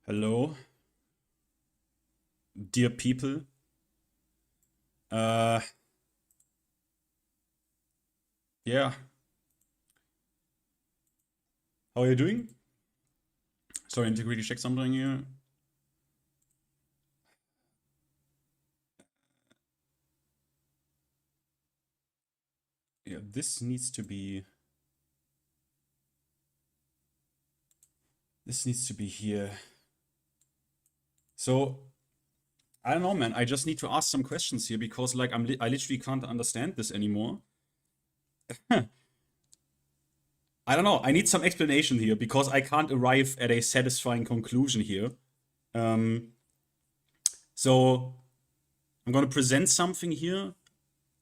Hello, dear people. Uh, yeah, how are you doing? Sorry, I need to quickly check something here. Yeah, this needs to be. This needs to be here. So, I don't know, man. I just need to ask some questions here because, like, I literally can't understand this anymore. I don't know. I need some explanation here because I can't arrive at a satisfying conclusion here. So, I'm gonna present something here.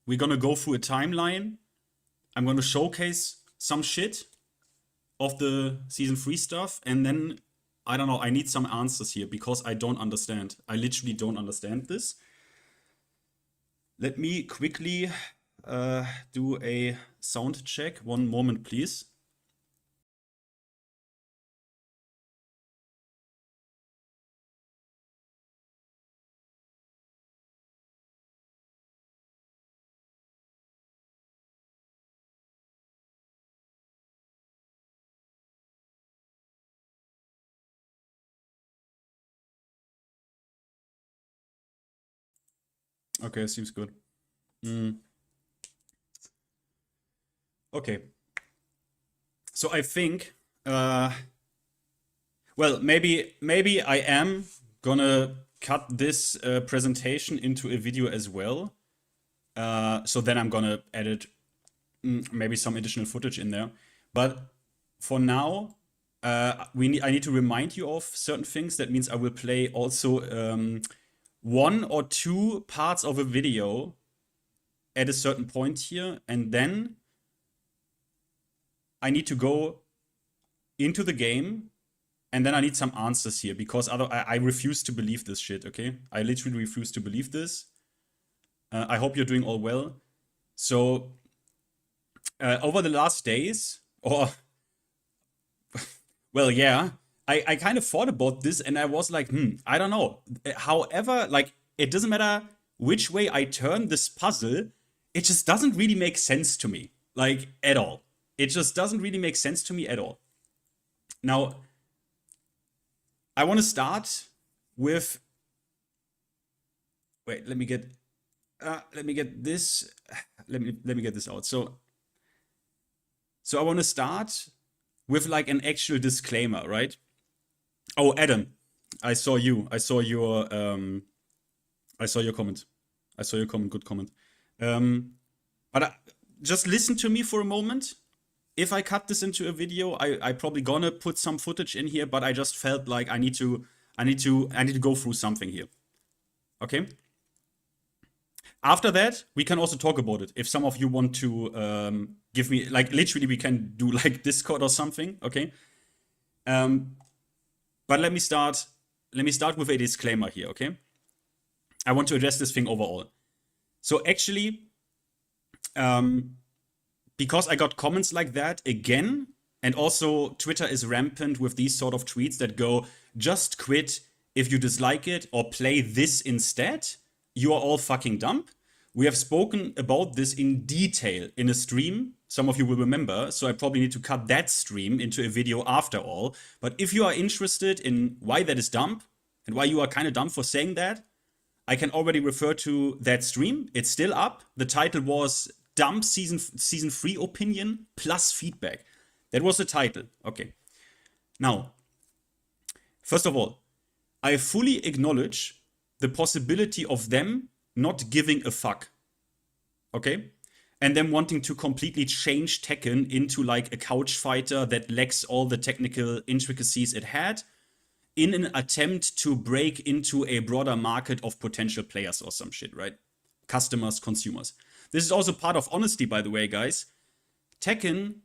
We're gonna go through a timeline. I'm gonna showcase some shit of the season 3 stuff, and then I don't know, I need some answers here because I don't understand. I literally don't understand this. Let me quickly do a sound check. One moment, please. Okay, seems good. Okay. So I think, well, maybe I am gonna cut this presentation into a video as well. So then I'm gonna edit maybe some additional footage in there. But for now, I need to remind you of certain things. That means I will play also one or two parts of a video at a certain point here, and then I need to go into the game, and then I need some answers here because I refuse to believe this shit, okay? I literally refuse to believe this. I hope you're doing all well. So, over the last days, or, well, yeah, I kind of thought about this and I was like, I don't know. However, like, it doesn't matter which way I turn this puzzle, it just doesn't really make sense to me, like, at all. It just doesn't really make sense to me at all. Now, I want to start with. Wait, let me get this. Let me get this out. So I want to start with like an actual disclaimer, right? Oh, Adam, I saw you. I saw your comment. I saw your comment. Good comment. But just listen to me for a moment. If I cut this into a video, I probably gonna put some footage in here, but I just felt like I need to go through something here. Okay? After that, we can also talk about it. If some of you want to give me, like, literally, we can do like Discord or something. Okay? But let me start with a disclaimer here. Okay? I want to address this thing overall. So actually, because I got comments like that again, and also Twitter is rampant with these sort of tweets that go, just quit if you dislike it or play this instead. You are all fucking dumb. We have spoken about this in detail in a stream. Some of you will remember, so I probably need to cut that stream into a video after all. But if you are interested in why that is dumb and why you are kind of dumb for saying that, I can already refer to that stream. It's still up. The title was Dumb Season 3 Opinion plus Feedback. That was the title. Okay. Now, first of all, I fully acknowledge the possibility of them not giving a fuck. Okay? And them wanting to completely change Tekken into like a couch fighter that lacks all the technical intricacies it had in an attempt to break into a broader market of potential players or some shit, right? Customers, consumers. This is also part of honesty, by the way, guys. Tekken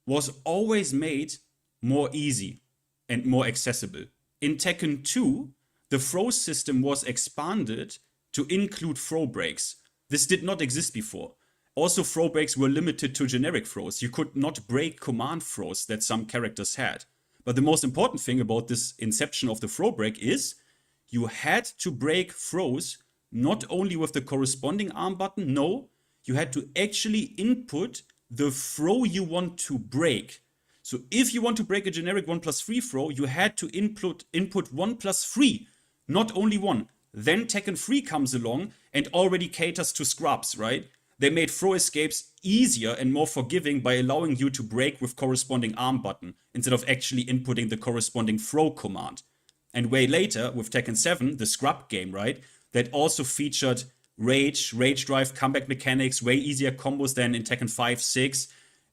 was always made more easy and more accessible. In Tekken 2, the throw system was expanded to include throw breaks. This did not exist before. Also, throw breaks were limited to generic throws. You could not break command throws that some characters had. But the most important thing about this inception of the throw break is you had to break throws not only with the corresponding arm button, no, you had to actually input the throw you want to break. So if you want to break a generic 1+3 throw, you had to input 1+3, not only 1. Then Tekken 3 comes along and already caters to scrubs, right? They made throw escapes easier and more forgiving by allowing you to break with corresponding arm button instead of actually inputting the corresponding throw command. And way later, with Tekken 7, the scrub game, right, that also featured rage drive, comeback mechanics, way easier combos than in Tekken 5, 6,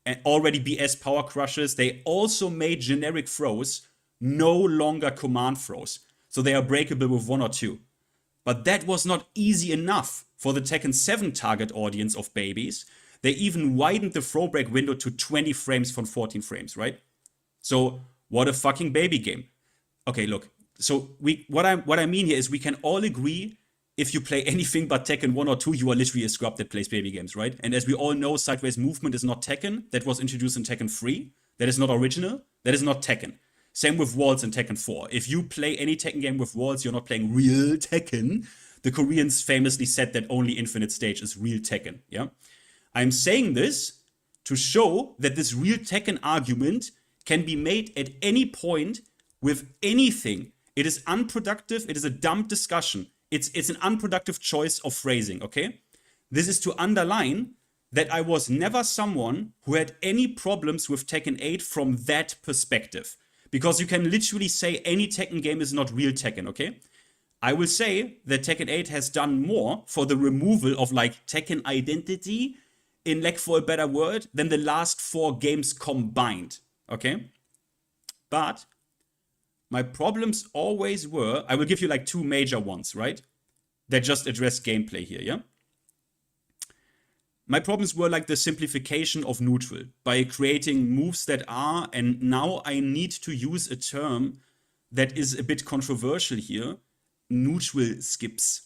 and already BS power crushes. They also made generic throws no longer command throws, so they are breakable with 1 or 2. But that was not easy enough for the Tekken 7 target audience of babies. They even widened the throw break window to 20 frames from 14 frames, right? So what a fucking baby game. Okay, look. So what I mean here is we can all agree if you play anything but Tekken 1 or 2, you are literally a scrub that plays baby games, right? And as we all know, sideways movement is not Tekken. That was introduced in Tekken 3. That is not original. That is not Tekken. Same with walls in Tekken 4. If you play any Tekken game with walls, you're not playing real Tekken. The Koreans famously said that only Infinite Stage is real Tekken, yeah? I'm saying this to show that this real Tekken argument can be made at any point with anything. It is unproductive. It is a dumb discussion. It's an unproductive choice of phrasing, okay? This is to underline that I was never someone who had any problems with Tekken 8 from that perspective. Because you can literally say any Tekken game is not real Tekken, okay? I will say that Tekken 8 has done more for the removal of like Tekken identity, in lack for a better word, than the last 4 games combined, okay? But my problems always were, I will give you like 2 major ones, right? That just address gameplay here, yeah? My problems were like the simplification of neutral by creating moves that are, and now I need to use a term that is a bit controversial here, neutral skips,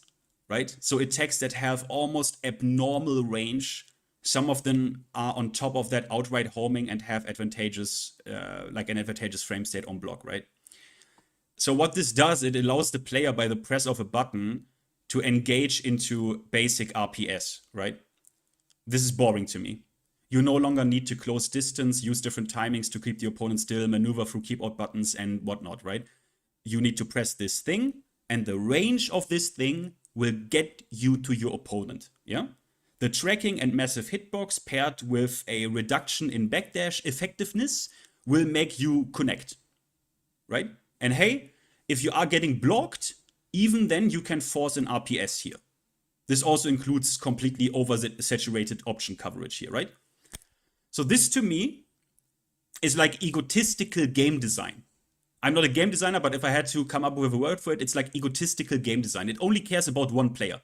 right? So attacks that have almost abnormal range. Some of them are on top of that outright homing and have advantageous, like an advantageous frame state on block, right? So what this does, it allows the player by the press of a button to engage into basic RPS, right? This is boring to me. You no longer need to close distance, use different timings to keep the opponent still, maneuver through keep out buttons and whatnot, right? You need to press this thing, and the range of this thing will get you to your opponent, yeah? The tracking and massive hitbox paired with a reduction in backdash effectiveness will make you connect, right? And hey, if you are getting blocked, even then you can force an RPS here. This also includes completely oversaturated option coverage here, right? So this to me is like egotistical game design. I'm not a game designer, but if I had to come up with a word for it, it's like egotistical game design. It only cares about one player.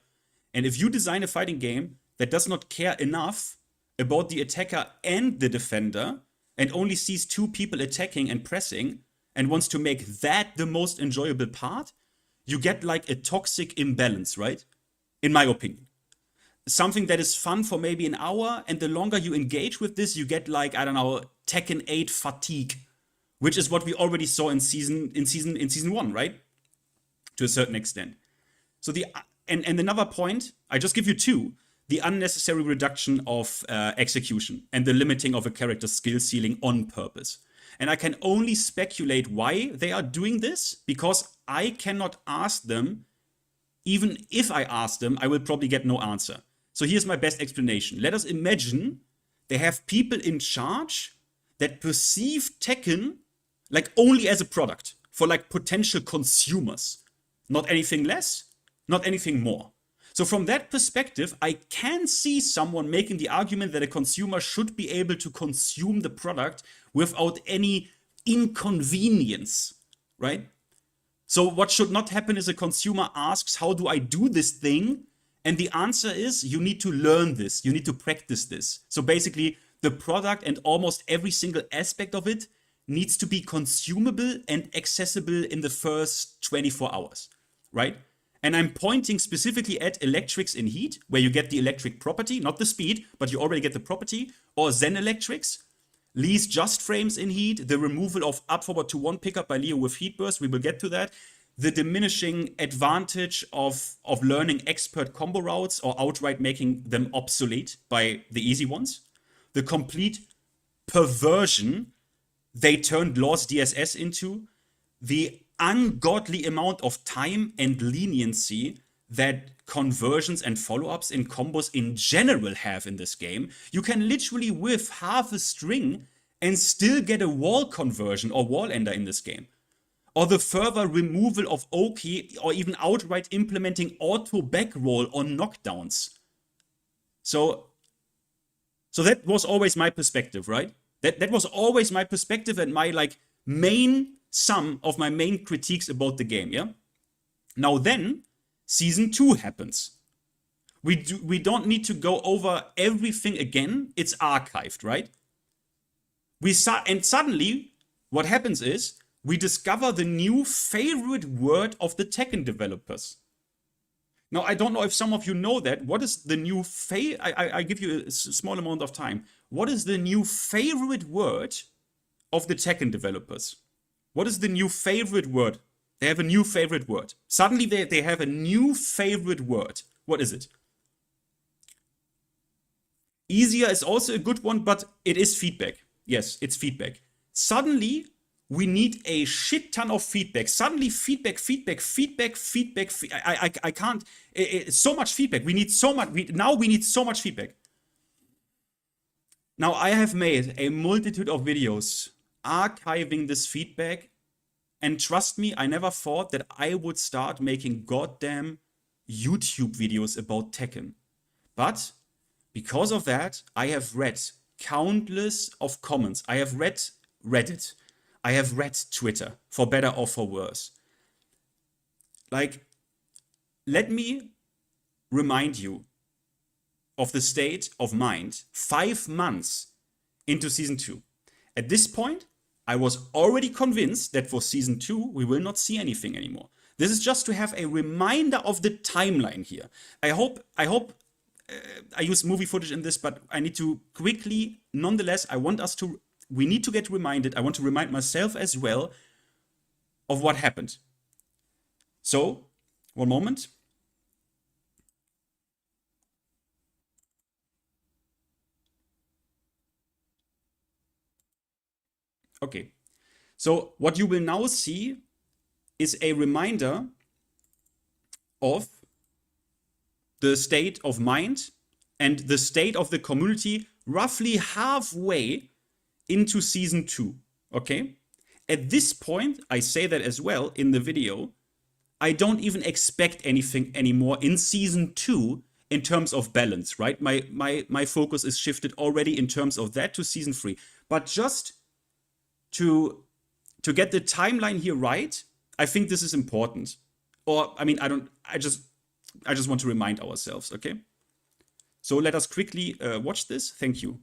And if you design a fighting game that does not care enough about the attacker and the defender, and only sees 2 people attacking and pressing, and wants to make that the most enjoyable part, you get like a toxic imbalance, right? In my opinion. Something that is fun for maybe an hour, and the longer you engage with this, you get like, I don't know, Tekken 8 fatigue, which is what we already saw in season 1, right? To a certain extent. So and another point, I just give you 2. The unnecessary reduction of execution and the limiting of a character's skill ceiling on purpose. And I can only speculate why they are doing this, because I cannot ask them. Even if I ask them, I will probably get no answer. So here's my best explanation. Let us imagine they have people in charge that perceive Tekken like only as a product for like potential consumers. Not anything less, not anything more. So from that perspective, I can see someone making the argument that a consumer should be able to consume the product without any inconvenience, right? So what should not happen is a consumer asks, how do I do this thing? And the answer is, you need to learn this. You need to practice this. So basically, the product and almost every single aspect of it needs to be consumable and accessible in the first 24 hours, right? And I'm pointing specifically at electrics in heat, where you get the electric property, not the speed, but you already get the property, or Zen electrics. Lee's just frames in heat, the removal of up forward to 1 pickup by Leo with heat burst, we will get to that. The diminishing advantage of learning expert combo routes or outright making them obsolete by the easy ones. The complete perversion they turned Law's DSS into. The ungodly amount of time and leniency that conversions and follow-ups in combos in general have in this game. You can literally whiff half a string and still get a wall conversion or wall ender in this game. Or the further removal of Oki, or even outright implementing auto back roll on knockdowns. So that was always my perspective, right? That was always my perspective and my some of my main critiques about the game, yeah? Now then, Season 2 happens. We don't need to go over everything again. It's archived, right? And suddenly, what happens is, we discover the new favorite word of the Tekken developers. Now, I don't know if some of you know that. What is the new I give you a small amount of time. What is the new favorite word of the Tekken developers? What is the new favorite word? They have a new favorite word. Suddenly, they have a new favorite word. What is it? Easier is also a good one, but it is feedback. Yes, it's feedback. Suddenly, we need a shit ton of feedback. Suddenly, feedback. I can't. So much feedback. We need so much. Now we need so much feedback. Now, I have made a multitude of videos archiving this feedback. And trust me, I never thought that I would start making goddamn YouTube videos about Tekken. But because of that, I have read countless of comments. I have read Reddit. I have read Twitter, for better or for worse. Let me remind you of the state of mind 5 months into Season 2. At this point, I was already convinced that for Season 2, we will not see anything anymore. This is just to have a reminder of the timeline here. I hope I use movie footage in this, but I need to quickly, nonetheless, we need to get reminded, I want to remind myself as well of what happened. So, one moment. Okay, so what you will now see is a reminder of the state of mind and the state of the community roughly halfway into Season 2, okay? At this point, I say that as well in the video, I don't even expect anything anymore in Season 2 in terms of balance, right? My focus is shifted already in terms of that to Season 3. But just to get the timeline here right, I think this is important. Or, I mean, I just want to remind ourselves, okay? So let us quickly watch this. Thank you.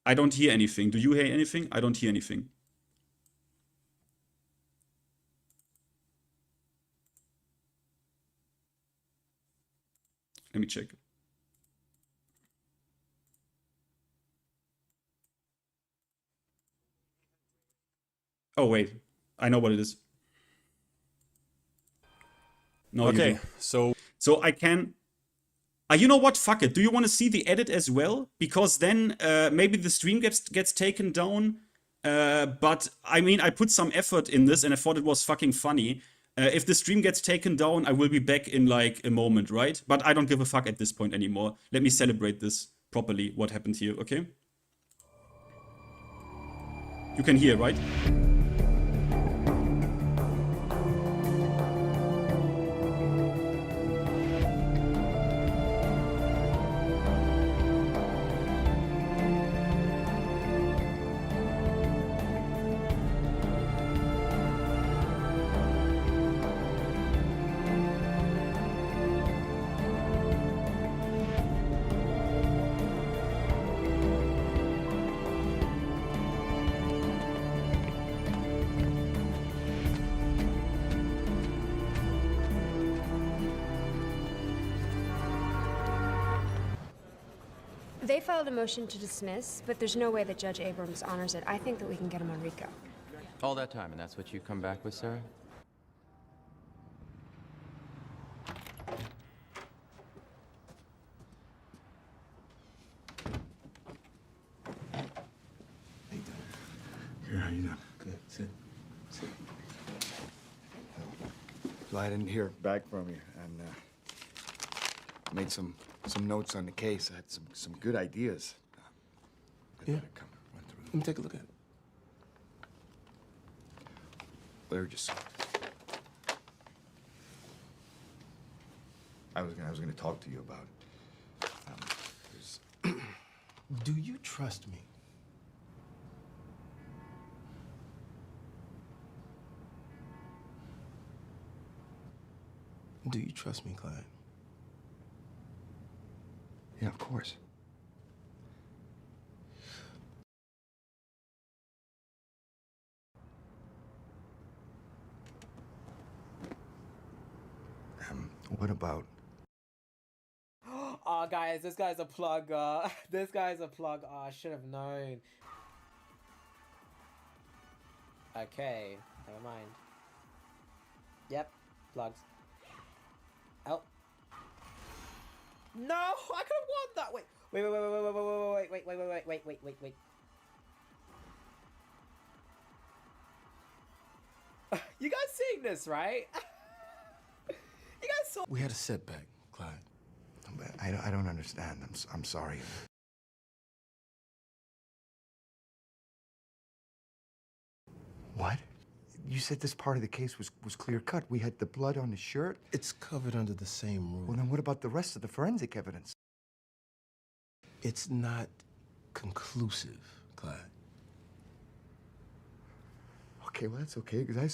I don't hear anything. Do you hear anything? I don't hear anything. Let me check. Oh, wait. I know what it is. No, okay, so I can... you know what? Fuck it. Do you want to see the edit as well? Because then maybe the stream gets taken down. But, I mean, I put some effort in this and I thought it was fucking funny. If the stream gets taken down, I will be back in, like, a moment, right? But I don't give a fuck at this point anymore. Let me celebrate this properly, what happened here, okay? You can hear, right? They filed a motion to dismiss, but there's no way that Judge Abrams honors it. I think that we can get him on RICO. All that time, and that's what you come back with, Sarah? Here, how you doing? Good. Sit. Sit. Well, I didn't hear back from you, and made some notes on the case. I had some good ideas. Yeah. Come run through. Let me take a look at it. They're just. I was gonna talk to you about it. Do you trust me? Do you trust me, Clyde? Yeah, of course. What about? Oh, guys, this guy's a plug. This guy's a plug. Oh, I should have known. Okay, never mind. Yep, plugs. Oh. No, I could have won that. Wait. You guys seeing this, right? You guys saw. We had a setback, Clyde. But I don't understand. I'm sorry. What? You said this part of the case was clear cut. We had the blood on the shirt. It's covered under the same rule. Well, then what about the rest of the forensic evidence? It's not conclusive, Clyde. Okay, well, that's okay, because I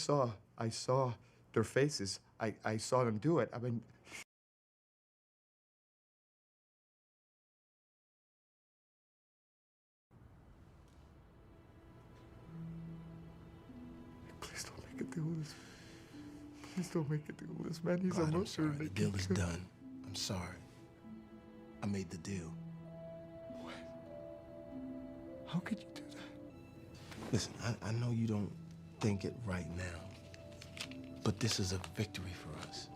saw their faces. I saw them do it. I mean... Please don't make a deal with this. Please don't make a deal with this, man. He's Clyde, I'm almost sorry. sure The deal is done. I'm sorry. I made the deal. What? How could you do that? Listen, I know you don't think it right now, but this is a victory for us.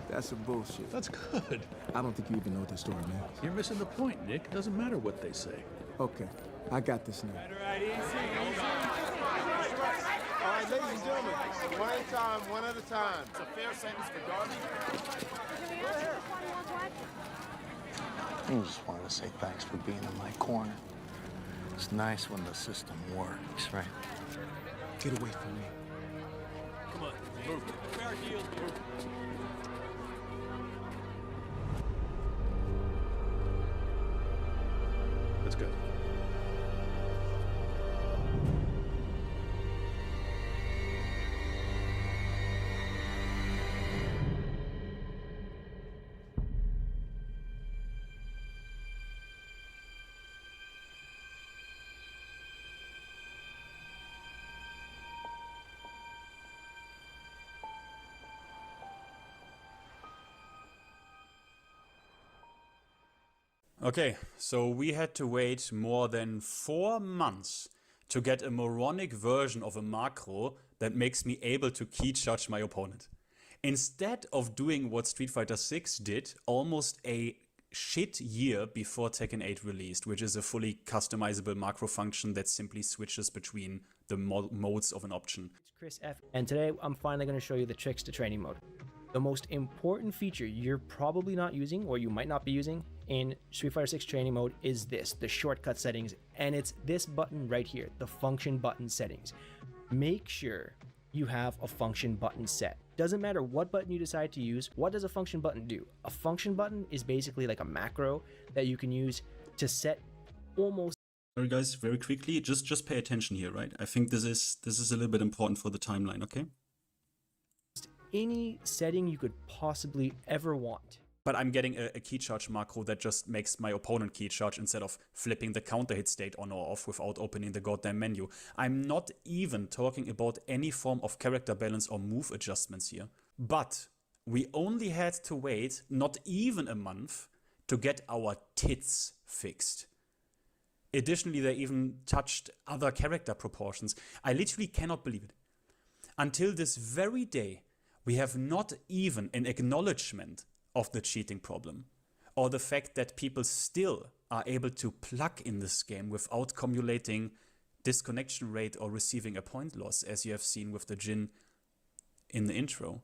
That's some bullshit. That's good. I don't think you even know what that story means. You're missing the point, Nick. It doesn't matter what they say. Okay, I got this now. All right, ladies and gentlemen, one at a time, one at a time. It's a fair sentence for Darby. I just wanted to say thanks for being in my corner. It's nice when the system works, right? Get away from me. Come on, move. Fair deal, move. Let's go. Okay, so we had to wait more than 4 months to get a moronic version of a macro that makes me able to key judge my opponent. Instead of doing what Street Fighter 6 did almost a shit year before Tekken 8 released, which is a fully customizable macro function that simply switches between the modes of an option. It's Chris F, and today I'm finally going to show you the tricks to training mode. The most important feature you're probably not using, or you might not be using, in Street Fighter 6 training mode is this, the shortcut settings, and it's this button right here, the function button settings. Make sure you have a function button set. Doesn't matter what button you decide to use, what does a function button do? A function button is basically like a macro that you can use to set almost... Sorry guys, very quickly, just pay attention here, right? I think this is a little bit important for the timeline, okay? any setting you could possibly ever want. But I'm getting a key charge macro that just makes my opponent key charge instead of flipping the counter hit state on or off without opening the goddamn menu. I'm not even talking about any form of character balance or move adjustments here. But we only had to wait not even a month to get our tits fixed. Additionally, they even touched other character proportions. I literally cannot believe it. Until this very day, we have not even an acknowledgement of the cheating problem, or the fact that people still are able to plug in this game without cumulating disconnection rate or receiving a point loss, as you have seen with the Jin in the intro.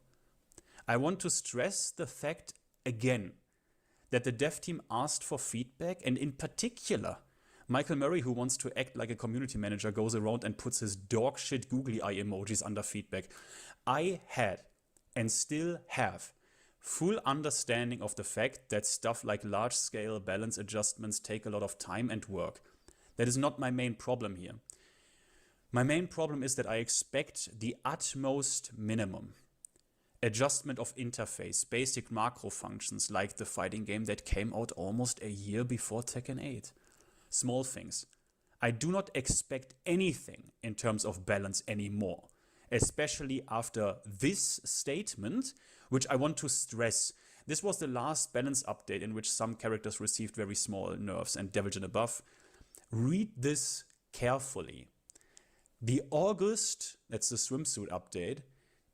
I want to stress the fact again that the dev team asked for feedback, and in particular, Michael Murray, who wants to act like a community manager, goes around and puts his dog shit googly eye emojis under feedback. I had and still have full understanding of the fact that stuff like large-scale balance adjustments take a lot of time and work. That is not my main problem here. My main problem is that I expect the utmost minimum. Adjustment of interface, basic macro functions like the fighting game that came out almost a year before Tekken 8. Small things. I do not expect anything in terms of balance anymore, especially after this statement, which I want to stress. This was the last balance update in which some characters received very small nerfs and Devil Jin above. Read this carefully. The August, that's the swimsuit update,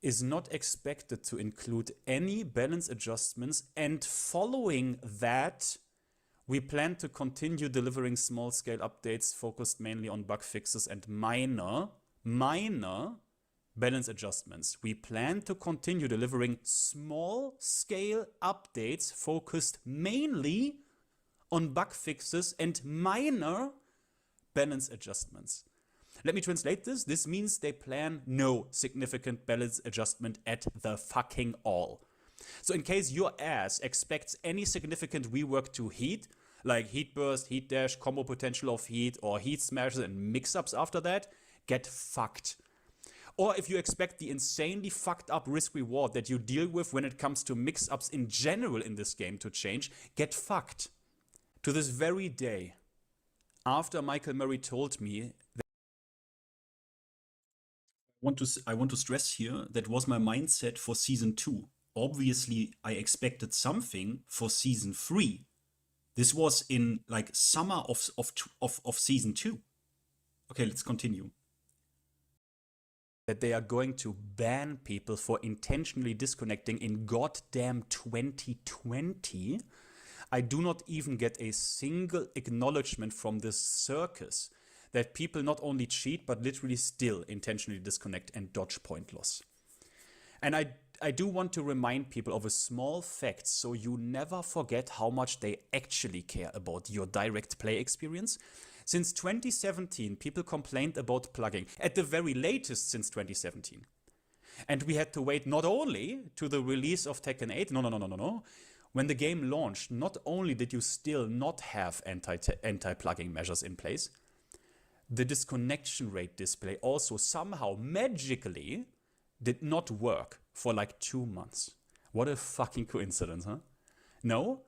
is not expected to include any balance adjustments, and following that, we plan to continue delivering small-scale updates focused mainly on bug fixes and minor balance adjustments. We plan to continue delivering small-scale updates focused mainly on bug fixes and minor balance adjustments. Let me translate this. This means they plan no significant balance adjustment at the fucking all. So in case your ass expects any significant rework to heat, like heat burst, heat dash, combo potential of heat, or heat smashes and mix-ups after that, get fucked. Or if you expect the insanely fucked up risk reward that you deal with when it comes to mix-ups in general in this game to change, get fucked. To this very day, after Michael Murray told me that I want to stress here, that was my mindset for Season 2. Obviously, I expected something for Season 3. This was in like summer of Season 2. Okay, let's continue. That they are going to ban people for intentionally disconnecting in goddamn 2020. I do not even get a single acknowledgement from this circus that people not only cheat, but literally still intentionally disconnect and dodge point loss. And I do want to remind people of a small fact so you never forget how much they actually care about your direct play experience. Since 2017, people complained about plugging, at the very latest since 2017. And we had to wait not only to the release of Tekken 8, no. When the game launched, not only did you still not have anti-plugging measures in place, the disconnection rate display also somehow magically did not work for like 2 months. What a fucking coincidence, huh? No,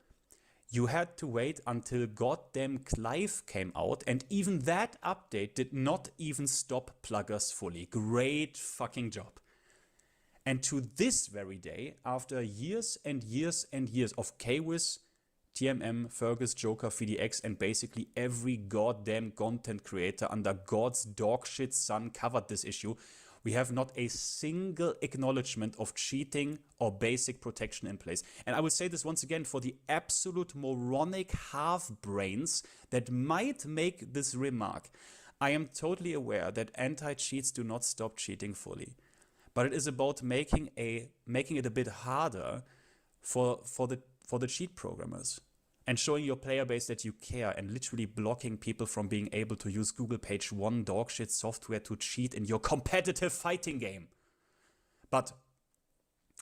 you had to wait until goddamn Clive came out, and even that update did not even stop pluggers fully. Great fucking job. And to this very day, after years and years and years of KWIS, TMM, Fergus, Joker, FDX, and basically every goddamn content creator under God's dogshit sun covered this issue, we have not a single acknowledgement of cheating or basic protection in place. And I will say this once again for the absolute moronic half-brains that might make this remark. I am totally aware that anti-cheats do not stop cheating fully. But it is about making it a bit harder for the cheat programmers and showing your player base that you care, and literally blocking people from being able to use Google Page 1 dogshit software to cheat in your competitive fighting game. But,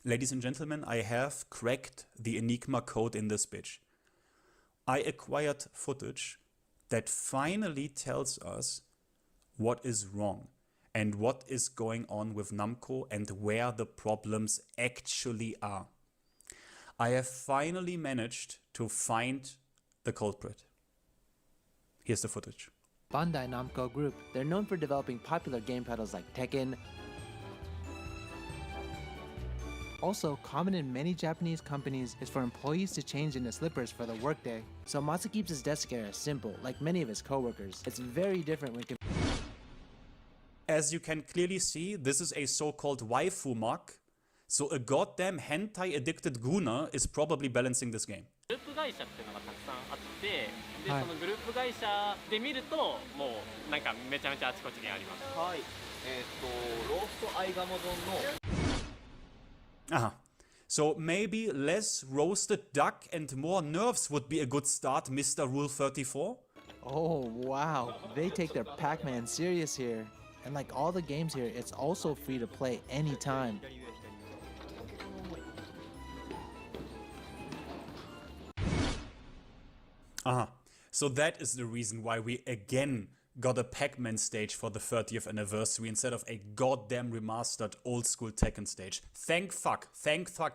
ladies and gentlemen, I have cracked the Enigma code in this bitch. I acquired footage that finally tells us what is wrong and what is going on with Namco and where the problems actually are. I have finally managed to find the culprit. Here's the footage. Bandai Namco Group. They're known for developing popular game titles like Tekken, Also, common in many Japanese companies is for employees to change into slippers for the workday. So Matsu keeps his desk area simple, like many of his coworkers. It's very different when As you can clearly see, this is a so-called waifu mark. So a goddamn hentai-addicted gooner is probably balancing this game. グループ会社っていうのがたくさんあって、で、そのグループ会社で見ると、もうなんかめちゃめちゃあちこちにあります。はい。ローストアイガモ丼の Aha. So maybe less roasted duck and more nerves would be a good start, Mr. Rule 34? Oh, wow. They take their Pac-Man serious here. And like all the games here, it's also free to play anytime. Aha. So that is the reason why we again got a Pac-Man stage for the 30th anniversary instead of a goddamn remastered old school Tekken stage. Thank fuck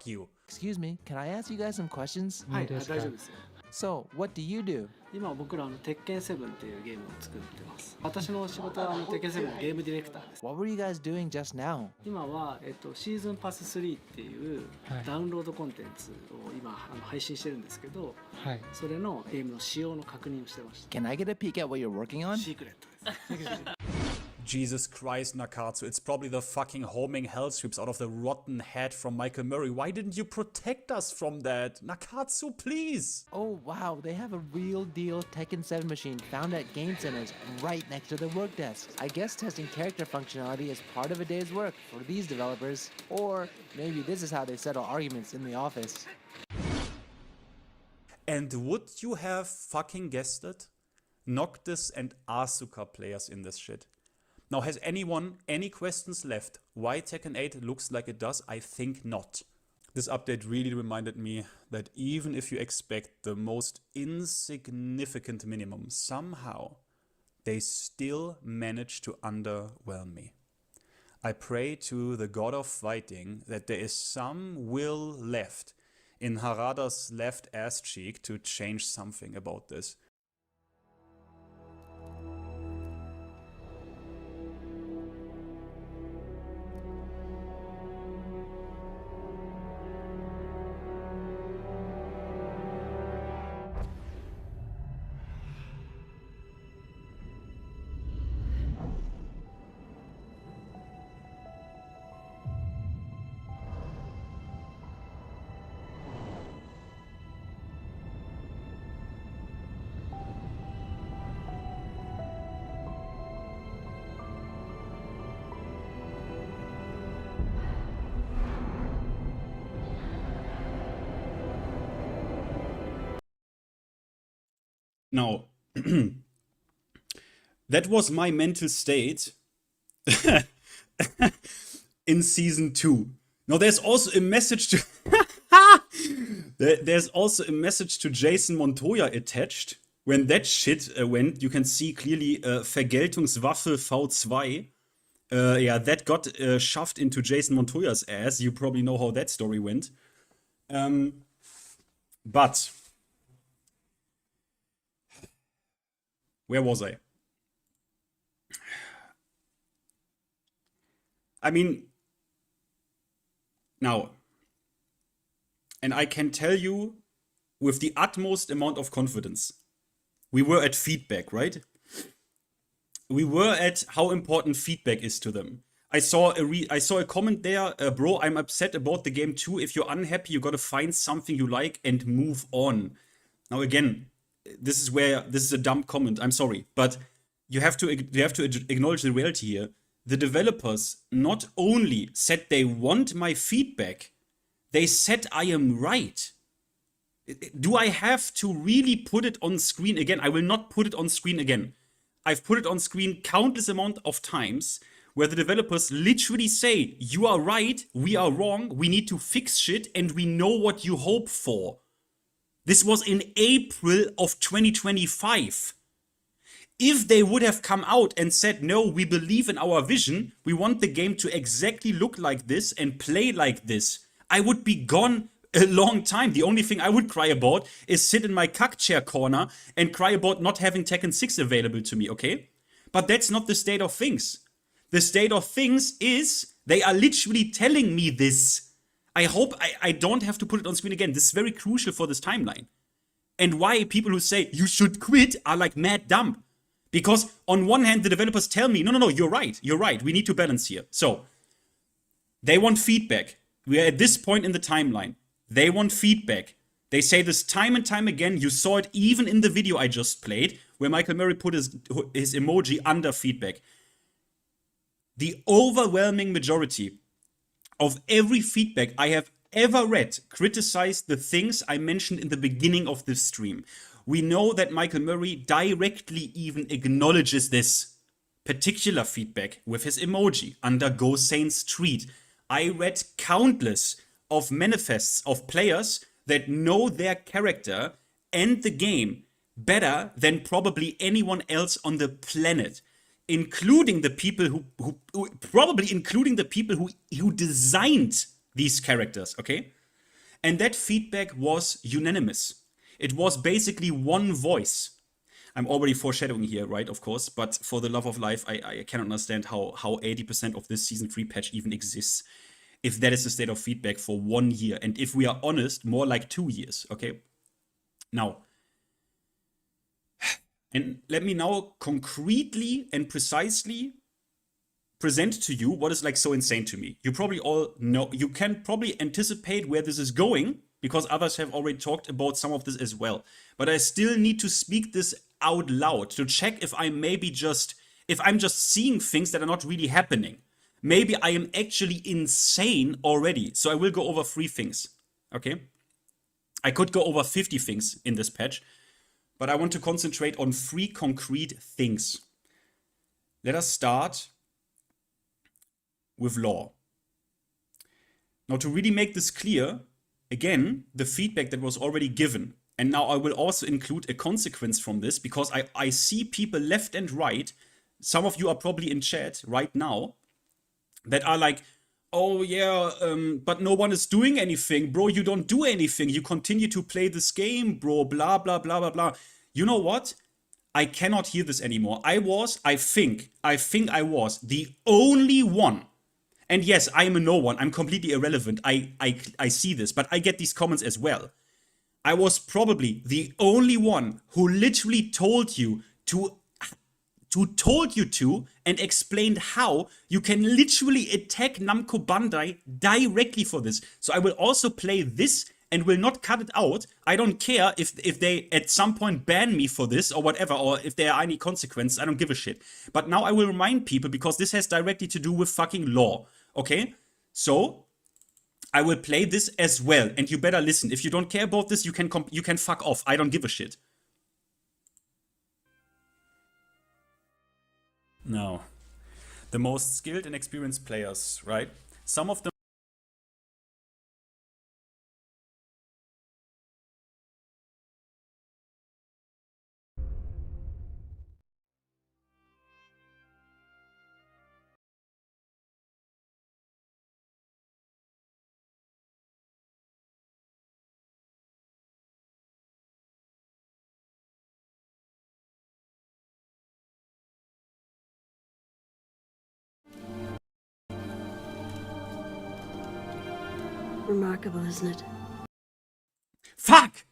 you. Excuse me, can I ask you guys some questions? はい、大丈夫ですよ。 So, what do you do? 今僕ら鉄拳7っていうゲームを作ってます。私の仕事は鉄拳7のゲームディレクターです。What were you guys doing just now? 今はシーズンパス3っていうダウンロードコンテンツを今配信してるんですけど、はい、それのゲームの仕様の確認をしてました。 Can I get a peek at what you're working on? シークレットです。Jesus Christ, Nakatsu, it's probably the fucking homing hell sweeps out of the rotten head from Michael Murray. Why didn't you protect us from that? Nakatsu, please! Oh wow, they have a real deal Tekken 7 machine found at game centers right next to the work desks. I guess testing character functionality is part of a day's work for these developers. Or maybe this is how they settle arguments in the office. And would you have fucking guessed it? Noctis and Asuka players in this shit. Now, has anyone any questions left? Why Tekken 8 looks like it does? I think not. This update really reminded me that even if you expect the most insignificant minimum, somehow they still manage to underwhelm me. I pray to the god of fighting that there is some will left in Harada's left ass cheek to change something about this. Now, that was my mental state in season 2. Now, there's also a message to there's also a message to Jason Montoya attached. When that shit went, you can see clearly Vergeltungswaffe V2. Yeah, that got shoved into Jason Montoya's ass. You probably know how that story went. But where was I? I mean, now, and I can tell you with the utmost amount of confidence, we were at feedback, right? We were at how important feedback is to them. I saw a comment there, bro, I'm upset about the game too. If you're unhappy, you gotta find something you like and move on. Now again, this is a dumb comment. I'm sorry, but you have to acknowledge the reality here. The developers not only said they want my feedback, they said I am right. Do I have to really put it on screen again? I will not put it on screen again. I've put it on screen countless amount of times where the developers literally say, you are right, we are wrong, we need to fix shit, and we know what you hope for. This was in April of 2025. If they would have come out and said, no, we believe in our vision, we want the game to exactly look like this and play like this, I would be gone a long time. The only thing I would cry about is sit in my cuck chair corner and cry about not having Tekken 6 available to me, okay? But that's not the state of things. The state of things is they are literally telling me this. I hope I don't have to put it on screen again. This is very crucial for this timeline. And why people who say you should quit are like mad dumb. Because on one hand, the developers tell me, no, you're right. We need to balance here. So they want feedback. We are at this point in the timeline. They want feedback. They say this time and time again. You saw it even in the video I just played, where Michael Murray put his emoji under feedback. The overwhelming majority of every feedback I have ever read criticized the things I mentioned in the beginning of this stream. We know that Michael Murray directly even acknowledges this particular feedback with his emoji under Go Sane Street. I read countless of manifests of players that know their character and the game better than probably anyone else on the planet, including the people who designed these characters, okay? And that feedback was unanimous. It was basically one voice. I'm already foreshadowing here, right, of course, but for the love of life, I cannot understand how 80% of this Season 3 patch even exists. If that is the state of feedback for 1 year, and if we are honest, more like 2 years, okay? Now, and let me now concretely and precisely present to you what is like so insane to me. You probably all know, you can probably anticipate where this is going, because others have already talked about some of this as well. But I still need to speak this out loud to check if I'm just seeing things that are not really happening. Maybe I am actually insane already. So I will go over 3 things, okay? I could go over 50 things in this patch, but I want to concentrate on 3 concrete things. Let us start with law. Now, to really make this clear, again, the feedback that was already given, and now I will also include a consequence from this, because I see people left and right, some of you are probably in chat right now, that are like, oh yeah, but no one is doing anything. Bro, you don't do anything. You continue to play this game, bro, blah, blah, blah, blah, blah. You know what? I cannot hear this anymore. I think I was the only one. And yes, I am a no one. I'm completely irrelevant. I see this, but I get these comments as well. I was probably the only one who literally told you to and explained how you can literally attack Namco Bandai directly for this. So I will also play this and will not cut it out. I don't care if they at some point ban me for this or whatever, or if there are any consequences. I don't give a shit. But now I will remind people, because this has directly to do with fucking law. Okay? So I will play this as well, and you better listen. If you don't care about this, you can fuck off. I don't give a shit. Now, the most skilled and experienced players, right? Some of them Remarkable, isn't it? Fuck!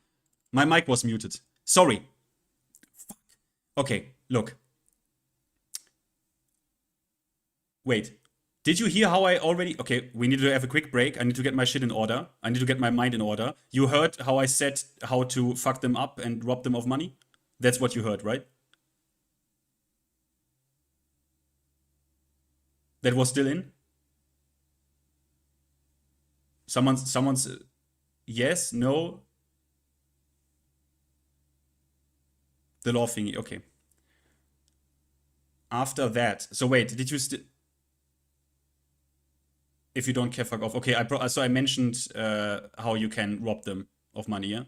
My mic was muted. Sorry. Fuck. Okay, look. Wait. Did you hear how I already... Okay, we need to have a quick break. I need to get my shit in order. I need to get my mind in order. You heard how I said how to fuck them up and rob them of money? That's what you heard, right? That was still in? Someone's yes, no. The law thingy, okay. After that, so wait, did you still? If you don't care, fuck off. Okay, so I mentioned how you can rob them of money, yeah.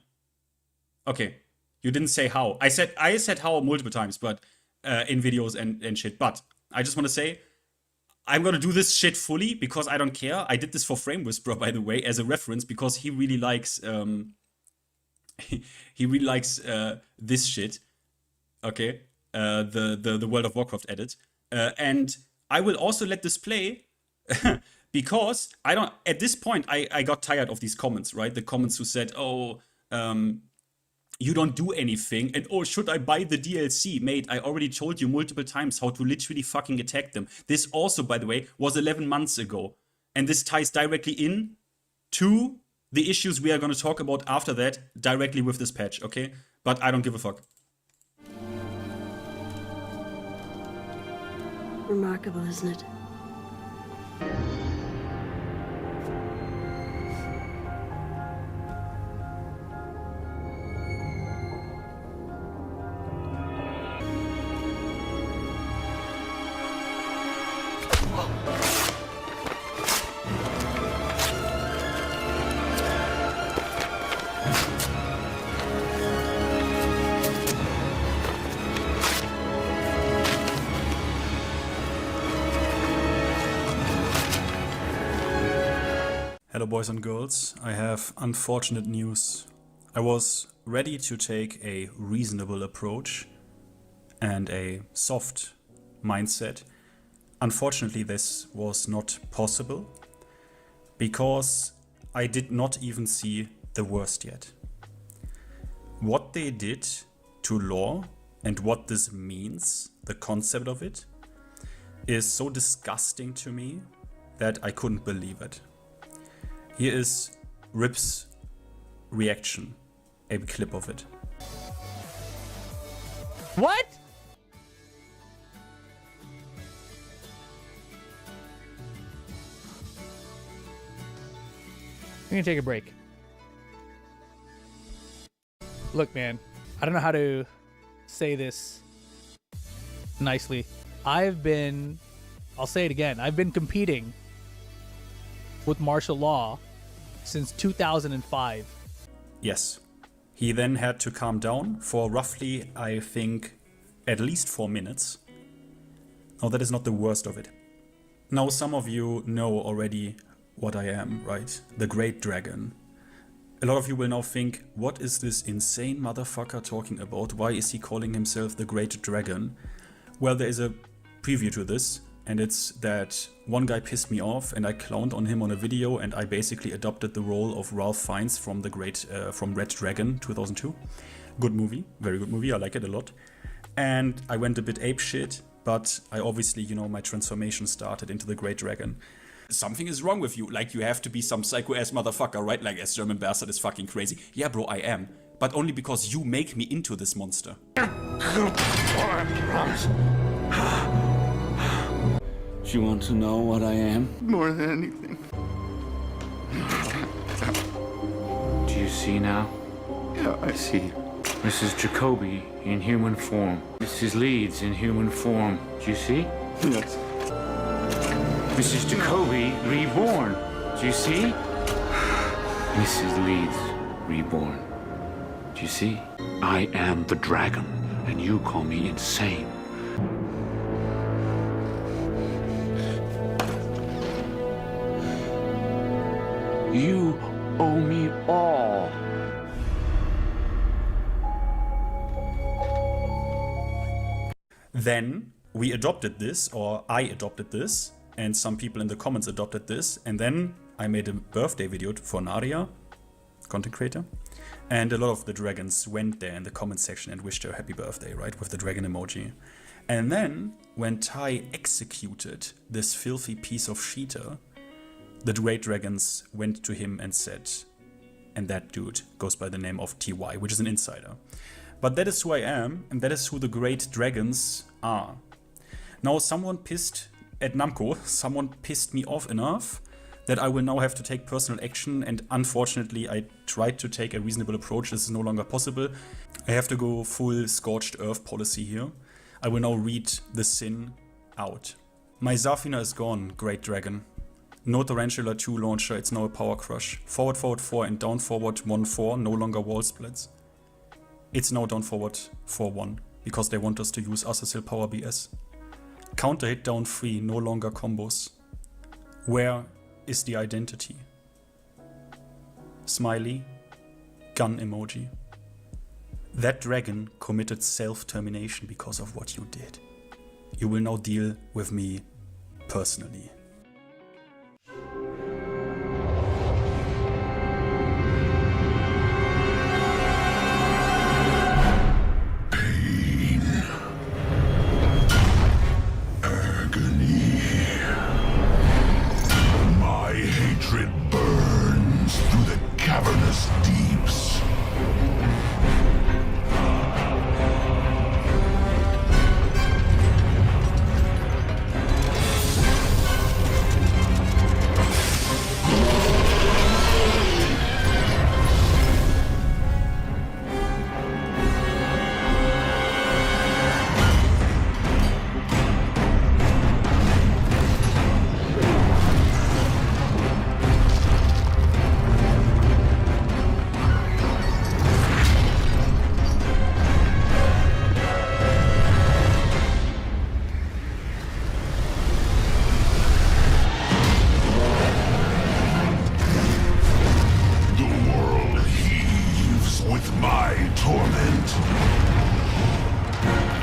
Okay, you didn't say how. I said how multiple times, but in videos and shit. But I just want to say, I'm gonna do this shit fully because I don't care. I did this for Frame Whisperer, by the way, as a reference, because he really likes this shit. Okay, the World of Warcraft edit, and I will also let this play Because I don't, at this point, I got tired of these comments, right? The comments who said, oh, you don't do anything, and oh, should I buy the DLC? Mate, I already told you multiple times how to literally fucking attack them. This also, by the way, was 11 months ago. And this ties directly in to the issues we are going to talk about after that, directly with this patch, okay? But I don't give a fuck. Remarkable, isn't it? Hello boys and girls, I have unfortunate news. I was ready to take a reasonable approach and a soft mindset. Unfortunately, this was not possible because I did not even see the worst yet. What they did to lore and what this means, the concept of it, is so disgusting to me that I couldn't believe it. Here is Rip's reaction, a clip of it. What? We're gonna take a break. Look, man, I don't know how to say this nicely. I'll say it again, I've been competing with martial law since 2005. Yes. He then had to calm down for roughly, I think, at least 4 minutes. Now that is not the worst of it. Now some of you know already what I am, right? The Great Dragon. A lot of you will now think, what is this insane motherfucker talking about? Why is he calling himself the Great Dragon? Well, there is a preview to this, and it's that one guy pissed me off and I clowned on him on a video, and I basically adopted the role of Ralph Fiennes from from Red Dragon 2002. Good movie, very good movie, I like it a lot. And I went a bit apeshit, but I obviously, you know, my transformation started into the Great Dragon. Something is wrong with you, like you have to be some psycho-ass motherfucker, right? Like as German bastard is fucking crazy. Yeah bro, I am. But only because you make me into this monster. You want to know what I am? More than anything. Do you see now? Yeah, I see. This is Jacoby in human form. This is Leeds in human form. Do you see? Yes. This is Jacoby reborn. Do you see? This is Leeds reborn. Do you see? I am the dragon, and you call me insane. You owe me all. Then we adopted this, or I adopted this, and some people in the comments adopted this, and then I made a birthday video for Nadia, content creator, and a lot of the dragons went there in the comment section and wished her happy birthday, right, with the dragon emoji. And then when Tai executed this filthy piece of Sheeta, the Great Dragons went to him and said, and that dude goes by the name of TY, which is an insider. But that is who I am, and that is who the Great Dragons are. Now someone pissed at Namco, someone pissed me off enough that I will now have to take personal action, and unfortunately I tried to take a reasonable approach. This is no longer possible. I have to go full scorched earth policy here. I will now read the sin out. My Zafina is gone, Great Dragon. No Tarantula 2 launcher, it's now a power crush. Forward 4 and down forward 1-4, no longer wall splits. It's now down forward 4-1, because they want us to use Assassin power BS. Counter hit down 3, no longer combos. Where is the identity? Smiley, gun emoji. That dragon committed self-termination because of what you did. You will now deal with me personally.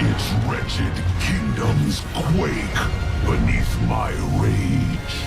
Its wretched kingdoms quake beneath my rage.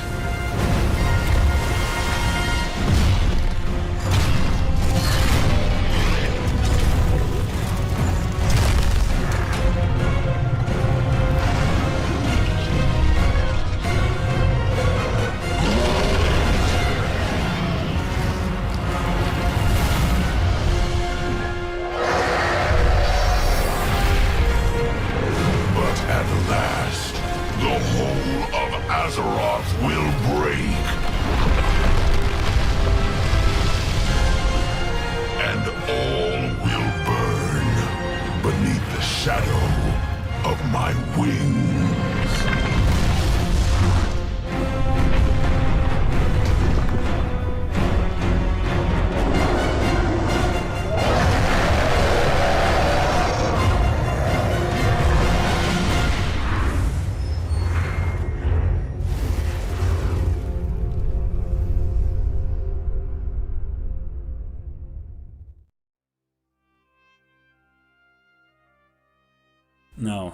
Now,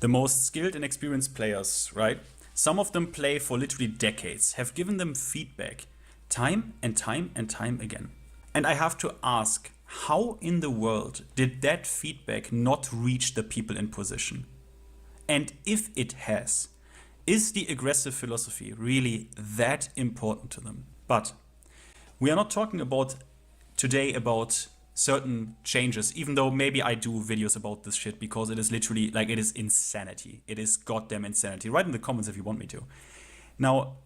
the most skilled and experienced players, right? Some of them play for literally decades, have given them feedback time and time and time again. And I have to ask, how in the world did that feedback not reach the people in position? And if it has, is the aggressive philosophy really that important to them? But we are not talking about today about certain changes, even though maybe I do videos about this shit, because it is literally, like, it is insanity. It is goddamn insanity. Write in the comments if you want me to. Now,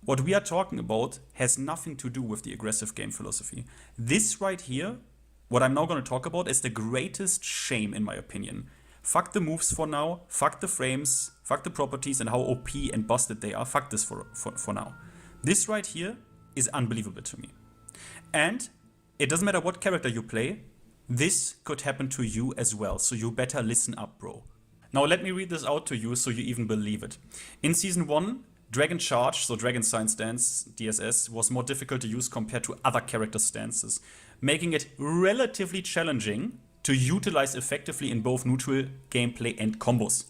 what we are talking about has nothing to do with the aggressive game philosophy. This right here, what I'm now going to talk about, is the greatest shame in my opinion. Fuck the moves for now, fuck the frames, fuck the properties and how OP and busted they are. Fuck this for now. This right here is unbelievable to me. And it doesn't matter what character you play, this could happen to you as well, so you better listen up, bro. Now let me read this out to you so you even believe it. In Season 1, Dragon Charge, so Dragon Sign stance, DSS, was more difficult to use compared to other character stances, making it relatively challenging to utilize effectively in both neutral gameplay and combos.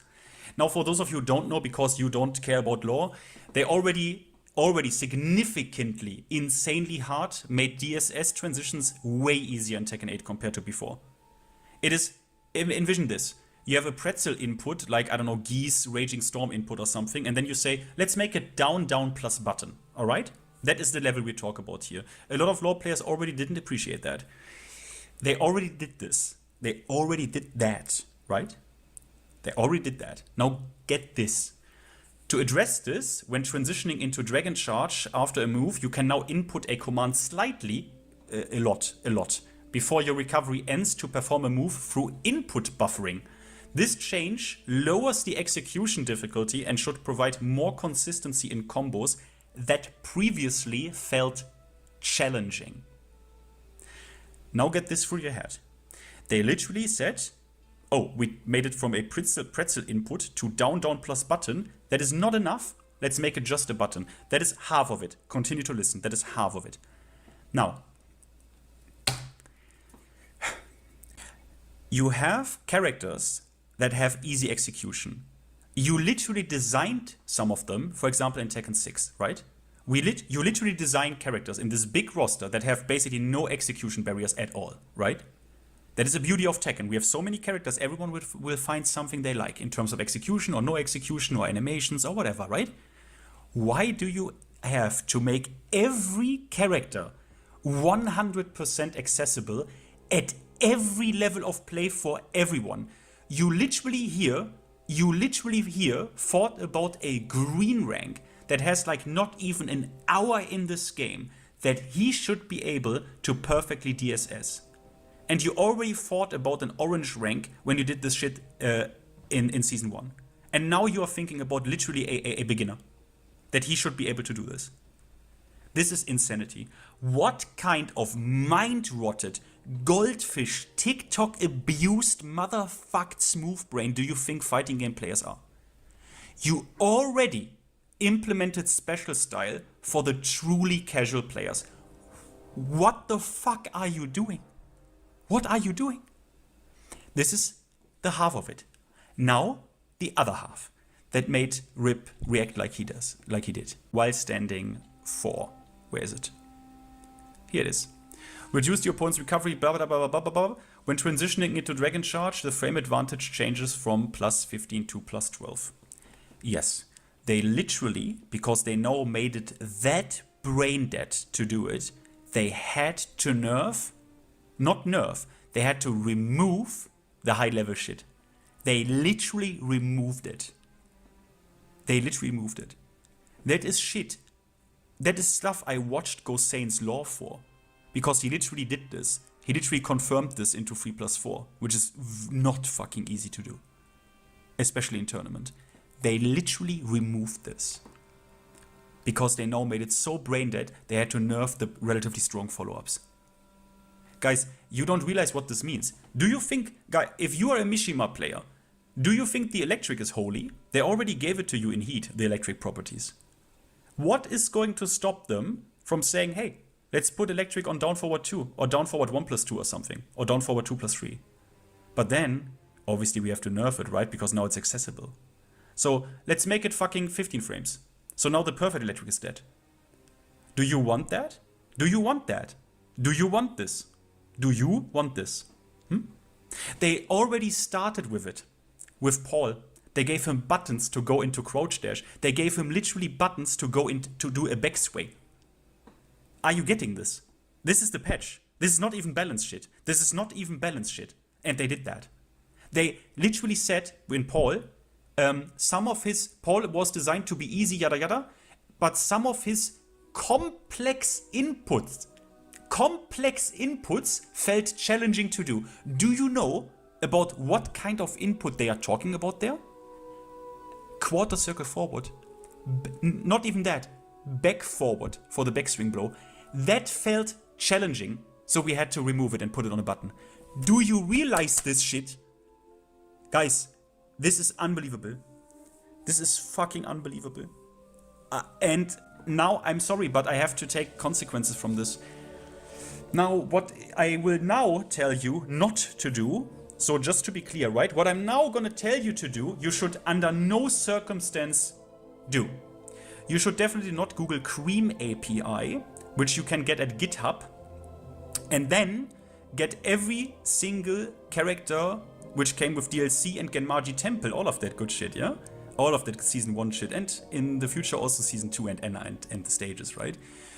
Now for those of you who don't know, because you don't care about lore, they already significantly, insanely hard made DSS transitions way easier in Tekken 8 compared to before. It is, envision this. You have a pretzel input, like, I don't know, Geese, Raging Storm input or something, and then you say, let's make a down, down plus button, alright? That is the level we talk about here. A lot of lore players already didn't appreciate that. They already did this. They already did that, right? They already did that. Now get this. To address this, when transitioning into Dragon Charge after a move, you can now input a command slightly, a lot, before your recovery ends to perform a move through input buffering. This change lowers the execution difficulty and should provide more consistency in combos that previously felt challenging. Now get this through your head. They literally said, oh, we made it from a pretzel input to down, down plus button. That is not enough. Let's make it just a button. That is half of it. Continue to listen. That is half of it. Now, you have characters that have easy execution. You literally designed some of them, for example in Tekken 6, right? You literally design characters in this big roster that have basically no execution barriers at all, right? That is the beauty of Tekken. We have so many characters, everyone will find something they like in terms of execution or no execution or animations or whatever, right? Why do you have to make every character 100% accessible at every level of play for everyone? You literally here thought about a green rank that has like not even an hour in this game that he should be able to perfectly DSS. And you already thought about an orange rank when you did this shit in Season 1. And now you are thinking about literally a beginner. That he should be able to do this. This is insanity. What kind of mind-rotted, goldfish, TikTok-abused, motherfucked smooth brain do you think fighting game players are? You already implemented special style for the truly casual players. What the fuck are you doing? What are you doing? This is the half of it. Now, the other half that made Rip react like he did, while standing for, where is it? Here it is. Reduce the opponent's recovery, blah, blah, blah, blah, blah, blah. When transitioning into Dragon Charge, the frame advantage changes from +15 to +12. Yes, they literally, because they now made it that brain dead to do it, they had to they had to remove the high level shit. They literally removed it. That is shit. That is stuff I watched Gosain's Law for. Because he literally did this. He literally confirmed this into 3+4, which is not fucking easy to do. Especially in tournament. They literally removed this. Because they now made it so brain dead, they had to nerf the relatively strong follow-ups. Guys, you don't realize what this means. Do you think, if you are a Mishima player, do you think the electric is holy? They already gave it to you in Heat, the electric properties. What is going to stop them from saying, hey, let's put electric on down forward 2, or down forward 1+2 or something, or down forward 2+3. But then, obviously we have to nerf it, right? Because now it's accessible. So let's make it fucking 15 frames. So now the perfect electric is dead. Do you want that? Do you want that? Do you want this? Do you want this? They already started with it. With Paul. They gave him buttons to go into crouch dash. They gave him literally buttons to go in to do a backswing. Are you getting this? This is the patch. This is not even balanced shit. This is not even balanced shit. And they did that. They literally said in Paul, some of his, Paul was designed to be easy, yada yada, but some of his complex inputs felt challenging to do. Do you know about what kind of input they are talking about there? Quarter circle forward. Not even that. Back forward for the backswing blow. That felt challenging, so we had to remove it and put it on a button. Do you realize this shit? Guys, this is unbelievable. This is fucking unbelievable. And now, I'm sorry, but I have to take consequences from this. Now, what I will now tell you not to do, so just to be clear, right? What I'm now gonna tell you to do, you should under no circumstance do. You should definitely not Google Cream API, which you can get at GitHub, and then get every single character which came with DLC and Genmaji Temple, all of that good shit, yeah? All of that Season 1 shit, and in the future also Season 2 and Enna and the stages, right?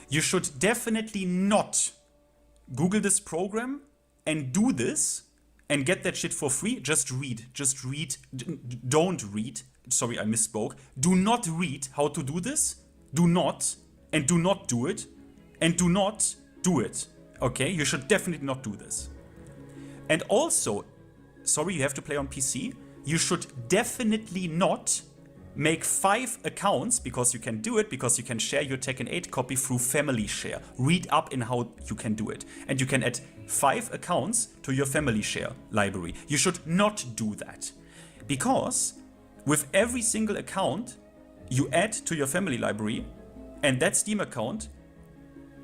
You should definitely not Google this program and do this and get that shit for free. Just read. Don't read. Sorry, I misspoke. Do not read how to do this. Do not. And do not do it. And do not do it. Okay? You should definitely not do this. And also, sorry, you have to play on PC. You should definitely not make 5 accounts, because you can do it, because you can share your Tekken 8 copy through family share. Read up in how you can do it. And you can add 5 accounts to your family share library. You should not do that. Because with every single account you add to your family library, and that Steam account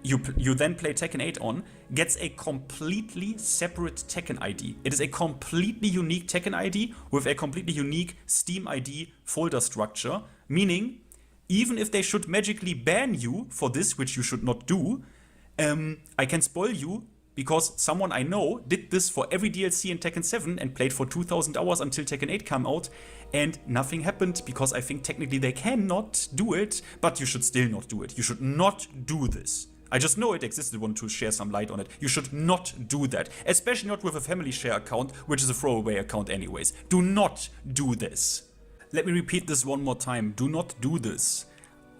you then play Tekken 8 on, gets a completely separate Tekken ID. It is a completely unique Tekken ID with a completely unique Steam ID folder structure, meaning even if they should magically ban you for this, which you should not do, I can spoil you, because someone I know did this for every DLC in Tekken 7 and played for 2,000 hours until Tekken 8 came out, and nothing happened, because I think technically they cannot do it, but you should still not do it. You should not do this. I just know it existed, want to share some light on it. You should not do that, especially not with a family share account, which is a throwaway account anyways. Do not do this. Let me repeat this one more time. Do not do this.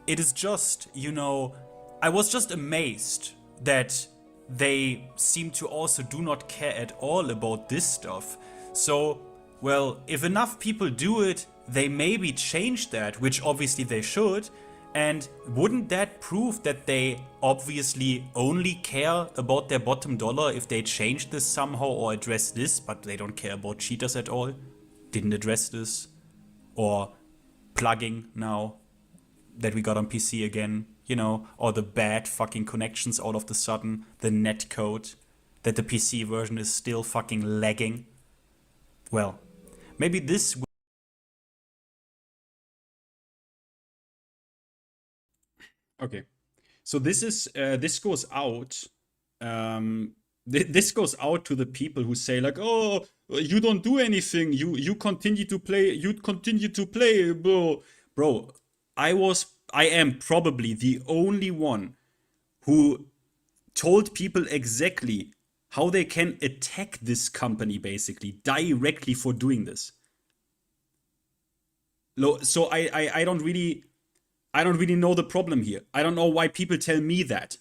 It is just, you know, I was just amazed that they seem to also do not care at all about this stuff. So, well, if enough people do it, they maybe change that, which obviously they should. And wouldn't that prove that they obviously only care about their bottom dollar if they change this somehow or address this, but they don't care about cheaters at all? Didn't address this? Or plugging now that we got on PC again, you know, or the bad fucking connections all of the sudden, the netcode, that the PC version is still fucking lagging. Well, Maybe this. Okay, so this is this goes out. This goes out to the people who say like, "Oh, you don't do anything. You continue to play. You continue to play, bro." Bro, I am probably the only one who told people exactly how they can attack this company basically directly for doing this. So I don't really know the problem here. I don't know why people tell me that.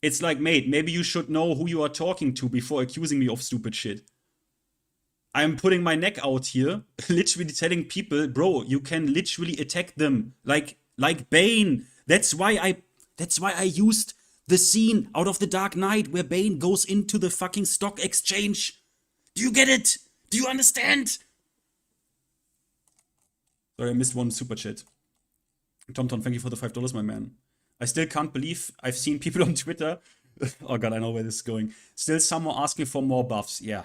It's like, mate, maybe you should know who you are talking to before accusing me of stupid shit. I'm putting my neck out here, literally telling people, bro, you can literally attack them like Bane. That's why I used the scene out of The Dark Knight where Bane goes into the fucking stock exchange. Do you get it? Do you understand? Sorry, I missed one super chat. Tom, thank you for the $5, my man. I still can't believe I've seen people on Twitter. Oh god, I know where this is going. Still someone asking for more buffs. Yeah.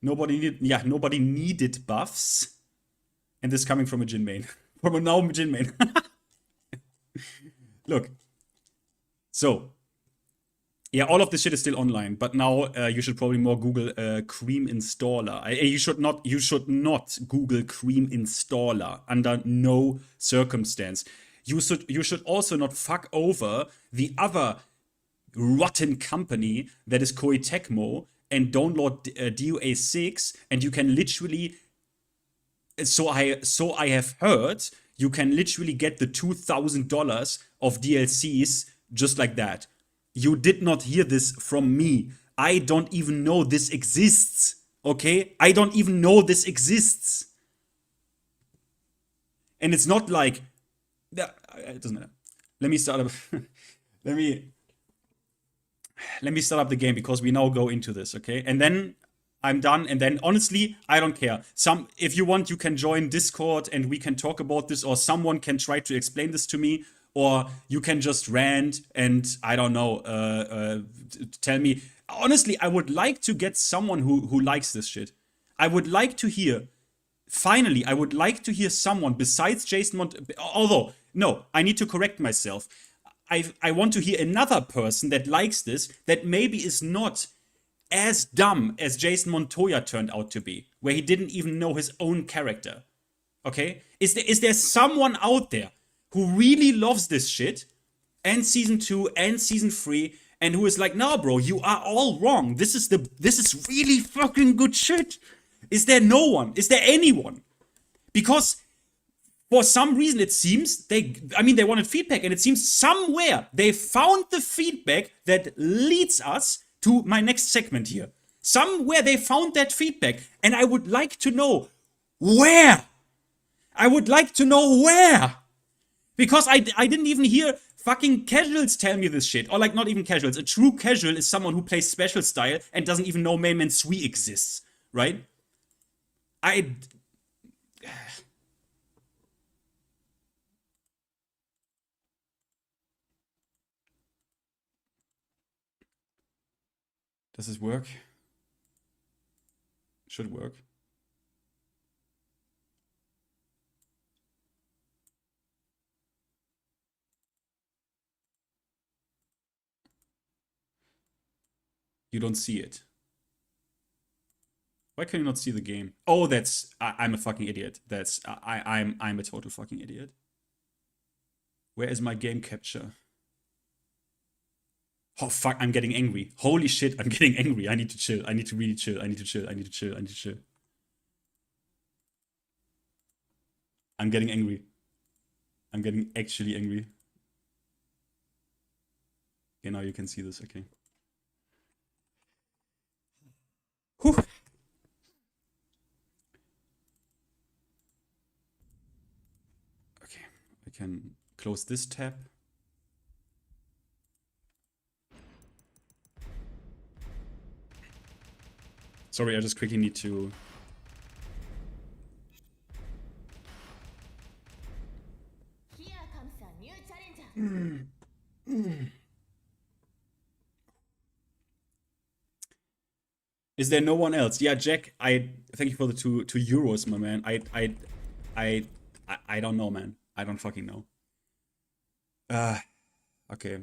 Nobody needed buffs. And this coming from a Jin main. From a now Jin main. Look. So. Yeah, all of this shit is still online, but now you should probably more Google Cream installer. You should not Google Cream installer under no circumstance. You should also not fuck over the other rotten company that is Koei Tecmo and download DOA 6, and you can literally. So I have heard you can literally get the $2,000 of DLCs just like that. You did not hear this from me. I don't even know this exists. Okay? I don't even know this exists. And it's not like. It doesn't matter. Let me start up. let me start up the game because we now go into this, okay? And then I'm done. And then honestly, I don't care. If you want, you can join Discord and we can talk about this, or someone can try to explain this to me. Or you can just rant and, I don't know, tell me. Honestly, I would like to get someone who likes this shit. I would like to hear, finally, I would like to hear someone besides Jason although, no, I need to correct myself. I want to hear another person that likes this, that maybe is not as dumb as Jason Montoya turned out to be, where he didn't even know his own character. Okay? Is there someone out there who really loves this shit, and season 2 and season 3, and who is like, nah, bro, you are all wrong. This is really fucking good shit. Is there no one? Is there anyone? Because for some reason it seems they wanted feedback, and it seems somewhere they found the feedback that leads us to my next segment here. Somewhere they found that feedback, and I would like to know where. I would like to know where. Because I didn't even hear fucking casuals tell me this shit. Or like, not even casuals. A true casual is someone who plays special style and doesn't even know Memeber exists. Right? Does this work? Should work. You don't see it. Why can you not see the game? Oh, I'm a fucking idiot. I'm a total fucking idiot. Where is my game capture? Oh fuck, I'm getting angry. Holy shit, I'm getting angry. I need to chill. I need to really chill. I need to chill. I need to chill. I need to chill. I'm getting angry. I'm getting actually angry. Okay, now you can see this, okay. Whew. Okay, I can close this tab. Sorry, I just quickly need to... Is there no one else? Yeah, Jack, I thank you for the two euros, my man. I don't know, man. I don't fucking know. Okay.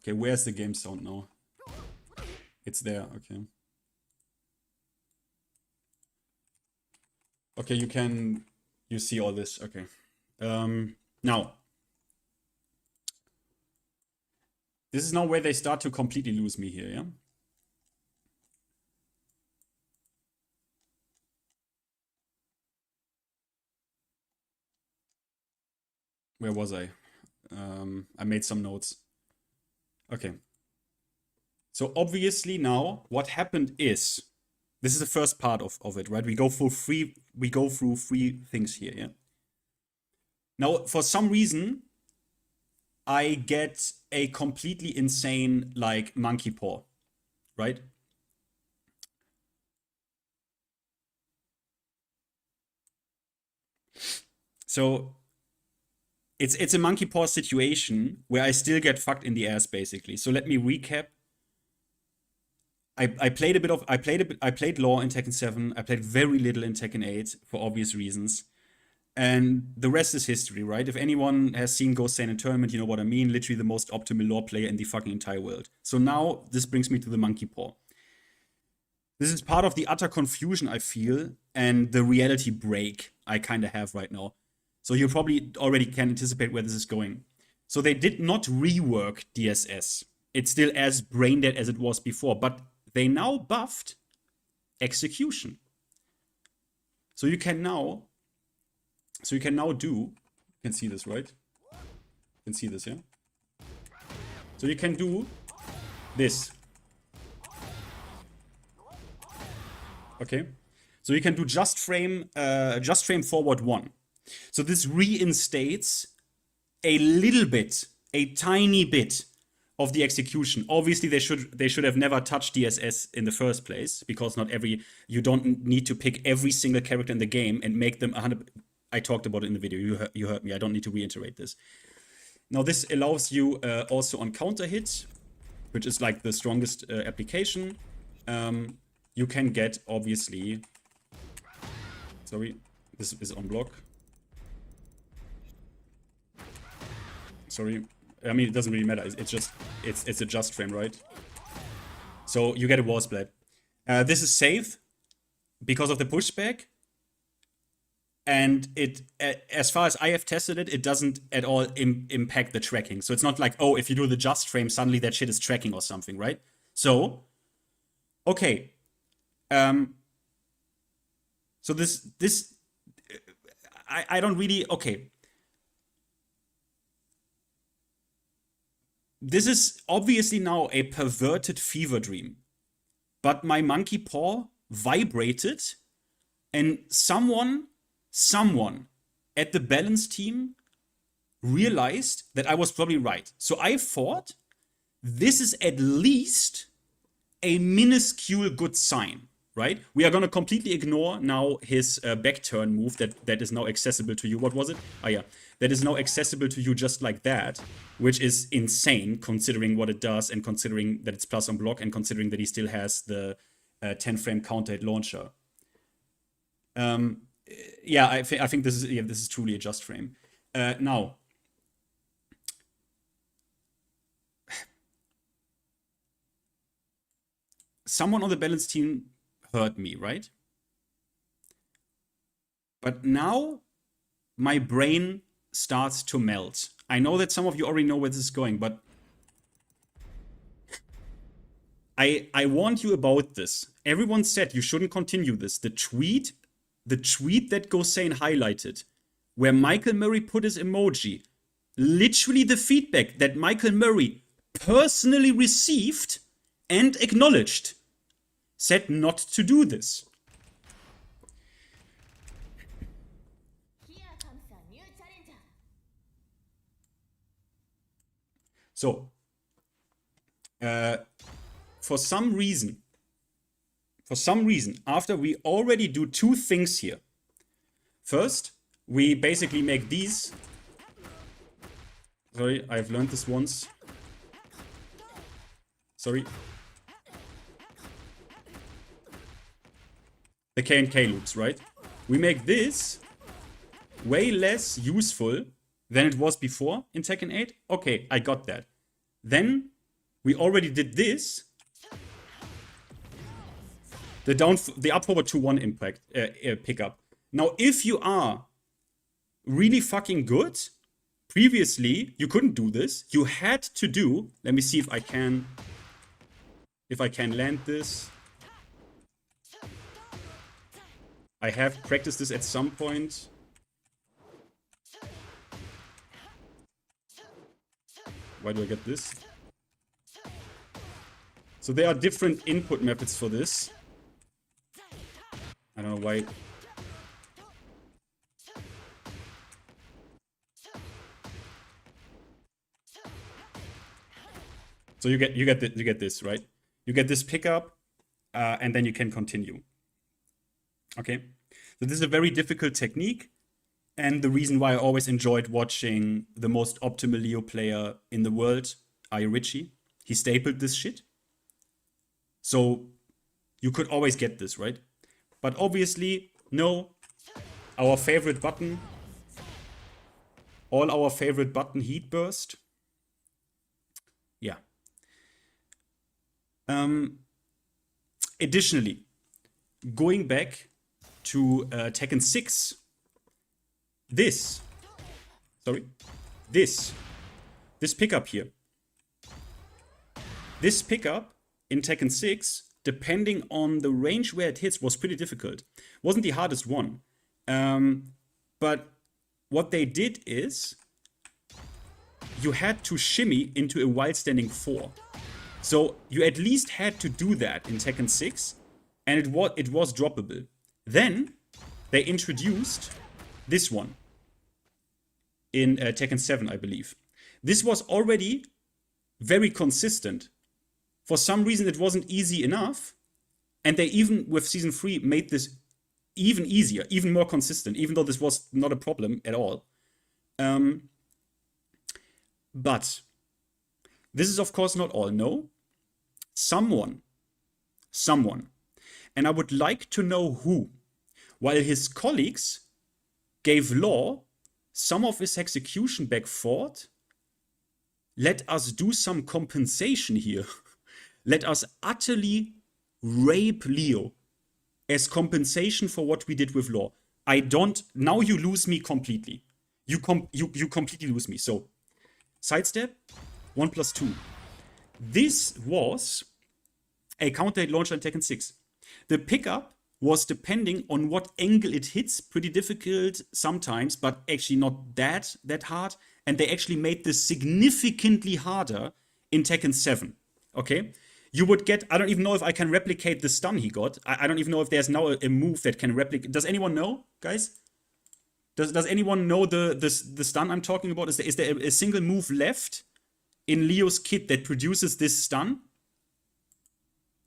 Okay, where's the game sound now? It's there, okay. Okay, you see all this, okay. Now. This is now where they start to completely lose me here, yeah? Where was I? I made some notes. Okay. So obviously now what happened is, this is the first part of it, right? We go through three things here, yeah? Now, for some reason, I get a completely insane, like, monkey paw, right? So it's a monkey paw situation where I still get fucked in the ass, basically. So let me recap. I played Law in Tekken 7. I played very little in Tekken 8 for obvious reasons. And the rest is history, right? If anyone has seen Ghost Saiyan Tournament, you know what I mean. Literally the most optimal Law player in the fucking entire world. So now this brings me to the monkey paw. This is part of the utter confusion I feel and the reality break I kind of have right now. So you probably already can anticipate where this is going. So they did not rework DSS. It's still as brain dead as it was before, but they now buffed execution. So you can now do, you can see this, right? You can see this, yeah? So you can do this. Okay? So you can do just frame forward 1. So this reinstates a little bit, a tiny bit of the execution. Obviously, they should have never touched DSS in the first place, because you don't need to pick every single character in the game and make them 100. I talked about it in the video. You heard me. I don't need to reiterate this. Now this allows you also on counter hits, which is like the strongest application. You can get obviously. Sorry, this is on block. Sorry, I mean it doesn't really matter. It's a just frame, right? So you get a wall splat. This is safe because of the pushback. And it, as far as I have tested it, it doesn't at all impact the tracking. So it's not like, oh, if you do the just frame, suddenly that shit is tracking or something, right? So, okay. So this, I don't really, okay. This is obviously now a perverted fever dream. But my monkey paw vibrated and someone at the balance team realized that I was probably right. So I thought this is at least a minuscule good sign, right? We are going to completely ignore now his back turn move that is now accessible to you. What was it? Oh yeah, that is now accessible to you just like that, which is insane considering what it does and considering that it's plus on block and considering that he still has the 10 frame counter hit launcher. Yeah, I think this is truly a just frame. Now, someone on the balance team heard me, right? But now my brain starts to melt. I know that some of you already know where this is going, but I warned you about this. Everyone said you shouldn't continue this. The tweet that Gosain highlighted, where Michael Murray put his emoji, literally the feedback that Michael Murray personally received and acknowledged, said not to do this. So, for some reason, after we already do two things here. First, we basically make these Sorry, I've learned this once. Sorry. The K and K loops, right? We make this way less useful than it was before in Tekken 8. Okay, I got that. Then we already did this. The up forward 2-1 impact pickup. Now, if you are really fucking good, previously you couldn't do this. You had to do. Let me see if I can land this. I have practiced this at some point. Why do I get this? So there are different input methods for this. I don't know why. So you get this, right? You get this pickup, and then you can continue. Okay, so this is a very difficult technique, and the reason why I always enjoyed watching the most optimal Leo player in the world, Richie. He stapled this shit. So you could always get this, right? But obviously, no. Our favorite button, all our favorite button, Heat Burst. Yeah. Additionally, going back to Tekken 6, this pickup here. This pickup in Tekken 6, depending on the range where it hits, was pretty difficult. Wasn't the hardest one. But what they did is you had to shimmy into a wild standing 4. So you at least had to do that in Tekken 6, and it was droppable. Then they introduced this one in Tekken 7, I believe. This was already very consistent. For some reason, it wasn't easy enough, and they even, with Season 3, made this even easier, even more consistent, even though this was not a problem at all. But this is, of course, not all. No. Someone, and I would like to know who, while his colleagues gave Law some of his execution back, thought, let us do some compensation here. Let us utterly rape Leo as compensation for what we did with Law. Now you lose me completely. You completely lose me. So, sidestep, 1+2. This was a counter-hit launcher in Tekken 6. The pickup was depending on what angle it hits, pretty difficult sometimes, but actually not that hard. And they actually made this significantly harder in Tekken 7. Okay? You would get, I don't even know if I can replicate the stun he got. I don't even know if there's now a move that can replicate. Does anyone know, guys? Does anyone know the stun I'm talking about? Is there a single move left in Leo's kit that produces this stun?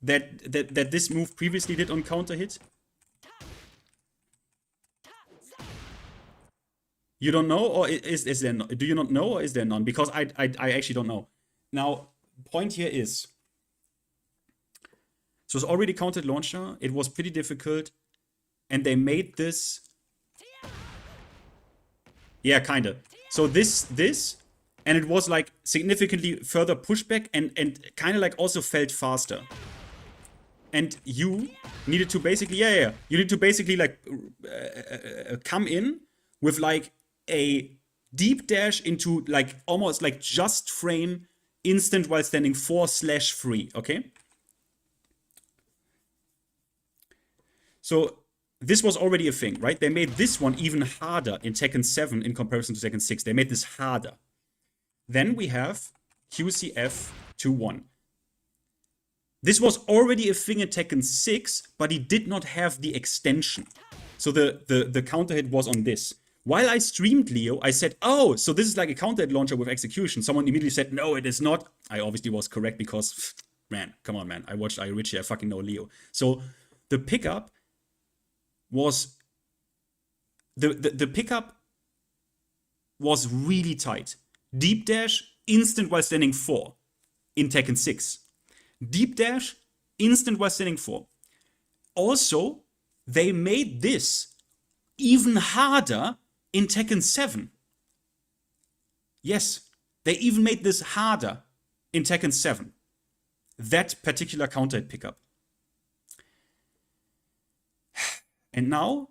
That this move previously did on counter hit? You don't know, or is there? Do you not know, or is there none? Because I actually don't know. Now, point here is, so it's already counted launcher. It was pretty difficult, and they made this. Yeah, kinda. So this, and it was like significantly further pushback, and kind of like also felt faster. And you needed to basically, you need to basically like come in with like a deep dash into like almost like just frame instant while standing 4/3, okay? So this was already a thing, right? They made this one even harder in Tekken 7 in comparison to Tekken 6. They made this harder. Then we have QCF 2-1. This was already a thing in Tekken 6, but he did not have the extension. So the counter hit was on this. While I streamed Leo, I said, oh, so this is like a counter hit launcher with execution. Someone immediately said, no, it is not. I obviously was correct because, man, come on, man. I watched Richie, I fucking know Leo. So the pickup was, the pickup was really tight. Deep dash, instant while standing 4 in Tekken 6. Deep dash, instant while standing 4. Also, they made this even harder in Tekken 7. Yes, they even made this harder in Tekken 7. That particular counter hit pickup. And now,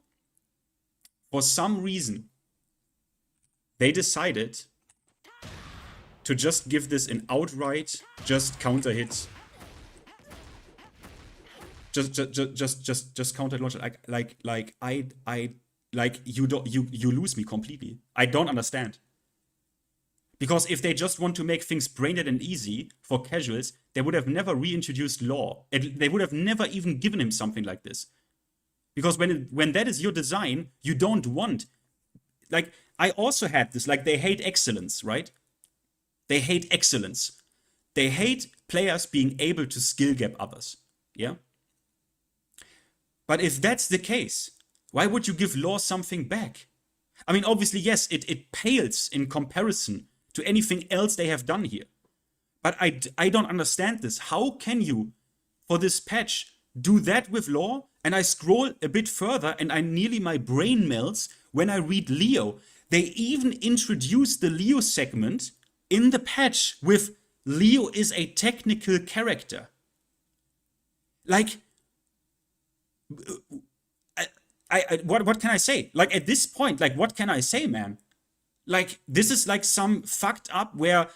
for some reason, they decided to just give this an outright just counter hit. Just counter launch. You lose me completely. I don't understand. Because if they just want to make things brain dead and easy for casuals, they would have never reintroduced Law. They would have never even given him something like this. Because when that is your design, you don't want... Like, I also had this, like, they hate excellence, right? They hate excellence. They hate players being able to skill gap others, yeah? But if that's the case, why would you give Law something back? I mean, obviously, yes, it pales in comparison to anything else they have done here. But I don't understand this. How can you, for this patch, do that with Law? And I scroll a bit further and my brain melts when I read Leo. They even introduced the Leo segment in the patch with Leo is a technical character. Like, what can I say? Like, at this point, like, what can I say, man? Like, this is like some fucked up where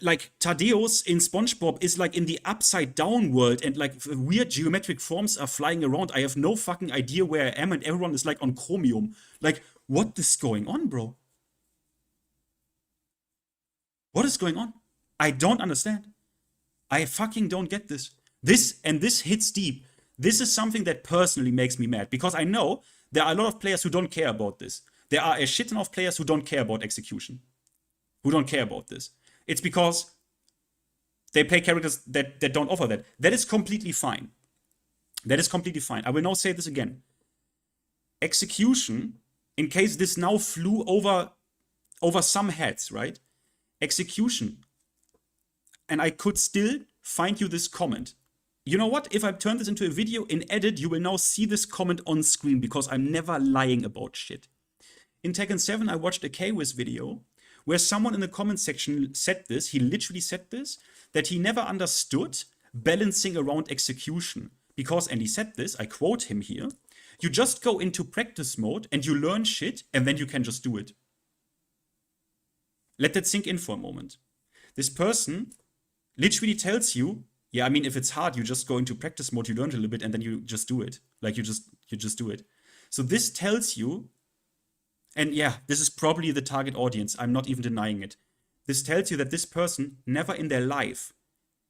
like Tadeus in SpongeBob is like in the upside down world and like weird geometric forms are flying around. I have no fucking idea where I am and everyone is like on chromium. Like, what is going on, bro? What is going on? I don't understand. I fucking don't get this. This hits deep. This is something that personally makes me mad because I know there are a lot of players who don't care about this. There are a shit ton of players who don't care about execution. Who don't care about this. It's because they play characters that don't offer that. That is completely fine. That is completely fine. I will now say this again. Execution, in case this now flew over some heads, right? Execution. And I could still find you this comment. You know what? If I turn this into a video in edit, you will now see this comment on screen because I'm never lying about shit. In Tekken 7, I watched a K-Wiz video where someone in the comment section said this, he literally said this, that he never understood balancing around execution. Because, and he said this, I quote him here, you just go into practice mode and you learn shit and then you can just do it. Let that sink in for a moment. This person literally tells you, yeah, I mean, if it's hard, you just go into practice mode, you learn a little bit and then you just do it. Like you just do it. So this tells you, and yeah, this is probably the target audience. I'm not even denying it. This tells you that this person never in their life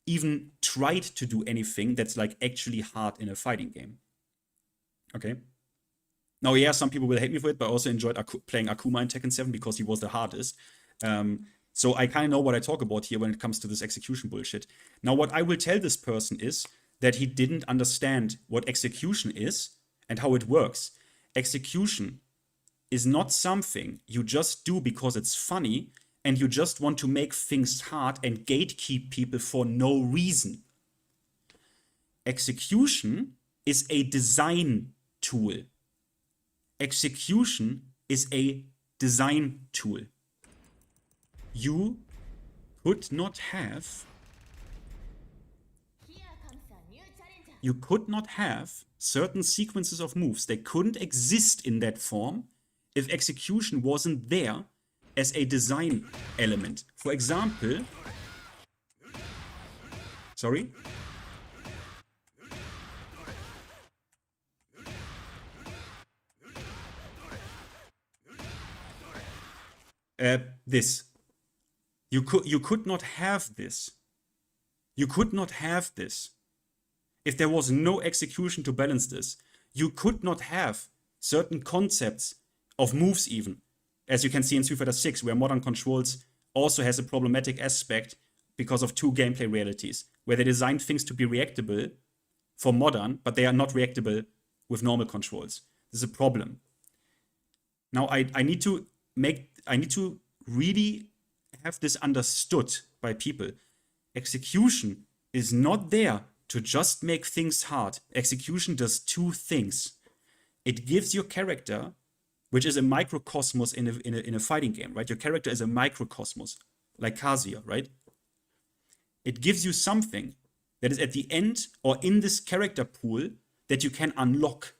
even tried to do anything that's like actually hard in a fighting game. Okay? Now, yeah, some people will hate me for it, but I also enjoyed playing Akuma in Tekken 7 because he was the hardest. So I kind of know what I talk about here when it comes to this execution bullshit. Now, what I will tell this person is that he didn't understand what execution is and how it works. Execution is not something you just do because it's funny and you just want to make things hard and gatekeep people for no reason. Execution is a design tool. Execution is a design tool. You could not have certain sequences of moves. They couldn't exist in that form if execution wasn't there as a design element. For example, sorry? This. You could not have this. You could not have this if there was no execution to balance this. You could not have certain concepts of moves even, as you can see in Street Fighter 6, where modern controls also has a problematic aspect because of two gameplay realities, where they designed things to be reactable for modern, but they are not reactable with normal controls. This is a problem. Now I need to really have this understood by people. Execution is not there to just make things hard. Execution does two things. It gives your character, which is a microcosmos in a fighting game, right? Your character is a microcosmos, like Kazuya, right? It gives you something that is at the end or in this character pool that you can unlock.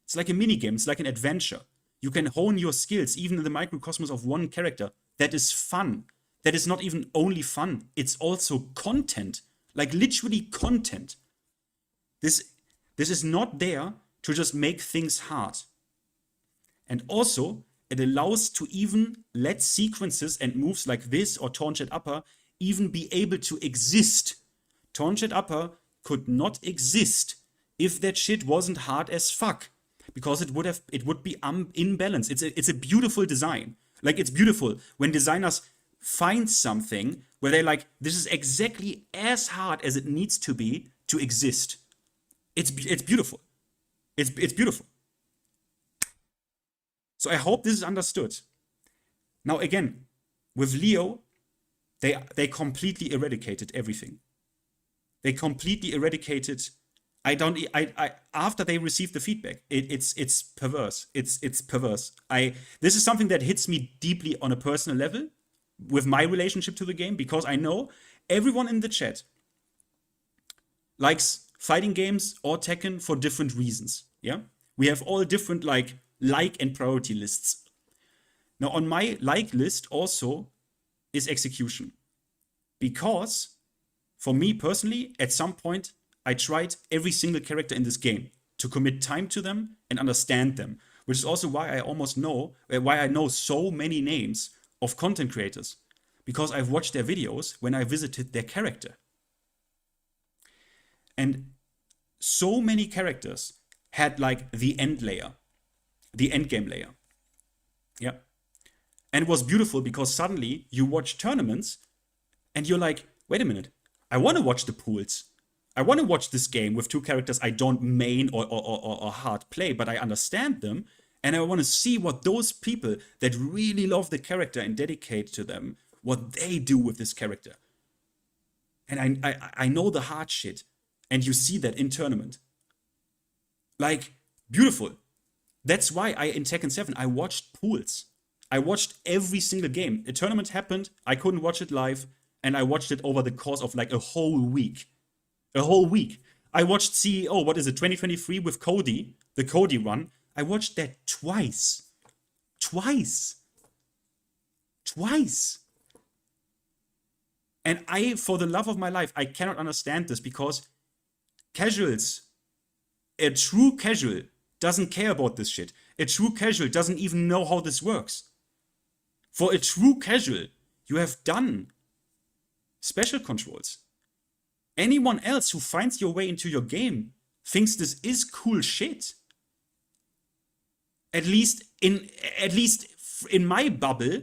It's like a minigame, it's like an adventure. You can hone your skills even in the microcosmos of one character. That is fun. That is not even only fun, it's also content. Like literally content. This is not there to just make things hard. And also, it allows to even let sequences and moves like this or taunt upper even be able to exist. Taunt upper could not exist if that shit wasn't hard as fuck. Because it would be imbalanced. It's a beautiful design. Like, it's beautiful when designers find something where they're like, this is exactly as hard as it needs to be to exist. It's beautiful. It's beautiful. So I hope this is understood. Now again, with Leo, they completely eradicated everything. They completely eradicated. After they received the feedback, it's perverse. It's perverse. This is something that hits me deeply on a personal level with my relationship to the game, because I know everyone in the chat likes fighting games or Tekken for different reasons. Yeah, we have all different like and priority lists. Now on my like list also is execution, because for me personally, at some point I tried every single character in this game to commit time to them and understand them, which is also why I know so many names of content creators, because I've watched their videos when I visited their character. And so many characters had like the end layer, the end game layer. Yeah. And it was beautiful because suddenly you watch tournaments and you're like, wait a minute, I want to watch the pools. I want to watch this game with two characters I don't main or hard play, but I understand them. And I want to see what those people that really love the character and dedicate to them, what they do with this character. And I know the hard shit. And you see that in tournament. Like, beautiful. That's why in Tekken 7, I watched pools. I watched every single game. A tournament happened, I couldn't watch it live, and I watched it over the course of like a whole week. A whole week. I watched CEO, 2023 with Cody, the Cody run. I watched that twice. Twice. And for the love of my life, I cannot understand this, because casuals, a true casual doesn't care about this shit. A true casual doesn't even know how this works. For a true casual, you have done special controls. Anyone else who finds your way into your game thinks this is cool shit. At least in my bubble,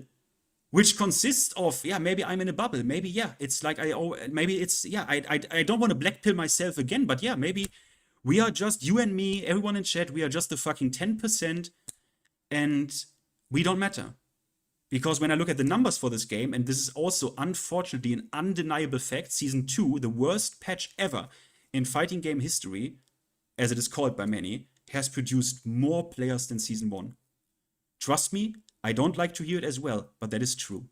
which consists of, yeah, maybe I'm in a bubble. Maybe, yeah, it's like I don't want to black pill myself again, but yeah, maybe we are just, you and me, everyone in chat, we are just the fucking 10%, and we don't matter. Because when I look at the numbers for this game, and this is also unfortunately an undeniable fact, Season 2, the worst patch ever in fighting game history, as it is called by many, has produced more players than Season 1. Trust me, I don't like to hear it as well, but that is true.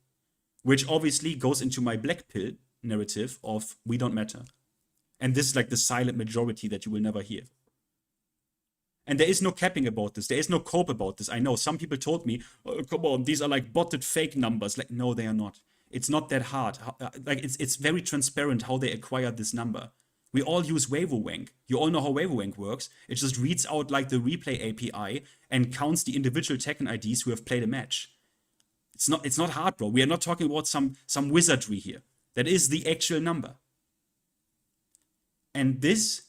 Which obviously goes into my black pill narrative of we don't matter. And this is like the silent majority that you will never hear. And there is no capping about this. There is no cope about this. I know some people told me, oh, come on, these are like botted fake numbers. Like, no, they are not. It's not that hard. Like, it's very transparent how they acquired this number. We all use WaveWank. You all know how WaveWank works. It just reads out like the replay API and counts the individual Tekken IDs who have played a match. It's not hard, bro. We are not talking about some wizardry here. That is the actual number. And this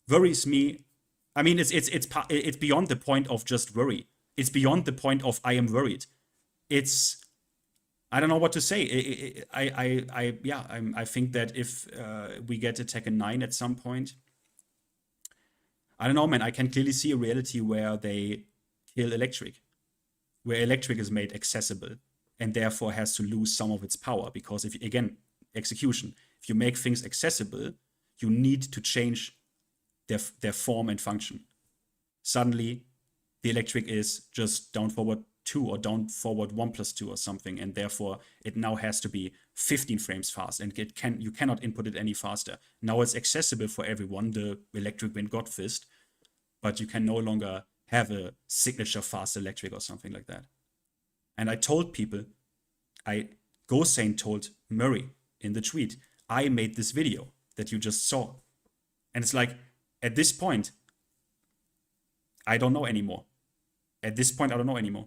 worries me. I mean, it's beyond the point of just worry. It's beyond the point of I am worried. I don't know what to say. I think that if we get a Tekken 9 at some point, I don't know, man. I can clearly see a reality where they kill Electric, where Electric is made accessible, and therefore has to lose some of its power. Because if, again, execution, if you make things accessible, you need to change their form and function. Suddenly, the electric is just down forward 2 or down forward 1+2 or something, and therefore it now has to be 15 frames fast, and you cannot input it any faster. Now it's accessible for everyone, the electric wind god fist, but you can no longer have a signature fast electric or something like that. And I told people, Gosane told Murray in the tweet, I made this video that you just saw. And it's like, at this point, I don't know anymore. At this point, I don't know anymore.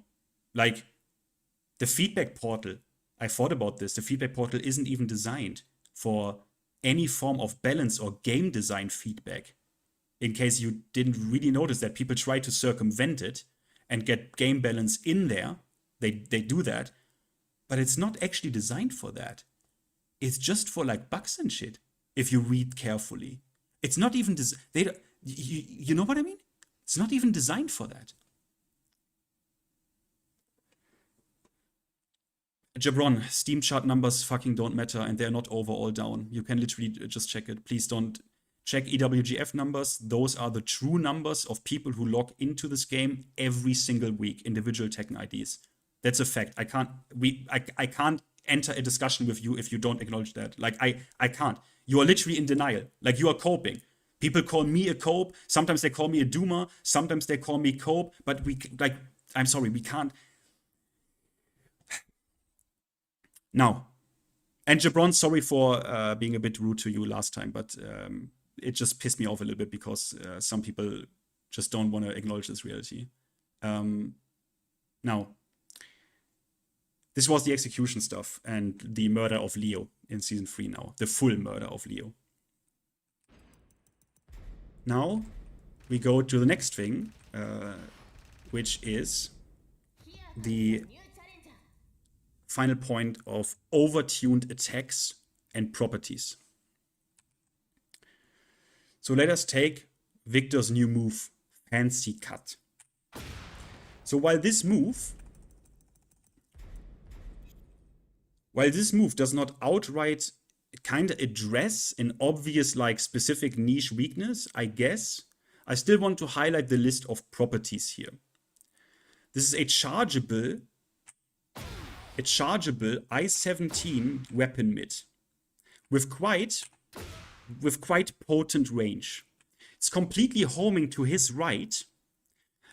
Like, the feedback portal, I thought about this, the feedback portal isn't even designed for any form of balance or game design feedback. In case you didn't really notice that people try to circumvent it and get game balance in there, they do that, but it's not actually designed for that. It's just for like bugs and shit, if you read carefully. It's not even, you know what I mean? It's not even designed for that. Jabron, Steam chart numbers fucking don't matter, and they're not overall down. You can literally just check it. Please don't check EWGF numbers. Those are the true numbers of people who log into this game every single week, individual Tekken IDs. That's a fact. I can't enter a discussion with you if you don't acknowledge that. Like, I can't. You are literally in denial. Like, you are coping. People call me a cope. Sometimes they call me a doomer. Sometimes they call me cope. But I'm sorry, we can't. Now, and Jabron, sorry for being a bit rude to you last time, but it just pissed me off a little bit because some people just don't want to acknowledge this reality. Now, this was the execution stuff and the murder of Leo in season 3 now, the full murder of Leo. Now, we go to the next thing, which is the final point of overtuned attacks and properties. So let us take Victor's new move, Fancy Cut. So while this move does not outright kind of address an obvious like specific niche weakness, I guess, I still want to highlight the list of properties here. This is a chargeable I-17 weapon mid with quite potent range. It's completely homing to his right,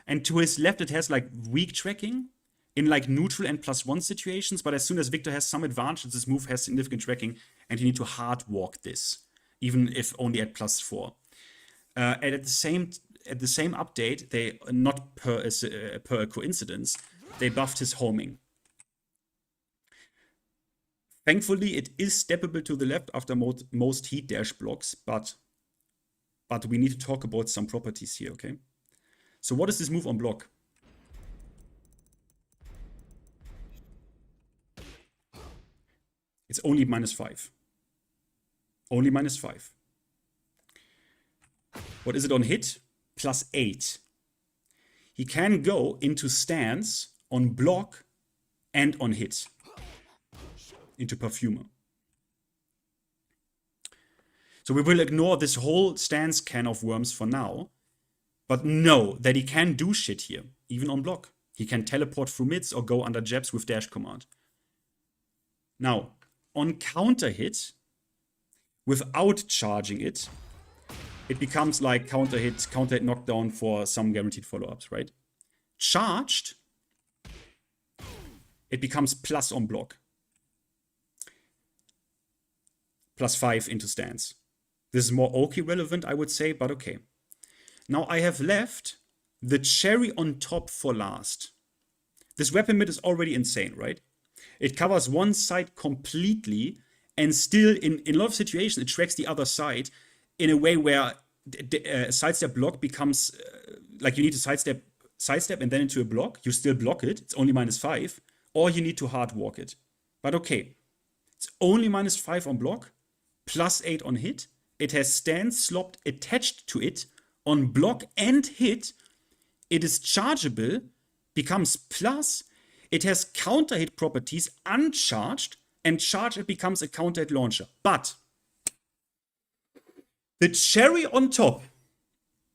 and to his left it has like weak tracking in like neutral and +1 situations, but as soon as Victor has some advantage, this move has significant tracking, and you need to hard walk this, even if only at +4. And at the same update, they, not per a coincidence, they buffed his homing. Thankfully, it is steppable to the left after most heat dash blocks, but we need to talk about some properties here, okay? So what is this move on block? It's only -5. Only -5. What is it on hit? +8. He can go into stance on block and on hit. Into Perfumer. So we will ignore this whole stance can of worms for now, but know that he can do shit here, even on block. He can teleport through mids or go under jabs with dash command. Now, on counter hit, without charging it, it becomes like counter hit knockdown for some guaranteed follow-ups, right? Charged, it becomes plus on block. +5 into stance. This is more Oki relevant, I would say, but okay. Now I have left the cherry on top for last. This weapon mid is already insane, right? It covers one side completely, and still in a lot of situations it tracks the other side in a way where sidestep block becomes like you need to sidestep and then into a block. You still block it, it's only -5, or you need to hard walk it. But okay, it's only -5 on block, +8 on hit. It has stance slopped attached to it on block and hit. It is chargeable, becomes plus. It has counter hit properties uncharged, and charged it becomes a counter hit launcher. But the cherry on top,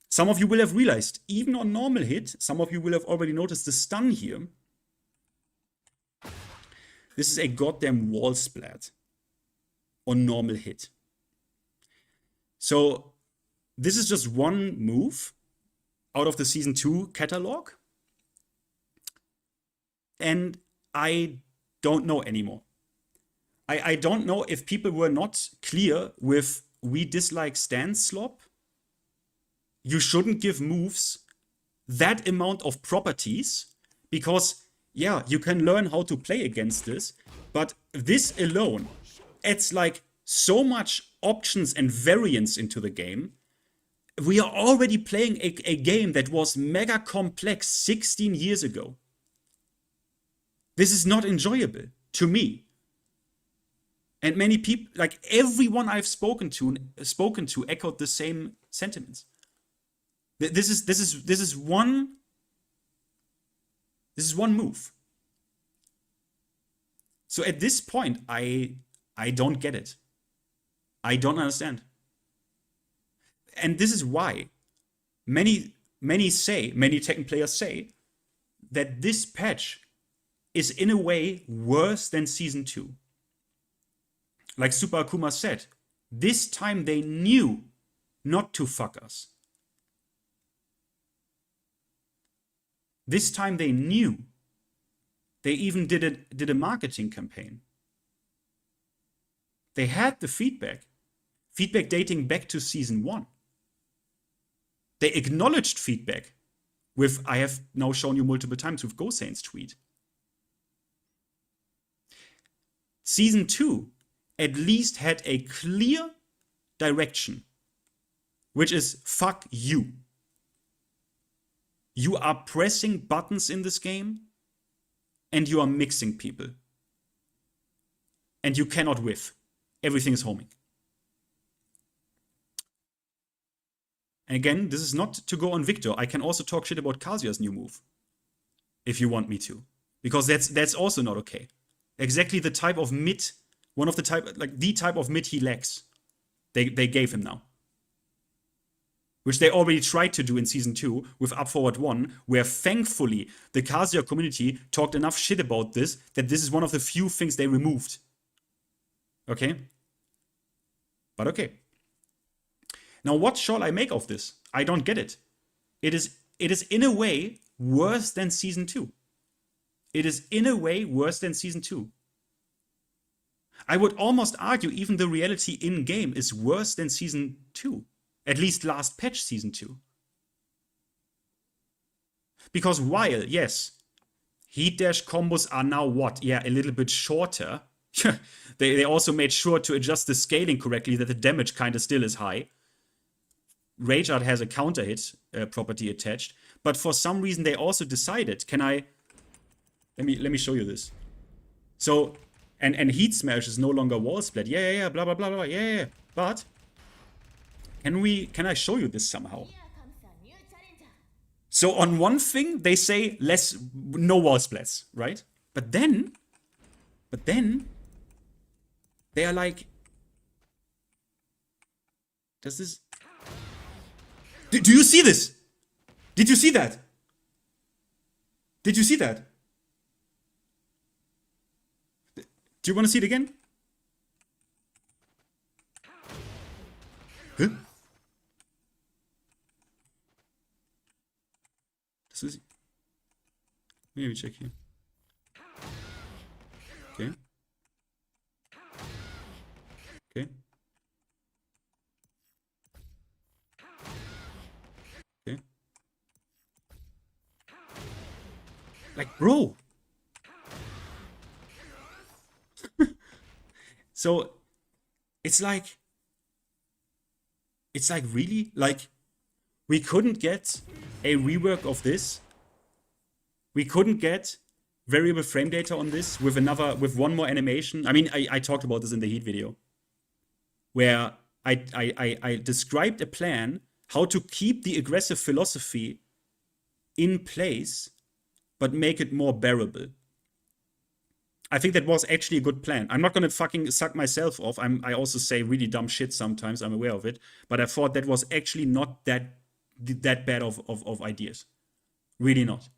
some of you will have realized, even on normal hit, some of you will have already noticed the stun here. This is a goddamn wall splat on normal hit. So this is just one move out of the Season 2 catalog. And I don't know anymore. I don't know if people were not clear with we dislike stance slop. You shouldn't give moves that amount of properties because, yeah, you can learn how to play against this, but this alone adds like so much options and variance into the game. We are already playing a game that was mega complex 16 years ago. This is not enjoyable to me. And many people, like everyone I've spoken to echoed the same sentiments. This is one move. So at this point, I don't get it. I don't understand. And this is why many Tekken players say that this patch is in a way worse than Season 2. Like Super Akuma said, this time they knew not to fuck us. This time they knew. They even did a marketing campaign. They had the feedback dating back to Season 1. They acknowledged feedback with, I have now shown you multiple times, with Gosain's tweet. Season 2 at least had a clear direction, which is fuck you. You are pressing buttons in this game and you are mixing people. And you cannot whiff. Everything is homing. And again, this is not to go on Victor. I can also talk shit about Kazuya's new move, if you want me to. Because that's also not okay. Exactly the type of mid, the type of mid he lacks, they gave him now. Which they already tried to do in Season 2 with Up Forward 1, where thankfully the Kazuya community talked enough shit about this that this is one of the few things they removed. Okay? But okay. Now what shall I make of this? I don't get it. It is in a way worse than Season 2. It is in a way worse than Season 2. I would almost argue even the reality in-game is worse than Season 2. At least last patch Season 2. Because while, yes, heat dash combos are now what? Yeah, a little bit shorter. they also made sure to adjust the scaling correctly that the damage kind of still is high. Rage Art has a counter hit property attached. But for some reason they also decided, let me show you this. So, and Heat Smash is no longer wall split. Yeah, blah, blah, blah, blah, yeah. But can I show you this somehow? So on one thing, they say no wall splats, right? But then, they are like, does this... Do you see this? Did you see that? Did you see that? Do you want to see it again? Huh? This is... Maybe check here. Okay. Okay. Okay. Like, bro. So, it's like really, like, we couldn't get a rework of this. We couldn't get variable frame data on this with one more animation. I mean, I talked about this in the Heat video, where I described a plan how to keep the aggressive philosophy in place, but make it more bearable. I think that was actually a good plan. I'm not gonna fucking suck myself off. I also say really dumb shit sometimes. I'm aware of it, but I thought that was actually not that bad of ideas. Really not.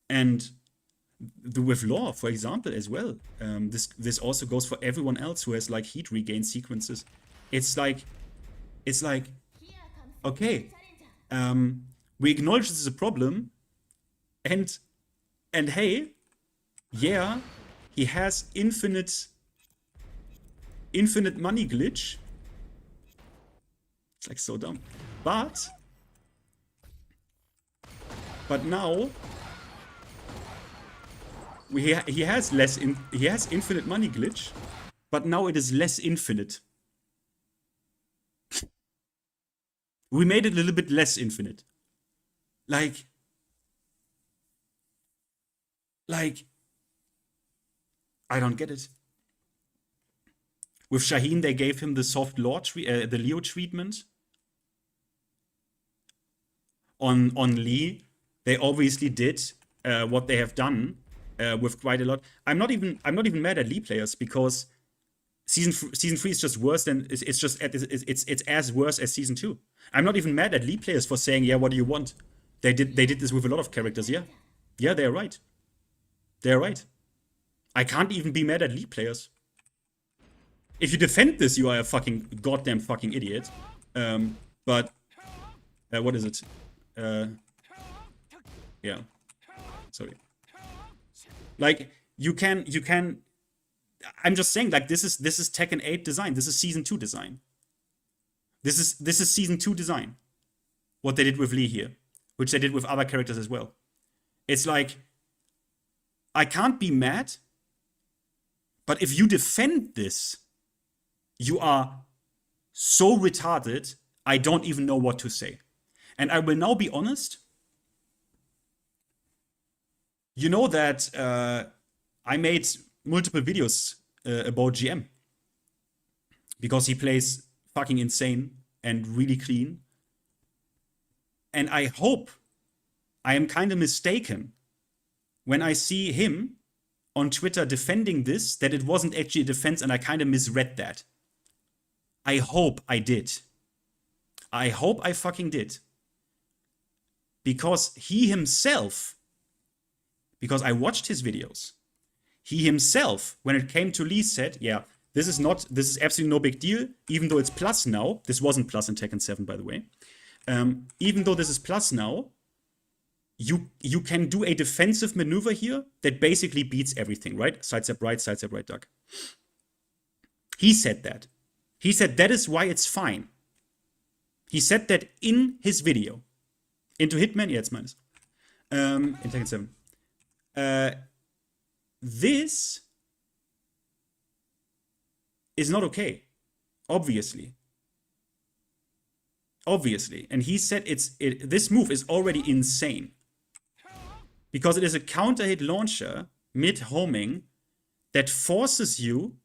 And with Law, for example, as well. This also goes for everyone else who has like heat regain sequences. It's like, okay, we acknowledge this is a problem, and hey, yeah, he has infinite money glitch. It's like so dumb, but now he has infinite money glitch, but now it is less infinite. We made it a little bit less infinite. Like, I don't get it. With Shaheen, they gave him the soft law the Leo treatment. On Lee, they obviously did what they have done with quite a lot. I'm not even mad at Lee players because season 3 is just worse than it's as worse as season 2. I'm not even mad at Lee players for saying, yeah, what do you want? They did this with a lot of characters, yeah. Yeah, they're right. They're right. I can't even be mad at Lee players. If you defend this, you are a fucking goddamn fucking idiot. But what is it? Yeah. Sorry. Like you can. I'm just saying, like this is Tekken 8 design. This is season 2 design. This is season 2 design. What they did with Lee here, which they did with other characters as well. It's like I can't be mad. But if you defend this, you are so retarded, I don't even know what to say. And I will now be honest. You know that I made multiple videos about GM. Because he plays fucking insane and really clean. And I hope I am kind of mistaken when I see him on Twitter defending this, that it wasn't actually a defense and I kind of misread that. I hope I did. I hope I fucking did. Because he himself, because I watched his videos, he himself, when it came to Lee, said, yeah, this is absolutely no big deal, even though it's plus now. This wasn't plus in Tekken 7, by the way. Even though this is plus now, you can do a defensive maneuver here that basically beats everything, right? Sidestep right, duck. He said that. He said that is why it's fine. He said that in his video. Into Hitman, yeah, it's minus. In Tekken 7. This is not okay. Obviously. And he said this move is already insane. Because it is a counter hit launcher mid-homing that forces you,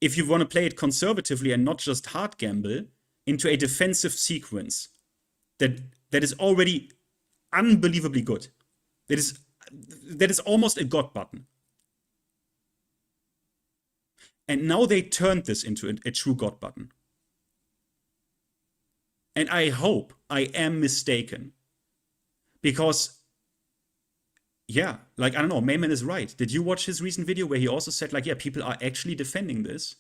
if you want to play it conservatively and not just hard gamble, into a defensive sequence that is already unbelievably good. That is almost a god button. And now they turned this into a true god button. And I hope I am mistaken. Because yeah, like, I don't know, Mayman is right. Did you watch his recent video where he also said, like, yeah, people are actually defending this?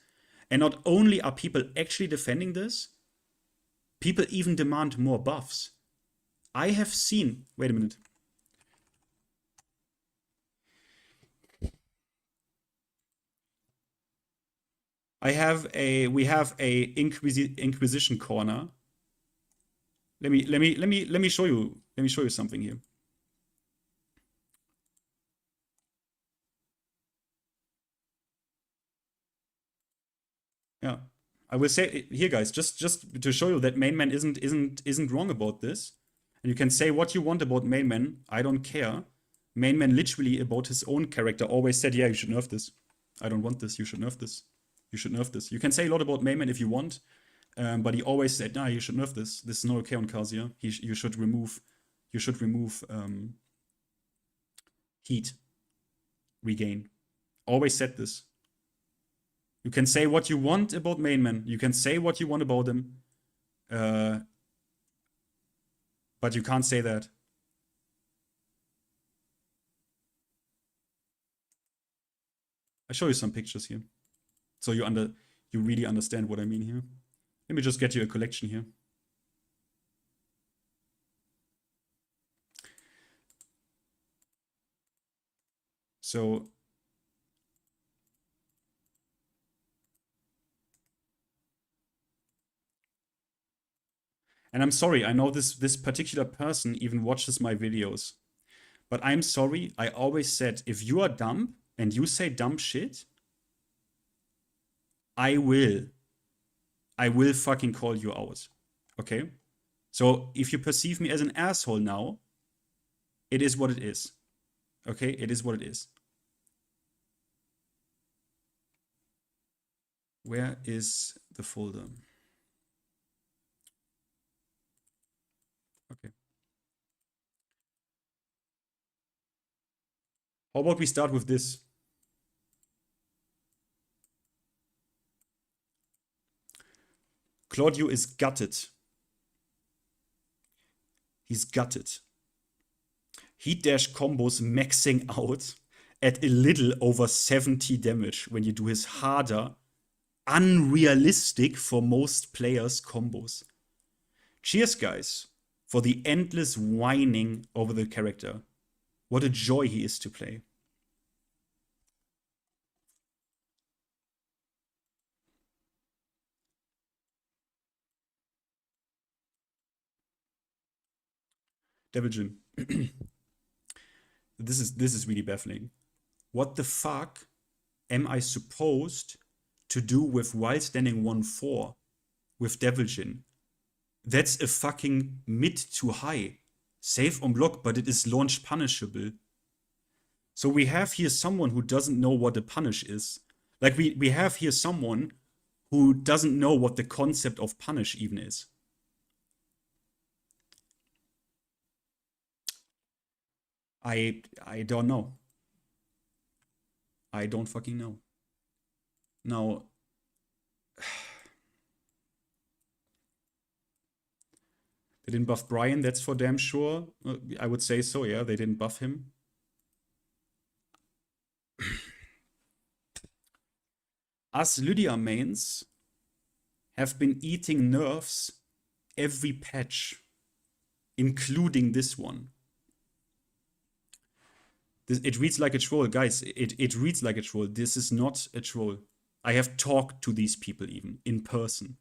And not only are people actually defending this, people even demand more buffs. I have seen... Wait a minute. We have a Inquisition corner. Let me show you something here. Yeah, I will say here, guys, just to show you that Mainman isn't wrong about this, and you can say what you want about Mainman. I don't care. Mainman literally about his own character always said, "Yeah, you should nerf this. I don't want this. You should nerf this. You should nerf this." You can say a lot about Mainman if you want, but he always said, "Nah, you should nerf this. This is not okay on Kazuya. You should remove heat." regain. Always said this. You can say what you want about main men. You can say what you want about them. But you can't say that. I show you some pictures here. So you really understand what I mean here. Let me just get you a collection here. So and I'm sorry, I know this particular person even watches my videos. But I'm sorry, I always said, if you are dumb and you say dumb shit, I will fucking call you out. Okay? So if you perceive me as an asshole now, it is what it is. Okay? It is what it is. Where is the folder? Okay. How about we start with this? Claudio is gutted. He's gutted. Heat dash combos maxing out at a little over 70 damage when you do his harder, unrealistic for most players combos. Cheers, guys, for the endless whining over the character. What a joy he is to play. Devil Jin. This is really baffling. What the fuck am I supposed to do with while standing 1-4 with Devil Jin? That's a fucking mid to high. Save on block, but it is launch punishable. So we have here someone who doesn't know what a punish is. Like we have here someone who doesn't know what the concept of punish even is. I don't know. I don't fucking know. Now, they didn't buff Brian, that's for damn sure. I would say so, yeah, they didn't buff him. Us Lydia mains have been eating nerfs every patch, including this one. It reads like a troll. Guys, it reads like a troll. This is not a troll. I have talked to these people even in person.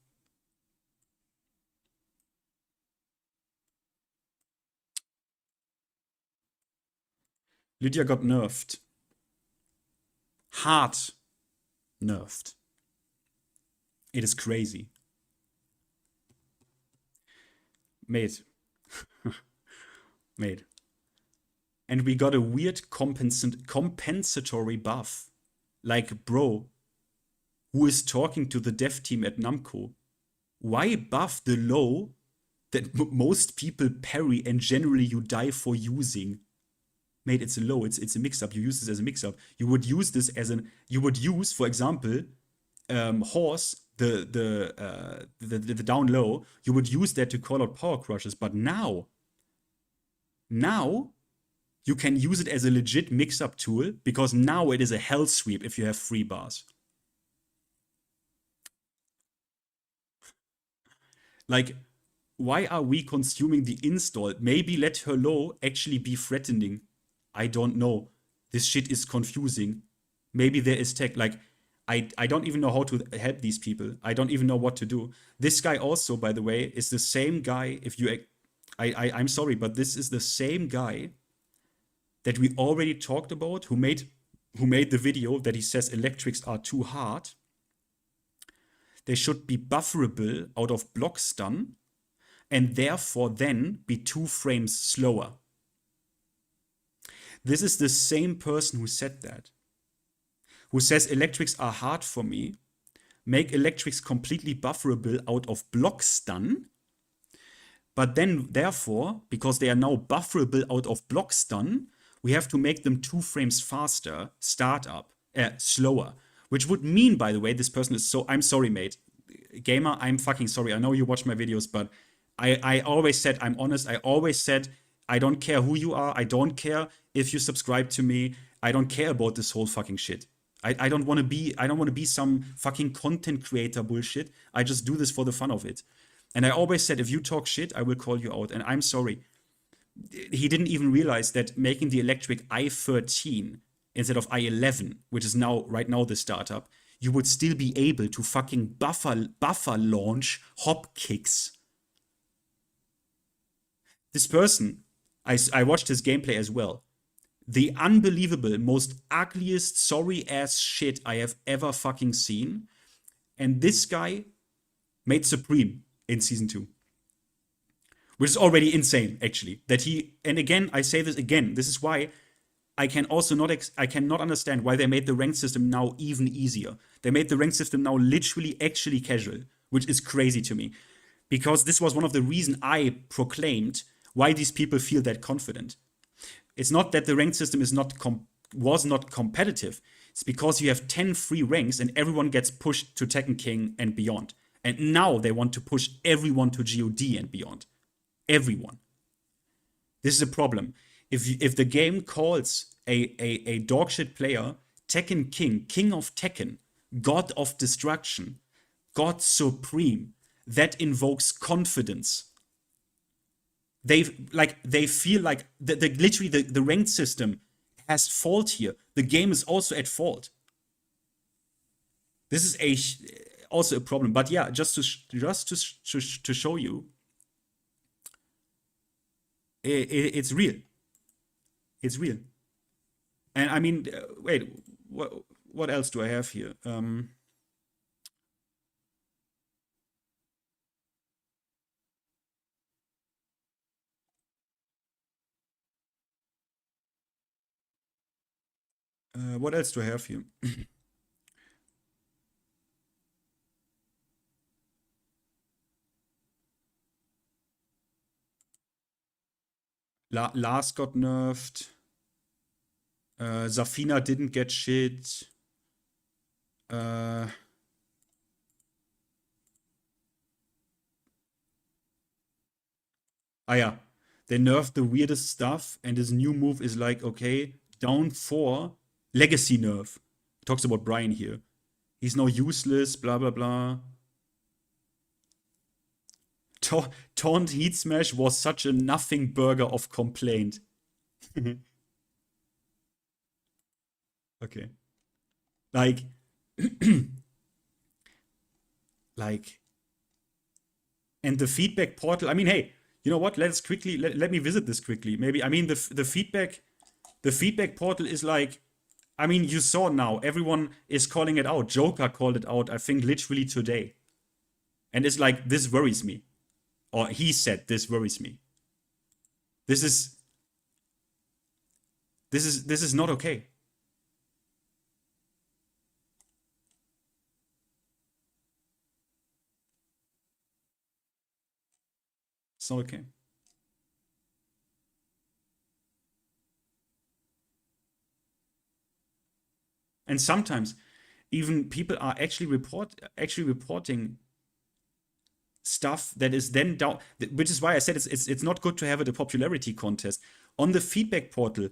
Lydia got nerfed. Hard nerfed. It is crazy. Mate. Mate. And we got a weird compensatory buff. Like, bro, who is talking to the dev team at Namco? Why buff the low that most people parry and generally you die for using? Mate, it's a low, it's a mix-up. You use this as a mix-up. You would use this as an... You would use, for example, Horse, the down low, you would use that to call out power crushes. But now, you can use it as a legit mix-up tool because now it is a hell sweep if you have 3 bars. Like, why are we consuming the install? Maybe let her low actually be threatening. I don't know. This shit is confusing. Maybe there is tech. Like, I don't even know how to help these people. I don't even know what to do. This guy also, by the way, is the same guy. If you, I'm sorry, but this is the same guy that we already talked about, who made the video that he says electrics are too hard. They should be bufferable out of block stun, and therefore then be 2 frames slower. This is the same person who said that. Who says electrics are hard for me, make electrics completely bufferable out of block stun, but then therefore, because they are now bufferable out of block stun, we have to make them 2 frames faster, slower. Which would mean, by the way, this person is I'm sorry, mate. Gamer, I'm fucking sorry. I know you watch my videos, but I always said I'm honest. I always said I don't care who you are. I don't care if you subscribe to me. I don't care about this whole fucking shit. I don't want to be some fucking content creator bullshit. I just do this for the fun of it. And I always said, if you talk shit, I will call you out. And I'm sorry. He didn't even realize that making the electric i13 instead of i11, which is right now the startup, you would still be able to fucking buffer launch hop kicks. This person, I watched his gameplay as well. The unbelievable, most ugliest, sorry-ass shit I have ever fucking seen. And this guy made Supreme in Season 2. Which is already insane, actually. And again, I say this again, this is why I cannot understand why they made the ranked system now even easier. They made the ranked system now literally actually casual, which is crazy to me. Because this was one of the reasons I proclaimed why these people feel that confident. It's not that the ranked system was not competitive. It's because you have 10 free ranks and everyone gets pushed to Tekken King and beyond. And now they want to push everyone to GOD and beyond. Everyone. This is a problem. If the game calls a dogshit player Tekken King, King of Tekken, God of Destruction, God Supreme, that invokes confidence. They feel like literally the ranked system has fault here. The game is also at fault. This is also a problem. But yeah, just to show you, it's real. It's real. And I mean, wait, what else do I have here? What else do I have here? Lars got nerfed. Zafina didn't get shit. Ah yeah, they nerfed the weirdest stuff, and his new move is like, okay, down 4, legacy nerf. Talks about Brian here. He's now useless, blah blah blah. Taunt Heat Smash was such a nothing burger of complaint. Okay. Like, and the feedback portal, I mean, hey, you know what? Let's quickly, let me visit this quickly. Maybe, I mean, the feedback portal is like, I mean, you saw now, everyone is calling it out. Joker called it out, I think, literally today. And it's like, this worries me. Or he said, this worries me. This is not okay. It's not okay. And sometimes even people are actually reporting stuff that is then down, which is why I said it's not good to have it a popularity contest. On the feedback portal,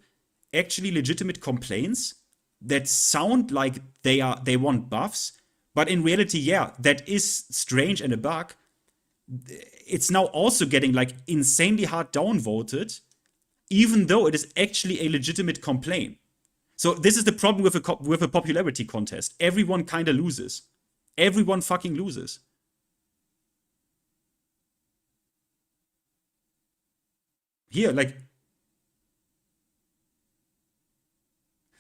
actually legitimate complaints that sound like they want buffs, but in reality, yeah, that is strange and a bug. It's now also getting like insanely hard downvoted, even though it is actually a legitimate complaint. So this is the problem with a popularity contest. Everyone kind of loses. Everyone fucking loses. Here, like,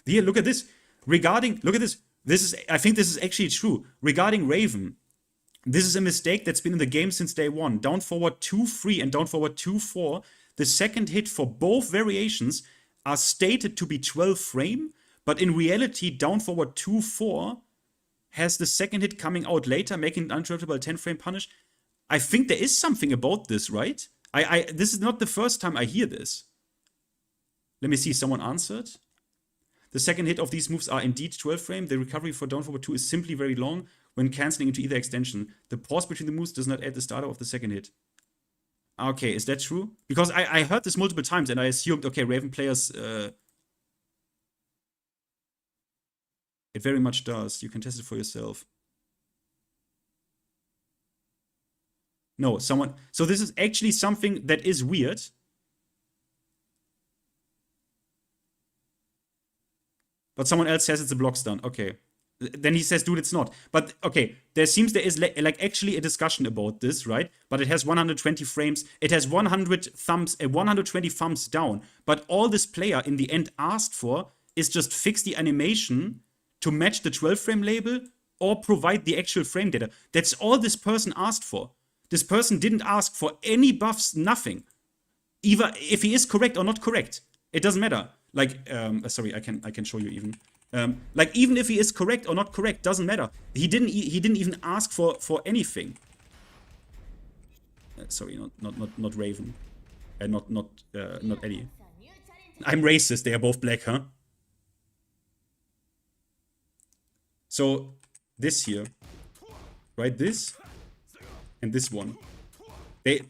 here, look at this. Look at this. I think this is actually true. Regarding Raven, this is a mistake that's been in the game since day one. Down forward 2-3 and down forward 2-4. The second hit for both variations are stated to be 12 frame, but in reality, down forward 2-4 has the second hit coming out later, making an uninterruptible 10 frame punish. I think there is something about this, right? This is not the first time I hear this. Let me see, someone answered. The second hit of these moves are indeed 12 frame. The recovery for down forward 2 is simply very long when cancelling into either extension. The pause between the moves does not add the starter of the second hit. Okay, is that true? Because I heard this multiple times and I assumed, okay, Raven players... it very much does. You can test it for yourself. No, someone... So this is actually something that is weird. But someone else says it's a block stun. Okay. Then he says, dude, it's not. But, okay, there is like actually a discussion about this, right? But it has 120 frames. It has 120 thumbs down. But all this player in the end asked for is just fix the animation to match the 12 frame label or provide the actual frame data. That's all this person asked for. This person didn't ask for any buffs, nothing. Either if he is correct or not correct. It doesn't matter. Like, sorry, I can show you even. Like, even if he is correct or not correct, doesn't matter. He didn't even ask for anything. Sorry, not Raven, and not Eddie. I'm racist. They are both black, huh? So this here, right? This and this one. They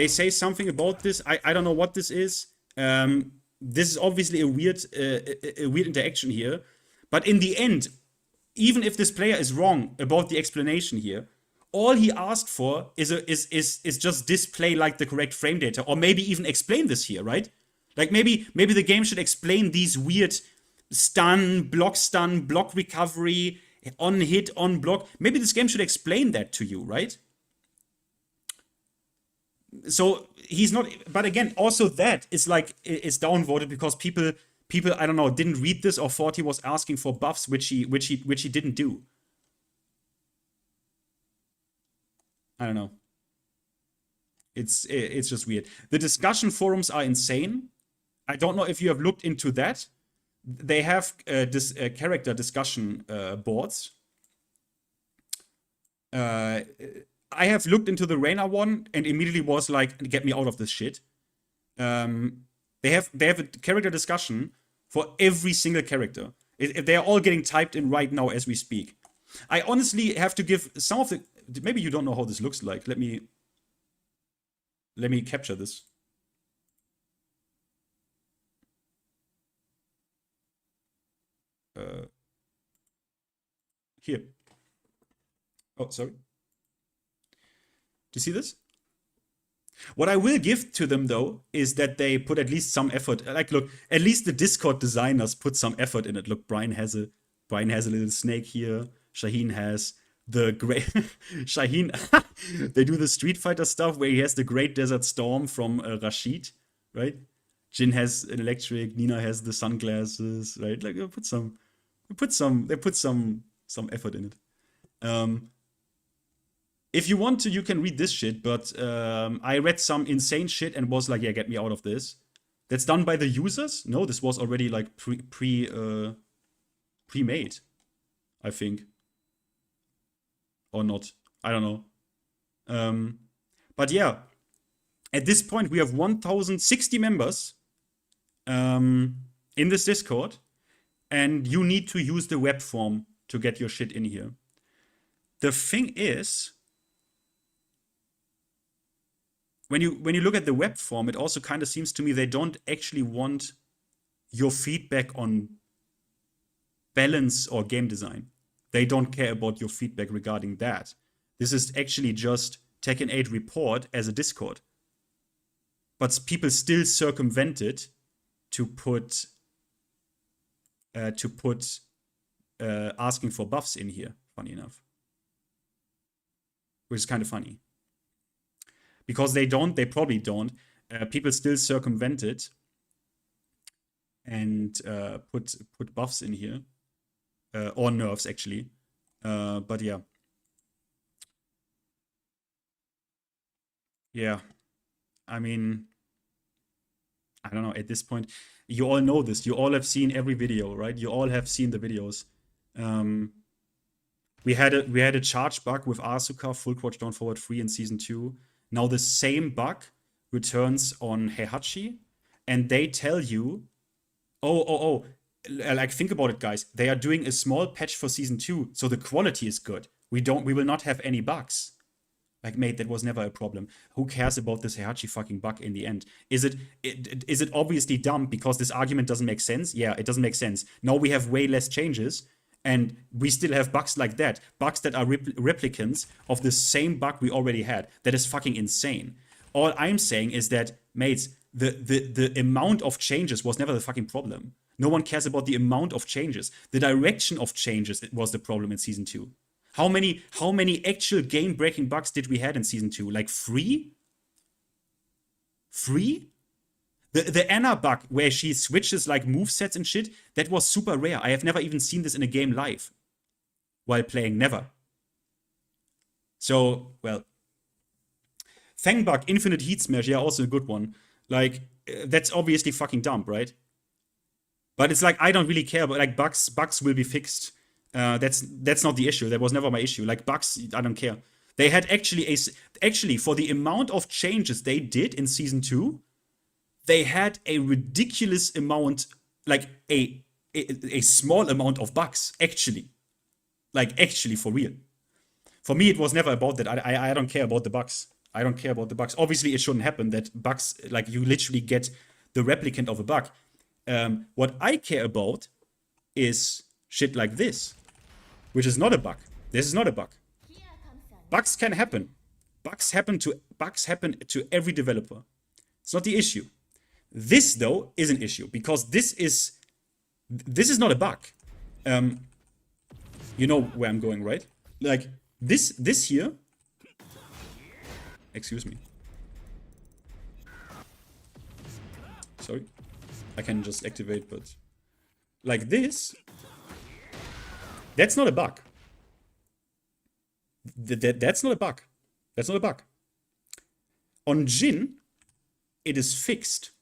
say something about this. I don't know what this is. This is obviously a weird interaction here. But in the end, even if this player is wrong about the explanation here, all he asked for is just display like the correct frame data, or maybe even explain this here, right? Like maybe the game should explain these weird stun, block recovery, on hit, on block. Maybe this game should explain that to you, right? So he's not, but again, also that is like, is downvoted because people, I don't know, didn't read this or thought he was asking for buffs, which he didn't do. I don't know. It's just weird. The discussion forums are insane. I don't know if you have looked into that. They have character discussion boards. I have looked into the Reina one and immediately was like, get me out of this shit. They have a character discussion for every single character. They are all getting typed in right now as we speak. I honestly have to give some of the... Maybe you don't know how this looks like. Let me capture this. Here. Oh, sorry. Do you see this? What I will give to them, though, is that they put at least some effort. Like, look, at least the Discord designers put some effort in it. Look, Brian has a little snake here. Shaheen has the great... Shaheen... They do the Street Fighter stuff where he has the Great Desert Storm from Rashid, right? Jin has an electric. Nina has the sunglasses, right? Like, they put some effort in it. If you want to, you can read this shit, but I read some insane shit and was like, yeah, get me out of this. That's done by the users? No, this was already like pre-made, I think. Or not. I don't know. But yeah, at this point, we have 1,060 members in this Discord, and you need to use the web form to get your shit in here. The thing is, when you look at the web form, it also kind of seems to me they don't actually want your feedback on balance or game design. They don't care about your feedback regarding that. This is actually just Tekken 8 report as a Discord. But people still circumvent it to put asking for buffs in here, funny enough. Which is kind of funny. Because they probably don't. People still circumvent it and put buffs in here. Or nerfs, actually. But yeah. Yeah. I mean, I don't know, at this point, you all know this. You all have seen every video, right? You all have seen the videos. We had a charge bug with Asuka, full crouch down forward 3 in Season 2. Now the same bug returns on Heihachi. and they tell you, like, think about it, guys. They are doing a small patch for Season 2, so the quality is good. We will not have any bugs. Like, mate, that was never a problem. Who cares about this Heihachi fucking bug in the end? Is it obviously dumb because this argument doesn't make sense? Yeah, it doesn't make sense. Now we have way less changes, and we still have bugs like that. Bugs that are replicants of the same bug we already had. That is fucking insane. All I'm saying is that, mates, the amount of changes was never the fucking problem. No one cares about the amount of changes. The direction of changes was the problem in Season 2. How many actual game-breaking bugs did we had in Season 2? Like 3? 3? The Anna bug where she switches like movesets and shit, that was super rare. I have never even seen this in a game live while playing, never. So, well. Fang bug, infinite heat smash, yeah, also a good one. Like, that's obviously fucking dumb, right? But it's like, I don't really care, but like bugs will be fixed. That's not the issue. That was never my issue. Like bugs, I don't care. They had actually for the amount of changes they did in Season 2, they had a ridiculous amount, like a small amount of bugs, actually. Like, actually, for real. For me, it was never about that. I don't care about the bugs. I don't care about the bugs. Obviously, it shouldn't happen that bugs, like, you literally get the replicant of a bug. What I care about is shit like this, which is not a bug. This is not a bug. Bugs can happen. Bugs happen to every developer. It's not the issue. This, though, is an issue because this is not a bug. You know where I'm going, right? Like this here. Excuse me. Sorry. I can just activate, but like this. That's not a bug. That's not a bug. That's not a bug. On Jin, it is fixed.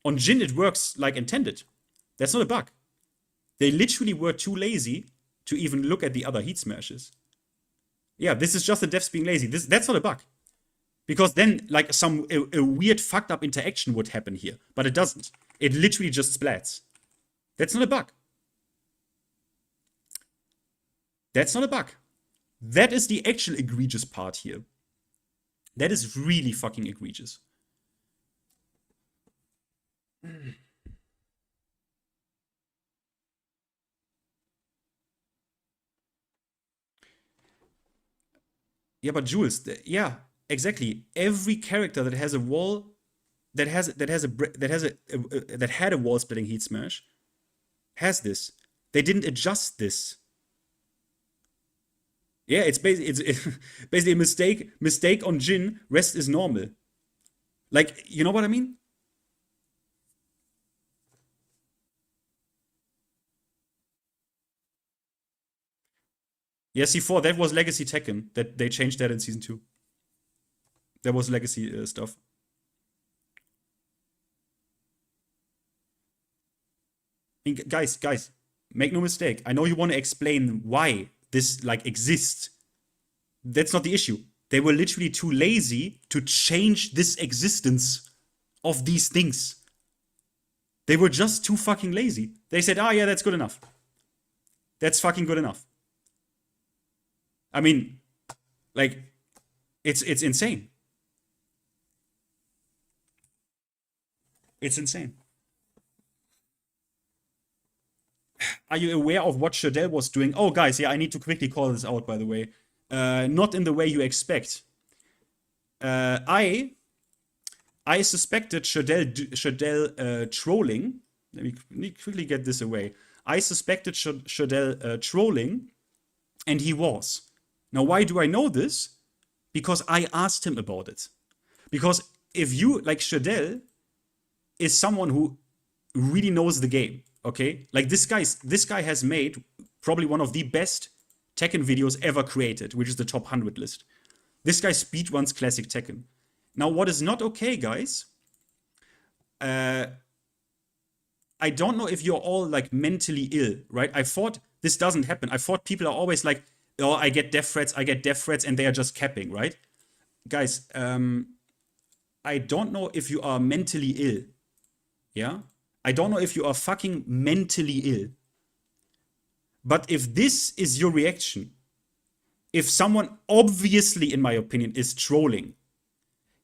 On Jin, it works like intended. That's not a bug. They literally were too lazy to even look at the other heat smashes. Yeah, this is just the devs being lazy. That's not a bug. Because then, like, a weird fucked up interaction would happen here. But it doesn't. It literally just splats. That's not a bug. That's not a bug. That is the actual egregious part here. That is really fucking egregious. Yeah, but Jules, yeah, exactly. Every character that has a wall, that had a wall splitting heat smash, has this. They didn't adjust this. Yeah, it's basically a mistake on Jin. Rest is normal. Like, you know what I mean? Yeah, C4, that was Legacy Tekken. That they changed that in Season 2. That was Legacy stuff. I mean, guys, make no mistake. I know you want to explain why this, like, exists. That's not the issue. They were literally too lazy to change this existence of these things. They were just too fucking lazy. They said, yeah, that's good enough. That's fucking good enough. I mean, like, it's insane. It's insane. Are you aware of what Shadell was doing? Oh, guys, yeah, I need to quickly call this out, by the way. Not in the way you expect. I suspected Shadell trolling. Let me quickly get this away. I suspected Shadell trolling, and he was. Now, why do I know this? Because I asked him about it. Because if you, like, Shadell is someone who really knows the game, okay? Like, this guy has made probably one of the best Tekken videos ever created, which is the top 100 list. This guy speedruns classic Tekken. Now, what is not okay, guys, I don't know if you're all, like, mentally ill, right? I thought this doesn't happen. I thought people are always like, oh, I get death threats, and they are just capping, right? Guys, I don't know if you are mentally ill, yeah? I don't know if you are fucking mentally ill. But if this is your reaction, if someone obviously, in my opinion, is trolling,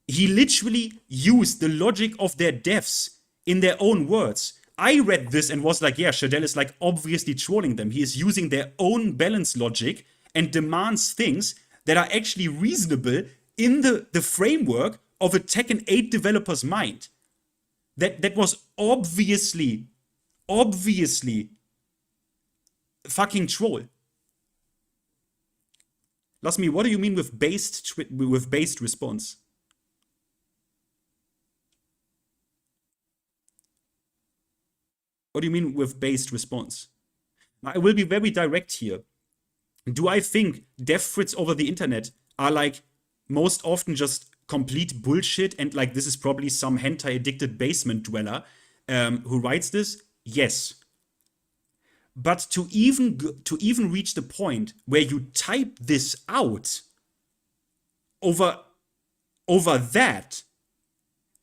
he literally used the logic of their devs in their own words. I read this and was like, yeah, Shadell is like obviously trolling them. He is using their own balance logic and demands things that are actually reasonable in the framework of a Tekken 8 developer's mind. That was obviously fucking troll. Lasmi, what do you mean with based response? What do you mean with based response? I will be very direct here. Do I think death threats over the internet are like most often just complete bullshit and like this is probably some hentai addicted basement dweller who writes this? Yes. But to even reach the point where you type this out over that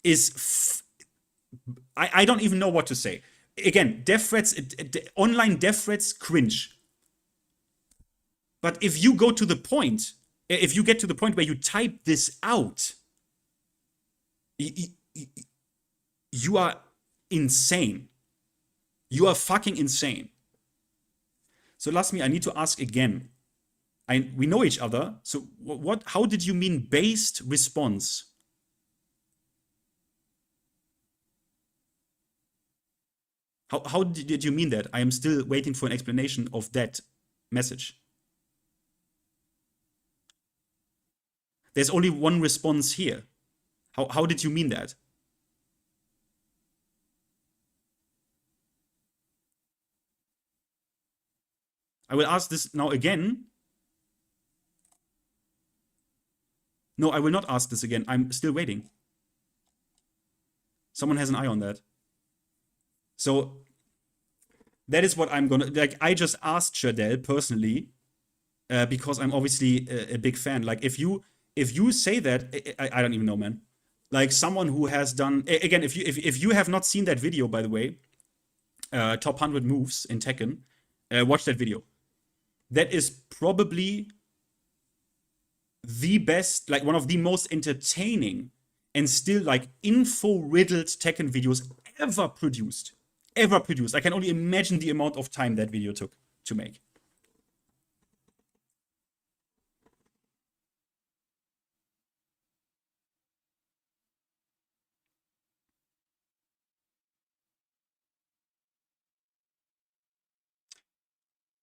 is I don't even know what to say. Again, death threats, online death threats, cringe. But if you go to the point, if you get to the point where you type this out, you are insane. You are fucking insane. So Lasmi, I need to ask again. We know each other. So what? How did you mean based response? How did you mean that? I am still waiting for an explanation of that message. There's only one response here. How did you mean that? I will ask this now again. No, I will not ask this again. I'm still waiting. Someone has an eye on that. So that is what I'm gonna like. I just asked Shadell personally because I'm obviously a big fan. Like if you say that, I don't even know, man. Like someone who has done again. If you have not seen that video, by the way, top 100 moves in Tekken, watch that video. That is probably the best, like one of the most entertaining and still like info-riddled Tekken videos ever produced. I can only imagine the amount of time that video took to make.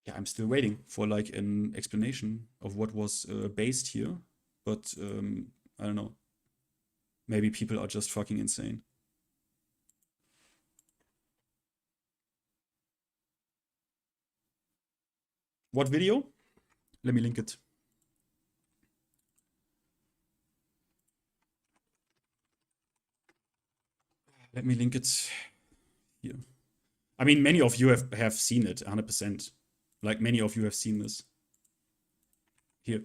Yeah, I'm still waiting for like an explanation of what was based here, but I don't know. Maybe people are just fucking insane. What video? Let me link it. Let me link it here. I mean, many of you have seen it, 100%. Like, many of you have seen this. Here.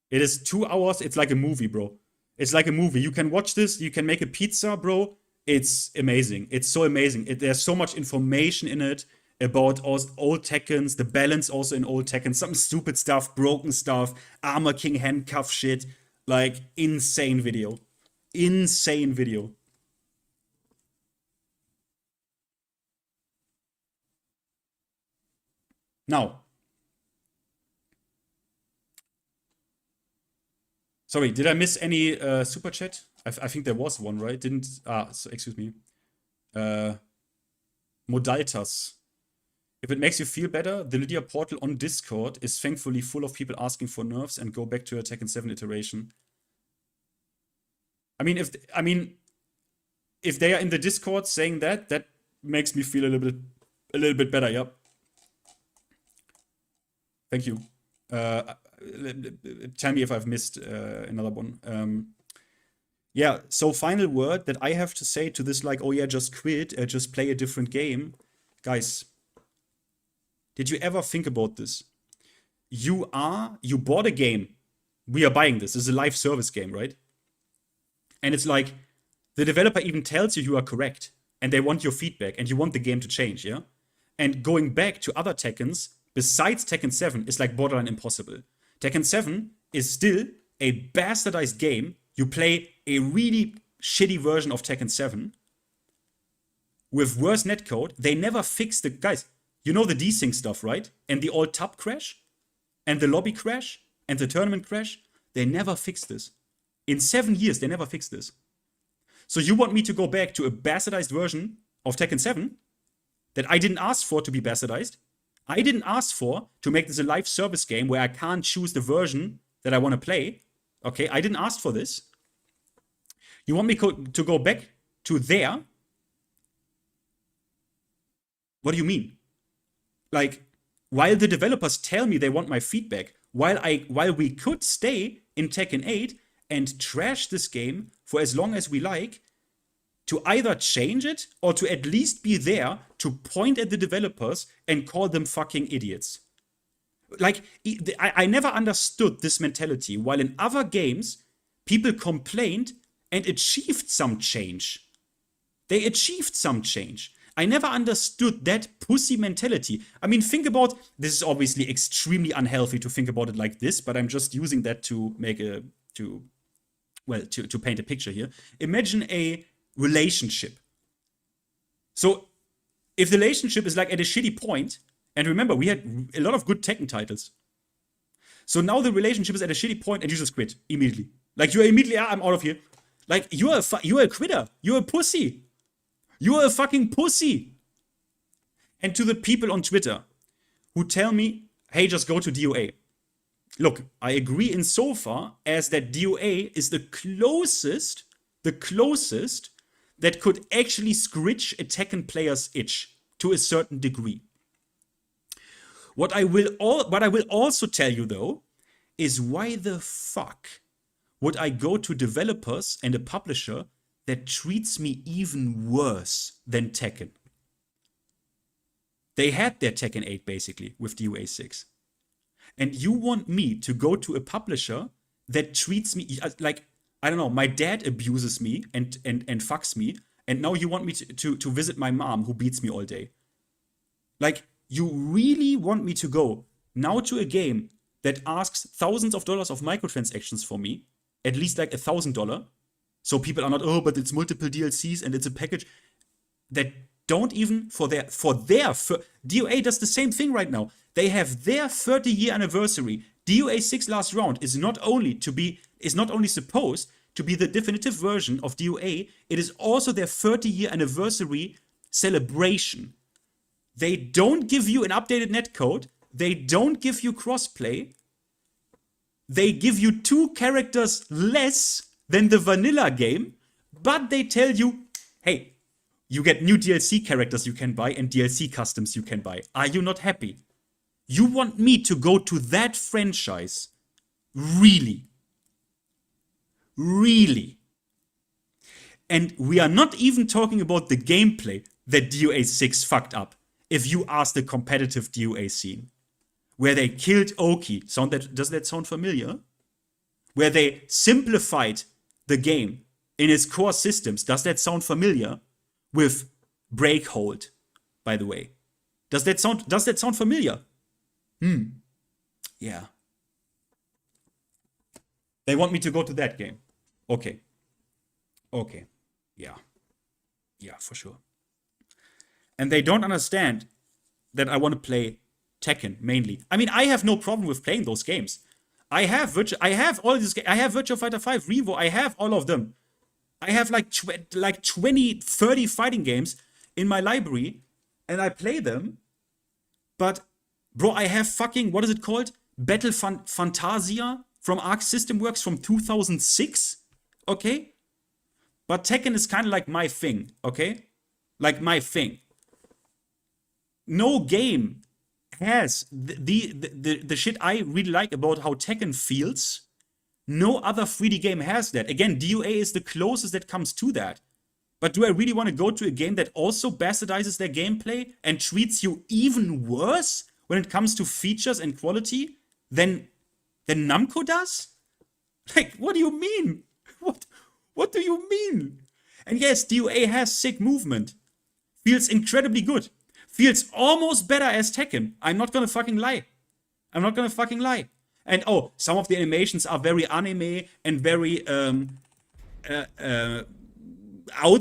It is 2 hours. It's like a movie, bro. It's like a movie. You can watch this. You can make a pizza, bro. It's amazing. It's so amazing. There's so much information in it about old Tekkens, the balance also in old Tekken, some stupid stuff, broken stuff, Armor King handcuff shit. Like, insane video. Insane video. Now. Sorry, did I miss any super chat? I think there was one, right? So, excuse me. Modaltas. If it makes you feel better, the Lydia portal on Discord is thankfully full of people asking for nerfs and go back to a Tekken 7 iteration. I mean, if they are in the Discord saying that makes me feel a little bit better. Yep. Thank you. Tell me if I've missed another one. Yeah. So final word that I have to say to this, like, oh yeah, just quit, just play a different game, guys. Did you ever think about this? You bought a game. We are buying this. This is a live service game, right? And it's like, The developer even tells you are correct, and they want your feedback, and you want the game to change, yeah? And going back to other Tekkens, besides Tekken 7, is like borderline impossible. Tekken 7 is still a bastardized game. You play a really shitty version of Tekken 7 with worse netcode. They never fix the... Guys, you know the desync stuff, right? And the alt tab crash, and the lobby crash, and the tournament crash. They never fixed this. In 7 years, they never fixed this. So you want me to go back to a bastardized version of Tekken 7 that I didn't ask for to be bastardized? I didn't ask for to make this a live service game where I can't choose the version that I want to play. Okay, I didn't ask for this. You want me to go back to there? What do you mean? Like, while the developers tell me they want my feedback, while we could stay in Tekken 8 and trash this game for as long as we like, to either change it or to at least be there to point at the developers and call them fucking idiots. Like, I never understood this mentality. While in other games, people complained and achieved some change. They achieved some change. I never understood that pussy mentality. I mean, think about, this is obviously extremely unhealthy to think about it like this, but I'm just using that to make to paint a picture here. Imagine a relationship. So if the relationship is like at a shitty point, and remember, we had a lot of good Tekken titles. So now the relationship is at a shitty point and you just quit immediately. Like you're immediately, I'm out of here. Like you're a quitter. You're a pussy. You're a fucking pussy. And to the people on Twitter who tell me, hey, just go to DOA. Look, I agree insofar as that DOA is the closest that could actually scratch a Tekken player's itch to a certain degree. What I will also tell you though is why the fuck would I go to developers and a publisher that treats me even worse than Tekken? They had their Tekken 8 basically with DOA 6. And you want me to go to a publisher that treats me like, I don't know, my dad abuses me and fucks me, and now you want me to visit my mom who beats me all day. Like, you really want me to go now to a game that asks thousands of dollars of microtransactions for me, at least like $1,000, so people are not, oh, but it's multiple DLCs and it's a package that don't even DOA does the same thing right now. They have their 30-year anniversary. DOA 6 last round is not only supposed to be the definitive version of DOA, it is also their 30-year anniversary celebration. They don't give you an updated netcode. They don't give you crossplay. They give you 2 characters less than the vanilla game, but they tell you, hey, you get new DLC characters you can buy and DLC customs you can buy. Are you not happy? You want me to go to that franchise? Really? Really? And we are not even talking about the gameplay that DOA 6 fucked up. If you ask the competitive DOA scene, where they killed Oki, does that sound familiar? Where they simplified the game in its core systems, does that sound familiar? With Breakhold, by the way. Does that sound familiar? Yeah. They want me to go to that game. Okay. Yeah. Yeah, for sure. And they don't understand that I want to play Tekken mainly. I mean, I have no problem with playing those games. I have all these games. I have Virtua Fighter 5, Revo. I have all of them. I have like 20, 30 fighting games in my library, and I play them. But, bro, I have fucking, what is it called? Battle Fantasia from Arc System Works from 2006, okay? But Tekken is kind of like my thing, okay? Like my thing. No game has the shit I really like about how Tekken feels. No other 3D game has that. Again, DOA is the closest that comes to that. But do I really want to go to a game that also bastardizes their gameplay and treats you even worse when it comes to features and quality than Namco does? Like, what do you mean? What do you mean? And yes, DOA has sick movement. Feels incredibly good. Feels almost better as Tekken. I'm not gonna fucking lie. I'm not gonna fucking lie. And oh, some of the animations are very anime and very out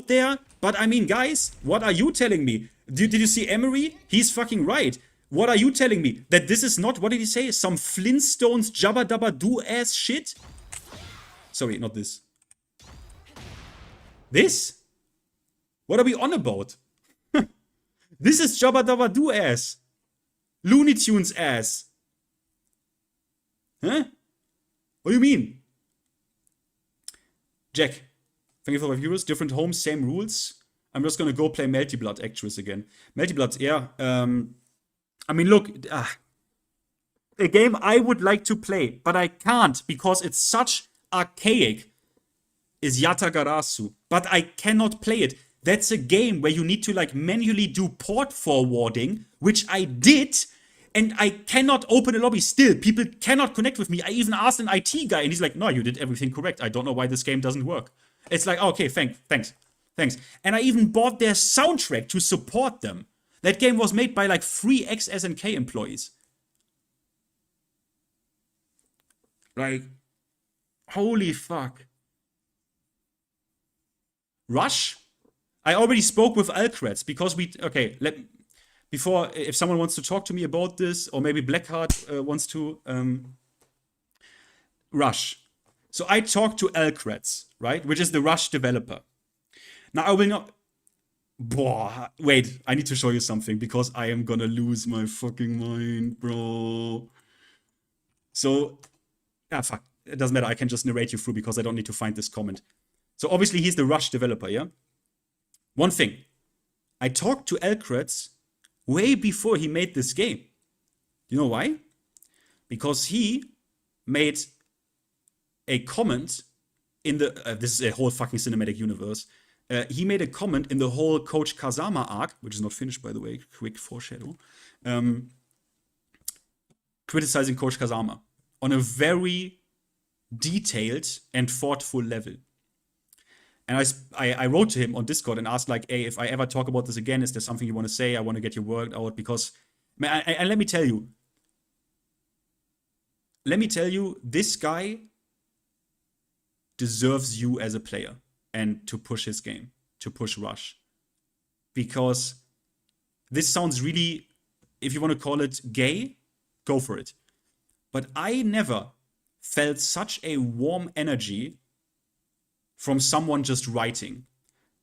there. But I mean, guys, what are you telling me? Did you see Emery? He's fucking right. What are you telling me? That this is not, what did he say? Some Flintstones Jabba Dabba Do ass shit? Sorry, not this. This? What are we on about? This is Jabba Dabba Do ass. Looney Tunes ass. Huh? What do you mean? Jack, thank you for 5 euros. Different homes, same rules. I'm just gonna go play Melty Blood Actress again. Melty Blood, yeah. I mean, look, a game I would like to play, but I can't because it's such archaic, is Yatagarasu. But I cannot play it. That's a game where you need to like manually do port forwarding, which I did, and I cannot open a lobby still. People cannot connect with me. I even asked an IT guy, and he's like, no, you did everything correct. I don't know why this game doesn't work. It's like, okay, thanks. And I even bought their soundtrack to support them. That game was made by like 3 ex-SNK employees. Like, holy fuck. Rush? I already spoke with Alcreds because before, if someone wants to talk to me about this, or maybe Blackheart wants to, Rush. So I talked to Alcreds, right? Which is the Rush developer. Now I will not... Wait, I need to show you something because I am gonna lose my fucking mind, bro. So, fuck. It doesn't matter. I can just narrate you through because I don't need to find this comment. So obviously he's the Rush developer, yeah? One thing. I talked to Alcreds way before he made this game. You know why? Because he made a comment in the... this is a whole fucking cinematic universe. He made a comment in the whole Coach Kazama arc, which is not finished, by the way, quick foreshadow, criticizing Coach Kazama on a very detailed and thoughtful level. And I wrote to him on Discord and asked, like, hey, if I ever talk about this again, is there something you want to say? I want to get your work out because, and let me tell you, this guy deserves you as a player. And to push his game, to push Rush. Because this sounds really, if you want to call it gay, go for it. But I never felt such a warm energy from someone just writing.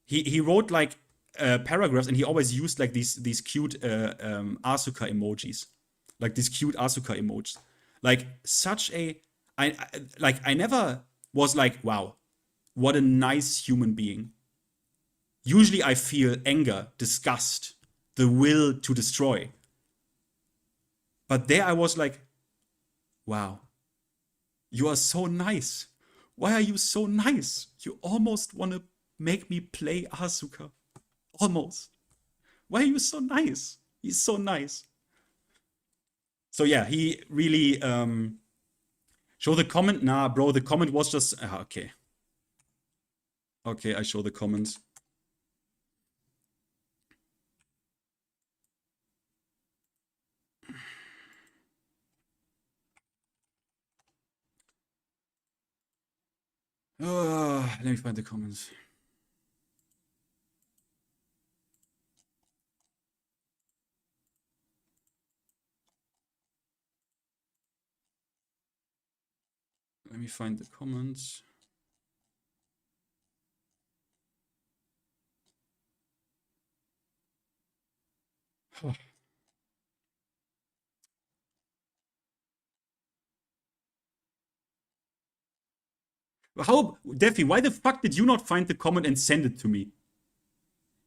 He wrote like paragraphs, and he always used like these cute Asuka emojis. Like these cute Asuka emojis. Like such a, I never was like, wow. What a nice human being. Usually I feel anger, disgust, the will to destroy. But there I was like, wow, you are so nice. Why are you so nice? You almost want to make me play Asuka. Almost. Why are you so nice? He's so nice. So yeah, he really show the comment. Nah, bro, the comment was just okay. Okay, I show the comments. Let me find the comments. Let me find the comments. How, Defi, why the fuck did you not find the comment and send it to me?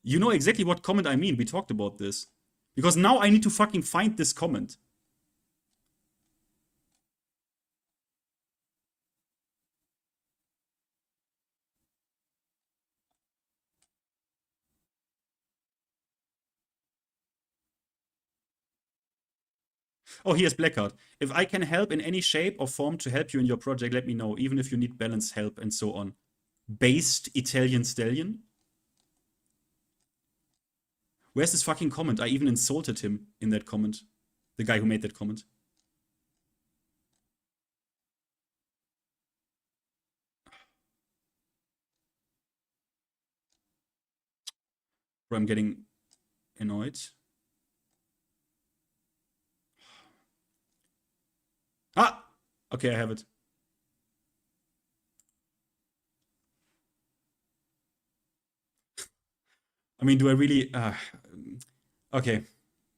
You know exactly what comment I mean. We talked about this. Because now I need to fucking find this comment. Oh, here's Blackheart. If I can help in any shape or form to help you in your project, let me know. Even if you need balance help and so on. Based Italian Stallion? Where's this fucking comment? I even insulted him in that comment. The guy who made that comment. Bro, I'm getting annoyed. Ah! Okay, I have it. I mean, do I really... okay,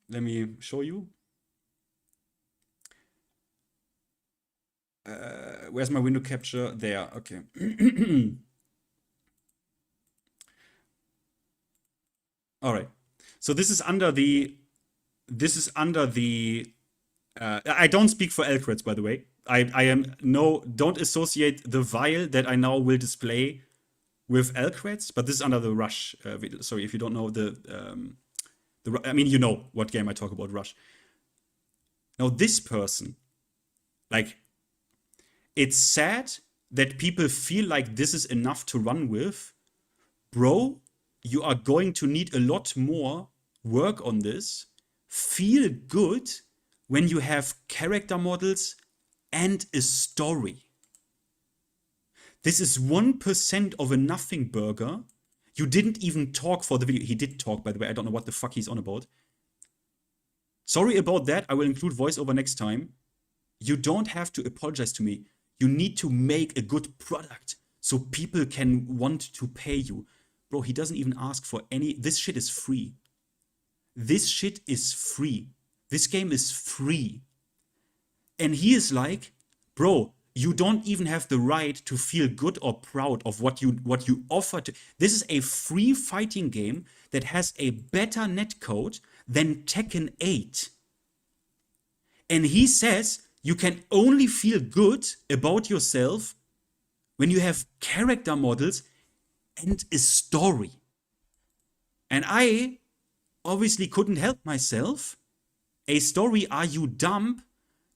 let me show you. Where's my window capture? There, okay. All right. So this is under the... I don't speak for Elcreds, by the way. Don't associate the vial that I now will display with Elcreds, but this is under the Rush video. Sorry, if you don't know I mean, you know what game I talk about, Rush. Now, this person, like, it's sad that people feel like this is enough to run with. Bro, you are going to need a lot more work on this. Feel good when you have character models and a story. This is 1% of a nothing burger. You didn't even talk for the video. He did talk, by the way. I don't know what the fuck he's on about. Sorry about that. I will include voiceover next time. You don't have to apologize to me. You need to make a good product so people can want to pay you. Bro, he doesn't even ask for any... This shit is free. This shit is free. This game is free. And he is like, bro, you don't even have the right to feel good or proud of what you offer to. This is a free fighting game that has a better netcode than Tekken 8. And he says you can only feel good about yourself when you have character models and a story. And I obviously couldn't help myself. A story, are you dumb?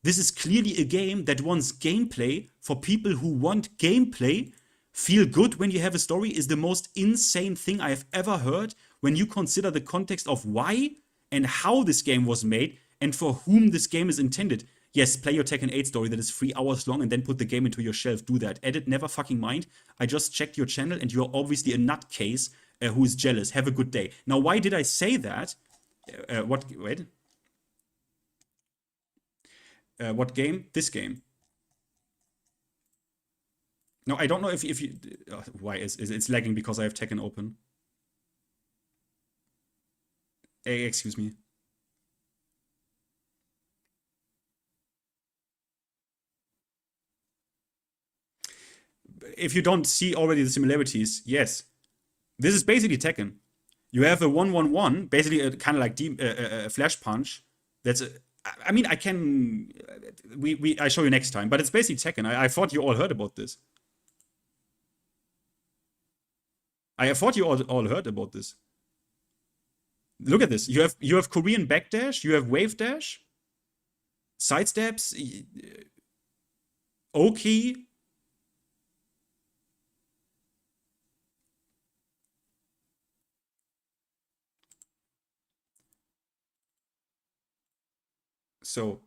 This is clearly a game that wants gameplay. For people who want gameplay, feel good when you have a story is the most insane thing I have ever heard when you consider the context of why and how this game was made and for whom this game is intended. Yes, play your Tekken 8 story that is 3 hours long and then put the game into your shelf. Do that. Edit, never fucking mind. I just checked your channel and you're obviously a nutcase who is jealous. Have a good day. Now, why did I say that? Wait. What game? This game. No, I don't know if you... why is it's lagging because I have Tekken open? Hey, excuse me. If you don't see already the similarities, yes. This is basically Tekken. You have a 1-1-1, basically a kind of like a flash punch. That's I mean, I can... I show you next time, but it's basically Tekken. I thought you all heard about this. I thought you all heard about this. Look at this. You have Korean backdash, you have wave dash, sidesteps, Oki. So,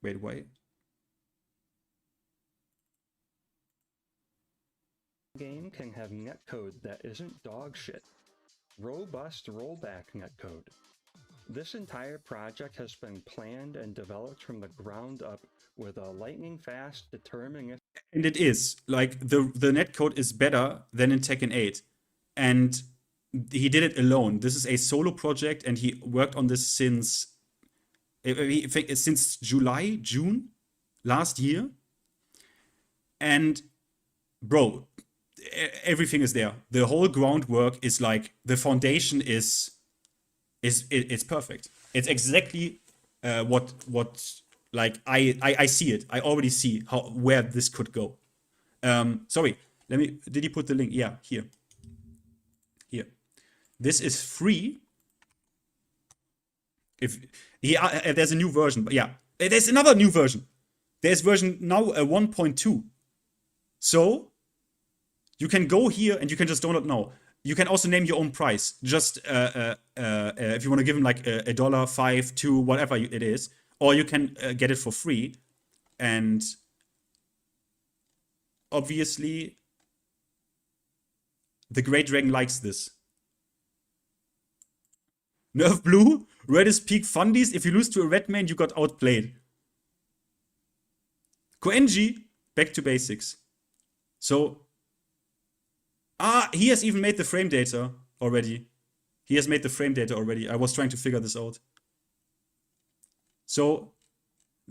wait, why? Game can have netcode that isn't dog shit. Robust rollback netcode. This entire project has been planned and developed from the ground up with a lightning fast determining. And it is. Like, the netcode is better than in Tekken 8. And he did it alone. This is a solo project, and he worked on this since June last year. And, bro, everything is there. The whole groundwork is like, the foundation is perfect. It's exactly what like I see it. I already see where this could go. Sorry, did he put the link? Yeah, here. This is free. There's a new version, but yeah, there's another new version. there's version now 1.2. So you can go here and you can just download now. You can also name your own price. Just if you want to give him like $1, $5, $2, whatever it is, or you can get it for free. And obviously, the Great Dragon likes this. Nerf Blue, red is peak fundies. If you lose to a red main, you got outplayed. Koenji, back to basics. So, he has even made the frame data already. He has made the frame data already. I was trying to figure this out. So,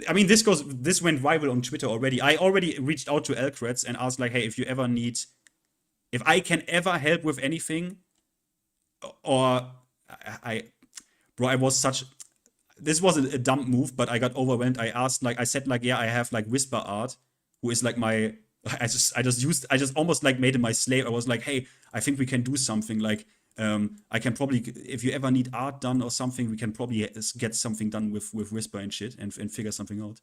I mean, this went viral on Twitter already. I already reached out to Elkrets and asked, like, hey, if I can ever help with anything, or this was a dumb move, but I got overwhelmed. I said, yeah, I have like WISPER art, who is like I just almost like made him my slave. I was like, hey, I think we can do something. Like, I can probably, if you ever need art done or something, we can probably get something done with WISPER and shit and figure something out.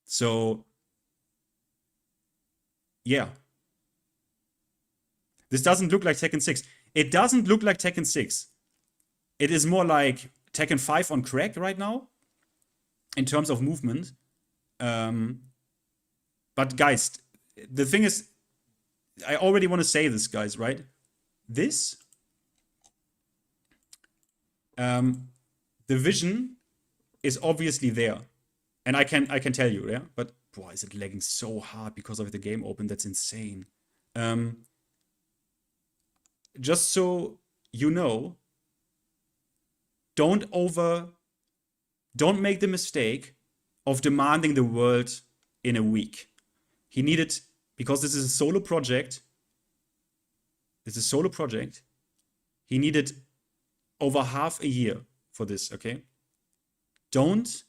So, yeah. This doesn't look like Tekken 6. It doesn't look like Tekken 6. It is more like Tekken 5 on crack right now, in terms of movement. But guys, the thing is, I already want to say this, guys, right? This, the vision is obviously there, and I can tell you, yeah. But boy, is it lagging so hard because of the game open? That's insane. Just so you know, don't make the mistake of demanding the world in a week. He needed, because this is a solo project. He needed over half a year for this, okay? Don't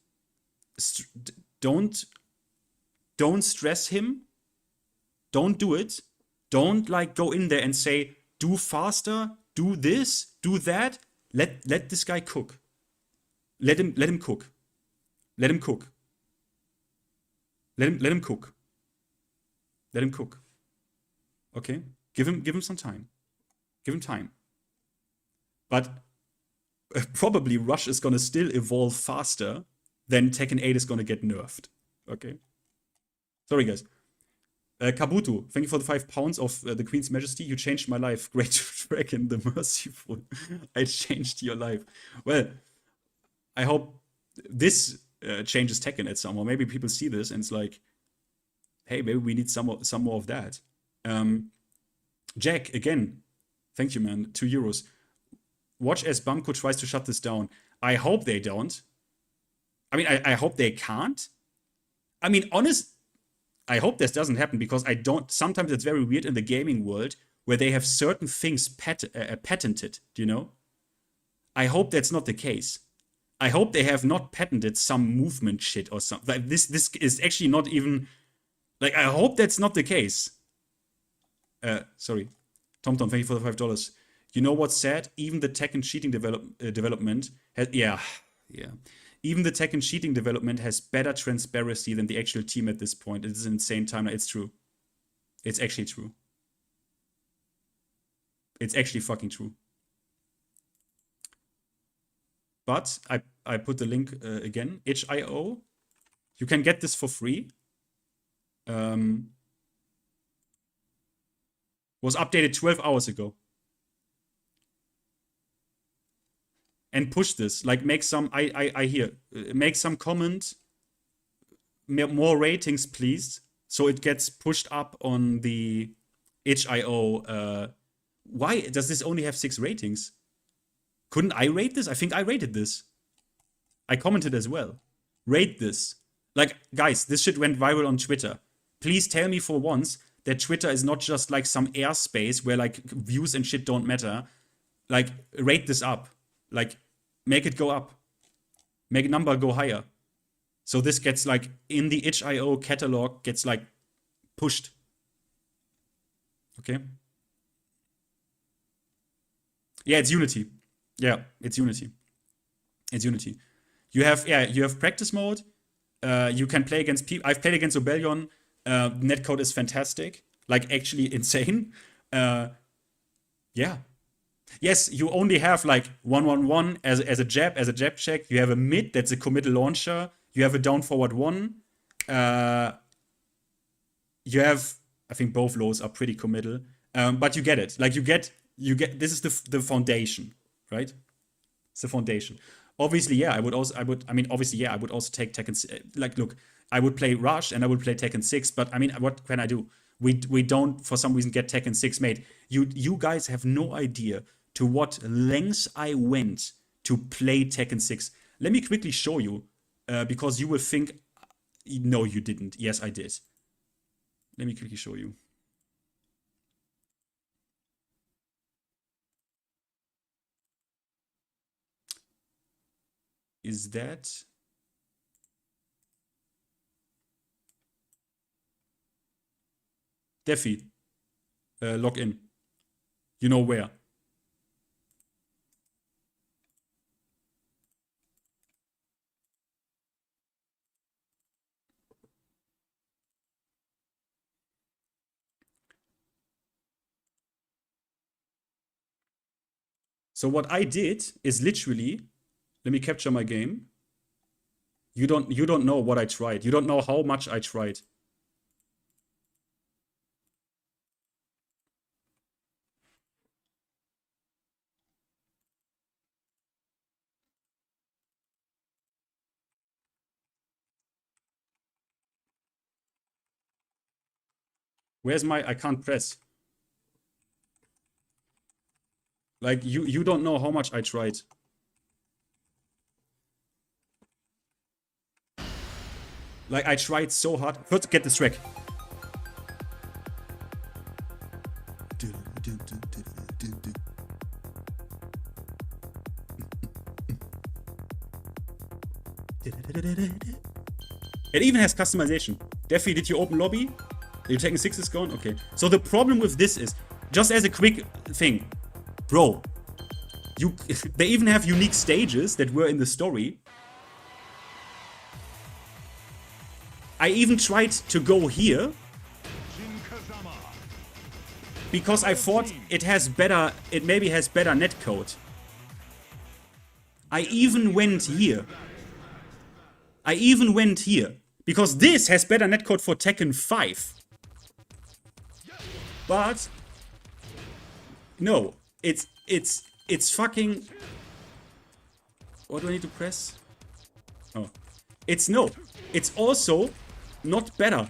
stress him. Don't do it. Don't like go in there and say, do faster, do this, do that. Let this guy cook. Let him cook. Let him cook. Let him cook. Let him cook. Okay? Give him some time. Give him time. But probably Rush is gonna still evolve faster than Tekken 8 is gonna get nerfed. Okay? Sorry, guys. Kabuto, thank you for the £5 of the Queen's Majesty. You changed my life. Great Dragon, the Merciful. I changed your life. Well, I hope this changes Tekken at some, or maybe people see this and it's like, hey, maybe we need some more of that. Jack, again, thank you, man. €2. Watch as Bumco tries to shut this down. I hope they don't. I mean, I hope they can't. I mean, I hope this doesn't happen, because sometimes it's very weird in the gaming world where they have certain things patented, do you know? I hope that's not the case. I hope they have not patented some movement shit or something. Like this is actually not even, like, I hope that's not the case. Sorry. TomTom, thank you for the $5. You know what's sad? Even the Tekken cheating development has, yeah. Even the Tekken cheating development has better transparency than the actual team at this point. It is an insane timeline. It's true. It's actually true. It's actually fucking true. But I put the link again. itch.io. You can get this for free. Was updated 12 hours ago. And push this, like make some, make some comment, more ratings, please, so it gets pushed up on the itch.io. Why does this only have 6 ratings? Couldn't I rate this? I think I rated this. I commented as well. Rate this. Like, guys, this shit went viral on Twitter. Please tell me for once that Twitter is not just like some airspace where like views and shit don't matter. Like, rate this up. Like, make it go up. Make number go higher. So this gets like in the itch.io catalog, gets like pushed. Okay? Yeah, it's Unity. Yeah, it's Unity. It's Unity. You have practice mode. You can play against people. I've played against Obelion. Netcode is fantastic, like actually insane. Yeah. Yes, you only have like 1-1-1 as a jab check. You have a mid that's a committal launcher. You have a down forward 1. You have, I think both lows are pretty committal. But you get it. Like you get this is the foundation, right? It's the foundation. Obviously, yeah, I would also take Tekken. Like, look, I would play Rush and I would play Tekken 6, but I mean, what can I do? We don't, for some reason, get Tekken 6 made. You guys have no idea to what lengths I went to play Tekken 6. Let me quickly show you, because you will think, no, you didn't. Yes, I did. Let me quickly show you. Is that... Defi, log in. You know where. So what I did is literally, let me capture my game. You don't know what I tried. You don't know how much I tried. Where's my, I can't press. Like, you don't know how much I tried. Like, I tried so hard. First, get this track. It even has customization. Defi, did you open lobby? You're taking 6 is gone? Okay. So the problem with this is, just as a quick thing, bro, they even have unique stages that were in the story. I even tried to go here because I thought it maybe has better netcode. I even went here. Because this has better netcode for Tekken 5. But no, it's fucking. What do I need to press? Oh, it's also not better,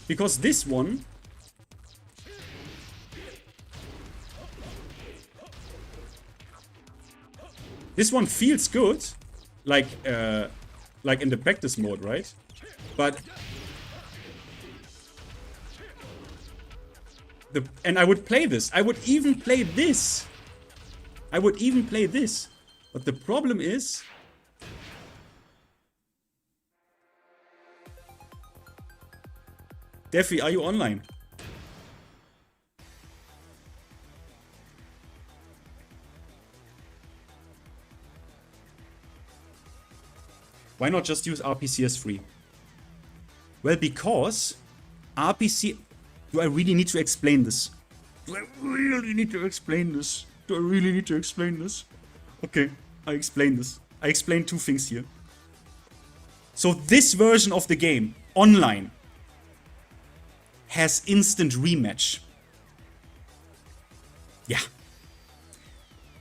because this one feels good, like in the practice mode, right? But and I would play this. I would even play this. But the problem is, Defi, are you online? Why not just use RPCS3? Well, because RPC... Do I really need to explain this? Okay, I explain this. I explain two things here. So this version of the game, online, has instant rematch. Yeah.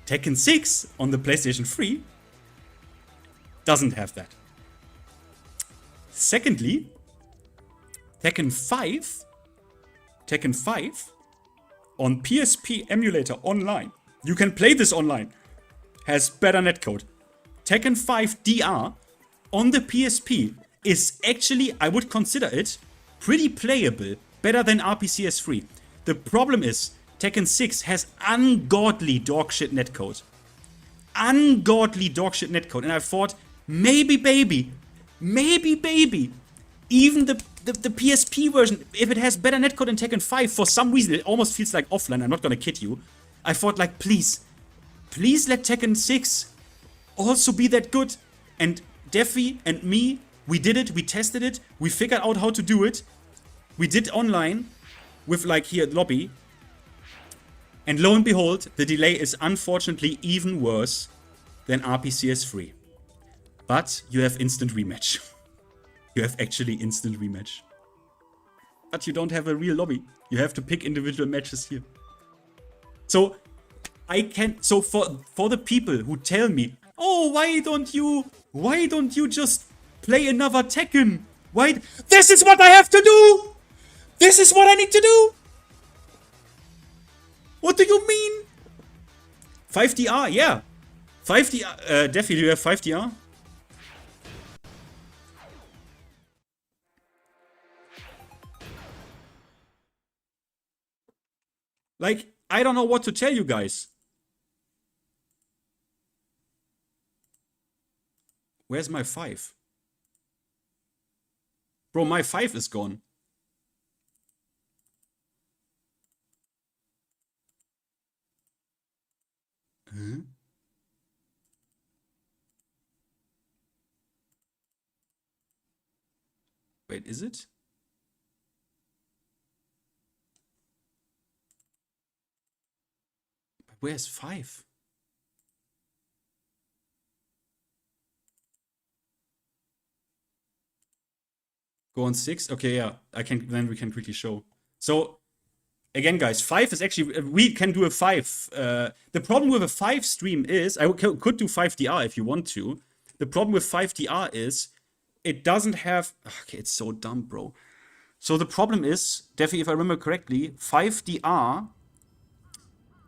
Tekken 6 on the PlayStation 3 doesn't have that. Secondly, Tekken 5 on PSP emulator online, you can play this online, has better netcode. Tekken 5 DR on the PSP is actually, I would consider it, pretty playable, better than RPCS3. The problem is, Tekken 6 has ungodly dogshit netcode. And I thought, maybe baby, even the PSP version, if it has better netcode than Tekken 5, for some reason it almost feels like offline, I'm not gonna kid you. I thought, like, please let Tekken 6 also be that good. And Defi and me, we did it, we tested it, we figured out how to do it. We did online with like here lobby. And lo and behold, the delay is unfortunately even worse than RPCS3. But you have instant rematch. You have actually instant rematch. But you don't have a real lobby. You have to pick individual matches here. So I can, so for the people who tell me, oh, why don't you just play another Tekken? Why? This is what I have to do. This is what I need to do. What do you mean? 5DR, yeah. 5DR, Defi, do you have 5DR? Like, I don't know what to tell you guys. Where's my 5? Bro, my 5 is gone. Huh? Wait, is it? Where's 5? Go on 6? Okay, yeah. Then we can quickly show. So, again, guys, 5 is actually... We can do a 5. The problem with a 5 stream is... I could do 5DR if you want to. The problem with 5DR is... It doesn't have... Okay, it's so dumb, bro. So the problem is... Definitely, if I remember correctly, 5DR...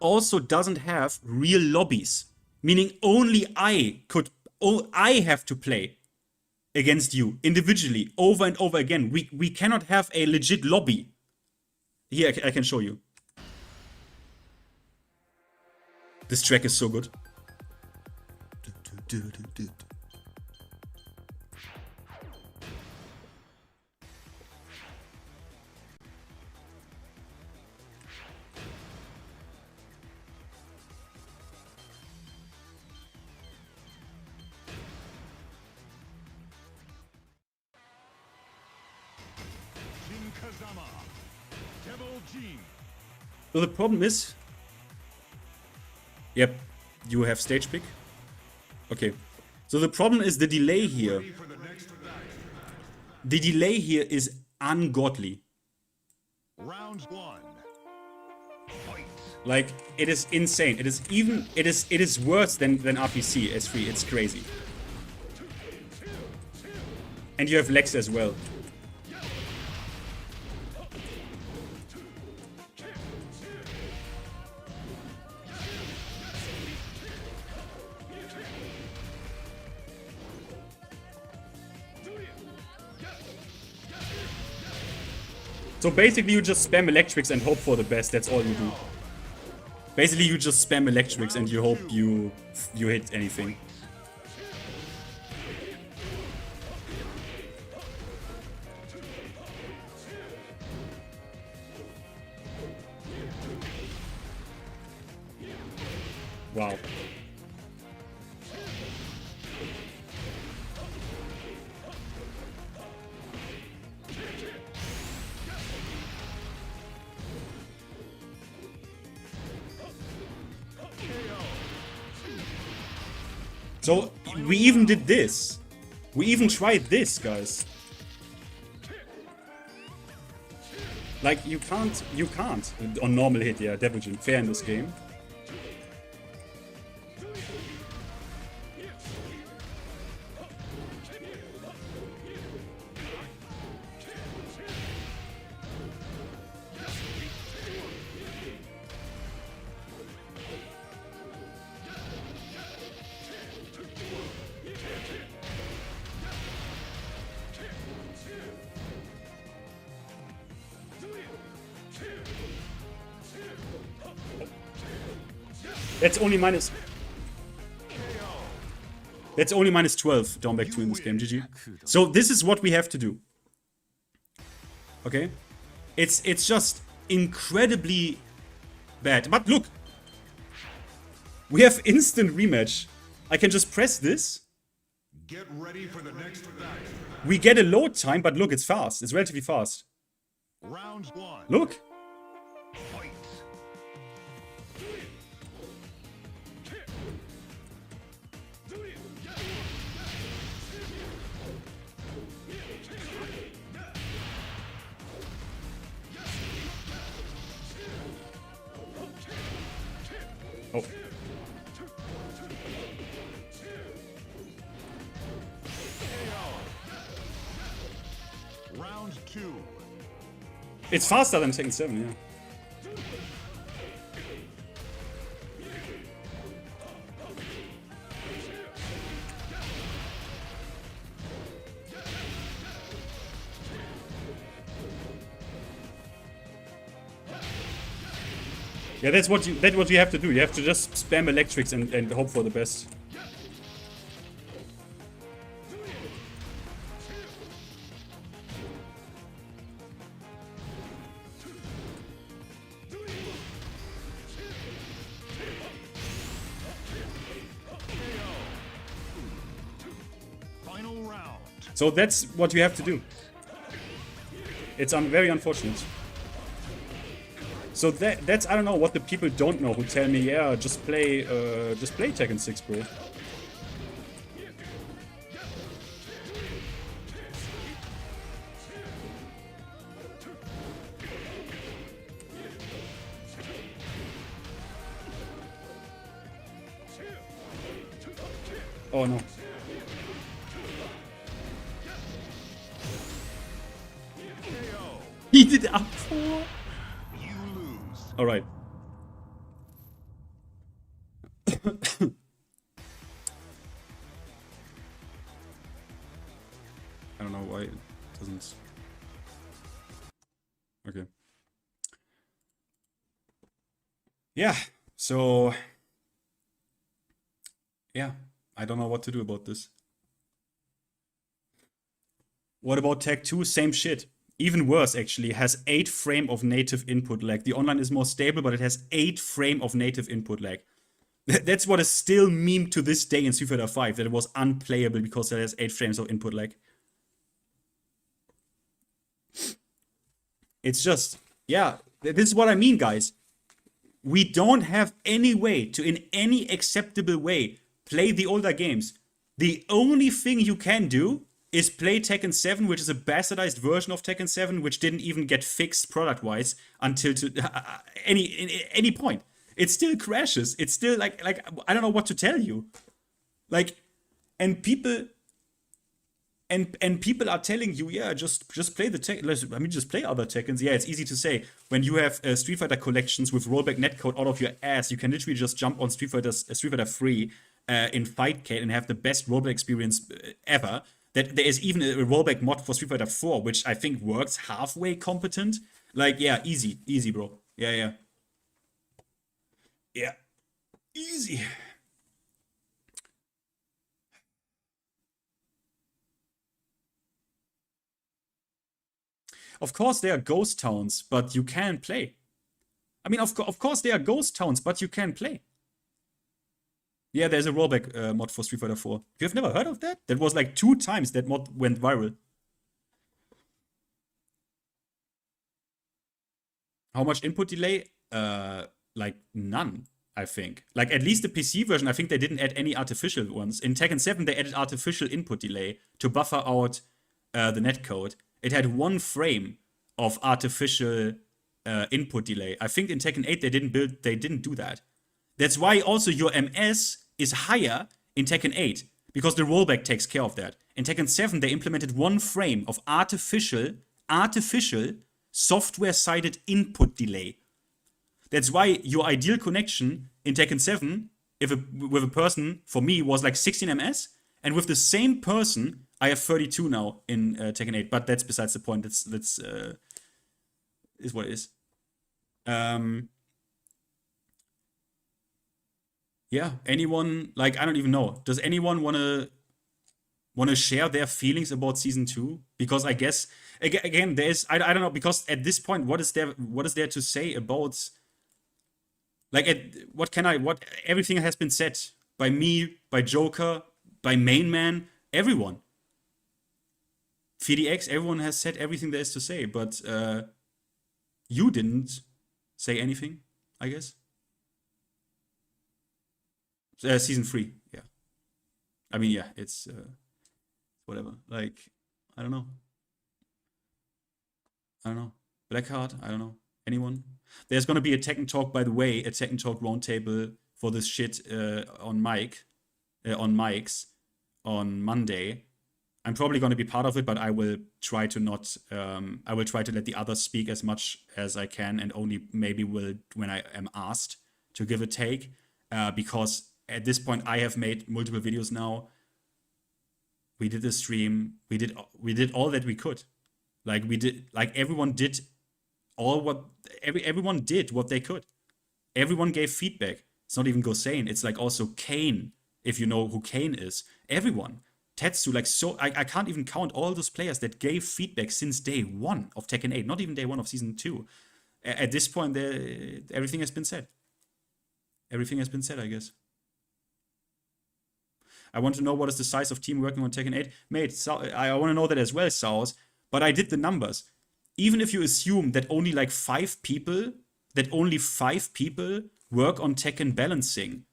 also doesn't have real lobbies. Meaning only I have to play against you individually over and over again. We cannot have a legit lobby. Here, I can show you. This track is so good. So the problem is... Yep, you have stage pick. Okay. So the problem is the delay here. The delay here is ungodly. Round 1. Like, it is insane. It is worse than RPC S3. It's crazy. And you have Lex as well. So basically you just spam electrics and hope for the best, that's all you do. Basically you just spam electrics and you hope you hit anything. Wow. So, we even did this. We even tried this, guys. Like, you can't on normal hit, yeah, Devil Jin, fair in this game. That's only minus... That's only minus 12 down back 2 in this game, GG. So this is what we have to do. Okay? It's just incredibly bad. But look! We have instant rematch. I can just press this. Get ready for the next battle. We get a load time, but look, it's fast. It's relatively fast. Round 1. Look. Fight. Oh. Round 2. It's faster than Tekken 7, yeah. Yeah, that's what you have to do. You have to just spam electrics and hope for the best. Final round. So that's what you have to do. It's very unfortunate. So that's I don't know what the people don't know who tell me, yeah, just play Tekken 6, bro. Oh no. He did up 4. All right. I don't know why it doesn't. Okay. Yeah. So. Yeah. I don't know what to do about this. What about Tag 2? Same shit. Even worse, actually, has 8 frame of native input lag. The online is more stable, but it has 8 frame of native input lag. That's what is still memed to this day in Street Fighter 5, that it was unplayable because it has 8 frames of input lag. It's just, yeah, this is what I mean, guys. We don't have any way to, in any acceptable way, play the older games. The only thing you can do is play Tekken 7, which is a bastardized version of Tekken 7, which didn't even get fixed product-wise until any point. It still crashes. It's still like I don't know what to tell you. Like, and people are telling you, yeah, just play the Tekken. I mean, just play other Tekkens. Yeah, it's easy to say. When you have Street Fighter collections with rollback netcode out of your ass, you can literally just jump on Street Fighter 3 in Fightcade and have the best rollback experience ever. That there is even a rollback mod for Street Fighter 4, which I think works halfway competent. Like, yeah, easy, bro. Yeah. Yeah, easy. Of course, there are ghost towns, but you can play. I mean, of course, there are ghost towns, but you can play. Yeah, there's a rollback mod for Street Fighter 4. You have never heard of that? That was like 2 times that mod went viral. How much input delay? Like none, I think. Like at least the PC version, I think they didn't add any artificial ones. In Tekken 7, they added artificial input delay to buffer out the netcode. It had 1 frame of artificial input delay. I think in Tekken 8 they didn't do that. That's why also your MS is higher in Tekken 8, because the rollback takes care of that. In Tekken 7, they implemented 1 frame of artificial software-sided input delay. That's why your ideal connection in Tekken 7, with a person, for me, was like 16 ms, and with the same person, I have 32 now in Tekken 8, but that's besides the point. That's is what it is. Yeah, anyone, like, I don't even know. Does anyone wanna share their feelings about season 2? Because I guess again there's I don't know, because at this point what is there to say about, like, everything has been said by me, by Joker, by Main Man, Everyone. FDX, everyone has said everything there is to say, but you didn't say anything, I guess. Season 3, yeah. I mean, yeah, it's whatever. Like, I don't know. Blackheart, I don't know. Anyone? There's gonna be a Tekken Talk, by the way, a Tekken Talk roundtable for this shit on mics on Monday. I'm probably going to be part of it, but I will try to not. I will try to let the others speak as much as I can, and only maybe will when I am asked to give a take. Because at this point, I have made multiple videos now. We did a stream. We did all that we could. Everyone did everyone did what they could. Everyone gave feedback. It's not even Gosane. It's like also Kane, if you know who Kane is. Everyone. Tetsu, I can't even count all those players that gave feedback since day 1 of Tekken 8, not even day 1 of Season 2. At this point, everything has been said. Everything has been said, I guess. I want to know what is the size of team working on Tekken 8. Mate, I want to know that as well, Saus. But I did the numbers. Even if you assume that only like 5 people work on Tekken balancing,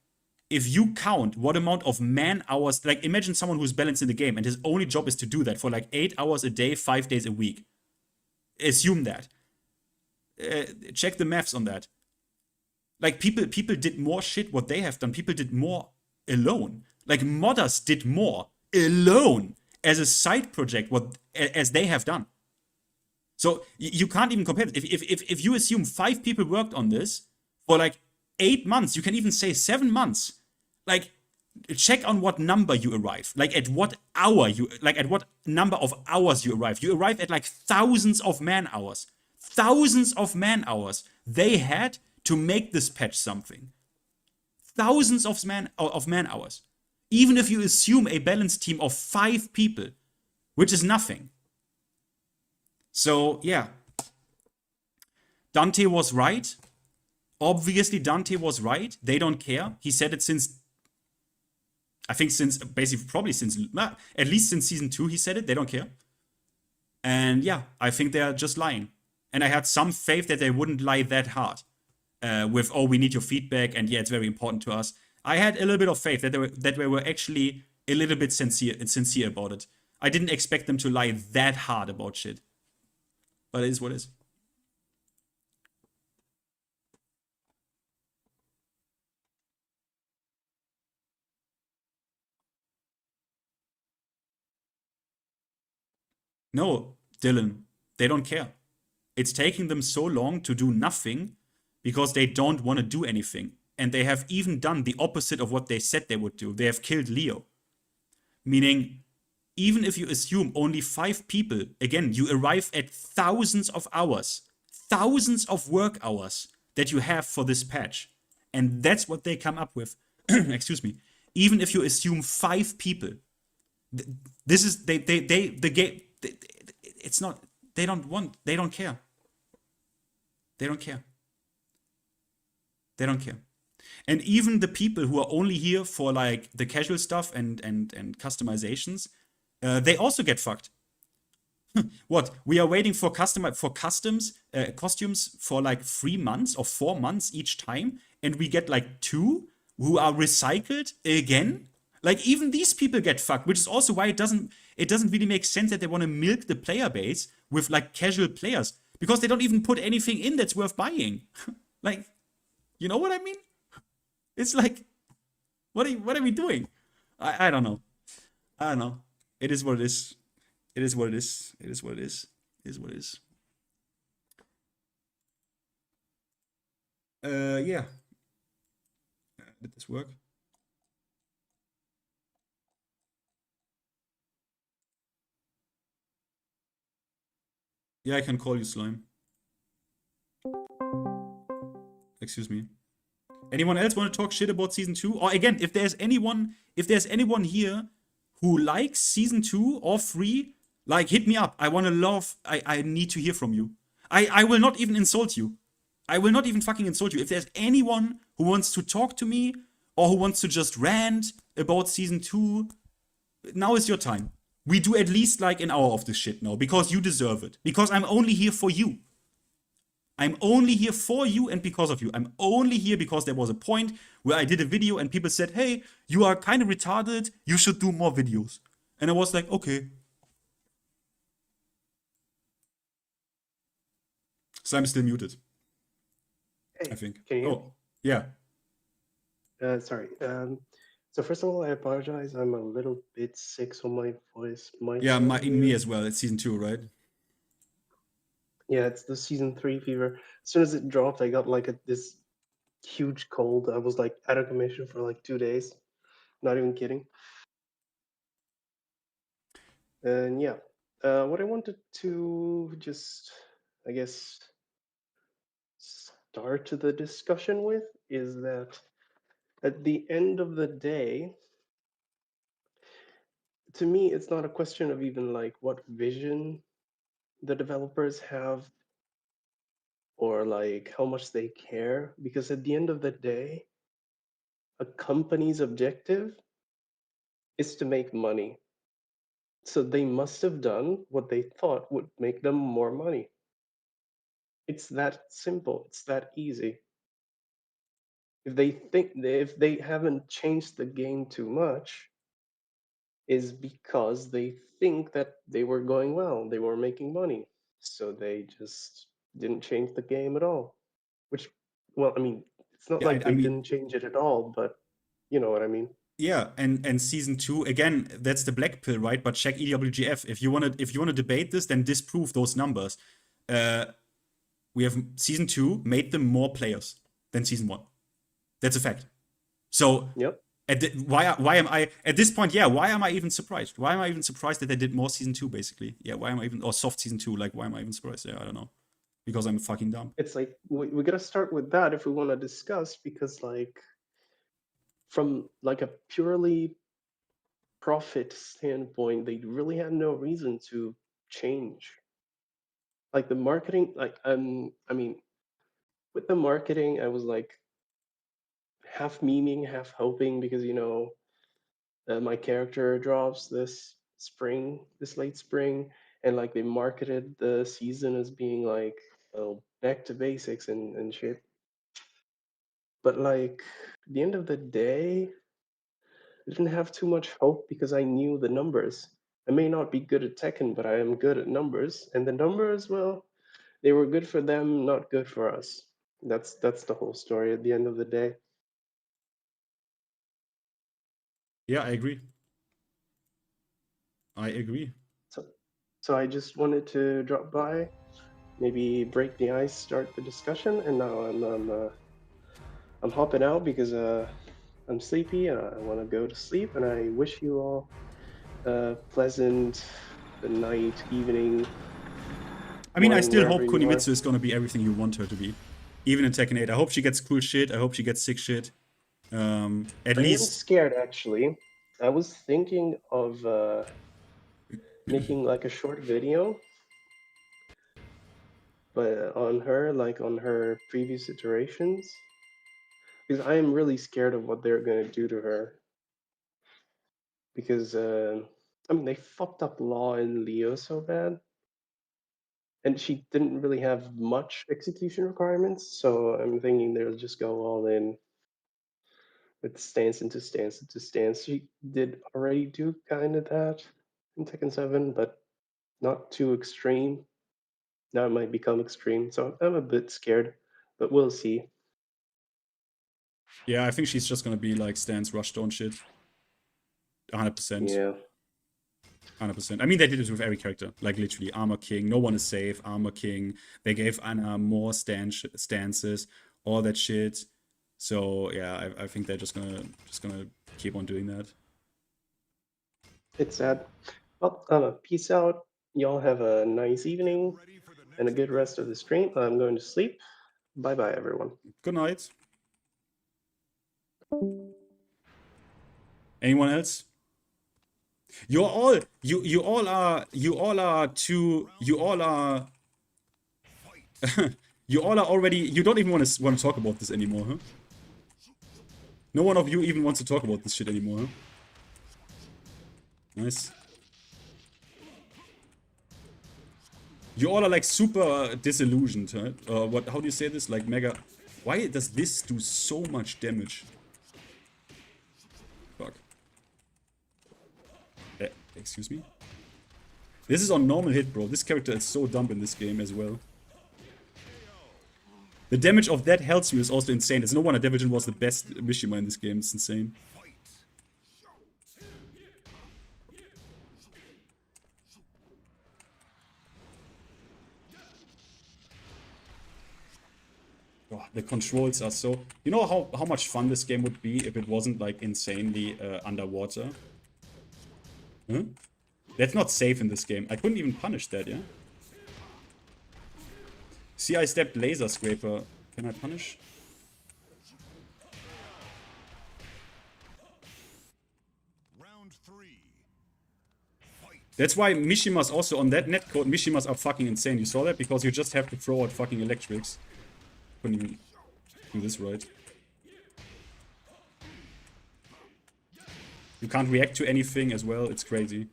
if you count what amount of man hours, like imagine someone who's balancing the game and his only job is to do that for like 8 hours a day, 5 days a week. Assume that. Check the maths on that. Like people did more shit what they have done. People did more alone. Like modders did more alone as a side project as they have done. So you can't even compare it. If you assume 5 people worked on this for like 8 months, you can even say 7 months. Like, check on what number you arrive. Like, at what hour at what number of hours you arrive. You arrive at like thousands of man hours. Thousands of man hours they had to make this patch something. Thousands of man hours. Even if you assume a balanced team of 5 people, which is nothing. So, yeah. Dante was right. Obviously, Dante was right. They don't care. He said it since, I think since, basically, probably since, at least since Season 2, he said it. They don't care. And yeah, I think they're just lying. And I had some faith that they wouldn't lie that hard. With, oh, we need your feedback, and yeah, it's very important to us. I had a little bit of faith that they were actually a little bit sincere about it. I didn't expect them to lie that hard about shit. But it is what it is. No, Dylan, they don't care. It's taking them so long to do nothing because they don't want to do anything. And they have even done the opposite of what they said they would do. They have killed Leo. Meaning, even if you assume only 5 people, again, you arrive at thousands of hours, thousands of work hours that you have for this patch. And that's what they come up with. Excuse me. Even if you assume 5 people, this is, the game, it's not, they don't care. They don't care. They don't care. And even the people who are only here for like the casual stuff and customizations, they also get fucked. What? We are waiting for costumes for like 3 months or 4 months each time, and we get like 2 who are recycled again. Like even these people get fucked, which is also why it doesn't really make sense that they want to milk the player base with like casual players, because they don't even put anything in that's worth buying. Like, you know what I mean? It's like, what are we doing? I don't know. I don't know. It is what it is. It is what it is. It is what it is. It is what it is. Yeah. Did this work? Yeah, I can call you Slime. Excuse me. Anyone else want to talk shit about Season 2? Or again, if there's anyone here who likes Season 2 or 3, like, hit me up. I need to hear from you. I will not even insult you. I will not even fucking insult you. If there's anyone who wants to talk to me or who wants to just rant about Season 2, now is your time. We do at least like an hour of this shit now, because you deserve it. Because I'm only here for you. I'm only here for you and because of you. I'm only here because there was a point where I did a video and people said, hey, you are kind of retarded, you should do more videos. And I was like, okay. So I'm still muted. Hey, I think. Can you? Oh, yeah. Sorry. So first of all, I apologize. I'm a little bit sick, so my voice might. Yeah, sound me weird. as well. It's season 2, right? Yeah, it's the season 3 fever. As soon as it dropped, I got like this huge cold. I was like out of commission for like 2 days. Not even kidding. And yeah, what I wanted to just, I guess, start the discussion with is that at the end of the day, to me, it's not a question of even like what vision the developers have or like how much they care, because at the end of the day, a company's objective is to make money. So they must have done what they thought would make them more money. It's that simple. It's that easy. If they haven't changed the game too much, is because they think that they were going well, they were making money. So they just didn't change the game at all. Which, well, I mean, it's not Yeah, like I they mean, didn't change it at all, but you know what I mean. yeah, and season 2 again. That's the black pill, right? But check EWGF. If you wanna debate this, then disprove those numbers. We have season 2 made them more players than season 1. That's a fact. So yep. Why am I at this point? Yeah, why am I even surprised? Why am I even surprised that they did more season 2? Basically, yeah. Why am I even or soft season 2? Like, why am I even surprised? Yeah, I don't know. Because I'm fucking dumb. It's like we gotta start with that if we want to discuss, because like from like a purely profit standpoint, they really had no reason to change. Like the marketing, like I mean, with the marketing, I was like half memeing, half hoping, because you know my character drops this late spring, and like they marketed the season as being like, oh, back to basics and shit. But like at the end of the day, I didn't have too much hope because I knew the numbers. I may not be good at Tekken, but I am good at numbers, and the numbers, well, they were good for them, not good for us. That's the whole story at the end of the day. Yeah, I agree. So I just wanted to drop by, maybe break the ice, start the discussion, and now I'm hopping out because I'm sleepy and I want to go to sleep. And I wish you all a pleasant night, evening. I mean, I morning, still hope wherever you are. Kunimitsu is gonna be everything you want her to be. Even in Tekken 8, I hope she gets cool shit. I hope she gets sick shit. At I am least scared, actually. I was thinking of making like a short video, but on her, like on her previous iterations, because I am really scared of what they're gonna do to her. Because I mean, they fucked up Law and Leo so bad, and she didn't really have much execution requirements. So I'm thinking they'll just go all in with stance into stance into stance. She did already do kind of that in Tekken 7, but not too extreme. Now it might become extreme, so I'm a bit scared, but we'll see. yeah, I think she's just gonna be like Stan's Rushdown shit. 100%. Yeah. 100%. I mean, they did it with every character. Like, literally, Armor King, no one is safe, Armor King. They gave Anna more stances, all that shit. So, yeah, I think they're just gonna keep on doing that. It's sad. Well, peace out. Y'all have a nice evening and a good rest of the stream. I'm going to sleep. Bye-bye, everyone. Good night. Anyone else? You all are you all are already, you don't even want to talk about this anymore, huh? No one of you even wants to talk about this shit anymore, huh? Nice. You all are like super disillusioned, right? What? How do you say this? Like mega... Why does this do so much damage? Fuck. Excuse me? This is on normal hit, bro. This character is so dumb in this game as well. The damage of that Hershuar is also insane. It's no wonder Devil was the best Mishima in this game. It's insane. Oh, the controls are so... You know how much fun this game would be if it wasn't like insanely underwater? Huh? That's not safe in this game. I couldn't even punish that, yeah? See, I stepped Laser Scraper. Can I punish? That's why Mishimas also on that netcode, Mishimas are fucking insane. You saw that? Because you just have to throw out fucking electrics. Couldn't even do this right. You can't react to anything as well. It's crazy.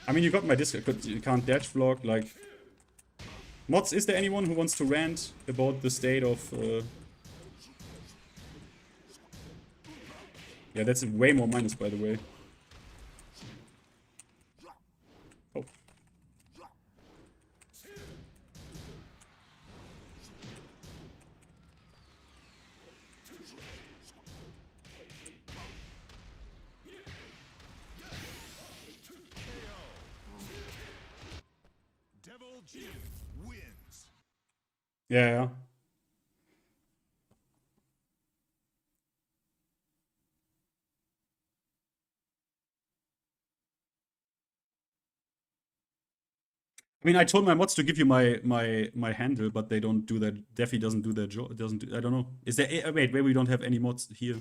I mean, you got my Discord, you can't dash block, like... Mods, is there anyone who wants to rant about the state of... Yeah, that's way more minus, by the way. Oh. Yeah. I mean, I told my mods to give you my handle, but they don't do that. Defi doesn't do their job. I don't know. Is there? Wait, maybe we don't have any mods here.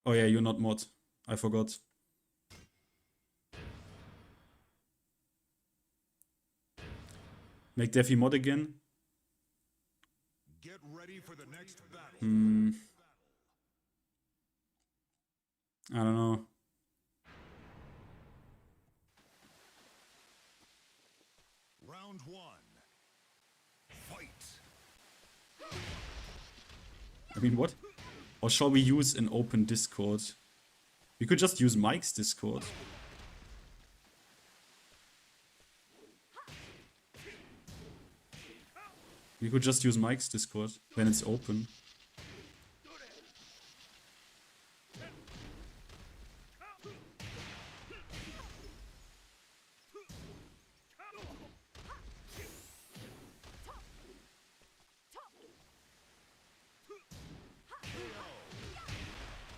Oh yeah, you're not mod. I forgot. Make Defi mod again. Get ready for the next battle. I don't know. Round one. Fight. I mean, what? Or shall we use an open Discord? We could just use Mike's Discord. We could just use Mike's Discord when it's open.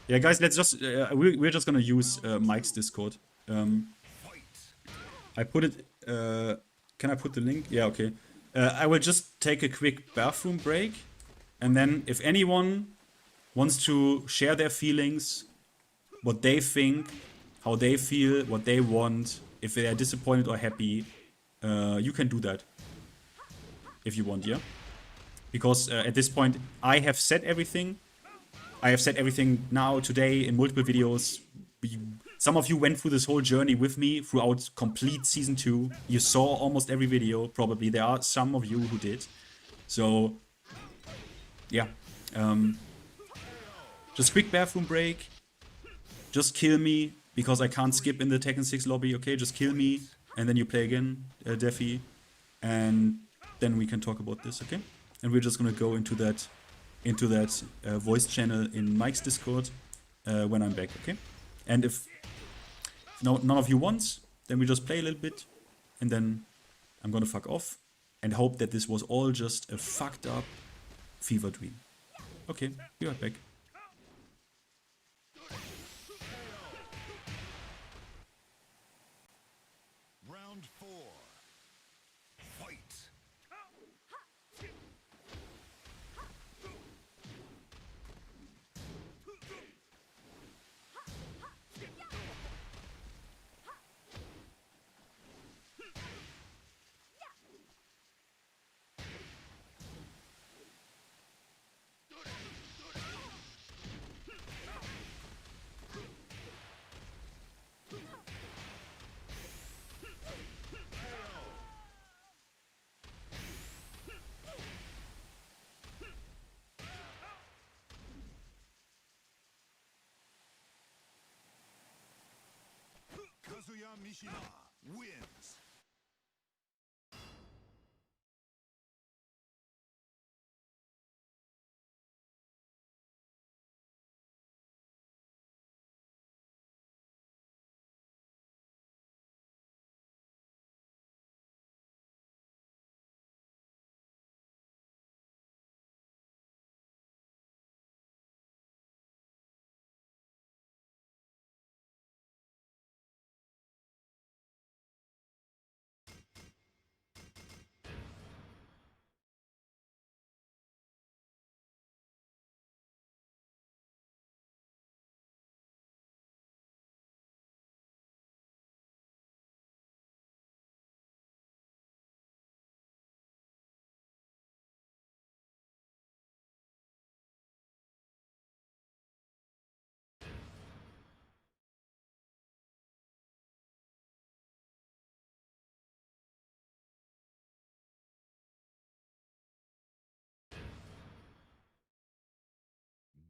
Yeah, guys, let's just... we're just gonna use Mike's Discord. I put it... can I put the link? Yeah, okay. I will just take a quick bathroom break. And then if anyone wants to share their feelings, what they think, how they feel, what they want, if they are disappointed or happy, you can do that. If you want, yeah? Because at this point, I have said everything. I have said everything now, today, in multiple videos. Some of you went through this whole journey with me throughout complete Season 2. You saw almost every video, probably. There are some of you who did. So, yeah. Just quick bathroom break. Just kill me, because I can't skip in the Tekken 6 lobby, okay? Just kill me, and then you play again, Defi. And then we can talk about this, okay? And we're just gonna go into that voice channel in Mike's Discord when I'm back, okay? And if none of you wants, then we just play a little bit, and then I'm gonna fuck off and hope that this was all just a fucked up fever dream. Okay, be right back. wins.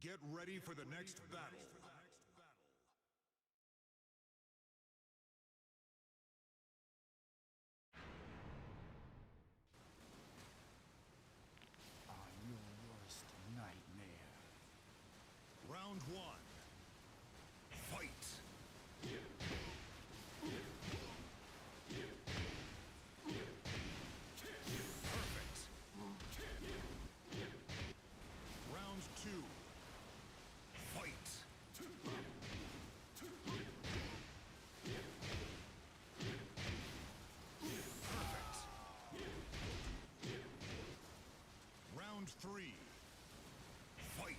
Get ready for the next battle. On your worst nightmare. Round one. Fight. Perfect. Round two. Fight. Perfect. Round three. Fight.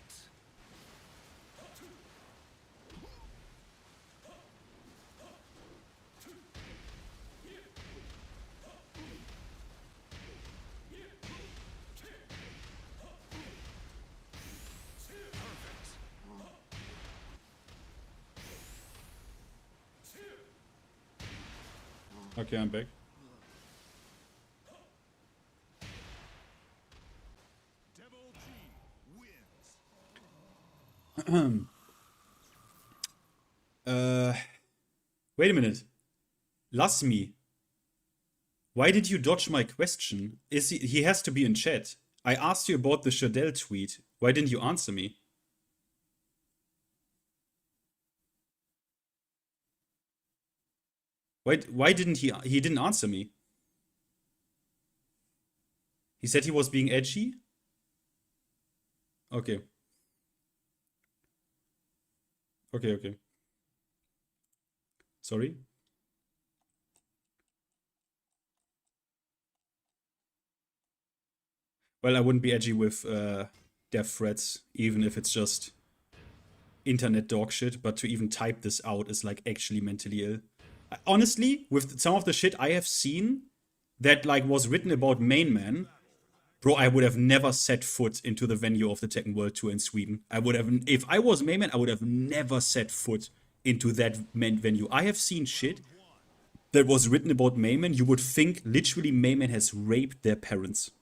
Okay, I'm back. Wait a minute. Lasmi. Why did you dodge my question? He has to be in chat. I asked you about the Shadell tweet. Why didn't you answer me? Why didn't he didn't answer me? He said he was being edgy? Okay. Okay. Sorry. Well, I wouldn't be edgy with death threats, even if it's just internet dog shit, but to even type this out is like actually mentally ill. Honestly, with some of the shit I have seen that like was written about Main Man, bro, I would have never set foot into the venue of the Tekken World Tour in Sweden. I would have, if I was Main Man, I would have never set foot into that venue. I have seen shit that was written about Main Man. You would think literally Main Man has raped their parents.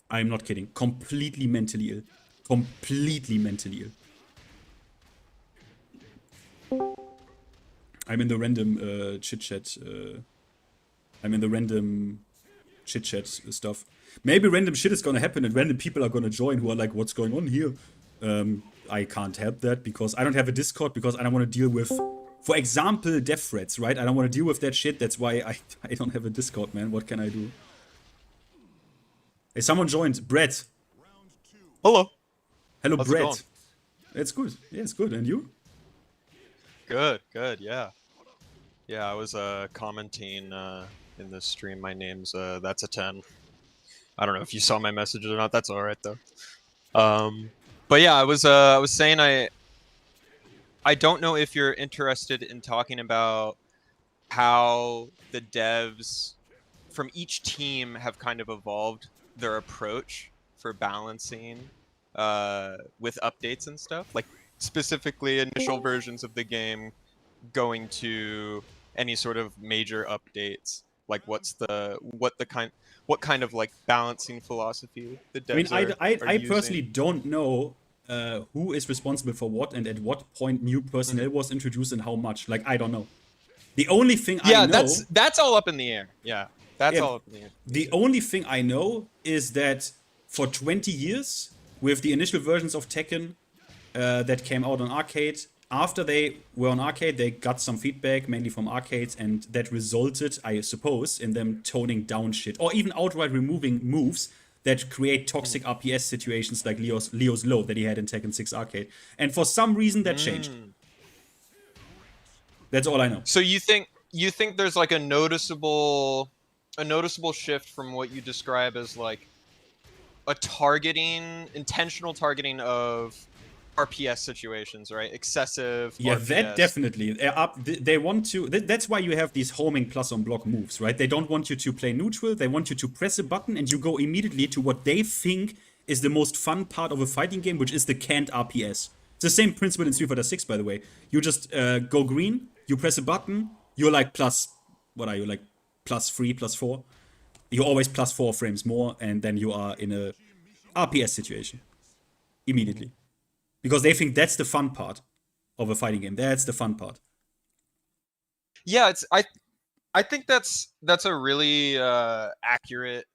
I'm not kidding. Completely mentally ill. Completely mentally ill. I'm in the random chit-chat. I'm in the random chit-chat stuff. Maybe random shit is gonna happen and random people are gonna join who are like, what's going on here? I can't help that because I don't have a Discord because I don't want to deal with, for example, death threats, right? I don't want to deal with that shit. That's why I don't have a Discord, man. What can I do? Hey, someone joined. Brett. Hello. Hello, How's Brett. it going? It's good. Yeah, it's good. And you? Good, yeah. Yeah, I was commenting in this stream. My name's That's a 10. I don't know if you saw my messages or not. That's all right though. But yeah, I was saying I don't know if you're interested in talking about how the devs from each team have kind of evolved their approach for balancing with updates and stuff, like specifically initial versions of the game going to any sort of major updates. Like what kind of like balancing philosophy the devs I personally don't know who is responsible for what and at what point new personnel was introduced and how much. Like, I don't know. The only thing I know... that's all up in the air. Yeah, that's all up in the air. The only thing I know is that for 20 years, with the initial versions of Tekken that came out on arcade, after they were on arcade, they got some feedback, mainly from arcades, and that resulted, I suppose, in them toning down shit, or even outright removing moves that create toxic RPS situations like Leo's Low that he had in Tekken 6 arcade. And for some reason, that changed. That's all I know. So you think there's like a noticeable shift from what you describe as like a intentional targeting of RPS situations, right? Excessive Yeah, RPS. that definitely. They want to... That's why you have these homing plus on block moves, right? They don't want you to play neutral. They want you to press a button and you go immediately to what they think is the most fun part of a fighting game, which is the canned RPS. It's the same principle in Street Fighter 6, by the way. You just go green, you press a button, you're like plus... What are you, like +3, +4? You're always +4 frames more, and then you are in a RPS situation. Immediately. Because they think that's the fun part of a fighting game. That's the fun part. Yeah, I think that's a really accurate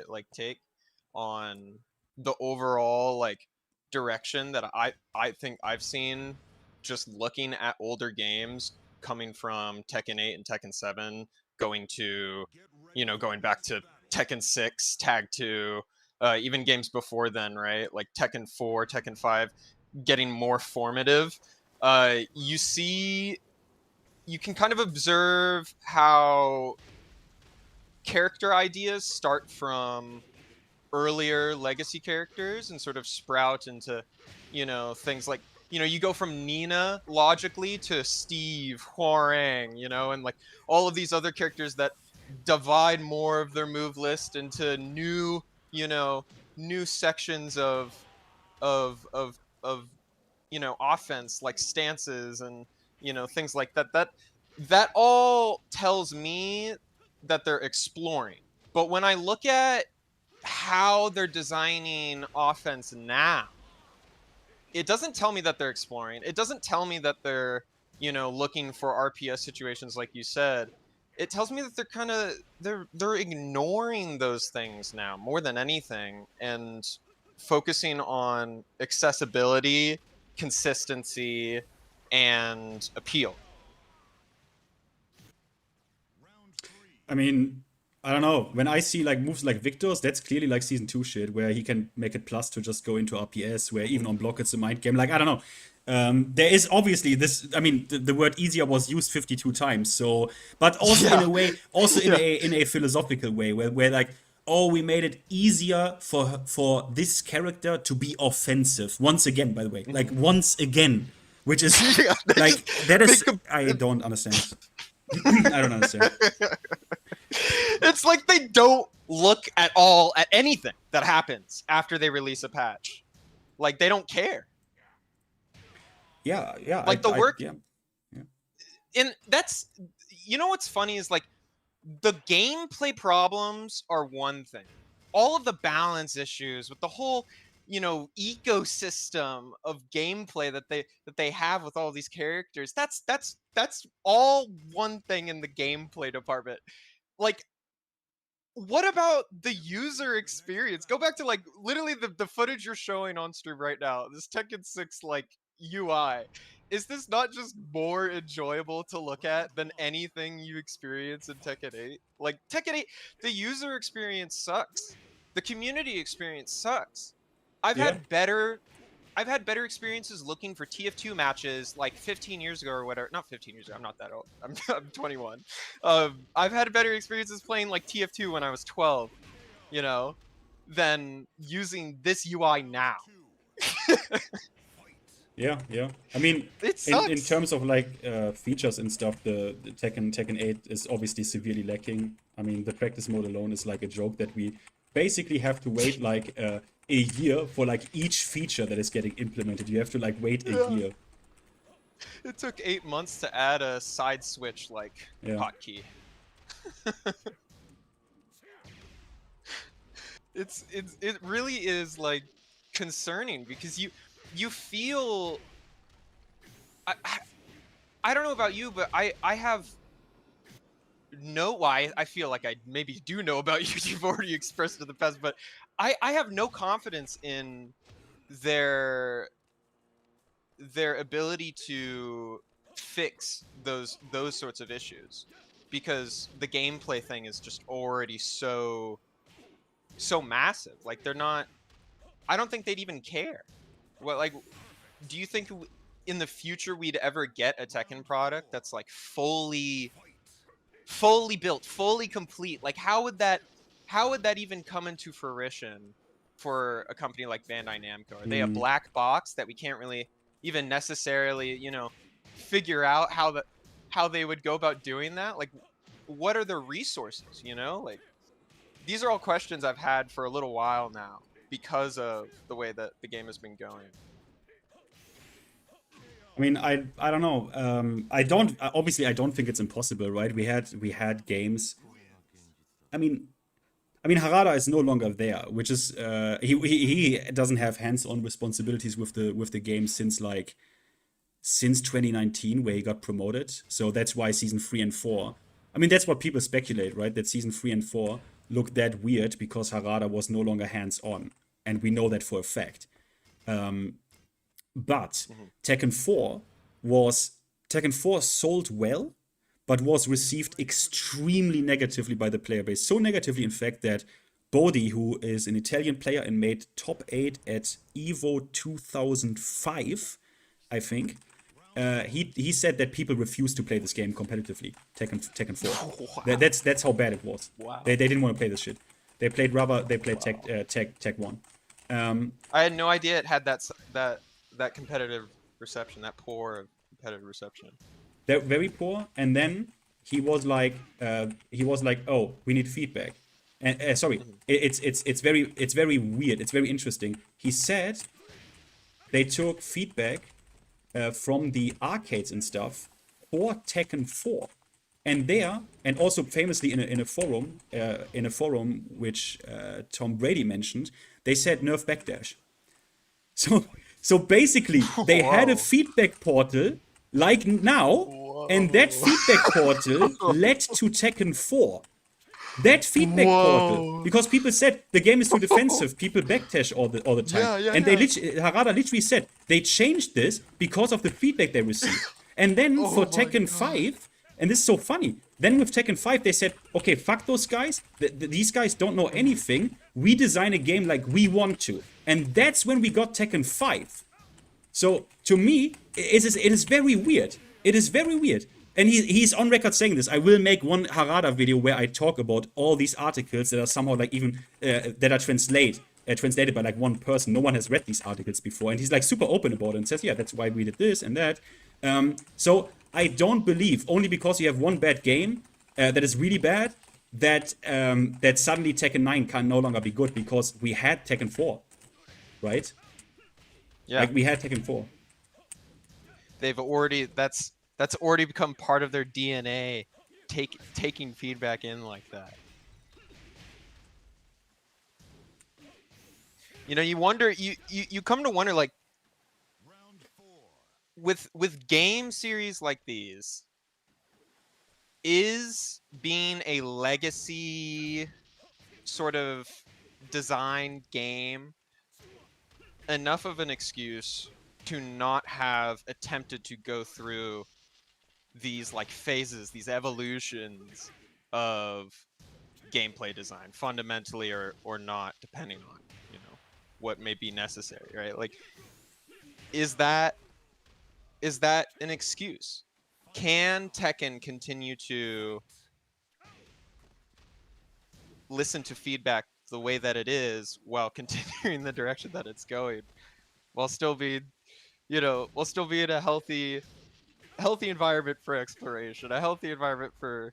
like take on the overall like direction that I think I've seen just looking at older games coming from Tekken 8 and Tekken 7 going back to Tekken 6, Tag 2, even games before then, right? Like Tekken 4, Tekken 5, getting more formative. You can kind of observe how character ideas start from earlier legacy characters and sort of sprout into, things like, you go from Nina logically to Steve, Hwoarang, and like all of these other characters that divide more of their move list into new sections of offense, like stances and things like that. That all tells me that they're exploring. But when I look at how they're designing offense now, it doesn't tell me that they're exploring. It doesn't tell me that they're looking for RPS situations like you said. It tells me that they're ignoring those things now more than anything and focusing on accessibility, consistency, and appeal. I mean, I don't know. When I see like moves like Victor's, that's clearly like Season 2 shit, where he can make it plus to just go into RPS, where even on block it's a mind game. Like, I don't know. There is obviously this, I mean, the word easier was used 52 times, so, but also in a way, in a philosophical way, where like, oh, we made it easier for this character to be offensive. Once again, by the way. Like, once again. Which is, like, that is, I don't understand. I don't understand. It's like they don't look at all at anything that happens after they release a patch. Like, they don't care. Yeah. Like, the work... Yeah. And that's... what's funny is, like, the gameplay problems are one thing. All of the balance issues with the whole, ecosystem of gameplay that they have with all these characters, that's all one thing in the gameplay department. Like, what about the user experience? Go back to like literally the footage you're showing on stream right now. This Tekken 6 like UI. Is this not just more enjoyable to look at than anything you experience in Tekken 8? Like, Tekken 8, the user experience sucks. The community experience sucks. I've had better experiences looking for TF2 matches like 15 years ago or whatever. Not 15 years ago, I'm not that old. I'm 21. I've had better experiences playing like TF2 when I was 12, than using this UI now. Yeah. I mean, in terms of like features and stuff, the Tekken 8 is obviously severely lacking. I mean, the practice mode alone is like a joke that we basically have to wait like a year for like each feature that is getting implemented. You have to like wait a year. It took 8 months to add a side switch like hotkey. It really is like concerning because you feel I don't know about you, but I have no why I feel like I maybe do know about you. You've already expressed it in the past, but I have no confidence in their ability to fix those sorts of issues, because the gameplay thing is just already so massive. Like they're not. I don't think they'd even care. What, like, do you think in the future we'd ever get a Tekken product that's like fully built, fully complete? Like how would that even come into fruition for a company like Bandai Namco? Are they a black box that we can't really even necessarily, you know, figure out how they would go about doing that? Like what are their resources, you know? Like these are all questions I've had for a little while now because of the way that the game has been going. I mean, I don't know. Obviously I don't think it's impossible, right? We had games. I mean Harada is no longer there, which is he doesn't have hands-on responsibilities with the game since 2019, where he got promoted. So that's why season 3 and 4. I mean, that's what people speculate, right? That season 3 and 4 looked that weird because Harada was no longer hands-on, and we know that for a fact. But Tekken 4 sold well, but was received extremely negatively by the player base. So negatively, in fact, that Bodhi, who is an Italian player and made top 8 at EVO 2005, I think, he said that people refused to play this game competitively, Tekken 4. Wow. That's how bad it was. Wow. They didn't want to play this shit. They played Tech 1. I had no idea it had that competitive reception, that poor competitive reception. They're very poor, and then he was like, oh, we need feedback. And sorry, it's very weird. It's very interesting. He said they took feedback from the arcades and stuff for Tekken 4, and also famously in a forum which Tom Brady mentioned, they said nerf backdash. So basically, they had a feedback portal like now, and that feedback portal led to Tekken 4. That feedback portal, because people said the game is too defensive, people backdash all the time, Harada literally said they changed this because of the feedback they received. And then for Tekken 5, and this is so funny, then with Tekken 5 they said, okay, fuck those guys, these guys don't know anything, we design a game like we want to. And that's when we got Tekken 5. So, to me, it is very weird. It is very weird. And he's on record saying this. I will make one Harada video where I talk about all these articles that are somehow like even, that are translated by like one person. No one has read these articles before. And he's like super open about it and says, yeah, that's why we did this and that. So, I don't believe, only because you have one bad game that is really bad, that suddenly Tekken 9 can no longer be good, because we had Tekken 4. Right? Yeah. Like we had Tekken 4. They've already that's already become part of their DNA, taking feedback in like that. You know, you wonder, you come to wonder, like, with game series like these, is being a legacy sort of designed game enough of an excuse to not have attempted to go through these like phases, these evolutions of gameplay design, fundamentally or not, depending on, you know, what may be necessary, right? Like, is that an excuse? Can Tekken continue to listen to feedback the way that it is while continuing the direction that it's going, while still being, you know, in a healthy environment for exploration, a healthy environment for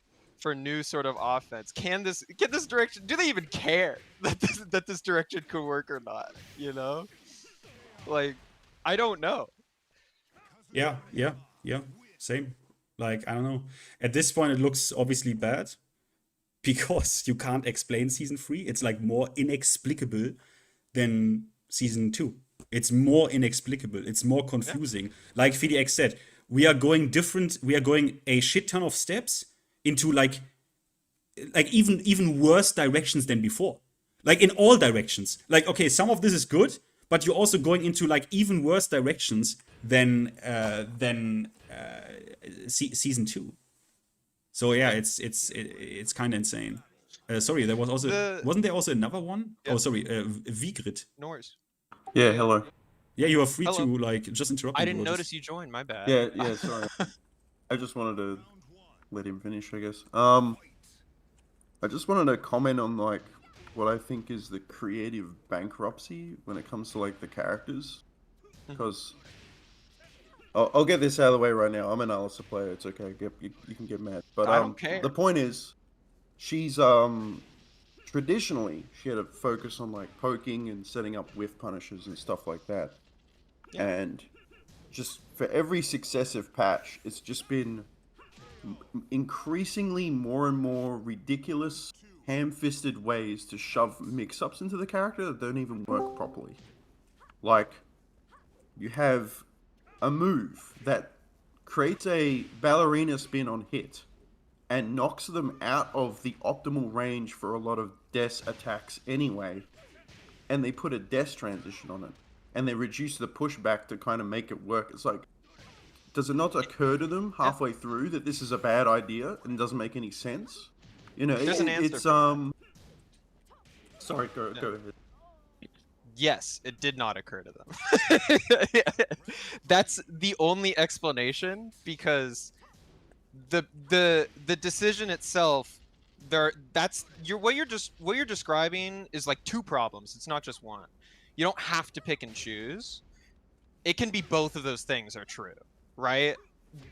new sort of offense? Can this direction, do they even care that this direction could work or not? You know, like, I don't know. Yeah, same. Like, I don't know. At this point, it looks obviously bad, because you can't explain season 3. It's like more inexplicable than season 2. It's more inexplicable. It's more confusing. Yeah. Like FDX said, we are going a shit ton of steps into like even worse directions than before. Like in all directions. Like, okay, some of this is good, but you're also going into like even worse directions than season 2. So yeah, it's kind of insane. Sorry, there was also wasn't there also another one? Yeah. Oh, sorry, Vigrid. No worries. Yeah, hello. Yeah, you are free to like just interrupt. I didn't notice you joined. My bad. Yeah, sorry. I just wanted to let him finish, I guess. I just wanted to comment on like what I think is the creative bankruptcy when it comes to like the characters, because I'll get this out of the way right now. I'm an Alistair player. It's okay. You can get mad, but I don't care. The point is, she's traditionally she had a focus on like poking and setting up whiff punishes and stuff like that, and just for every successive patch, it's just been increasingly more and more ridiculous, ham-fisted ways to shove mix-ups into the character that don't even work properly. Like, you have a move that creates a ballerina spin on hit and knocks them out of the optimal range for a lot of Des attacks anyway, and they put a Des transition on it, and they reduce the pushback to kind of make it work. It's like, does it not occur to them halfway through that this is a bad idea and doesn't make any sense? You know, it's sorry, go ahead. Yes, it did not occur to them. That's the only explanation, because the decision itself, what you're describing is like two problems. It's not just one. You don't have to pick and choose. It can be both of those things are true, right?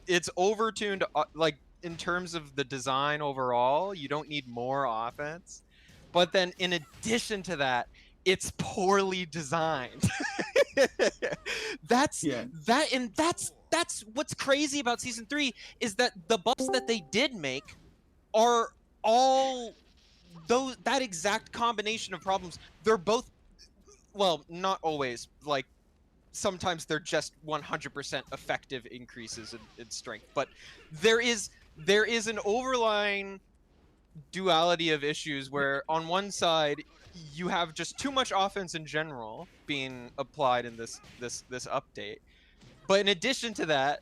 It's overtuned, like in terms of the design overall. You don't need more offense, but then in addition to that, it's poorly designed. That's what's crazy about season 3 is that the buffs that they did make are all that exact combination of problems. They're both, well, not always, like sometimes they're just 100% effective increases in strength, but there is an overlying duality of issues where on one side you have just too much offense in general being applied in this update, but in addition to that,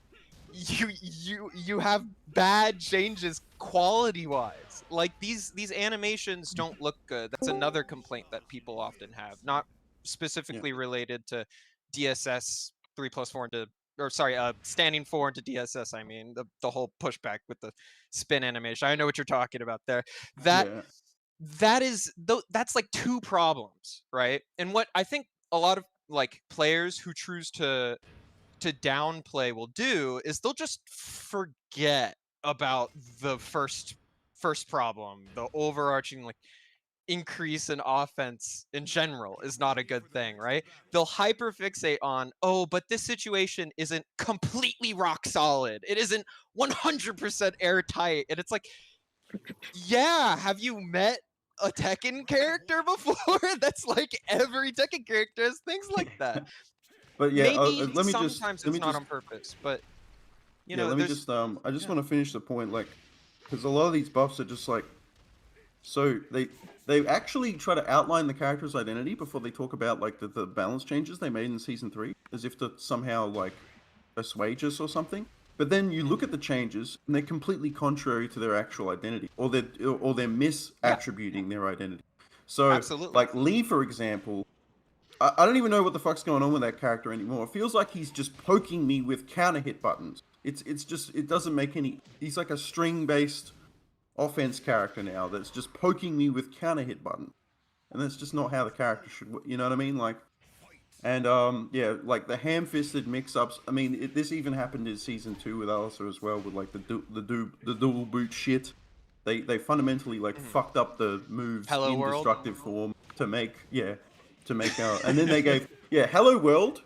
you have bad changes quality wise. Like these animations don't look good. That's another complaint that people often have, not specifically related to DSS 3+4 into, or sorry, standing 4 into DSS. I mean the whole pushback with the spin animation. I know what you're talking about there. That's like two problems, right? And what I think a lot of like players who choose to downplay will do is they'll just forget about the first problem. The overarching like increase in offense in general is not a good thing, right? They'll hyperfixate on, oh, but this situation isn't completely rock solid. It isn't 100% airtight. And it's like, yeah, have you met a Tekken character before? That's like every Tekken character has things like that. But yeah, maybe let me sometimes just, it's not on purpose, but you know, let me just I just want to finish the point, like, because a lot of these buffs are just like, so they actually try to outline the character's identity before they talk about like the balance changes they made in season 3, as if to somehow like assuage us or something. But then you look at the changes and they're completely contrary to their actual identity, or they're misattributing their identity. So absolutely. Like Lee, for example, I don't even know what the fuck's going on with that character anymore. It feels like he's just poking me with counter hit buttons. It's just, it doesn't make any, he's like a string based offense character now that's just poking me with counter hit buttons. And that's just not how the character should work, you know what I mean? Like, and yeah, like the ham-fisted mix-ups. I mean, this even happened in season 2 with Alistair as well, with like the dual boot shit. They fundamentally like fucked up the moves in destructive form to make and then they gave Hello World.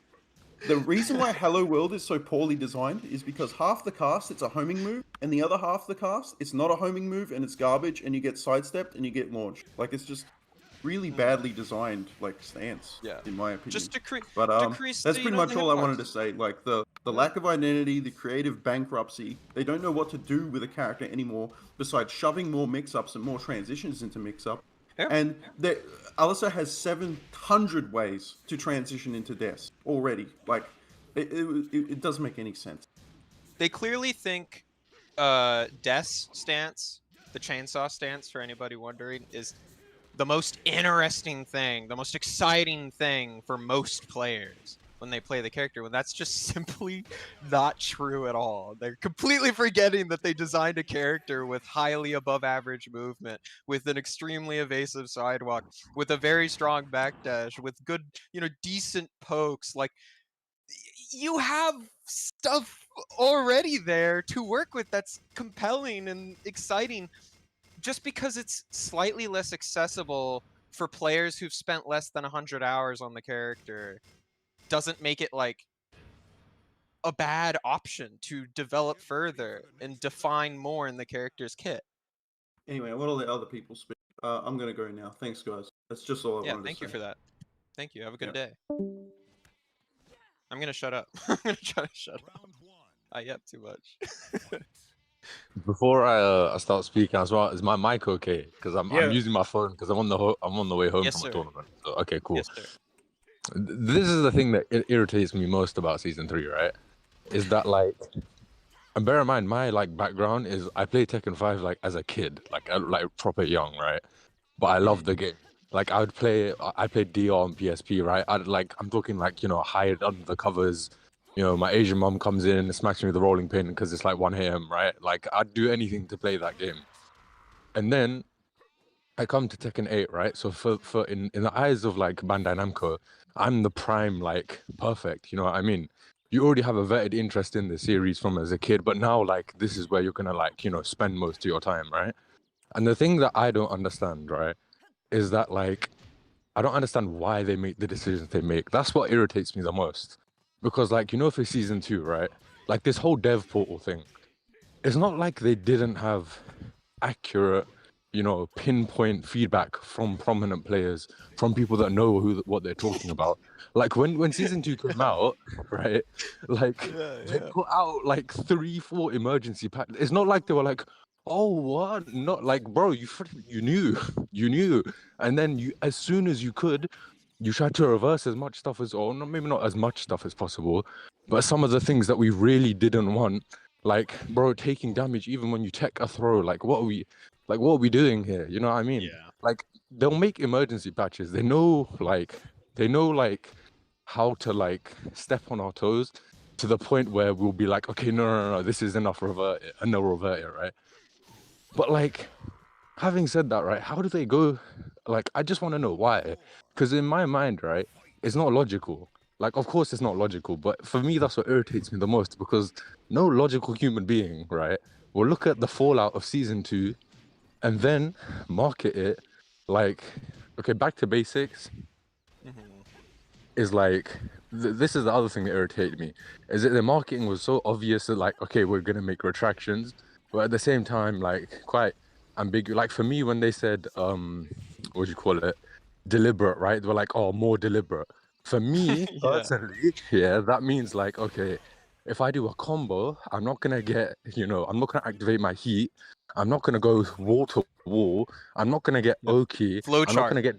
The reason why Hello World is so poorly designed is because half the cast it's a homing move, and the other half the cast it's not a homing move and it's garbage, and you get sidestepped and you get launched. Like, it's just really badly designed, like, stance, in my opinion. Just but that's pretty much all I wanted to say. Like the The lack of identity, the creative bankruptcy. They don't know what to do with a character anymore besides shoving more mix-ups and more transitions into mix-up. Yeah. And Alyssa has 700 ways to transition into Death already. Like, it doesn't make any sense. They clearly think Death's stance, the chainsaw stance, for anybody wondering, is the most interesting thing, the most exciting thing for most players when they play the character, when that's just simply not true at all. They're completely forgetting that they designed a character with highly above average movement, with an extremely evasive sidewalk, with a very strong backdash, with good, decent pokes. Like, you have stuff already there to work with that's compelling and exciting. Just because it's slightly less accessible for players who've spent less than 100 hours on the character doesn't make it like a bad option to develop further and define more in the character's kit. Anyway, I want to let other people speak. I'm going to go now. Thanks, guys. That's just all I wanted to say. Yeah, thank you for that. Thank you. Have a good day. I'm going to shut up. I'm going to try to shut up. I yap too much. Before I start speaking as well, is my mic okay? Because I'm using my phone because I'm on the way home from a tournament. So, okay, cool. Yes, sir. This is the thing that irritates me most about season 3, right? Is that like, and bear in mind my like background is I played Tekken 5 like as a kid, like proper young, right? But I love the game. Like I played DR on PSP, right? I'm talking like hide under the covers. My Asian mom comes in and smacks me with a rolling pin because it's like 1 AM, right? Like, I'd do anything to play that game. And then I come to Tekken 8, right? So for in the eyes of like Bandai Namco, I'm the prime, like, perfect, you know what I mean? You already have a vetted interest in the series from as a kid, but now like this is where you're gonna like, spend most of your time, right? And the thing that I don't understand, right, is that like I don't understand why they make the decisions they make. That's what irritates me the most. Because, like, for season 2, right? Like, this whole dev portal thing, it's not like they didn't have accurate, pinpoint feedback from prominent players, from people that know what they're talking about. Like, when season 2 came out, right? Like, they put out, like, 3-4 emergency packs. It's not like they were like, oh, what? Not like, bro, you knew. And then as soon as you could, you tried to reverse as much stuff maybe not as much stuff as possible, but some of the things that we really didn't want, like, bro, taking damage even when you tech a throw, like, what are we doing here? You know what I mean? Yeah. Like, they'll make emergency patches. They know how to, like, step on our toes to the point where we'll be like, okay, no, this is enough, revert it, and they'll revert it, right? But, like, having said that, right, how do they go? Like, I just want to know why. Because in my mind, right, it's not logical. Like, of course it's not logical, but for me, that's what irritates me the most, because no logical human being, right, will look at the fallout of season 2 and then market it like, okay, back to basics is like, this is the other thing that irritated me, is that the marketing was so obvious that, like, okay, we're going to make retractions, but at the same time, like, quite ambiguous. Like, for me, when they said, what do you call it? Deliberate, right? They were like, oh, more deliberate. For me, personally, that means like, okay, if I do a combo, I'm not gonna get, I'm not gonna activate my heat. I'm not gonna go wall to wall. I'm not gonna get Oki. I'm not gonna get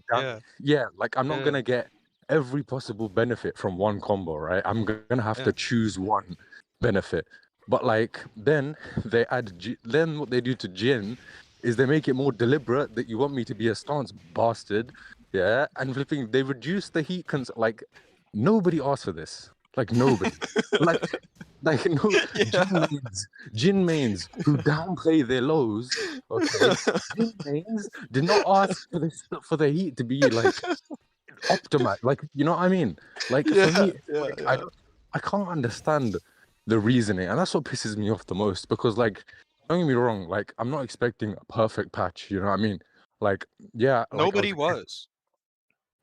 like I'm not gonna get every possible benefit from one combo, right? I'm gonna have to choose one benefit. But like then they add, then what they do to Jin is they make it more deliberate that you want me to be a stance bastard. Yeah, and flipping, they reduce the heat like, nobody asked for this. Like, nobody. like no, Jin mains who downplay their lows, okay? Jin mains did not ask for the heat to be, like, optimized. Like, you know what I mean? Like, for me, I can't understand the reasoning, and that's what pisses me off the most, because, like, don't get me wrong, like, I'm not expecting a perfect patch, you know what I mean? Like, yeah. Nobody was.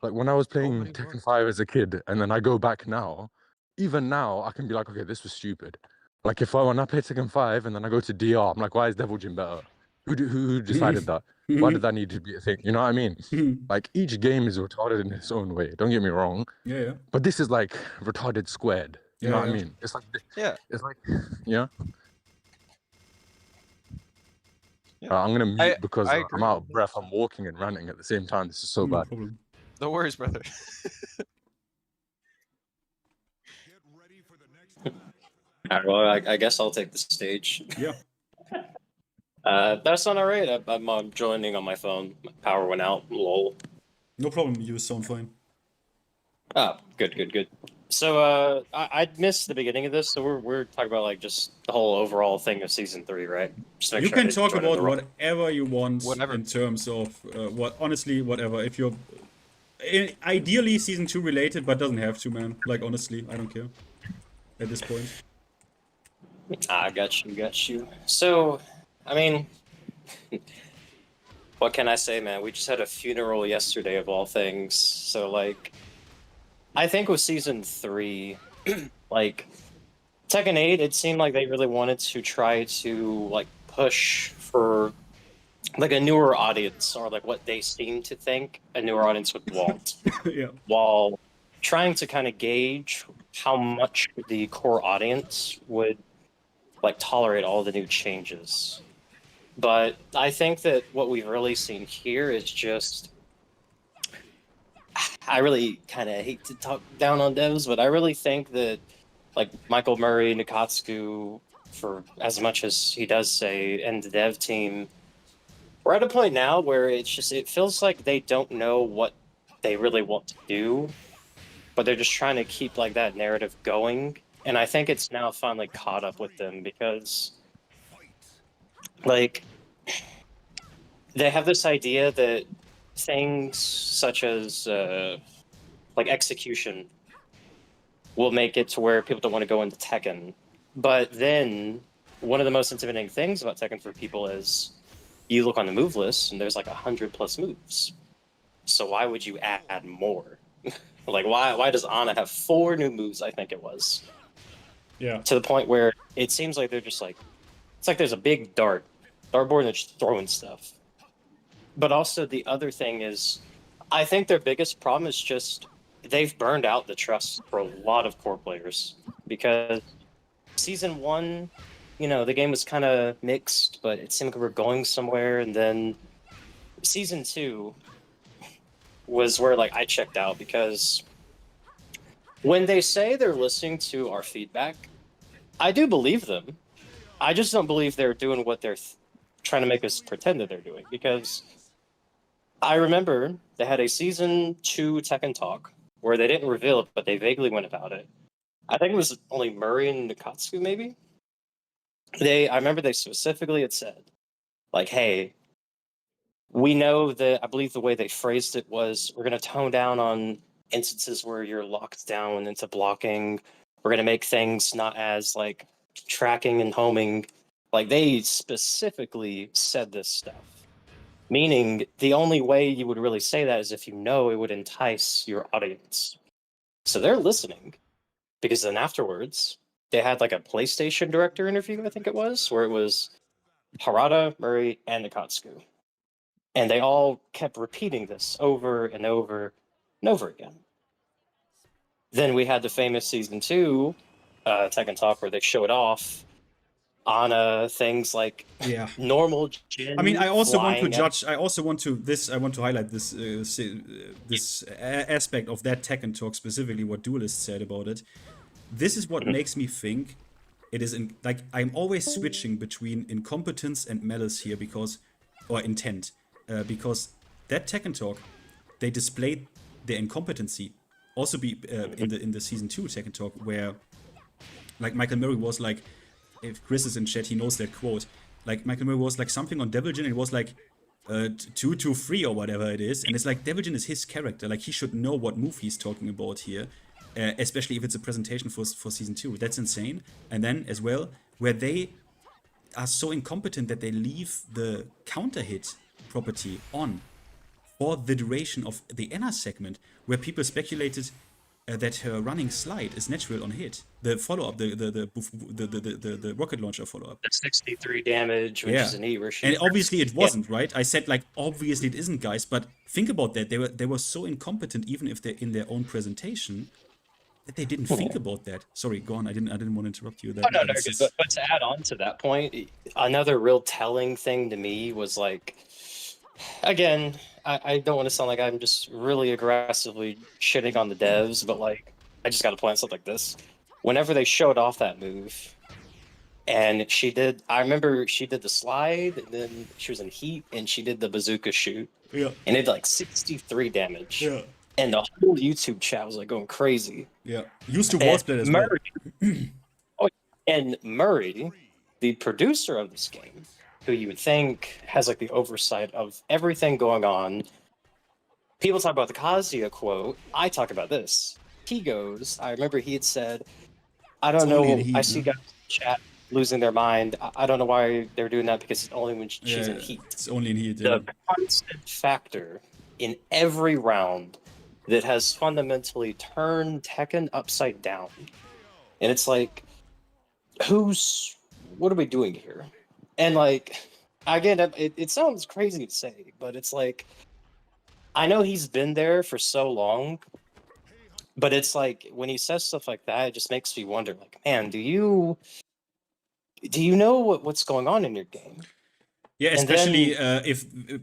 Like, when I was playing Tekken 5 as a kid, and then I go back now, even now, I can be like, okay, this was stupid. Like, when I play Tekken 5, and then I go to DR, I'm like, why is Devil Jin better? Who decided that? Why did that need to be a thing? You know what I mean? Like, each game is retarded in its own way, don't get me wrong. Yeah. But this is, like, retarded squared. You know what I mean? It's like, it's like, yeah. I'm gonna mute because I'm out of breath. I'm walking and running at the same time. This is so bad. Problem. No worries, brother. Alright, well, I guess I'll take the stage. Yeah. That's not alright. I'm joining on my phone. My power went out. Lol. No problem. You sound fine. Oh, good. So, I missed the beginning of this, so we're talking about like just the whole overall thing of season 3, right? Just to make You sure I can didn't talk join in about the wrong- whatever you want in terms of honestly, whatever. If you're ideally season 2 related, but doesn't have to, man. Like honestly, I don't care at this point. I got you. So, I mean, what can I say, man? We just had a funeral yesterday of all things. So, like, I think with season 3, like, Tekken 8, it seemed like they really wanted to try to, like, push for, like, a newer audience, or, like, what they seem to think a newer audience would want. Yeah. While trying to kind of gauge how much the core audience would, like, tolerate all the new changes. But I think that what we've really seen here is just... I really kind of hate to talk down on devs, but I really think that, like, Michael Murray, Nikatsuku, for as much as he does say, and the dev team, we're at a point now where it's just, it feels like they don't know what they really want to do, but they're just trying to keep, like, that narrative going. And I think it's now finally caught up with them because, like, they have this idea that things such as, like, execution will make it to where people don't want to go into Tekken. But then, one of the most intimidating things about Tekken for people is you look on the move list and there's like 100+ moves. So why would you add more? Like, why does Ana have 4 new moves, I think it was? Yeah. To the point where it seems like they're just like, it's like there's a big dartboard and they're just throwing stuff. But also the other thing is, I think their biggest problem is just they've burned out the trust for a lot of core players. Because season 1, you know, the game was kind of mixed, but it seemed like we were going somewhere. And then season 2 was where, like, I checked out, because when they say they're listening to our feedback, I do believe them. I just don't believe they're doing what they're trying to make us pretend that they're doing. Because I remember they had a season 2 Tekken talk where they didn't reveal it, but they vaguely went about it. I think it was only Murray and Nikatsuku, maybe? I remember they specifically had said, like, hey, we know that, I believe the way they phrased it was, we're going to tone down on instances where you're locked down into blocking. We're going to make things not as, like, tracking and homing. Like, they specifically said this stuff. Meaning, the only way you would really say that is if you know it would entice your audience. So they're listening. Because then afterwards, they had, like, a PlayStation director interview, I think it was, where it was Harada, Murray, and Nikatsuku. And they all kept repeating this over and over and over again. Then we had the famous season 2 Tekken Talk where they showed off on things like normal Jin. I mean, I also want to flying judge. I also want to highlight this this aspect of that Tekken talk, specifically what Duelist said about it. This is what makes me think it is like I'm always switching between incompetence and malice here or intent, because that Tekken talk, they displayed their incompetency. Also in the season 2 Tekken talk where, like, Michael Murray was like, if Chris is in chat, he knows that quote. Like, Michael Murray was like something on Devil Jin, and it was like 2-2-3 or whatever it is. And it's like Devil Jin is his character. Like, he should know what move he's talking about here, especially if it's a presentation for season 2. That's insane. And then as well, where they are so incompetent that they leave the counter hit property on for the duration of the Anna segment, where people speculated that her running slide is natural on hit. The follow-up, the rocket launcher follow-up. The 63 damage, which is an E where she... And obviously it wasn't, right? I said, like, obviously it isn't, guys, but think about that. They were so incompetent, even if they're in their own presentation, that they didn't think about that. Sorry, go on. I didn't want to interrupt you. Oh, no, good. But to add on to that point, another real telling thing to me was like, again, I don't want to sound like I'm just really aggressively shitting on the devs, but like, I just got to point out something like this. Whenever they showed off that move, and I remember she did the slide, and then she was in heat, and she did the bazooka shoot. Yeah. And it did like 63 damage. Yeah. And the whole YouTube chat was like going crazy. Yeah. Used to wall split as well. And Murray, the producer of this game, who you would think has like the oversight of everything going on. People talk about the Kazuya quote. I talk about this. He goes, I remember he had said, I don't know, I see guys in the chat losing their mind. I don't know why they're doing that because it's only when she's in heat. It's only in heat. The constant factor in every round that has fundamentally turned Tekken upside down. And it's like, what are we doing here? And like, again, it sounds crazy to say, but it's like, I know he's been there for so long, but it's like, when he says stuff like that, it just makes me wonder, like, man, do you know what's going on in your game? Yeah, especially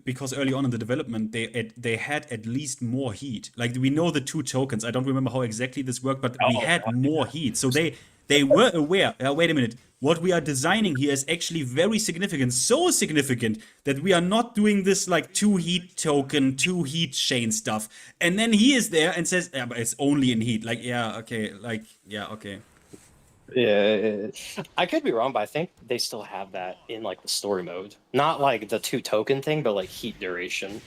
because early on in the development, they had at least more heat. Like, we know the 2 tokens. I don't remember how exactly this worked, but we had more heat. So they were aware. Wait a minute. What we are designing here is actually very significant. So significant that we are not doing this like 2 heat token, 2 heat chain stuff. And then he is there and says, yeah, but it's only in heat. Like, yeah, okay. Like, yeah, okay. Yeah, I could be wrong, but I think they still have that in like the story mode. Not like the 2 token thing, but like heat duration.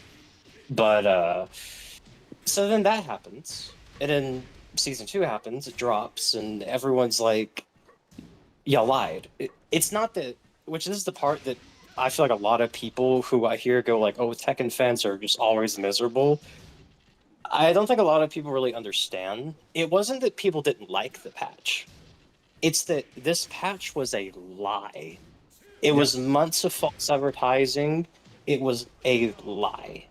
But so then that happens. And then season 2 happens, it drops, and everyone's like, you lied. It's not that, which is the part that I feel like a lot of people who I hear go like, oh, Tekken fans are just always miserable. I don't think a lot of people really understand. It wasn't that people didn't like the patch. It's that this patch was a lie. It was months of false advertising. It was a lie.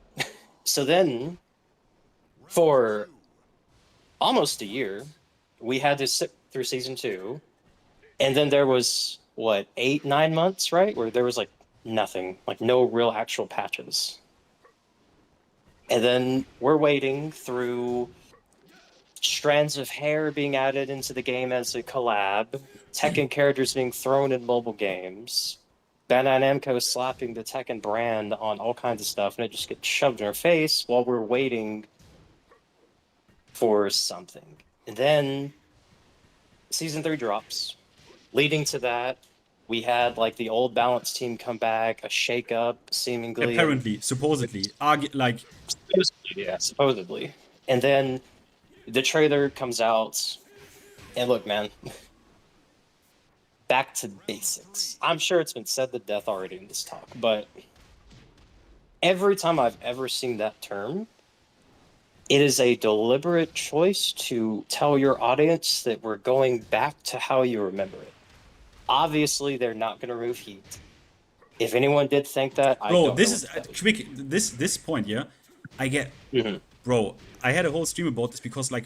So then, for almost a year, we had to sit through season 2. And then there was, 8-9 months, right? Where there was like nothing, like no real actual patches. And then we're waiting through strands of hair being added into the game as a collab, Tekken characters being thrown in mobile games, Bandai Namco slapping the Tekken brand on all kinds of stuff, and it just gets shoved in our face while we're waiting for something. And then season 3 drops. Leading to that, we had like the old balance team come back, a shake-up, seemingly. Apparently, supposedly. Supposedly. And then the trailer comes out, and look, man, back to basics. I'm sure it's been said to death already in this talk, but every time I've ever seen that term, it is a deliberate choice to tell your audience that we're going back to how you remember it. Obviously, they're not going to remove heat. If anyone did think that, I don't this is quick. This point, yeah, I get. Bro, I had a whole stream about this because, like,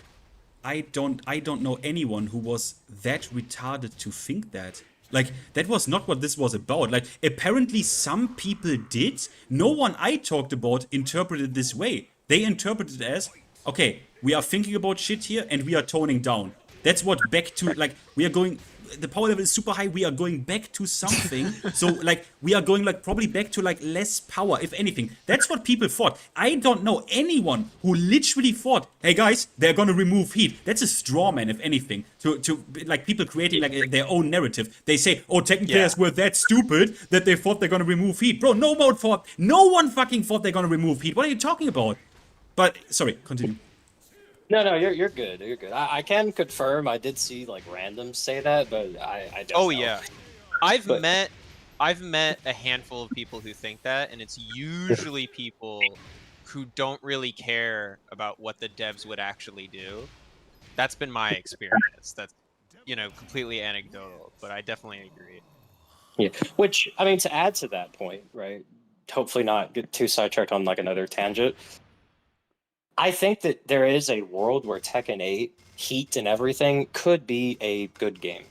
I don't know anyone who was that retarded to think that. Like, that was not what this was about. Like, apparently some people did. No one I talked about interpreted this way. They interpreted it as, okay, we are thinking about shit here and we are toning down. That's what back to, like, we are going, the power level is super high, we are going back to something. So, like, we are going, like, probably back to, like, less power, if anything. That's what people thought. I don't know anyone who literally thought, hey, guys, they're gonna remove heat. That's a straw man, if anything. To like, people creating, like, their own narrative. They say, oh, Tekken players were that stupid that they thought they're gonna remove heat. Bro, no one fucking thought they're gonna remove heat. What are you talking about? But, sorry, continue. No, you're good. You're good. I can confirm. I did see like randoms say that, but I don't. Oh know. yeah, I've met a handful of people who think that, and it's usually people who don't really care about what the devs would actually do. That's been my experience. That's, you know, completely anecdotal, but I definitely agree. Yeah, which, I mean, to add to that point, right? Hopefully not get too sidetracked on like another tangent. I think that there is a world where Tekken 8, Heat, and everything could be a good game.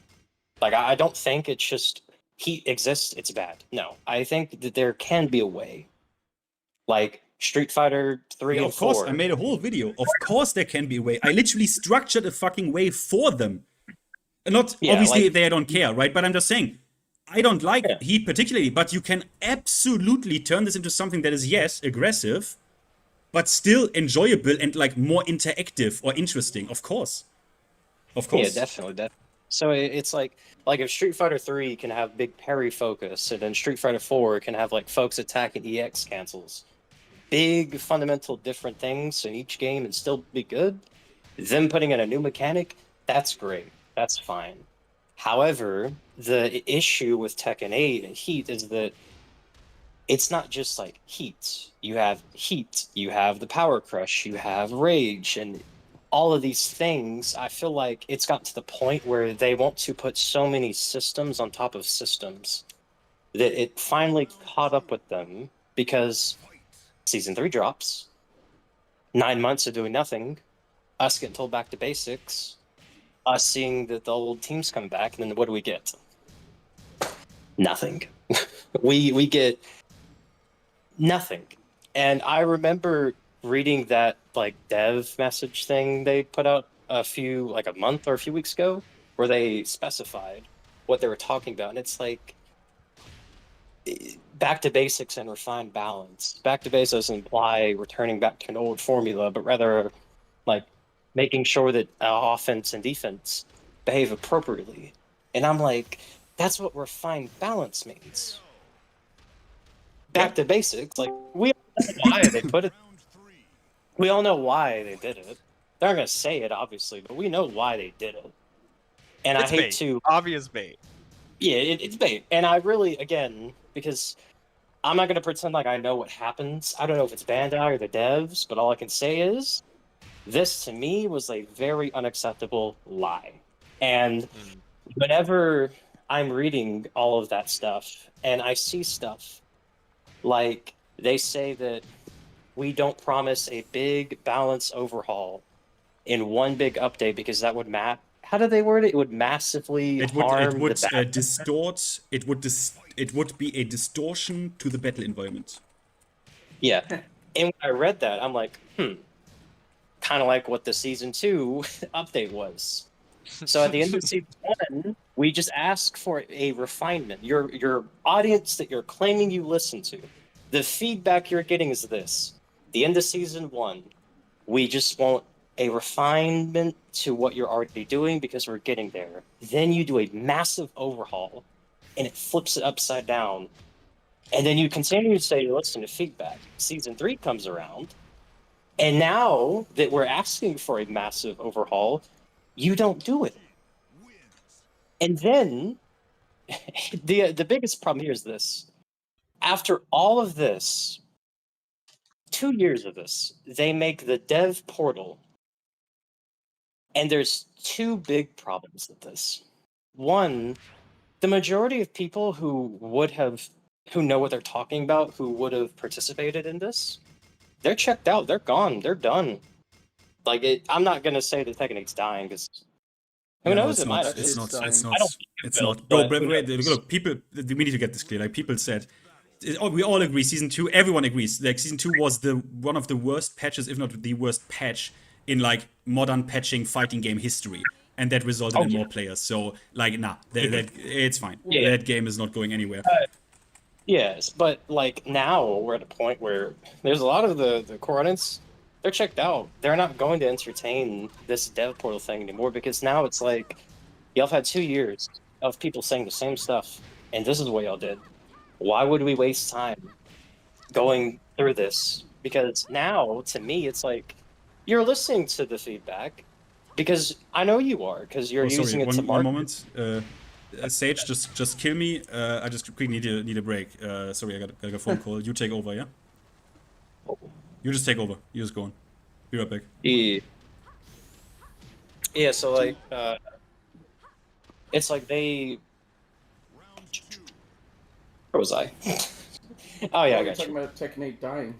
Like, I don't think it's just Heat exists, it's bad. No, I think that there can be a way. Like Street Fighter 3 Yeah, and of course, 4. I made a whole video. Of course there can be a way. I literally structured a fucking way for them. Not, Yeah, obviously, like- they don't care, right? But I'm just saying, I don't like Heat particularly, but you can absolutely turn this into something that is, yes, aggressive, but still enjoyable and, like, more interactive or interesting. Of course. Of course. Yeah, definitely. So it's like if Street Fighter 3 can have big parry focus, and then Street Fighter 4 can have like folks attack and EX cancels, big fundamental different things in each game and still be good. Them putting in a new mechanic, that's great. That's fine. However, the issue with Tekken 8 and Heat is that it's not just like Heat. You have Heat, you have the Power Crush, you have Rage, and all of these things. I feel like it's gotten to the point where they want to put so many systems on top of systems that it finally caught up with them, because Season 3 drops, 9 months of doing nothing, us getting told back to basics, us seeing that the old teams come back, and then what do we get? Nothing. we get nothing. And I remember reading that like dev message thing they put out a month or a few weeks ago, where they specified what they were talking about, and it's like back to basics and refined balance. Back to basics doesn't imply returning back to an old formula, but rather like making sure that offense and defense behave appropriately. And I'm like, that's what refined balance means. Back to basics. Like, we all know why they put it. We all know why they did it. They're not gonna say it, obviously, but we know why they did it. And It's I hate bait. to Obvious bait. Yeah, it's bait. And I really, again, because I'm not going to pretend like I know what happens. I don't know if it's Bandai or the devs, but all I can say is this, to me, was a very unacceptable lie. And whenever I'm reading all of that stuff, and I see stuff like they say that we don't promise a big balance overhaul in one big update because that would how do they word it? It would massively harm it would the battle. distort. It would be a distortion to the battle environment. Yeah, and when I read that, I'm like, kind of like what the Season 2 update was. So at the end of Season 1, we just ask for a refinement. Your audience that you're claiming you listen to, the feedback you're getting is this. The end of Season 1, we just want a refinement to what you're already doing because we're getting there. Then you do a massive overhaul, and it flips it upside down. And then you continue to say, listen to feedback. Season 3 comes around, and now that we're asking for a massive overhaul, you don't do it. And then, the biggest problem here is this. After all of this, 2 years of this, they make the dev portal. And there's two big problems with this. One, the majority of people who know what they're talking about, who would have participated in this, they're checked out, they're gone, they're done. Like, I'm not gonna say that Tekken 8's dying, because who knows, it might have. It's not. I don't think it will, Bro, but who wait, knows? look, people, we need to get this clear. Like, people said, we all agree, Season 2, everyone agrees, like, Season 2 was one of the worst patches, if not the worst patch, in like modern patching fighting game history, and that resulted in more players. So like, it's fine. Yeah. That game is not going anywhere. Yes, but like now we're at a point where there's a lot of the core audience, they're checked out. They're not going to entertain this dev portal thing anymore, because now it's like y'all have had 2 years of people saying the same stuff, and this is what y'all did. Why would we waste time going through this? Because now, to me, it's like you're listening to the feedback, because I know you are, because you're using it to market. One moment. Sage, just kill me. I just quickly need a break. Sorry, I got a phone call. You take over, yeah? You just take over. You just go on. Be right back. Yeah, so like, it's like they... Where was I? Oh yeah, I got you. Talking about Tekken 8 dying.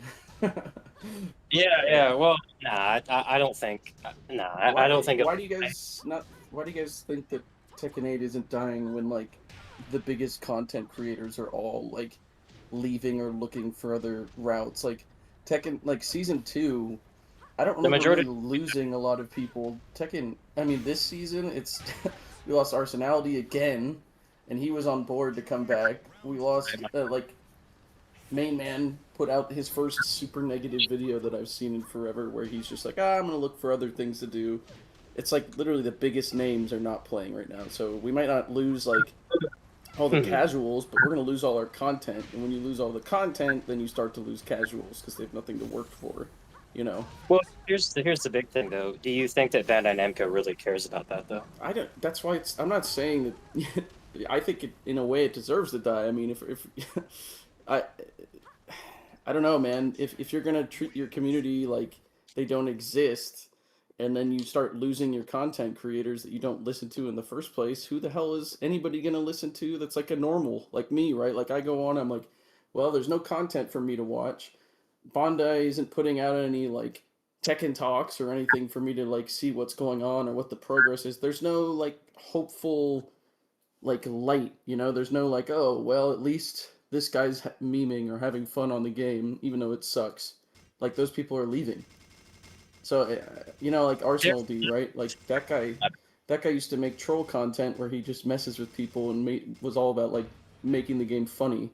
Yeah. Well, nah, I don't think. Nah, I don't think. Why do you guys not? Why do you guys think that Tekken 8 isn't dying when like the biggest content creators are all like leaving or looking for other routes? Like Tekken, like season 2, I don't remember majority- really losing a lot of people. Tekken, I mean, this season it's we lost Arsenality again, and he was on board to come back. We lost like Main Man put out his first super negative video that I've seen in forever, where he's just like, I'm gonna look for other things to do. It's like literally the biggest names are not playing right now, so we might not lose like all the casuals, but we're gonna lose all our content. And when you lose all the content, then you start to lose casuals because they have nothing to work for, you know. Well, here's the big thing though. Do you think that Bandai Namco really cares about that though? I don't. That's why it's. I'm not saying that. I think it, in a way it deserves to die. I mean, if I don't know, man. If you're gonna treat your community like they don't exist, and then you start losing your content creators that you don't listen to in the first place, who the hell is anybody gonna listen to that's like a normal, like me, right? Like I go on, I'm like, well, there's no content for me to watch. Bandai isn't putting out any like Tekken talks or anything for me to like see what's going on or what the progress is. There's no like hopeful like light, you know? There's no like, oh, well, at least this guy's memeing or having fun on the game, even though it sucks. Like, those people are leaving. So, you know, like Arsenal D, right? Like, that guy used to make troll content where he just messes with people and was all about, like, making the game funny.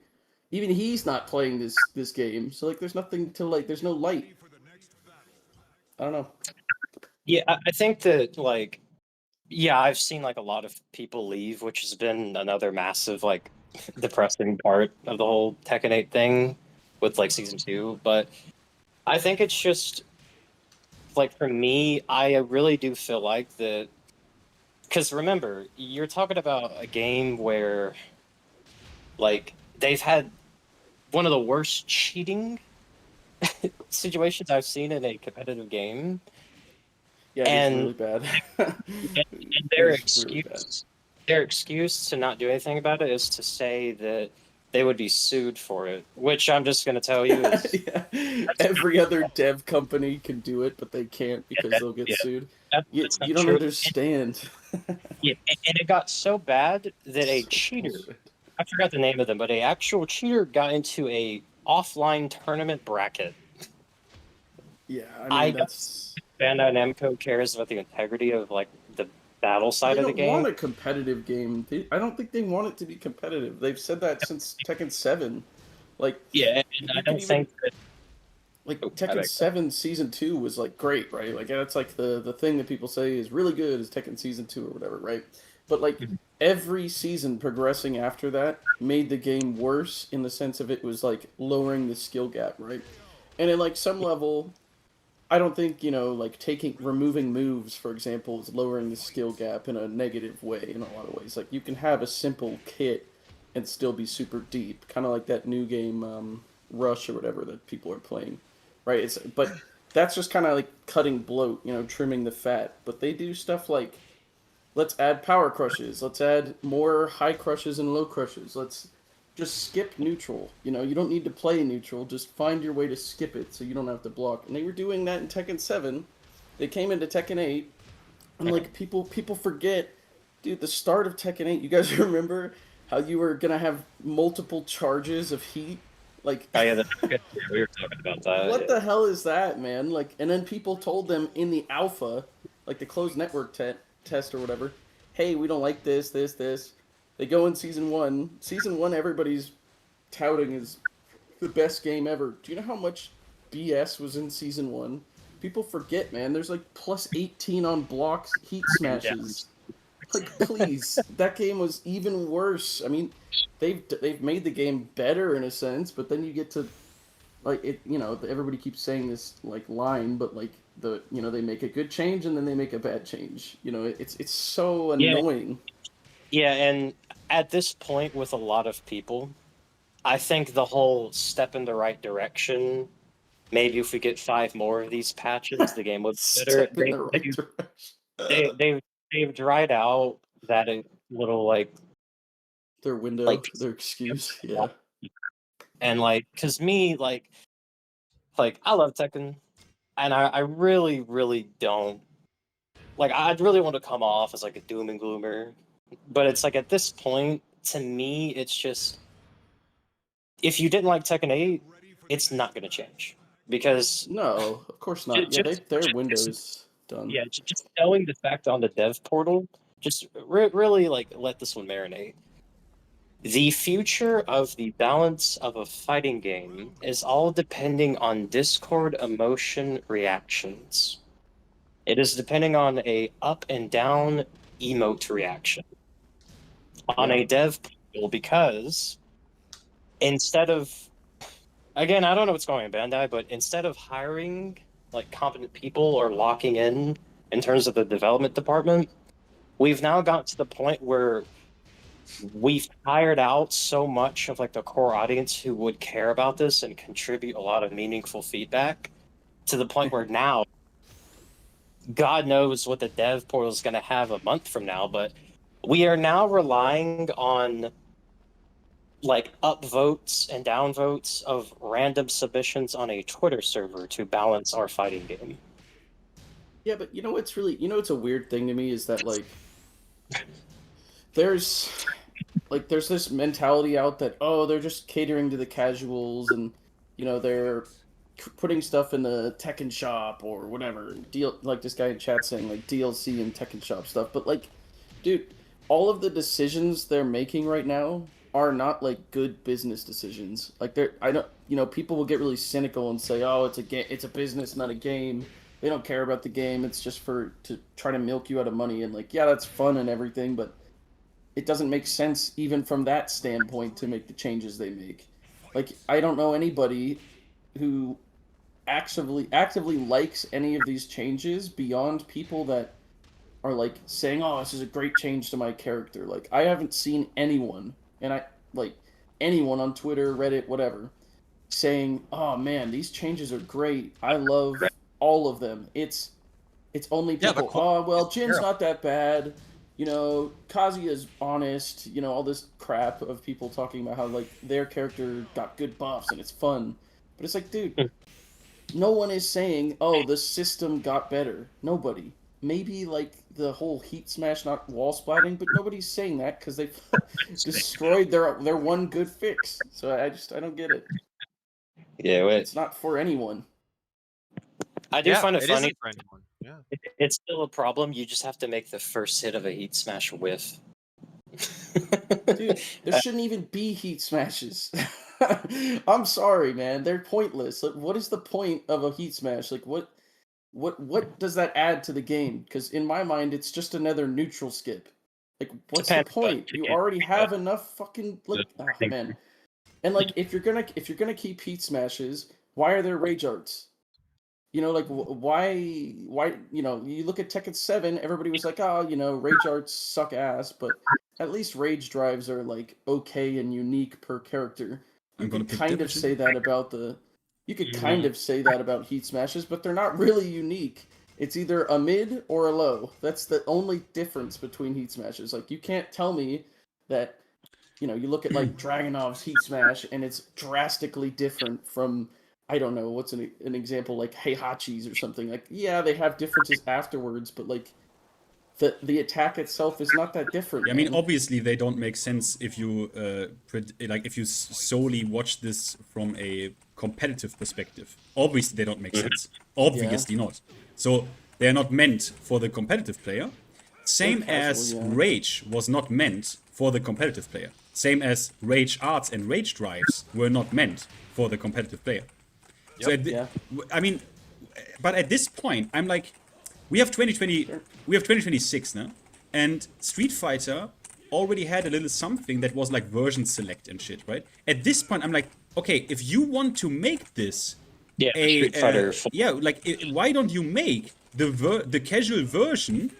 Even he's not playing this game, so, like, there's nothing to, like, there's no light. I don't know. Yeah, I think that, like, yeah, I've seen, like, a lot of people leave, which has been another massive, like, depressing part of the whole Tekken 8 thing with, like, Season 2, but I think it's just, like, for me, I really do feel like that, because remember, you're talking about a game where, like, they've had one of the worst cheating situations I've seen in a competitive game. Yeah, and it's really bad. and their excuse to not do anything about it is to say that they would be sued for it, which I'm just going to tell you is yeah. Every other dev company can do it, but they can't because they'll get sued. You don't understand. And it got so bad that a cheater, I forgot the name of them, but an actual cheater got into a offline tournament bracket. Yeah, I mean, Bandai Namco cares about the integrity of like the battle side of the game. They don't want a competitive game. I don't think they want it to be competitive. They've said that since Tekken 7. Like, yeah, and I don't think that. Like Tekken 7 Season 2 was like great, right? Like that's like the thing that people say is really good is Tekken Season 2 or whatever, right? But like every season progressing after that made the game worse in the sense of it was like lowering the skill gap, right? And at like some level, I don't think, you know, like removing moves, for example, is lowering the skill gap in a negative way in a lot of ways. Like you can have a simple kit and still be super deep, kind of like that new game Rush or whatever that people are playing. Right, but that's just kind of like cutting bloat, you know, trimming the fat. But they do stuff like, let's add power crushes, let's add more high crushes and low crushes, let's just skip neutral. You know, you don't need to play neutral, just find your way to skip it so you don't have to block. And they were doing that in Tekken 7. They came into Tekken 8, and like people forget, dude, the start of Tekken 8, you guys remember how you were gonna have multiple charges of heat? Like, oh, yeah, we were talking about that. What the hell is that, man? Like, and then people told them in the alpha, like the closed network test or whatever, hey, we don't like this. They go in Season 1. Season 1, everybody's touting is the best game ever. Do you know how much BS was in Season 1? People forget, man. There's like plus 18 on blocks, heat smashes. Like, please, that game was even worse. I mean, they've made the game better in a sense, but then you get to, like, it. You know, everybody keeps saying this like line, but like they make a good change and then they make a bad change. You know, it's so annoying. Yeah, and at this point with a lot of people, I think the whole step in the right direction. Maybe if we get 5 more of these patches, the game would be better. They've dried out that little like their window, their excuse, yeah. And like, cause me, like, like, I love Tekken, and I really, really don't. Like, I'd really want to come off as like a doom and gloomer, but it's like at this point, to me, it's just if you didn't like Tekken 8, it's not going to change because no, of course not. Yeah, their window's done. Yeah, just knowing the fact on the dev portal, just really like let this one marinate. The future of the balance of a fighting game is all depending on Discord emotion reactions. It is depending on a up and down emote reaction on a dev portal because instead of, again, I don't know what's going on in Bandai, but instead of hiring like competent people or locking in terms of the development department, we've now got to the point where we've tired out so much of like the core audience who would care about this and contribute a lot of meaningful feedback to the point where now God knows what the dev portal is going to have a month from now, but we are now relying on like upvotes and downvotes of random submissions on a Twitter server to balance our fighting game. Yeah, but you know what's really, you know what's a weird thing to me is that like there's this mentality out that, oh, they're just catering to the casuals and, you know, they're putting stuff in the Tekken shop or whatever. Like this guy in chat saying like DLC and Tekken shop stuff. But like, dude, all of the decisions they're making right now are not like good business decisions. Like people will get really cynical and say, oh, it's a business, not a game. They don't care about the game. It's just to try to milk you out of money. And like, yeah, that's fun and everything, but it doesn't make sense even from that standpoint to make the changes they make. Like, I don't know anybody who actively likes any of these changes beyond people that are like saying, oh, this is a great change to my character. Like, I haven't seen anyone, and anyone on Twitter, Reddit, whatever, saying, oh man, these changes are great. I love all of them. It's only people, oh, well, Jin's not that bad. You know, Kazuya's honest, you know, all this crap of people talking about how, like, their character got good buffs and it's fun. But it's like, dude, no one is saying, oh, the system got better. Nobody. Maybe, like, the whole heat smash, not wall splatting, but nobody's saying that because they destroyed their one good fix. So I don't get it. Yeah, it's not for anyone. I do find it funny. For anyone. Yeah. It's still a problem. You just have to make the first hit of a heat smash whiff. Dude, there shouldn't even be heat smashes. I'm sorry, man. They're pointless. Like, what is the point of a heat smash? Like, what does that add to the game? Because in my mind, it's just another neutral skip. Like, what's the point? You already have enough fucking like, oh, man. And like, if you're gonna keep heat smashes, why are there rage arts? You know, like, why, you know, you look at Tekken 7, everybody was like, oh, you know, rage arts suck ass, but at least rage drives are, like, okay and unique per character. You could kind of say that about kind of say that about heat smashes, but they're not really unique. It's either a mid or a low. That's the only difference between heat smashes. Like, you can't tell me that, you know, you look at, like, Dragunov's heat smash, and it's drastically different from, I don't know, what's an example, like Heihachi's or something. Like, yeah, they have differences afterwards, but like the attack itself is not that different. Yeah, I mean, obviously they don't make sense if you if you solely watch this from a competitive perspective. Obviously they don't make sense. Obviously not. So they're not meant for the competitive player. Same as Rage was not meant for the competitive player. Same as Rage Arts and Rage Drives were not meant for the competitive player. Yep. So I mean, but at this point, I'm like, we have 2026 now, and Street Fighter already had a little something that was like version select and shit, right? At this point, I'm like, okay, if you want to make this, Street Fighter, why don't you make the casual version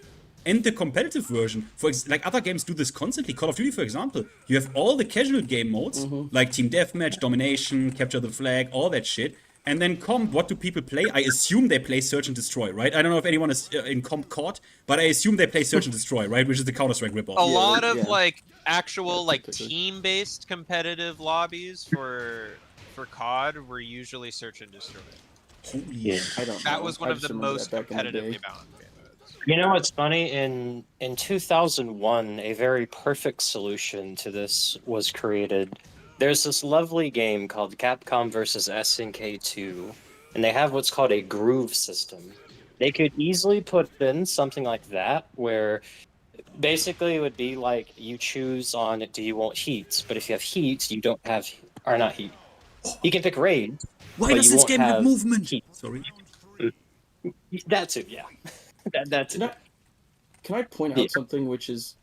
and the competitive version? For like other games do this constantly. Call of Duty, for example, you have all the casual game modes, like Team Deathmatch, Domination, Capture the Flag, all that shit. And then comp, what do people play? I assume they play Search and Destroy, right? I don't know if anyone is in comp caught, but I assume they play Search and Destroy, right? Which is the Counter-Strike ripoff. A lot of like actual like team-based competitive lobbies for for COD were usually search and destroy. Yeah. I don't know. That was one I of just the remember most that back in the day. competitively balanced game modes. You know what's funny? In 2001, a very perfect solution to this was created. There's this lovely game called Capcom vs. SNK 2, and they have what's called a groove system. They could easily put in something like that, where basically it would be like you choose on do you want heat, but if you have heat, you don't have, or not heat. You can pick raid. Why but does you this won't game have have movement? heat. Sorry. That's it, yeah. That's it. Can I point out something which is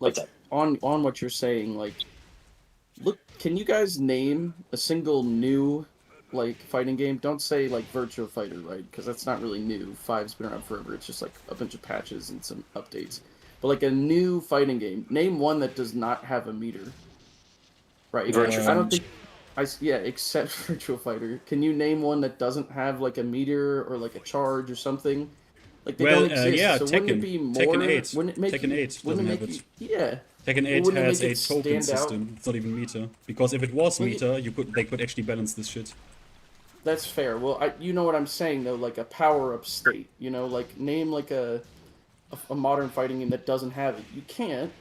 like on what you're saying? Like, look, can you guys name a single new like fighting game? Don't say like Virtua Fighter, right? Because that's not really new. 5's been around forever. It's just like a bunch of patches and some updates. But like a new fighting game, name one that does not have a meter. Right? Virtua I don't think. Yeah, except Virtua Fighter. Can you name one that doesn't have like a meter or like a charge or something? Like they don't exist. Yeah, so Tekken. wouldn't it be more? Tekken 8. Wouldn't it make Tekken you, 8 wouldn't doesn't it have make it. you, yeah. Tekken 8 Wouldn't it has make a it token stand out? system. It's not even meter. Because if it was Well, meter, they could actually balance this shit. That's fair. Well, you know what I'm saying though, like a power-up state. You know, like name like a modern fighting game that doesn't have it. You can't.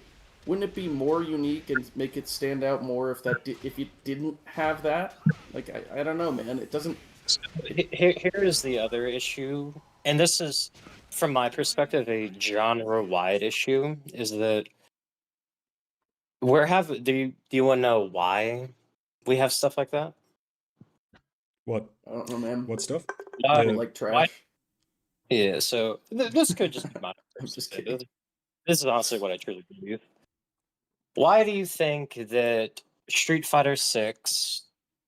Wouldn't it be more unique and make it stand out more if you didn't have that? Like I don't know, man. It doesn't. Here is the other issue, and this is, from my perspective, a genre-wide issue. Is that do you want to know why we have stuff like that? What? I don't know, man. What stuff? I don't like trash. Yeah, so this could just be my. I'm just kidding. This is honestly what I truly believe. Why do you think that Street Fighter 6,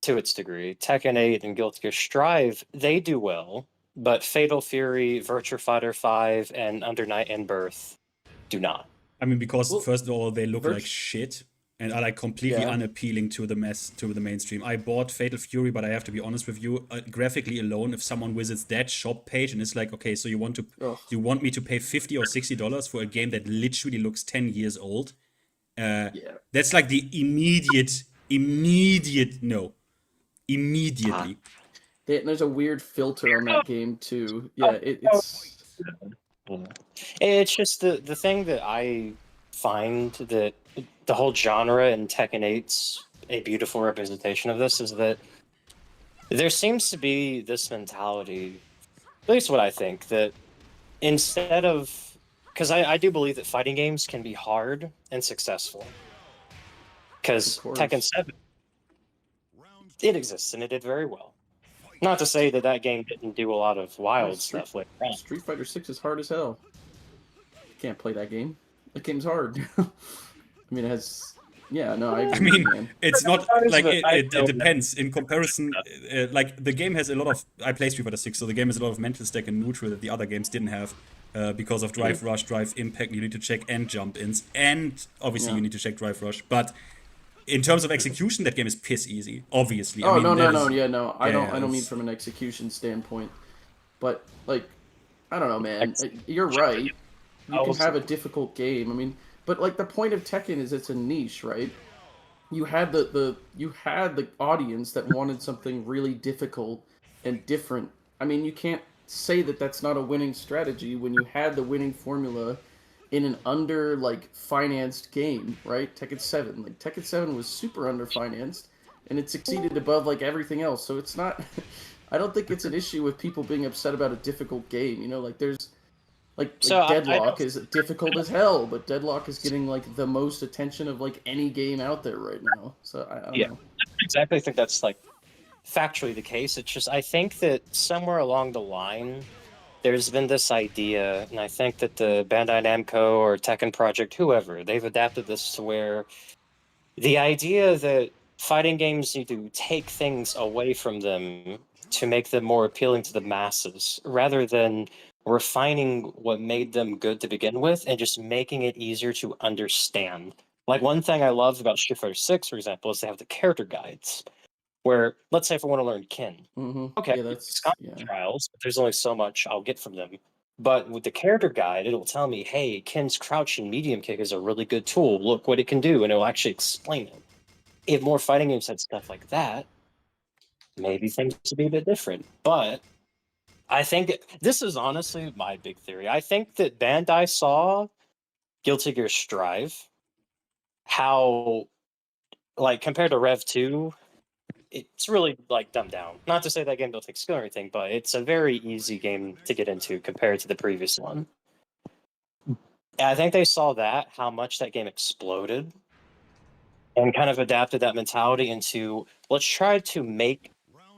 to its degree, Tekken 8, and Guilty Gear Strive, they do well, but Fatal Fury, Virtua Fighter 5, and Under Night and Birth do not? I mean, because first of all, they look like shit and are like completely unappealing to the mainstream. I bought Fatal Fury, but I have to be honest with you, graphically alone, if someone visits that shop page and it's like, okay, so you want me to pay $50 or $60 for a game that literally looks 10 years old? That's like the immediate no. Immediately. There's a weird filter on that game too. Yeah, it's just the thing that I find that the whole genre in Tekken 8's a beautiful representation of this is that there seems to be this mentality, at least what I think, that instead of, because I do believe that fighting games can be hard and successful. Because Tekken 7, it exists and it did very well. Not to say that that game didn't do a lot of wild stuff later on. Street Fighter 6 is hard as hell. You can't play that game. That game's hard. I mean, it has. Yeah, no, I mean, man. it's not like it depends. In comparison, like the game has a lot of. I play Street Fighter 6, so the game has a lot of mental stack and neutral that the other games didn't have. Because of drive rush, drive impact, you need to check and jump ins, and obviously you need to check drive rush. But in terms of execution, that game is piss easy. Obviously. Oh, I mean, no. I don't mean from an execution standpoint, but like, I don't know, man. You're right. You can have a difficult game. I mean, but like the point of Tekken is it's a niche, right? You had the audience that wanted something really difficult and different. I mean, you can't say that that's not a winning strategy when you had the winning formula in an financed game, right? Tekken 7. Like Tekken 7 was super underfinanced and it succeeded above like everything else. So it's not I don't think it's an issue with people being upset about a difficult game, you know, like there's Deadlock is difficult as hell, but Deadlock is getting like the most attention of like any game out there right now. So I don't know. Exactly. I think that's like factually the case. It's just I think that somewhere along the line there's been this idea, and I think that the Bandai Namco or Tekken Project, whoever, they've adapted this to where the idea that fighting games need to take things away from them to make them more appealing to the masses, rather than refining what made them good to begin with and just making it easier to understand. Like one thing I love about Street Fighter 6, for example, is they have the character guides. Where, let's say if I want to learn Kin, okay, it's got trials, but there's only so much I'll get from them. But with the character guide, it'll tell me, hey, Kin's crouch and medium kick is a really good tool. Look what it can do, and it'll actually explain it. If more fighting games had stuff like that, maybe things would be a bit different. But I think this is honestly my big theory. I think that Bandai saw Guilty Gear Strive, how, like, compared to Rev 2, it's really, like, dumbed down. Not to say that game don't take skill or anything, but it's a very easy game to get into compared to the previous one. And I think they saw that, how much that game exploded, and kind of adapted that mentality into, let's try to make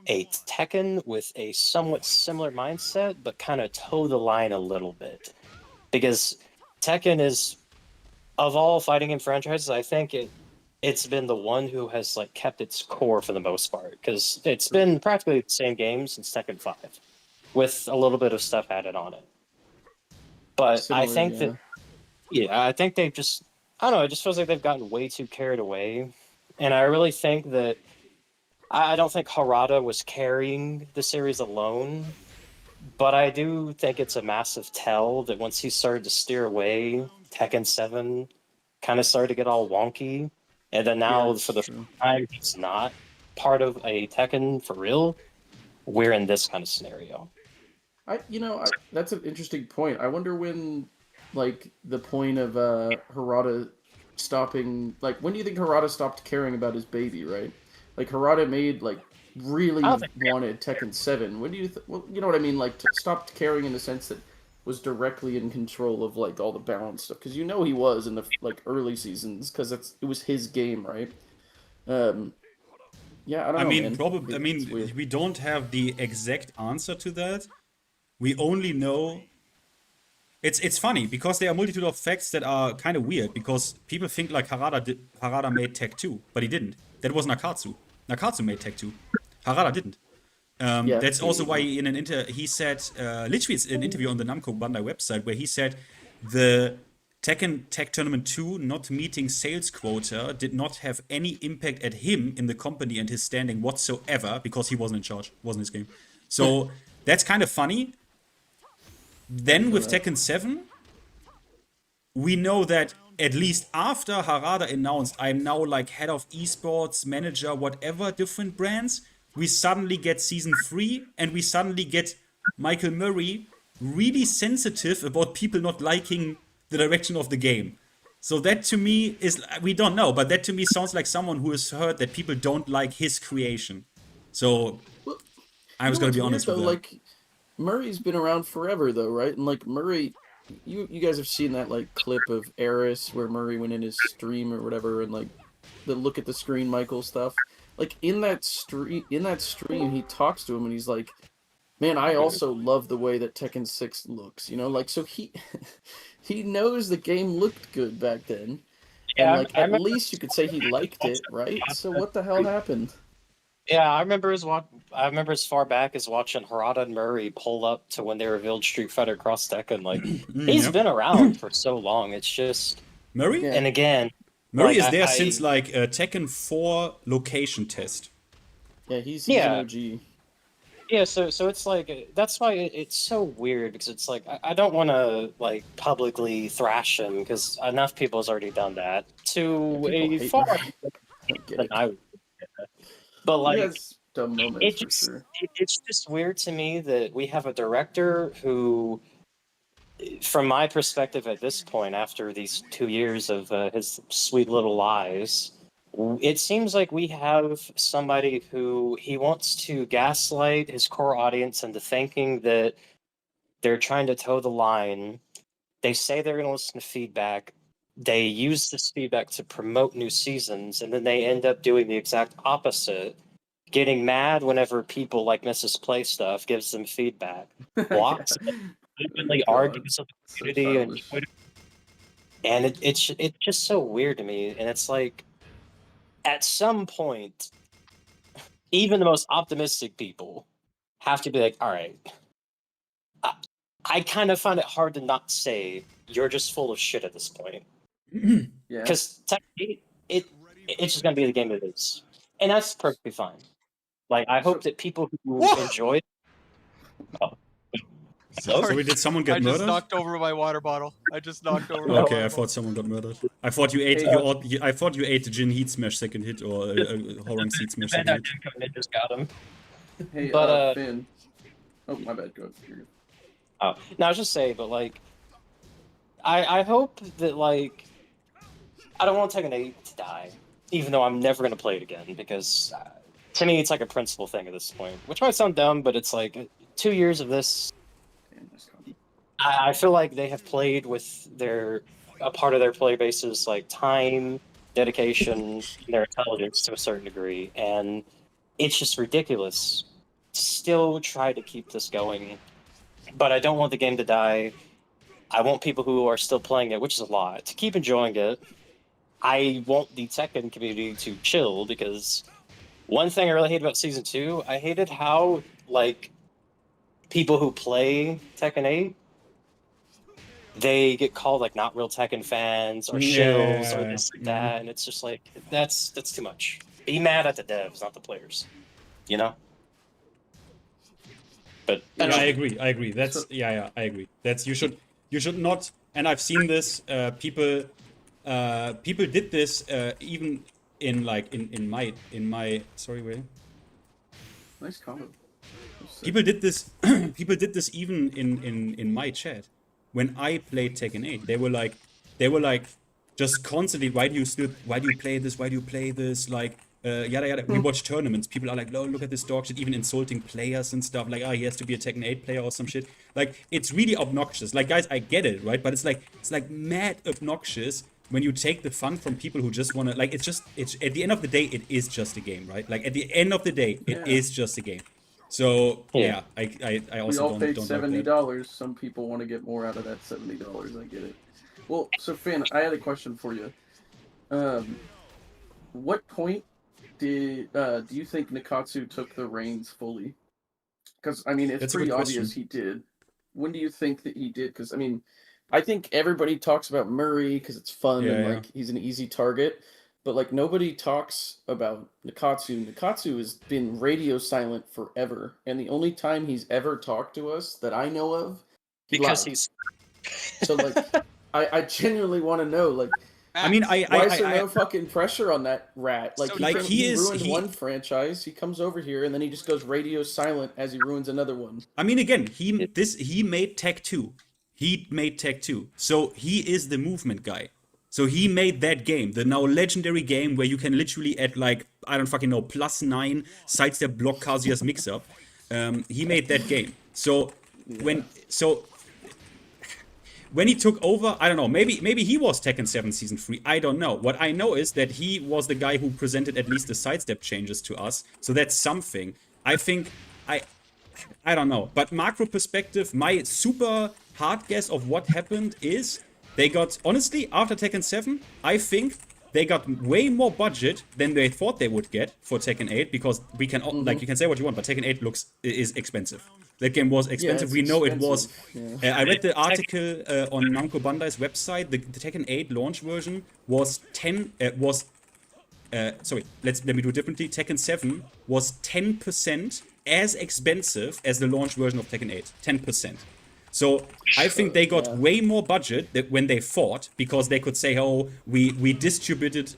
a Tekken with a somewhat similar mindset, but kind of toe the line a little bit. Because Tekken is, of all fighting game franchises, I think it's been the one who has like kept its core for the most part, because it's been practically the same game since Tekken 5, with a little bit of stuff added on it. But Similar, I think I think they've just, I don't know, it just feels like they've gotten way too carried away. And I really think that, I don't think Harada was carrying the series alone, but I do think it's a massive tell that once he started to steer away, Tekken 7 kind of started to get all wonky. And then now, for the first time, he's not part of a Tekken for real. We're in this kind of scenario. That's an interesting point. I wonder when, like, the point of Harada stopping, like, when do you think Harada stopped caring about his baby, right? Like, Harada made, like, really wanted Tekken 7. When do you well, you know what I mean? Like, stopped caring in the sense that was directly in control of, like, all the balance stuff. Because you know he was in the, like, early seasons, because it was his game, right? Yeah, I don't know, man. We don't have the exact answer to that. We only know... It's funny, because there are a multitude of facts that are kind of weird, because people think, like, Harada made Tech 2, but he didn't. That was Nakatsu. Nakatsu made Tech 2. Harada didn't. That's also why he said, literally it's an interview on the Namco Bandai website, where he said the Tekken Tech Tournament 2 not meeting sales quota did not have any impact at him in the company and his standing whatsoever, because he wasn't in charge, wasn't his game. So that's kind of funny. Then with Tekken 7, we know that at least after Harada announced, I'm now like head of esports, manager, whatever, different brands, we suddenly get Season 3 and we suddenly get Michael Murray really sensitive about people not liking the direction of the game. So that to me is, we don't know, but that to me sounds like someone who has heard that people don't like his creation. So I was going to be honest with that. Like, Murray's been around forever though, right? And like Murray, you guys have seen that like clip of Eris where Murray went in his stream or whatever, and like the look at the screen Michael stuff. Like in that stream he talks to him and he's like, man, I also love the way that Tekken 6 looks, you know, like, so he knows the game looked good back then. Yeah, and like at least you could say he liked it, right? So what the hell happened? Yeah, I remember as far back as watching Harada and Murray pull up to when they revealed Street Fighter Cross Tekken. Like, he's been around for so long. It's just Murray. And again, Murray is there since like Tekken 4 location test. Yeah, he's an OG. Yeah, so it's like, that's why it's so weird, because it's like, I don't want to like publicly thrash him, because enough people has already done that to a far than I would. But like, it's just weird to me that we have a director who, from my perspective at this point, after these 2 years of his sweet little lies, it seems like we have somebody who he wants to gaslight his core audience into thinking that they're trying to toe the line. They say they're going to listen to feedback. They use this feedback to promote new seasons, and then they end up doing the exact opposite, getting mad whenever people like MrsPlayStuff gives them feedback, blocks it, openly argues with the community and Twitter. And it's just so weird to me. And it's like, at some point, even the most optimistic people have to be like, all right, I kind of find it hard to not say you're just full of shit at this point. Because technically, it's just going to be the game it is. And that's perfectly fine. Like, I hope that people who enjoy... Sorry, did someone get murdered? I just knocked over my water bottle. I thought someone got murdered. I thought you ate. I thought you ate the Jin Heat Smash second hit or Horang Seed Smash second hit. Just got him. Hey, But Finn. Oh, my bad. Go ahead. oh, no, I was just saying, but like, I hope that like, I don't want Tekken 8 to die, even though I'm never gonna play it again because to me it's like a principle thing at this point, which might sound dumb, but it's like 2 years of this. I feel like they have played with a part of their play base's like time, dedication, their intelligence to a certain degree, and it's just ridiculous to still try to keep this going. But I don't want the game to die. I want people who are still playing it, which is a lot, to keep enjoying it. I want the Tekken community to chill because one thing I really hate about Season 2, I hated how, like, people who play Tekken 8, they get called, like, not real Tekken fans or shills or this or that, and it's just like, that's too much. Be mad at the devs, not the players. You know? But Yeah, I agree. That's I agree. That's you should not. And I've seen this. People did this even in like in my sorry Will. Nice comment. People did this. People did this even in my chat when I played Tekken 8. They were like just constantly. Why do you play this? Why do you play this? Like. Yada yada. We watch tournaments. People are like, "Oh, look at this dog shit," even insulting players and stuff. Like, he has to be a Tekken 8 player or some shit. Like, it's really obnoxious. Like, guys, I get it, right? But it's like mad obnoxious when you take the fun from people who just wanna like. It's at the end of the day, it is just a game, right? Like at the end of the day, it is just a game. So yeah, I also we all paid don't $70. Some people want to get more out of that $70. I get it. Well, so Finn, I had a question for you. What point do you think Nikatsu took the reins fully? Because I mean, it's pretty obvious he did. When do you think that he did? Because I mean, I think everybody talks about Murray because it's fun and like he's an easy target, but like nobody talks about Nikatsu. Nikatsu has been radio silent forever, and the only time he's ever talked to us that I know of, because he's so like I genuinely want to know like. I mean, why is there no fucking pressure on that rat? Like, he ruined one franchise. He comes over here and then he just goes radio silent as he ruins another one. I mean, again, he made Tech 2. He made Tech 2. So he is the movement guy. So he made that game, the now legendary game where you can literally add like, I don't fucking know, +9 sidestep block Kazuya's mix-up. He made that game. So when he took over, I don't know, maybe he was Tekken 7 Season 3, I don't know. What I know is that he was the guy who presented at least the sidestep changes to us, so that's something. I think, I don't know, but macro perspective, my super hard guess of what happened is, they got, honestly, after Tekken 7, I think they got way more budget than they thought they would get for Tekken 8, because we can, like, you can say what you want, but Tekken 8 is expensive. That game was expensive. We know it was. I read the article on Namco Bandai's website. The Tekken 8 launch version was sorry, let me do it differently. Tekken 7 was 10% as expensive as the launch version of Tekken 8. 10%. So I think they got way more budget when they fought, because they could say, oh, we distributed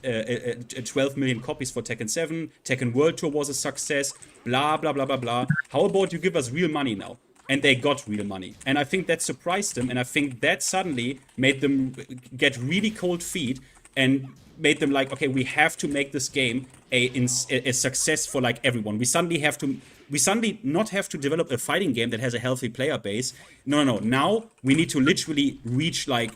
12 million copies for Tekken 7, Tekken World Tour was a success, blah, blah, blah, blah, blah. How about you give us real money now? And they got real money. And I think that surprised them, and I think that suddenly made them get really cold feet and made them like, okay, we have to make this game a success for like everyone. We suddenly not have to develop a fighting game that has a healthy player base. No. Now we need to literally reach like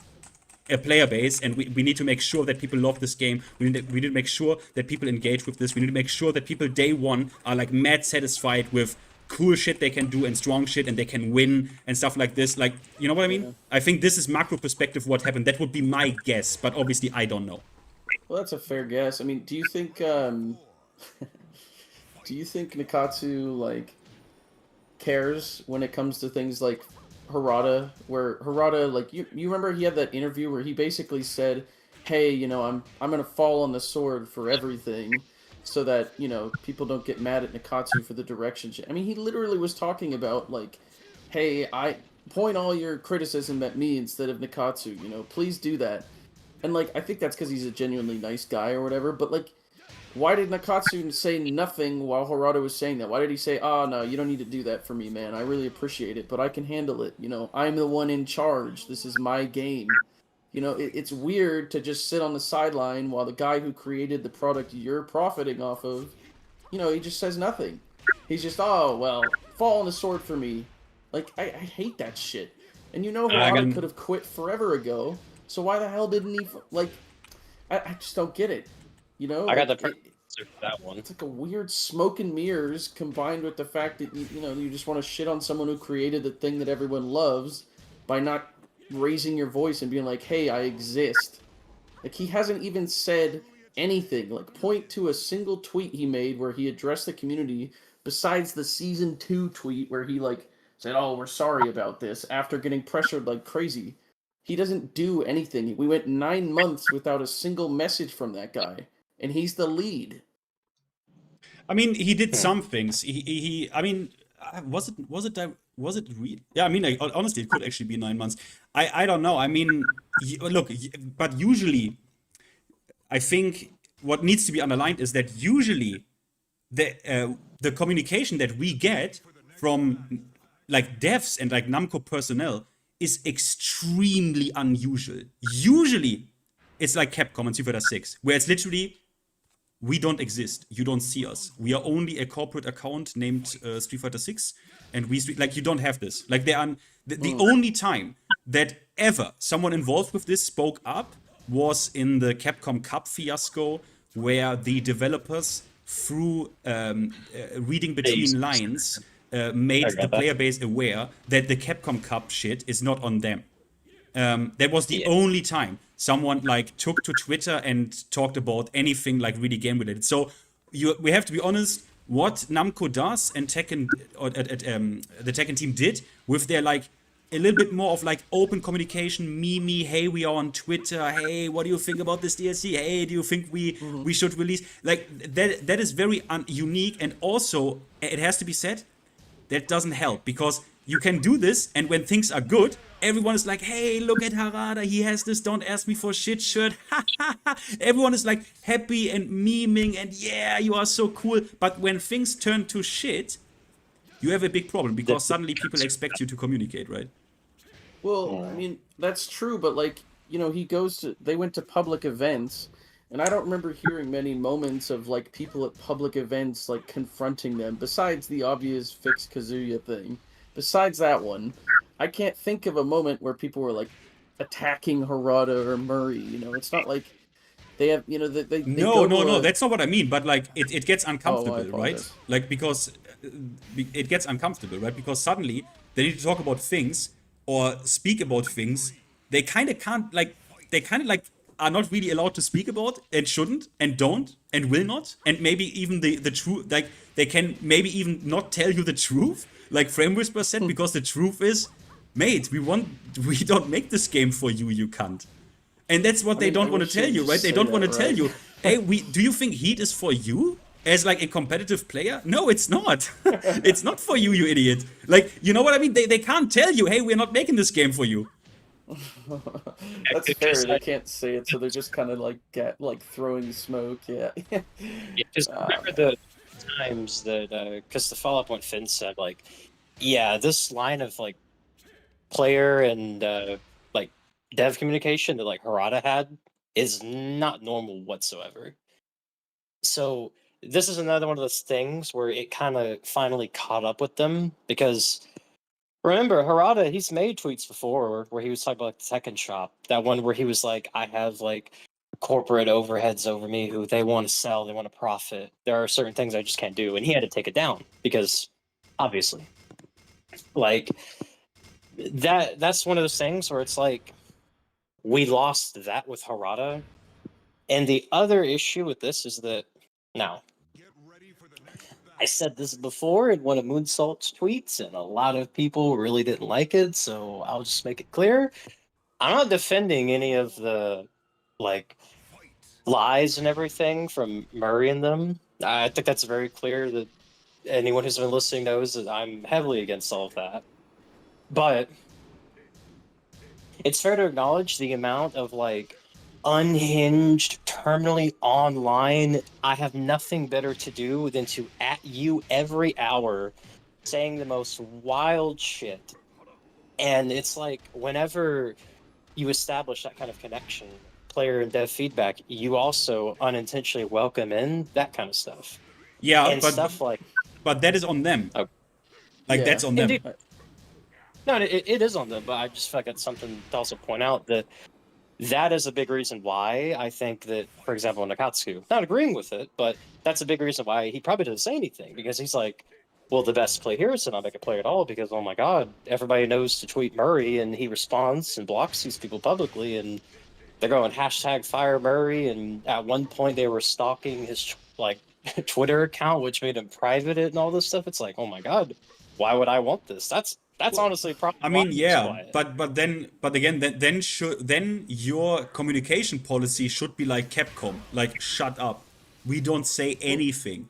a player base, and we need to make sure that people love this game. We need to make sure that people engage with this. We need to make sure that people day one are like mad satisfied with cool shit they can do and strong shit, and they can win and stuff like this. Like, you know what I mean? Yeah. I think this is macro perspective what happened. That would be my guess, but obviously I don't know. Well, that's a fair guess. I mean, do you think do you think Nikatsu like cares when it comes to things like Harada, where Harada, like you remember he had that interview where he basically said, hey, you know, I'm gonna fall on the sword for everything so that, you know, people don't get mad at Nikatsu for the direction. I mean, he literally was talking about like, hey, I point all your criticism at me instead of Nikatsu, you know, please do that. And like, I think that's because he's a genuinely nice guy or whatever, but like, why did Nakatsu say nothing while Harada was saying that? Why did he say, "Ah, no, you don't need to do that for me, man. I really appreciate it, but I can handle it. You know, I'm the one in charge. This is my game." You know, it's weird to just sit on the sideline while the guy who created the product you're profiting off of, you know, he just says nothing. He's just, "Oh, well, fall on the sword for me." Like, I hate that shit. And you know, Harada could have quit forever ago, so why the hell didn't he, like, I just don't get it. You know? I got like, the answer for that one. It's like a weird smoke and mirrors combined with the fact that, you know, you just want to shit on someone who created the thing that everyone loves by not raising your voice and being like, "Hey, I exist." Like, he hasn't even said anything. Like, point to a single tweet he made where he addressed the community besides the Season 2 tweet where he, like, said, "Oh, we're sorry about this," after getting pressured like crazy. He doesn't do anything. We went 9 months without a single message from that guy, and he's the lead. I mean, he did some things. I mean, was it real? Yeah, I mean, like, honestly, it could actually be 9 months. I don't know. I mean, look, but usually, I think what needs to be underlined is that usually the communication that we get from like devs and like Namco personnel is extremely unusual. Usually, it's like Capcom and Street Fighter 6, where it's literally, "We don't exist. You don't see us. We are only a corporate account named Street Fighter 6, and like, you don't have this." Like, the only time that ever someone involved with this spoke up was in the Capcom Cup fiasco, where the developers, through reading between lines, made the player base aware that the Capcom Cup shit is not on them. That was the only time someone like took to Twitter and talked about anything like really game related. So we have to be honest. What Namco does and Tekken, or the Tekken team did with their like a little bit more of like open communication, me, hey, we are on Twitter, hey, what do you think about this DLC? Hey, do you think we should release? Like, that is very unique, and also it has to be said, that doesn't help, because you can do this, and when things are good, everyone is like, "Hey, look at Harada, he has this don't ask me for shit shirt." Everyone is like happy and memeing, and yeah, you are so cool. But when things turn to shit, you have a big problem, because suddenly people expect you to communicate, right? Well, I mean, that's true, but like, you know, they went to public events, and I don't remember hearing many moments of like people at public events like confronting them, besides the obvious Fix Kazuya thing. Besides that one, I can't think of a moment where people were like attacking Harada or Murray. You know, it's not like they have, you know, they No, that's not what I mean. But like, it gets uncomfortable, right? Like, because it gets uncomfortable, right? Because suddenly they need to talk about things or speak about things they kind of can't, like, they kind of like are not really allowed to speak about, and shouldn't, and don't, and will not, and maybe even the truth, like, they can maybe even not tell you the truth, like Frame Whisper said, because the truth is, mate, we don't make this game for you, you cunt. And that's what they don't want to tell you, right? They don't want to tell you, hey, do you think Heat is for you? As like a competitive player? No, it's not. It's not for you, you idiot. Like, you know what I mean? They can't tell you, hey, we're not making this game for you. That's fair. They can't say it, so they're just kind of like throwing smoke. Yeah. Just remember the times that, because the follow-up what Finn said, like, yeah, this line of like player and like dev communication that like Harada had is not normal whatsoever. So this is another one of those things where it kind of finally caught up with them, because remember, Harada, he's made tweets before where he was talking about like, the Tekken shop. That one where he was like, I have like corporate overheads over me who they want to sell, they want to profit. There are certain things I just can't do. And he had to take it down because obviously, like, that's one of those things where it's like, we lost that with Harada. And the other issue with this is that, now, I said this before in one of Moonsalt's tweets, and a lot of people really didn't like it, so I'll just make it clear. I'm not defending any of the, like, lies and everything from Murray and them. I think that's very clear that anyone who's been listening knows that I'm heavily against all of that. But it's fair to acknowledge the amount of, like, unhinged permanently online, I have nothing better to do than to at you every hour saying the most wild shit. And it's like, whenever you establish that kind of connection, player and dev feedback, you also unintentionally welcome in that kind of stuff. Yeah, and stuff like... But that is on them. Like, that's on them. Indeed. No, it is on them, but I just feel like it's something to also point out that is a big reason why I think that, for example, Nakatsu, not agreeing with it, but that's a big reason why he probably doesn't say anything, because he's like, well, the best play here is to not make a play at all, because, oh my god, everybody knows to tweet Murray, and he responds and blocks these people publicly, and they're going hashtag fire Murray, and at one point they were stalking his, like, Twitter account, which made him private it and all this stuff. It's like, oh my god, why would I want this? That's honestly probably. I mean, yeah, but then your communication policy should be like Capcom, like, shut up, we don't say anything.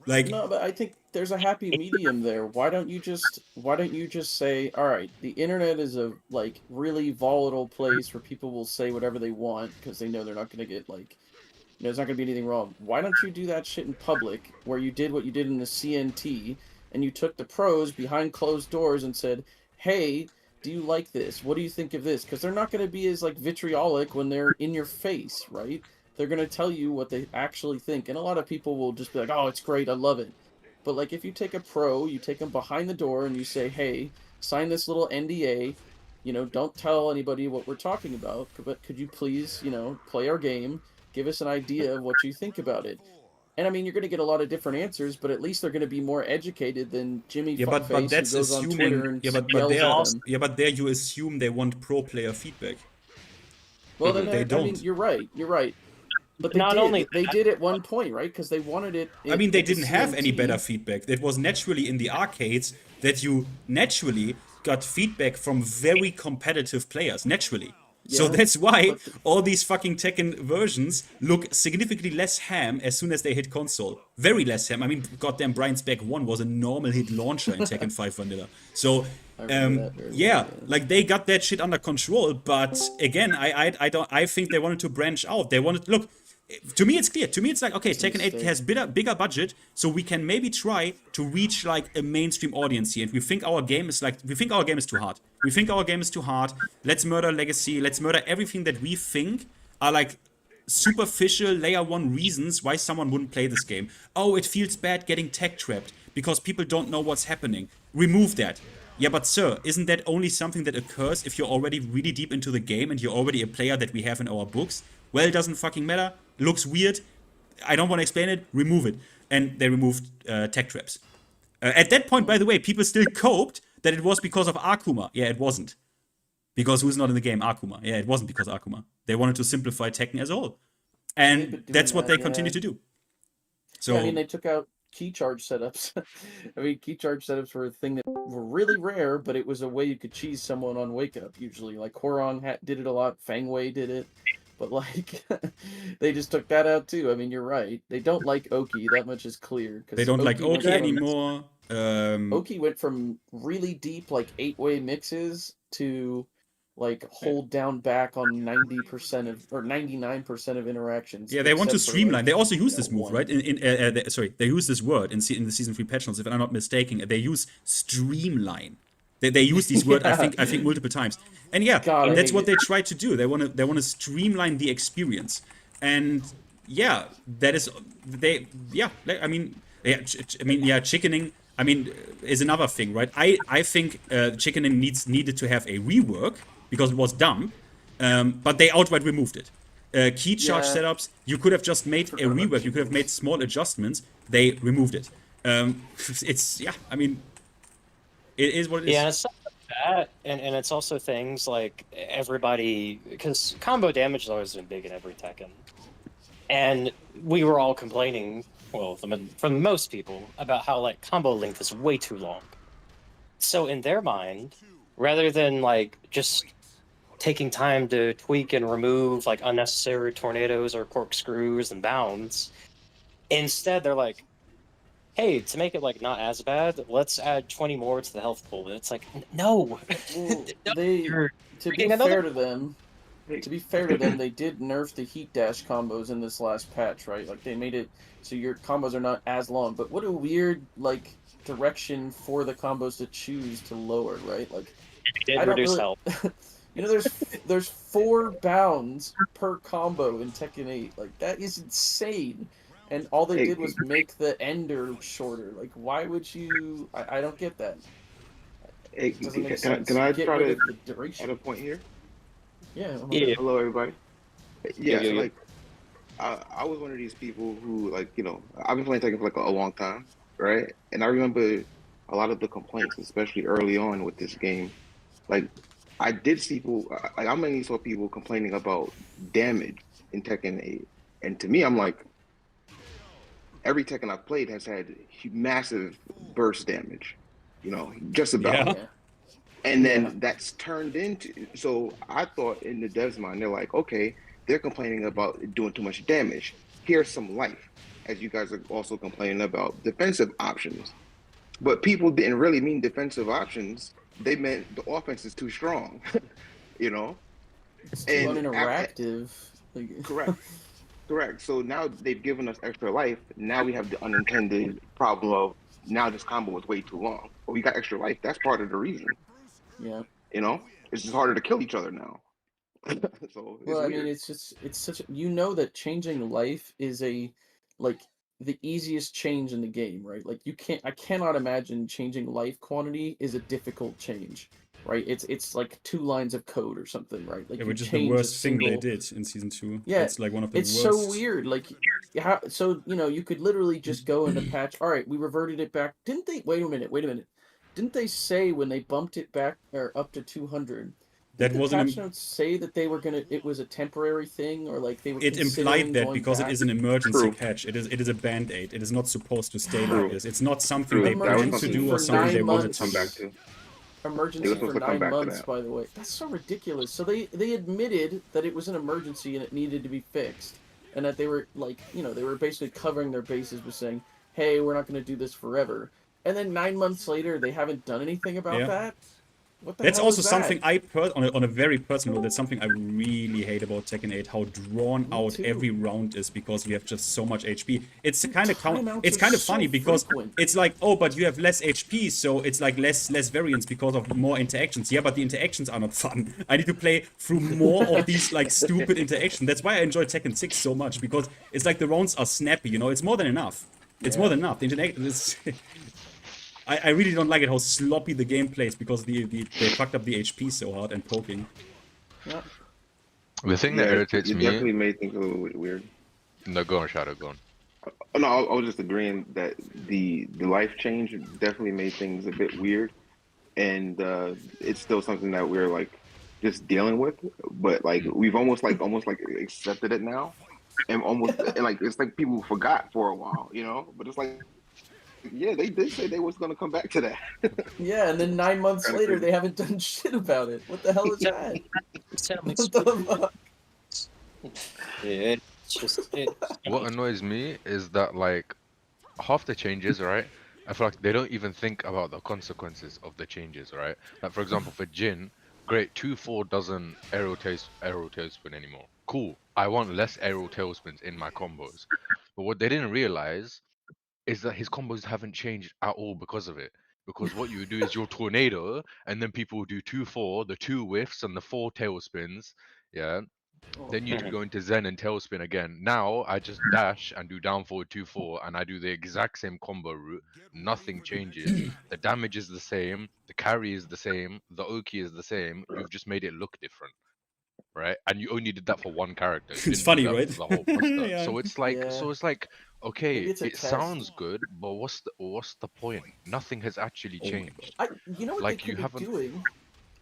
Like, no, but I think there's a happy medium there. Why don't you just say, all right, the internet is a like really volatile place where people will say whatever they want because they know they're not going to get like, there's not going to be anything wrong. Why don't you do that shit in public, where you did what you did in the CNT, and you took the pros behind closed doors and said, hey, do you like this? What do you think of this? Because they're not going to be as like vitriolic when they're in your face, right? They're going to tell you what they actually think. And a lot of people will just be like, oh, it's great, I love it. But like, if you take a pro, you take them behind the door and you say, hey, sign this little NDA, you know, don't tell anybody what we're talking about, but could you please, you know, play our game, give us an idea of what you think about it. And I mean, you're going to get a lot of different answers, but at least they're going to be more educated than Jimmy Fuckface, that's who goes on Twitter and yells at them. Yeah, but there you assume they want pro player feedback. Well, then they don't. I mean, you're right. But they did at one point, right? Because they wanted it. I mean, they didn't have any better feedback. It was naturally in the arcades that you naturally got feedback from very competitive players, naturally. Yeah, so that's why all these fucking Tekken versions look significantly less ham as soon as they hit console. Very less ham. I mean, goddamn, Brian's Back 1 was a normal hit launcher in Tekken 5 Vanilla. So, yeah, like, they got that shit under control, but again, I think they wanted to branch out. They wanted, look, to me it's clear. To me it's like, okay, Tekken 8 has bigger budget, so we can maybe try to reach like a mainstream audience here. And we think our game is too hard. We think our game is too hard. Let's murder Legacy. Let's murder everything that we think are like superficial layer 1 reasons why someone wouldn't play this game. Oh, it feels bad getting tech trapped because people don't know what's happening. Remove that. Yeah, but sir, isn't that only something that occurs if you're already really deep into the game and you're already a player that we have in our books? Well, it doesn't fucking matter. Looks weird. I don't want to explain it. Remove it. And they removed tech traps. At that point, by the way, people still coped that it was because of Akuma. Yeah, it wasn't. Because who's not in the game? Akuma. Yeah, it wasn't because of Akuma. They wanted to simplify Tekken as a whole. And that's what they continue to do. So, yeah, I mean, they took out key charge setups. I mean, key charge setups were a thing that were really rare, but it was a way you could cheese someone on Wake Up, usually. Like, Horong did it a lot. Fang Wei did it. But, like, they just took that out, too. I mean, you're right. They don't like Oki. That much is clear. They don't like Oki anymore. Oki went from really deep, like, 8-way mixes to, like, hold down back on 90% of, or 99% of interactions. Yeah, they want to streamline. They also use this move, right? They use this word in the Season 3 patch notes, if I'm not mistaken. They use streamline. They use these words, I think multiple times. And yeah, that's what they try to do. They want to streamline the experience. And yeah, that is chickening, I mean, is another thing, right? I think chickening needed to have a rework because it was dumb, but they outright removed it. Key charge setups, you could have just made a rework. You could have made small adjustments. They removed it. I mean, it is what it is. Yeah, it's stuff like that, and it's also things like everybody, because combo damage has always been big in every Tekken, and we were all complaining, well, from most people, about how like combo length is way too long. So in their mind, rather than like just taking time to tweak and remove like unnecessary tornadoes or corkscrews and bounds, instead they're like, hey, to make it like not as bad, let's add 20 more to the health pool. And it's like, no. Well, to be fair to them, to be fair to them, they did nerf the heat dash combos in this last patch, right? Like they made it so your combos are not as long. But what a weird like direction for the combos to choose to lower, right? Like It I did don't reduce really. health. You know, there's 4 bounds per combo in Tekken 8. Like that is insane. And all they did was make the ender shorter. Like why would you? I don't get that. Hey, It doesn't make can I, sense. can I Get try rid to of the add a duration. point here? Yeah. Hello, everybody. Yeah, so yeah. like, I was one of these people who, like, you know, I've been playing Tekken for like a long time, right? And I remember a lot of the complaints, especially early on with this game. Like, I did see people, like, I mainly saw people complaining about damage in Tekken 8. And to me, I'm like, every Tekken I've played has had massive burst damage, you know, just about. Yeah. And then that's turned into, so I thought in the devs' mind, they're like, okay, they're complaining about doing too much damage. Here's some life, as you guys are also complaining about defensive options. But people didn't really mean defensive options. They meant the offense is too strong, you know? It's too uninteractive. Correct. Correct. So now they've given us extra life. Now we have the unintended problem of now this combo was way too long. But we got extra life. That's part of the reason. Yeah. You know, it's just harder to kill each other now. So it's Well, I weird. mean, it's such a, you know that changing life is like the easiest change in the game, right? Like I cannot imagine changing life quantity is a difficult change, right? It's like 2 lines of code or something, right? Like Yeah, you which is the change worst a thing they single. did in season 2. Yeah, It's like one of the it's worst. so weird. Like, so you know, you could literally just go into patch. All right, we reverted it back. Didn't they? Wait a minute. Wait a minute. Didn't they say when they bumped it back or up to 200? That Did the wasn't patch notes say that they were gonna? It was a temporary thing, or like they were. It considering implied that going because back? it is an emergency patch. It is a band-aid. It is not supposed to stay like this. It's not something they planned to do or something they wanted to do. Emergency for 9 months, by the way. That's so ridiculous. So they admitted that it was an emergency and it needed to be fixed, and that they were like, you know, they were basically covering their bases with saying, "Hey, we're not going to do this forever." And then 9 months later, they haven't done anything about that. What the That's hell also is something that? on a very personal note, that's something I really hate about Tekken 8, how drawn out every round is because we have just so much HP. It's kind of funny because it's like, oh, but you have less HP, so it's like less variance because of more interactions. Yeah, but the interactions are not fun. I need to play through more of these like stupid interactions. That's why I enjoy Tekken 6 so much, because it's like the rounds are snappy, you know, it's more than enough. It's more than enough. The interaction is I really don't like it how sloppy the game plays because they fucked up the HP so hard and poking. Yeah. The thing that irritates you me. definitely made things a little bit weird. No, go on, Shadow, go on. No, I was just agreeing that the life change definitely made things a bit weird, and it's still something that we're like just dealing with. But like we've almost accepted it now, and like it's like people forgot for a while, you know. But it's like, yeah, they did say they was gonna come back to that. Yeah, and then 9 months later, they haven't done shit about it. What the hell is that? What the fuck? Yeah, it's just What annoys me is that like half the changes, right? I feel like they don't even think about the consequences of the changes, right? Like for example, for Jin, great 2-4 doesn't aerial tailspin anymore. Cool. I want less aerial tailspins in my combos. But what they didn't realize is that his combos haven't changed at all because of it. Because what you do is your tornado, and then people will do 2-4, the 2 whiffs and the 4 tailspins. Yeah. Then you go into Zen and tailspin again. Now I just dash and do down forward 2-4, and I do the exact same combo route. Nothing changes. The damage is the same. The carry is the same. The Oki is the same. You've just made it look different, right? And you only did that for one character. You It's didn't funny, do that right? for the whole roster. Yeah. So it's like, okay, Maybe it's a it test. sounds good, but what's the point? Nothing has actually changed. You know what Like they could you be doing?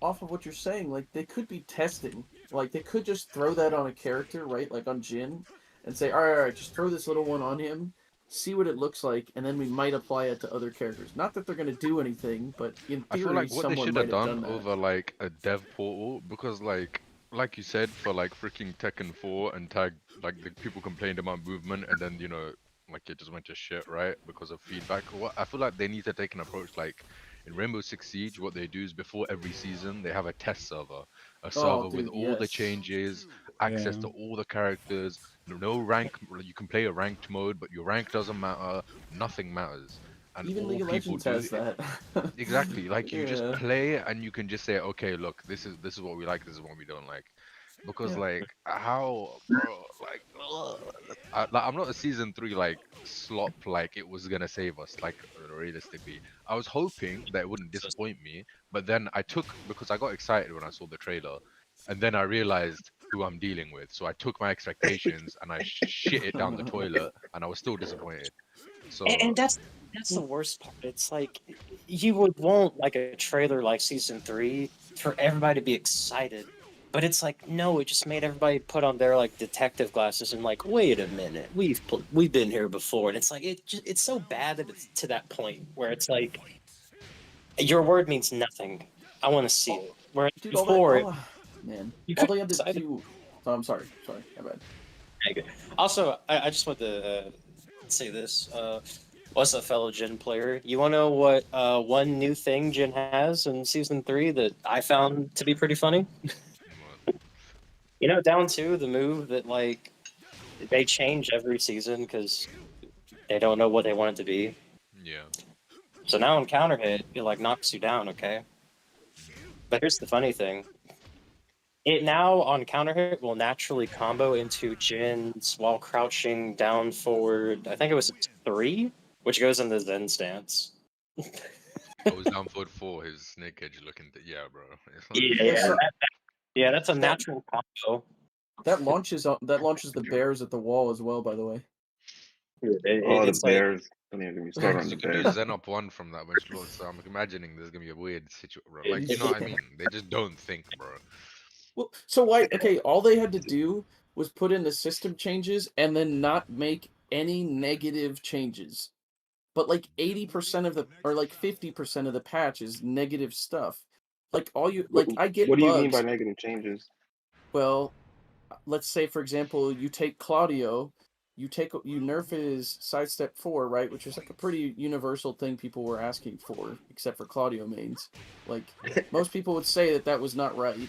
Off of what you're saying, like they could be testing. Like they could just throw that on a character, right? Like on Jin, and say, all right, just throw this little one on him, see what it looks like, and then we might apply it to other characters. Not that they're gonna do anything, but in I feel theory, like what they someone should might have have done done that. over like a dev portal, because like you said, for like freaking Tekken 4 and Tag, like the people complained about movement, and then like it just went to shit, right? Because of feedback. What I feel like they need to take an approach like, In Rainbow Six Siege, what they do is before every season, they have a test server, a Oh, server with dude, all the yes. changes, access to all the characters, no rank. You can play a ranked mode, but your rank doesn't matter. Nothing matters, and Even all League of people Legends do has that. exactly like you just Yeah. play and you can just say, okay, look, this is what we like, this is what we don't like, because Yeah. like how, bro, like, ugh, I'm not a season 3 like slop like it was gonna save us, like realistically. I was hoping that it wouldn't disappoint me, but then because I got excited when I saw the trailer, and then I realized who I'm dealing with, so I took my expectations and I shit it down the toilet, and I was still disappointed. And So that's the worst part. It's like you would want like a trailer like season 3 for everybody to be excited, but it's like no, it just made everybody put on their like detective glasses and like, wait a minute, we've been here before, and it's like it's so bad that it's to that point where it's like your word means nothing. I want to see it. Whereas Dude, before, man, you all could they had to decide- do. Oh, I'm sorry, my bad. Okay. Also, I just want to say this. What's a fellow Jin player? You want to know what one new thing Jin has in season 3 that I found to be pretty funny? You know, down to the move that like they change every season because they don't know what they want it to be. yeah. So now in counter hit, it like knocks you down, okay? But here's the funny thing. It now on counter hit will naturally combo into Jin's while crouching down forward. I think it was 3, which goes in the Zen stance. I was down forward 4, his snake edge looking. Yeah, bro. Yeah, that's a That- natural combo. That launches the bears at the wall as well. By the way. Oh, the It's like Bears. Don't even get me started on the You can do Bears. Zen up 1 from that bench load, so I'm imagining there's gonna be a weird situation, bro. Like, you know what I mean? They just don't think, bro. Well, so why? Okay, all they had to do was put in the system changes and then not make any negative changes. But like 80% of the, or like 50% of the patch is negative stuff. Like all you, like I get What do you bugs. mean by negative changes? Well, let's say for example, you take Claudio, you nerf his sidestep 4, right? Which is like a pretty universal thing people were asking for, except for Claudio mains. Like most people would say that was not right.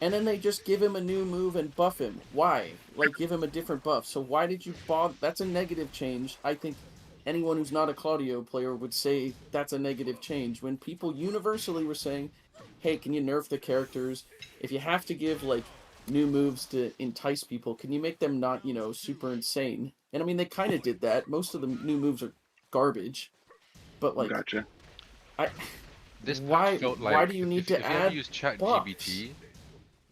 And then they just give him a new move and buff him. Why? Like, give him a different buff. So why did you bother? That's a negative change. I think anyone who's not a Claudio player would say that's a negative change. When people universally were saying, hey, can you nerf the characters? If you have to give, like, new moves to entice people, can you make them not, super insane? And I mean, they kind of did that. Most of the new moves are garbage. But, like... Gotcha. Why do you need to if add you ever use ChatGPT,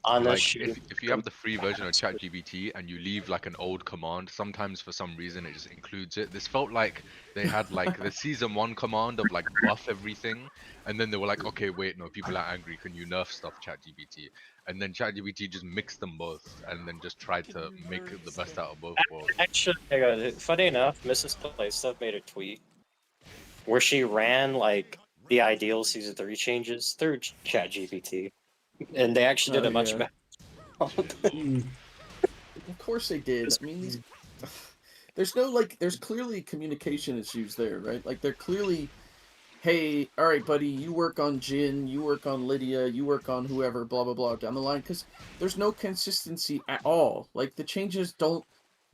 like if you have the free version of ChatGPT and you leave like an old command, sometimes for some reason it just includes it. This felt like they had like the season 1 command of like buff everything, and then they were like, okay, wait, no, people are angry, can you nerf stuff, ChatGPT? And then ChatGPT just mixed them both and then just tried to make the best out of both worlds. Actually, funny enough, MrsPlayStuff made a tweet where she ran like the ideal season 3 changes through ChatGPT, and they actually did a much better. Of course they did. I mean, these... there's clearly communication issues there, right? Like, they're clearly, hey, all right, buddy, you work on Jin, you work on Lydia, you work on whoever, blah, blah, blah, down the line, because there's no consistency at all. Like, the changes don't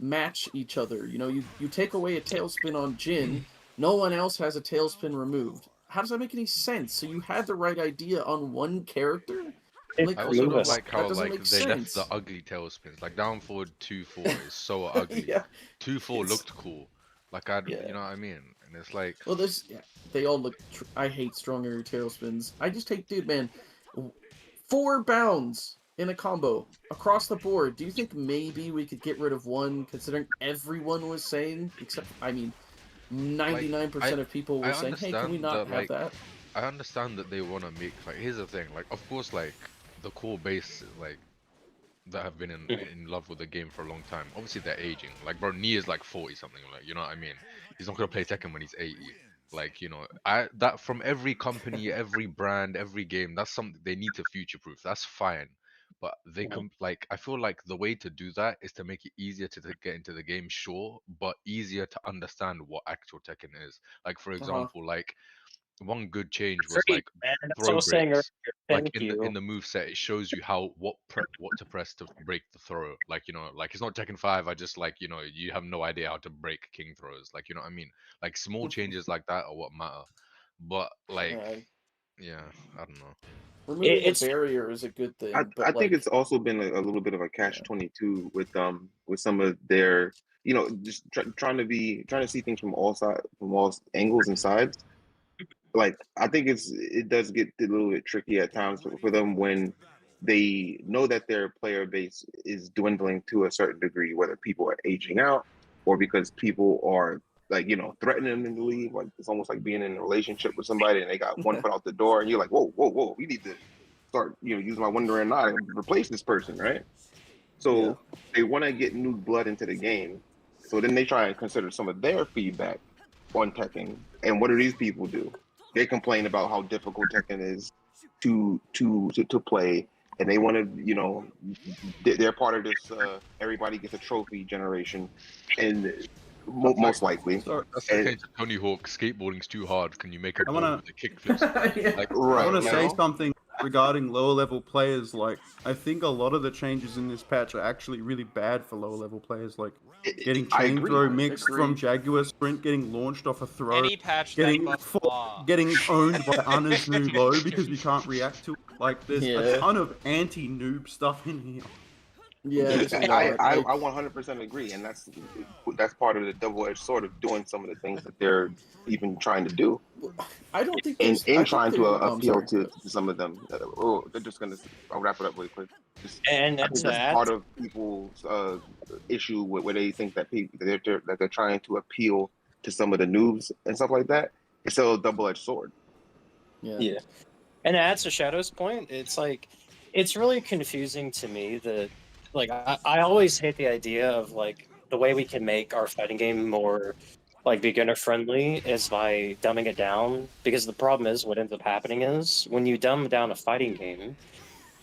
match each other. You take away a tailspin on Jin, no one else has a tailspin removed. How does that make any sense? So you had the right idea on one character? Like, I also don't like how like they sense. left the ugly tailspins. Like down forward 2-4 is so ugly. 2-4 looked cool. Like you know what I mean? And it's like, well, they all look. I hate strong area tailspins. I just hate, dude, man. 4 bounds in a combo across the board. Do you think maybe we could get rid of one, considering everyone was saying, except 99% of people were saying, hey, can we not have that? I understand that they want to make, like, here's the thing, like, of course, like, the core base, like, that have been in love with the game for a long time, obviously they're aging. Like, bro, Nia is like 40 something, like, you know what I mean? He's not gonna play Tekken when he's 80. Like, that from every company, every brand, every game, that's something they need to future proof. That's fine. But they like, I feel like the way to do that is to make it easier to get into the game, sure, but easier to understand what actual Tekken is. Like, for example, like, one good change was Great, like man. That's what I throw was saying breaks. earlier. Like Thank in you. the move set, it shows you how what to press to break the throw. Like like it's not Tekken 5. I just like you have no idea how to break king throws. Like what I mean. Like small changes like that are what matter. But like, yeah, I don't know. Removing the barrier is a good thing, but I like, think it's also been a little bit of a catch-22 with some of their just trying to see things from all angles and sides. Like I think it does get a little bit tricky at times for them when they know that their player base is dwindling to a certain degree, whether people are aging out or because people are like threatening them to leave. Like it's almost like being in a relationship with somebody and they got one foot out the door and you're like, whoa, whoa, whoa, we need to start using my wandering eye and replace this person, right? So they want to get new blood into the game. So then they try and consider some of their feedback on Tekken. And what do these people do? They complain about how difficult Tekken is to play, and they want to, they're part of this everybody gets a trophy generation, and most likely. That's the case of Tony Hawk. Skateboarding's too hard. Can you make a ball with a kickflip? Like, I want to say something regarding lower level players. Like, I think a lot of the changes in this patch are actually really bad for lower level players. Like, getting chain throw mixed from Jaguar Sprint, getting launched off a throw, Any patch getting that buffs getting owned by Anna's new low because you can't react to it. Like, there's a ton of anti-noob stuff in here. Yeah, I 100% agree, and that's part of the double-edged sword of doing some of the things that they're even trying to do. I don't think in trying to appeal to some of them. They're just gonna. I'll wrap it up really quick. And I think that's part of people's issue where they think that they're trying to appeal to some of the noobs and stuff like that. It's still a double-edged sword. Yeah. And that's to Shadow's point. It's like it's really confusing to me that like I always hate the idea of like the way we can make our fighting game more like beginner friendly is by dumbing it down, because the problem is what ends up happening is when you dumb down a fighting game,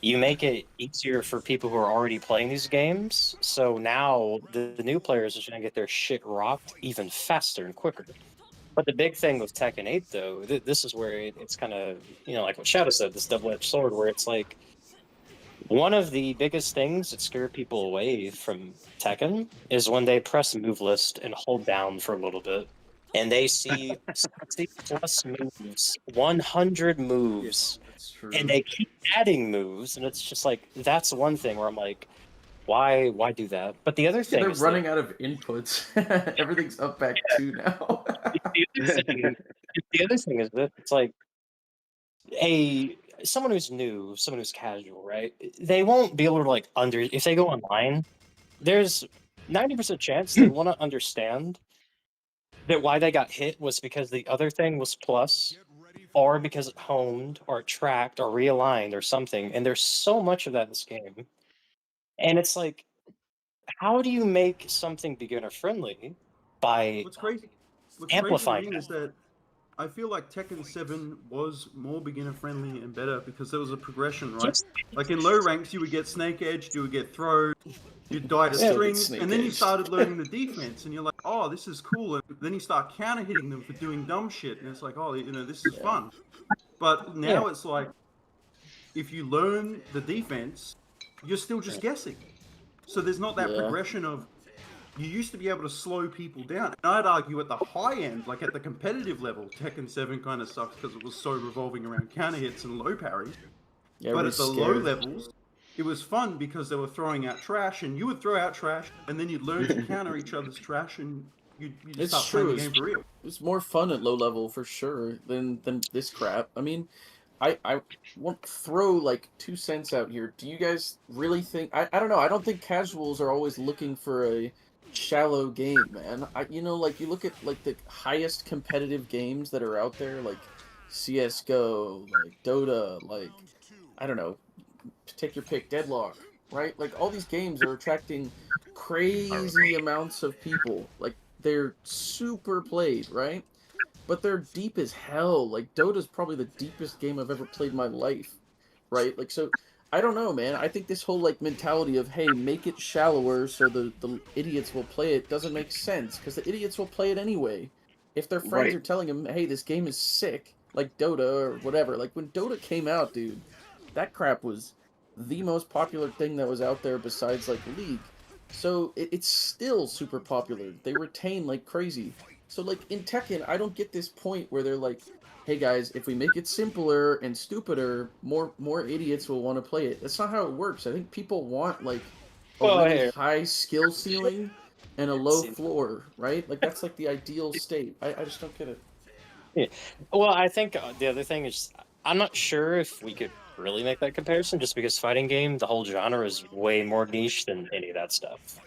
you make it easier for people who are already playing these games. So now the new players are going to get their shit rocked even faster and quicker. But the big thing with Tekken 8, though, this is where it's kind of, like what Shadow said, this double-edged sword, where it's like one of the biggest things that scare people away from Tekken is when they press move list and hold down for a little bit, and they see 60 plus moves, 100 moves, and they keep adding moves, and it's just like, that's one thing where I'm like, why do that? But the other thing they're is running out of inputs. Everything's up back 2 now. the other thing is that it's like someone who's new, someone who's casual, right? They won't be able to if they go online, there's 90% chance they want to understand that why they got hit was because the other thing was plus, or because it honed, or it tracked, or realigned, or something. And there's so much of that in this game. And it's like, how do you make something beginner friendly by What's crazy amplifying to me is that I feel like Tekken 7 was more beginner friendly and better because there was a progression, right? Like in low ranks, you would get snake edged, you would get thrown, you'd die to strings, and then you started learning the defense, and you're like, oh, this is cool. And then you start counter hitting them for doing dumb shit, and it's like, oh, this is fun. But now it's like, if you learn the defense, you're still just guessing. So there's not that progression of, you used to be able to slow people down. And I'd argue at the high end, like at the competitive level, Tekken 7 kind of sucks because it was so revolving around counter hits and low parries. But at the low levels, it was fun because they were throwing out trash, and you would throw out trash, and then you'd learn to counter each other's trash, and you'd start playing the game for real. It's more fun at low level for sure than this crap. I mean, I won't throw like 2 cents out here. Do you guys really think? I don't know. I don't think casuals are always looking for a shallow game, man. You look at like the highest competitive games that are out there, like CS:GO, like Dota, like I don't know, take your pick, Deadlock, right? Like all these games are attracting crazy amounts of people. Like they're super played, right? But they're deep as hell. Like Dota's probably the deepest game I've ever played in my life, right? Like so. I don't know, man. I think this whole mentality of, hey, make it shallower so the idiots will play it doesn't make sense, because the idiots will play it anyway. If their friends are telling them, hey, this game is sick, like Dota or whatever. Like when Dota came out, dude, that crap was the most popular thing that was out there besides like League. So it's still super popular. They retain like crazy. So like in Tekken, I don't get this point where they're like, hey guys, if we make it simpler and stupider, more idiots will want to play it. That's not how it works. I think people want like a really high skill ceiling and a low floor, right? Like that's like the ideal state. I just don't get it. Yeah. Well, I think the other thing is I'm not sure if we could really make that comparison, just because fighting game, the whole genre is way more niche than any of that stuff.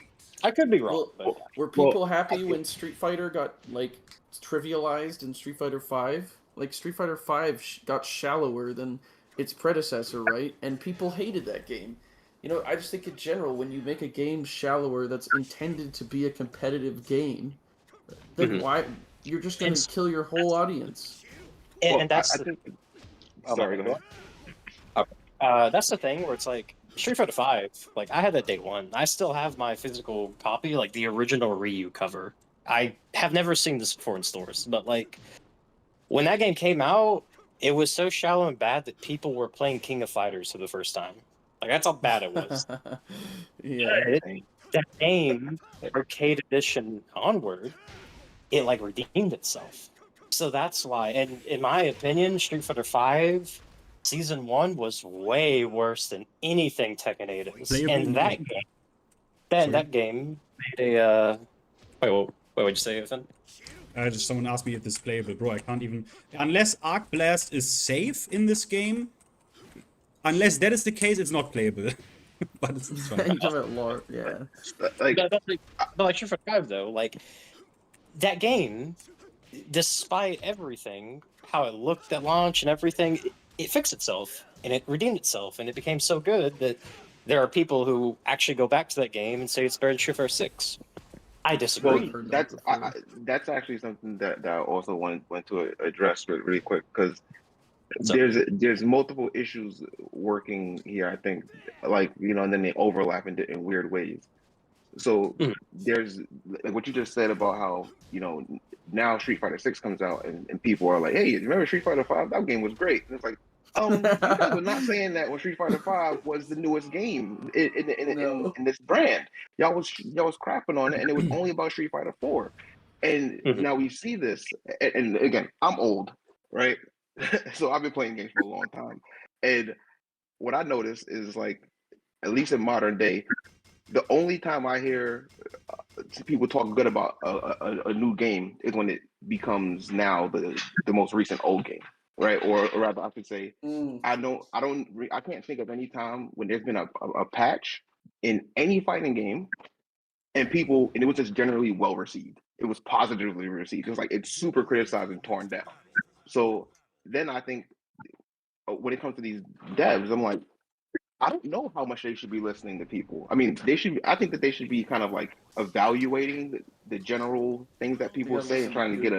I could be wrong. Well, were people happy when Street Fighter got like trivialized in Street Fighter V? Like Street Fighter V got shallower than its predecessor, right? And people hated that game. You know, I just think in general, when you make a game shallower that's intended to be a competitive game, then why you're just going to kill your whole audience? And that's Sorry, go ahead. That's the thing where it's like Street Fighter V. Like I had that day one. I still have my physical copy, like the original Ryu cover. I have never seen this before in stores, but like when that game came out, it was so shallow and bad that people were playing King of Fighters for the first time. Like that's how bad it was. Yeah. That game, arcade edition onward, it like redeemed itself. So that's why, and in my opinion, Street Fighter V Season 1 was way worse than anything Tekken 8 is. And that game, that game made a wait, what'd you say, Ethan? Just someone asked me if this is playable, bro. I can't even, unless Arc Blast is safe in this game. Unless that is the case, it's not playable. But it's fine. Yeah. But like Street Fighter V though, like that game, despite everything, how it looked at launch and everything, it fixed itself and it redeemed itself, and it became so good that there are people who actually go back to that game and say it's better than Street Fighter 6. I disagree. Well, that's actually something that I also want to address really quick, because there's multiple issues working here. I think, like, you know, and then they overlap in weird ways. So there's like what you just said about how, you know, now Street Fighter 6 comes out and people are like, hey, remember Street Fighter 5? That game was great. And it's like, you guys were not saying that when Street Fighter 5 was the newest game in this brand. Y'all was crapping on it, and it was only about Street Fighter 4. And now we see this, and again, I'm old, right? So I've been playing games for a long time, and what I noticed is, like, at least in modern day, the only time I hear people talk good about a new game is when it becomes now the most recent old game, right? Or rather, I could say, I can't think of any time when there's been a patch in any fighting game, and it was just generally well received. It was positively received. It was like it's super criticized and torn down. So then I think when it comes to these devs, I'm like, I don't know how much they should be listening to people. I mean, I think that they should be kind of like evaluating the general things that people say and trying to get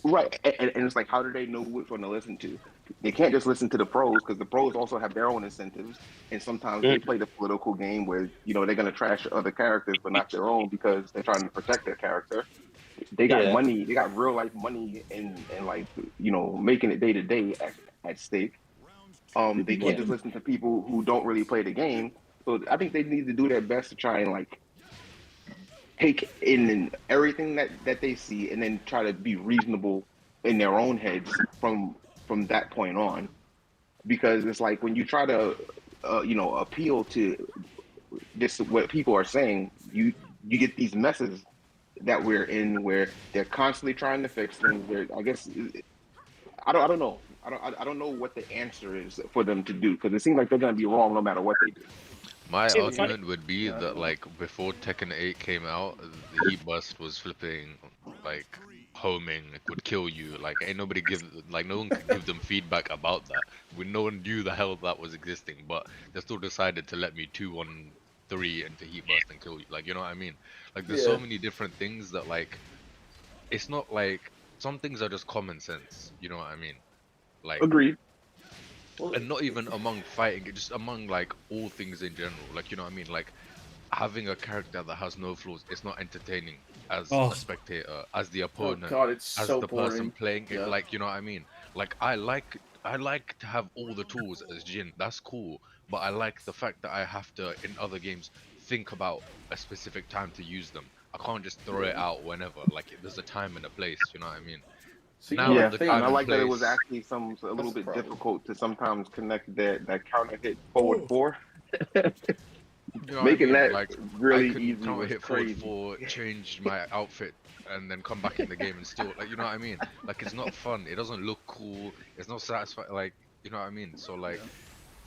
right. And it's like, how do they know which one to listen to? They can't just listen to the pros, because the pros also have their own incentives, and sometimes they play the political game where, you know, they're gonna trash other characters but not their own because they're trying to protect their character. They got money, they got real life money and like, you know, making it day to day at stake. They can't just listen to people who don't really play the game. So I think they need to do their best to try and like take in everything that they see, and then try to be reasonable in their own heads from that point on. Because it's like when you try to you know, appeal to this, what people are saying, you get these messes that we're in where they're constantly trying to fix things. Where I guess I don't know. I don't know what the answer is for them to do, because it seems like they're gonna be wrong no matter what they do. My argument would be that, like, before Tekken 8 came out, the heat bust was flipping, like, homing, it would kill you. Like, no one could give them feedback about that. No one knew the hell that was existing, but they still decided to let me 2-1-3 into heat bust and kill you. Like, you know what I mean? Like, there's so many different things that, like, it's not like, some things are just common sense. You know what I mean? Like, agreed. And not even among fighting, just among like all things in general. Like, you know what I mean? Like, having a character that has no flaws, it's not entertaining as Oh. a spectator, as the Oh opponent, god, it's as so the boring. person playing it. Yeah. Like, you know what I mean? Like, I like to have all the tools as Jin. That's cool. But I like the fact that I have to, in other games, think about a specific time to use them. I can't just throw it out whenever. Like, there's a time and a place. You know what I mean? See, Now Yeah, the thing- time and I and like that it place. was actually a little That's the bit problem. difficult to sometimes connect that counter hit forward four. You know Making what I mean? that Like, really I could easy counter was hit crazy. forward 4, change my outfit, and then come back in the game and still, like, you know what I mean? Like, it's not fun. It doesn't look cool. It's not satisfying. Like, you know what I mean? So like,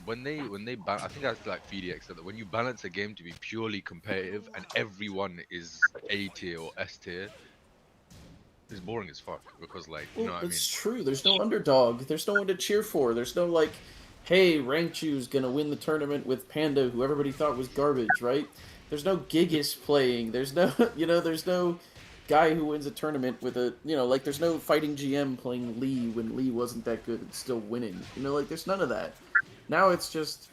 when they I think that's like FDX, that when you balance a game to be purely competitive and everyone is A tier or S tier, it's boring as fuck, because like, you know what I mean? It's true. There's no underdog. There's no one to cheer for. There's no like, hey, Rangchu's gonna win the tournament with Panda, who everybody thought was garbage, right? There's no Gigas playing. There's no, there's no guy who wins a tournament with a, like there's no fighting GM playing Lee when Lee wasn't that good and still winning. Like there's none of that. Now it's just,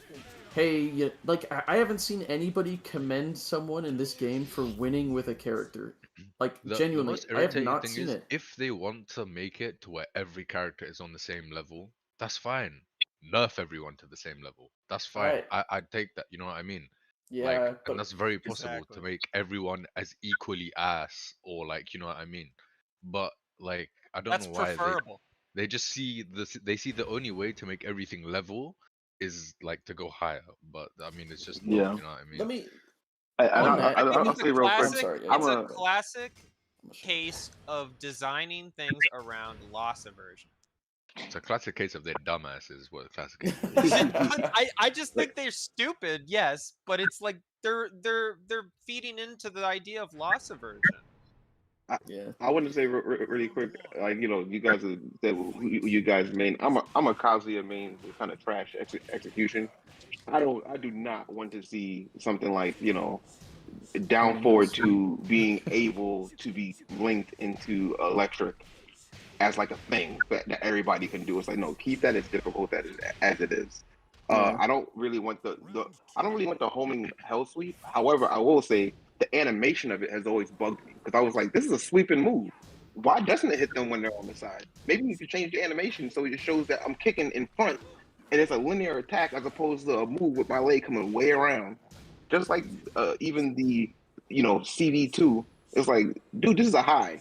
hey, like I haven't seen anybody commend someone in this game for winning with a character. Like The genuinely, most I have irritating not thing seen is, it. if they want to make it to where every character is on the same level, that's fine. Nerf everyone to the same level. That's fine. I'd take that, you know what I mean? Yeah, Like, but and that's very possible to make everyone as equally ass, or like, you know what I mean? But like, I don't That's know why preferable. they just see the only way to make everything level is like to go higher. But I mean, it's just not, Yeah. you know what I mean? Let me. I'll say real quick. It's a classic case of designing things around loss aversion. It's a classic case of their dumbasses. What a classic case. I just think they're stupid, yes, but it's like they're feeding into the idea of loss aversion. I want to say really quick, like, you guys are who you guys main. I'm a Kazuya main with kind of trash execution. I do not want to see something like, down forward to being able to be linked into electric as like a thing that everybody can do. It's like, no, keep that as difficult as it is. I don't really want the homing hell sweep. However, I will say the animation of it has always bugged me, because I was like, this is a sweeping move. Why doesn't it hit them when they're on the side? Maybe you could change the animation so it shows that I'm kicking in front and it's a linear attack as opposed to a move with my leg coming way around. Just like even the CD2, it's like, dude, this is a high.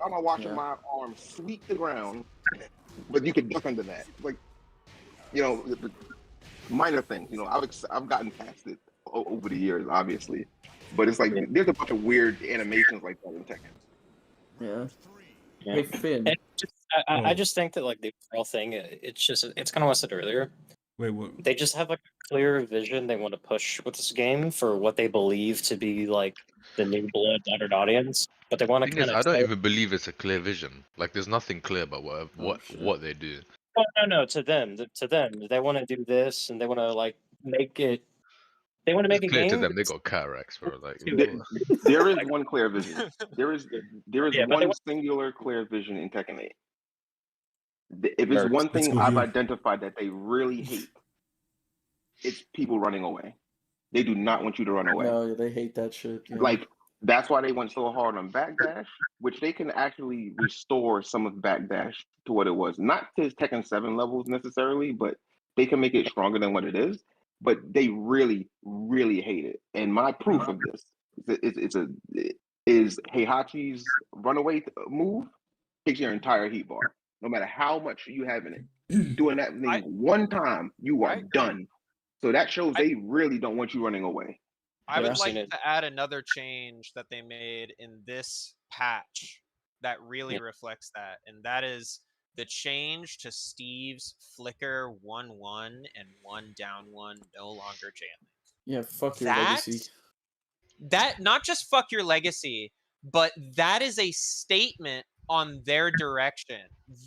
I'm not watching my arm sweep the ground, but you can duck under that. Like, the minor things. I've gotten past it over the years, obviously, but it's like there's a bunch of weird animations like that in Tekken. Yeah. Yeah. Hey Finn. I just think that like the overall thing, it's kind of what I said earlier. Wait, what? They just have like a clear vision they want to push with this game for what they believe to be like the new blood lettered audience, but they want to Thing is, kind of. I don't even believe it's a clear vision. Like, there's nothing clear about what they do. Oh, no. To them, they want to do this, and they want to like make it. They want to make It's a clear to game. them. They got cataracts, bro. Like, There is one clear vision. There is Yeah, but one singular clear vision in Tekken 8. If it's one Let's thing go I've here. identified that they really hate, it's people running away. They do not want you to run away. No, they hate that shit. Yeah. Like, that's why they went so hard on backdash, which they can actually restore some of backdash to what it was. Not to Tekken 7 levels necessarily, but they can make it stronger than what it is. But they really, really hate it. And my proof of this is Heihachi's runaway move takes your entire heat bar. No matter how much you have in it. Doing that thing one time, you are done. So that shows they really don't want you running away. I would like to add another change that they made in this patch that really reflects that, and that is the change to Steve's flicker 1-1 and 1 down 1 no longer jamming. Yeah, fuck your legacy. That not just fuck your legacy, but that is a statement on their direction.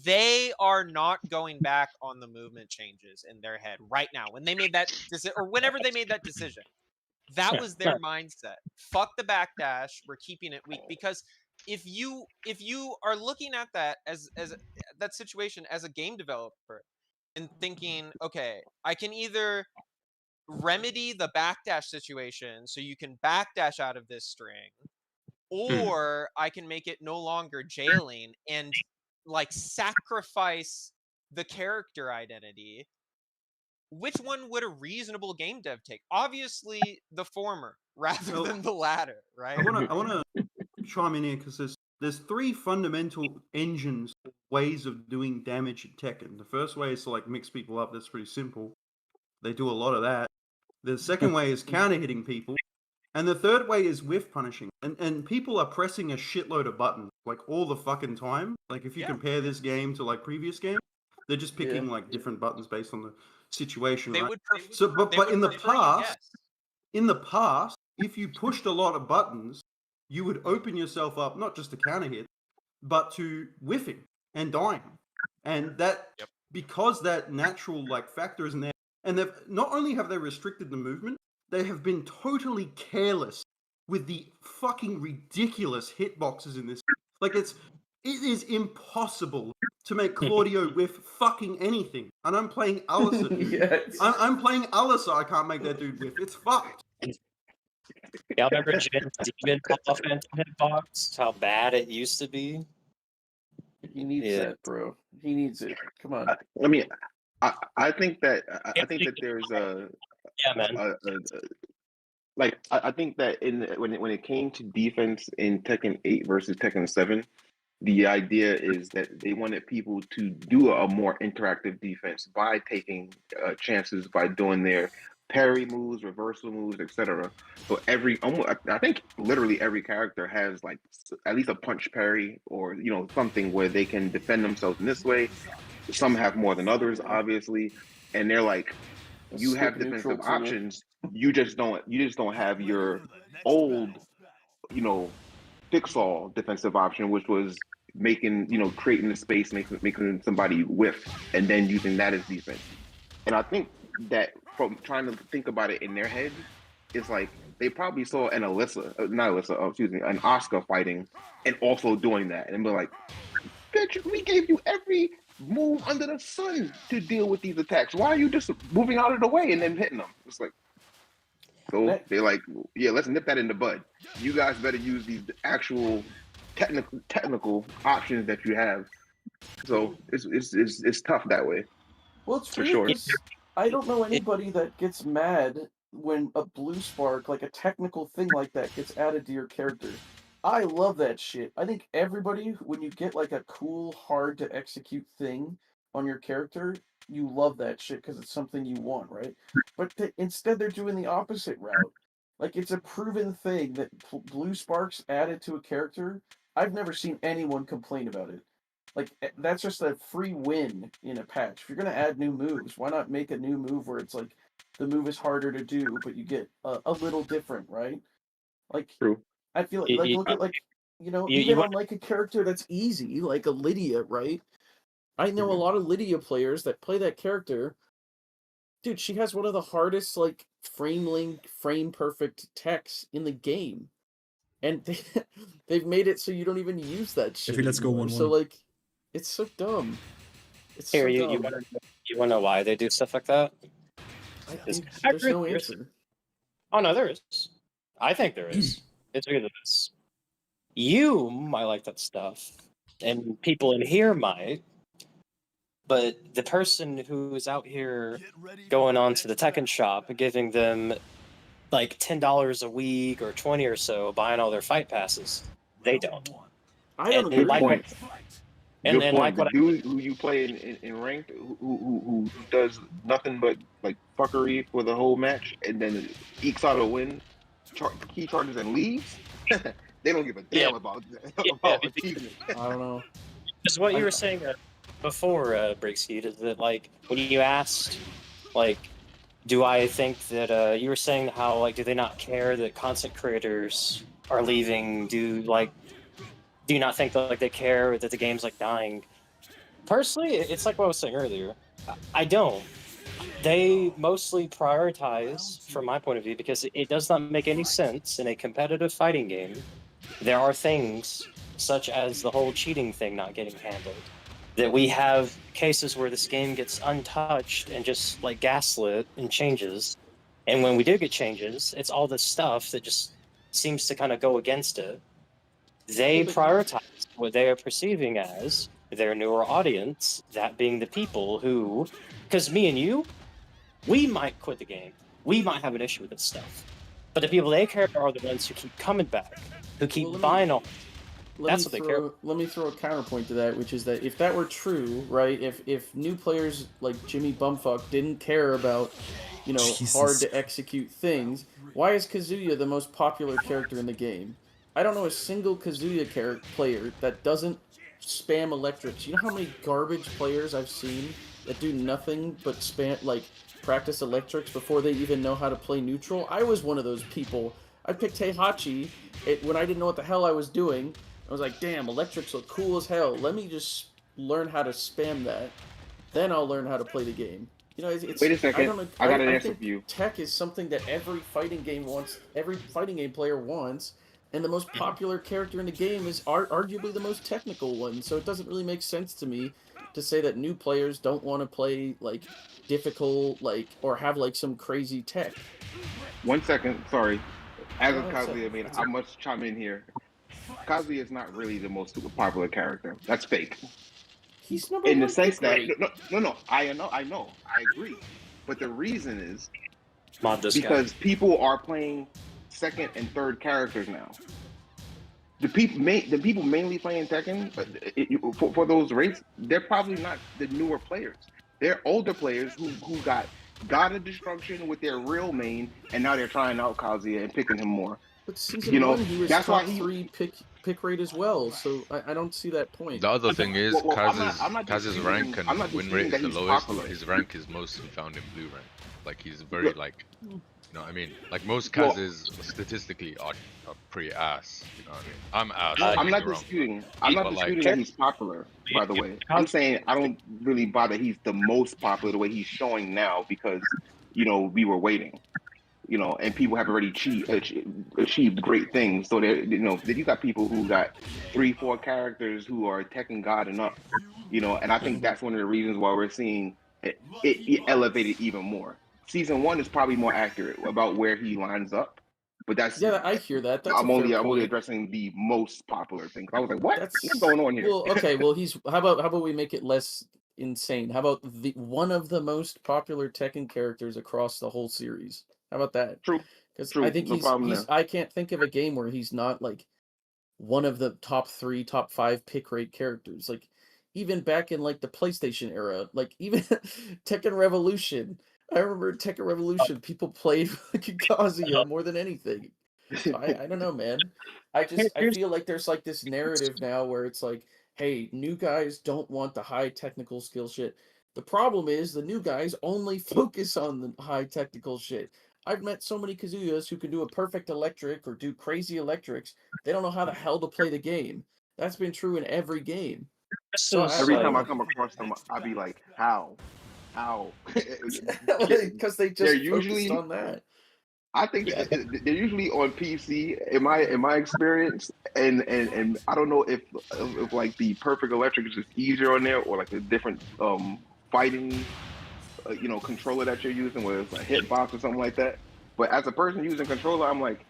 They are not going back on the movement changes in their head right now. When they made that decision, or whenever they made that decision, that was their mindset. Fuck the backdash. We're keeping it weak, because if you are looking at that as that situation as a game developer and thinking, okay, I can either remedy the backdash situation so you can backdash out of this string, or I can make it no longer jailing and like sacrifice the character identity. Which one would a reasonable game dev take? Obviously the former rather than the latter, right? I wanna chime in here because there's three fundamental engines, ways of doing damage in Tekken. The first way is to like mix people up. That's pretty simple. They do a lot of that. The second way is counter hitting people. And the third way is whiff punishing. And people are pressing a shitload of buttons, like all the fucking time. Like if you compare this game to like previous games, they're just picking like different buttons based on the situation, They right? would But in the past, if you pushed a lot of buttons, you would open yourself up not just to counter hit, but to whiffing and dying. And that because that natural like factor isn't there, and they've not only have they restricted the movement, they have been totally careless with the fucking ridiculous hitboxes in this. Like it is impossible to make Claudio whiff fucking anything. And I'm playing Alisa. Yes. I'm playing Alisa. I can't make that dude whiff. It's fucked. Y'all remember Demon Pop Phantom Hitbox? How bad it used to be? He needs that, bro. He needs it. Come on. I mean, I think that there's I think that when it came to defense in Tekken 8 versus Tekken 7, the idea is that they wanted people to do a more interactive defense by taking chances, by doing their parry moves, reversal moves, etc. So I think literally every character has like at least a punch parry or something where they can defend themselves in this way. Some have more than others, obviously, and they're like, you have defensive options. You just don't have your old, fix-all defensive option, which was creating the space, making somebody whiff, and then using that as defense. And I think that from trying to think about it in their head, it's like they probably saw an Asuka fighting and also doing that, and they're like, bitch, we gave you every move under the sun to deal with these attacks. Why are you just moving out of the way and then hitting them? It's like, so they're like, yeah, let's nip that in the bud. You guys better use these actual technical options that you have. So it's tough that way. Well, it's for sure. I don't know anybody that gets mad when a blue spark, like a technical thing like that, gets added to your character. I love that shit. I think everybody, when you get like a cool, hard to execute thing on your character, you love that shit because it's something you want, right? But instead, they're doing the opposite route. Like, it's a proven thing that blue sparks added to a character. I've never seen anyone complain about it. Like, that's just a free win in a patch. If you're going to add new moves, why not make a new move where it's like the move is harder to do, but you get a little different, right? Like, true. I feel like, look at, like, even on, like, a character that's easy, like a Lydia, right? I know a lot of Lydia players that play that character. Dude, she has one of the hardest, like, frame perfect techs in the game. And they've made it so you don't even use that shit. Let's go 1-1. So, like, it's so dumb. It's Here, so you dumb. want to know why they do stuff like that? There's no answer. Oh, no, there is. I think there is. It's because of this. You might like that stuff, and people in here might, but the person who is out here going on to the Tekken shop and giving them like $10 a week or 20 or so, buying all their fight passes, they don't. I don't Good agree. point. And Good then, point. like, The dude who you play in ranked, who does nothing but like fuckery for the whole match, and then ekes out a win, key charges and leaves. They don't give a damn about achievement. I don't know. Just what you were saying before, Breaksheet, is that, like, when you asked, like, do I think that, you were saying how, like, do they not care that content creators are leaving? Do you not think that, like, they care that the game's, like, dying? Personally, it's like what I was saying earlier. I don't. They mostly prioritize, from my point of view, because it does not make any sense in a competitive fighting game. There are things, such as the whole cheating thing not getting handled, that we have cases where this game gets untouched and just, like, gaslit and changes, And when we do get changes, it's all this stuff that just seems to kind of go against it. They prioritize what they are perceiving as their newer audience, that being the people who, because me and you, we might quit the game. We might have an issue with this stuff. But the people they care about are the ones who keep coming back, who keep buying all. That's what they care about. Let me throw a counterpoint to that, which is that if that were true, right, if new players like Jimmy Bumfuck didn't care about, you know, hard to execute things, why is Kazuya the most popular character in the game? I don't know a single Kazuya player that doesn't spam electrics. You know how many garbage players I've seen that do nothing but spam, like, practice electrics before they even know how to play neutral? I was one of those people. I picked Heihachi when I didn't know what the hell I was doing. I was like, damn, electrics look cool as hell. Let me just learn how to spam that. Then I'll learn how to play the game. You know, it's Wait a second. I got an answer for you. Tech is something that every fighting game player wants, and the most popular character in the game is arguably the most technical one. So it doesn't really make sense to me to say that new players don't want to play like difficult, like, or have like some crazy tech. 1 second, sorry. As a Kazuya, I mean, I must chime in here. Kazuya is not really the most super popular character. That's fake. He's number in the one sense that pick rate. no, I know, I agree. But the reason is Mod this because guy. people are playing second and third characters now. The people mainly playing Tekken for those rates, they're probably not the newer players. They're older players who got God of Destruction with their real main, and now they're trying out Kazuya and picking him more. But season one, he was top 3 pick rate as well, so I don't see that point. The other thing is, Kaz's rank and win rate is the lowest. Popular. His rank is mostly found in blue rank. Like, he's very, like, you know what I mean? Like, most Kaz's statistically are pretty ass, you know what I mean? I'm ass. I'm not disputing. I'm not disputing that he's popular, by the way. I'm saying I don't really buy that he's the most popular the way he's showing now because, you know, we were waiting. You know, and people have already achieved great things. So there, you know, you got people who got 3-4 characters who are Tekken God and up. You know, and I think that's one of the reasons why we're seeing it elevated even more. Season 1 is probably more accurate about where he lines up, but that's I hear that. That's I'm only addressing the most popular things. I was like, what's going on here? Well, okay, well how about we make it less insane? How about one of the most popular Tekken characters across the whole series? How about that? True. Because I think I can't think of a game where he's not like one of the top 3, top 5 pick rate characters. Like even back in like the PlayStation era, like even Tekken Revolution. I remember Tekken Revolution, people played Kazuya more than anything. So I don't know, man. I feel like there's like this narrative now where it's like, hey, new guys don't want the high technical skill shit. The problem is the new guys only focus on the high technical shit. I've met so many Kazuyas who can do a perfect electric or do crazy electrics. They don't know how the hell to play the game. That's been true in every game. So every time I come across them, I'll be like, how? Because they just focused on that. I think they're usually on PC in my experience, and I don't know if like the perfect electric is just easier on there or like a different fighting you know, controller that you're using, whether it's a hitbox or something like that. But as a person using controller, I'm like,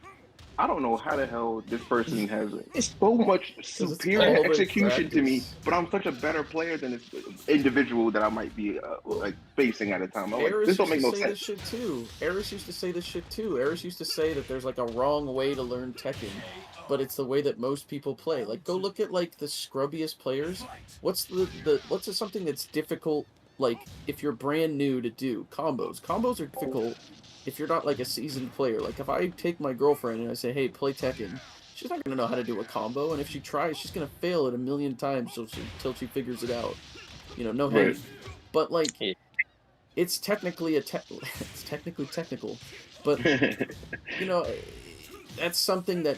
I don't know how the hell this person has so much superior execution to me, but I'm such a better player than this individual that I might be like facing at a time. I'm like, this don't make no sense. This shit too. Eris used to say this shit too. Eris used to say that there's like a wrong way to learn Tekken, but it's the way that most people play. Like, go look at like the scrubbiest players. What's something that's difficult? Like, if you're brand new to do combos are difficult if you're not like a seasoned player. Like, if I take my girlfriend and I say, hey, play Tekken, she's not gonna know how to do a combo, and if she tries, she's gonna fail it 1,000,000 times until she figures it out. You know, no hate. Right. But like, it's technically it's technically technical, but you know, that's something that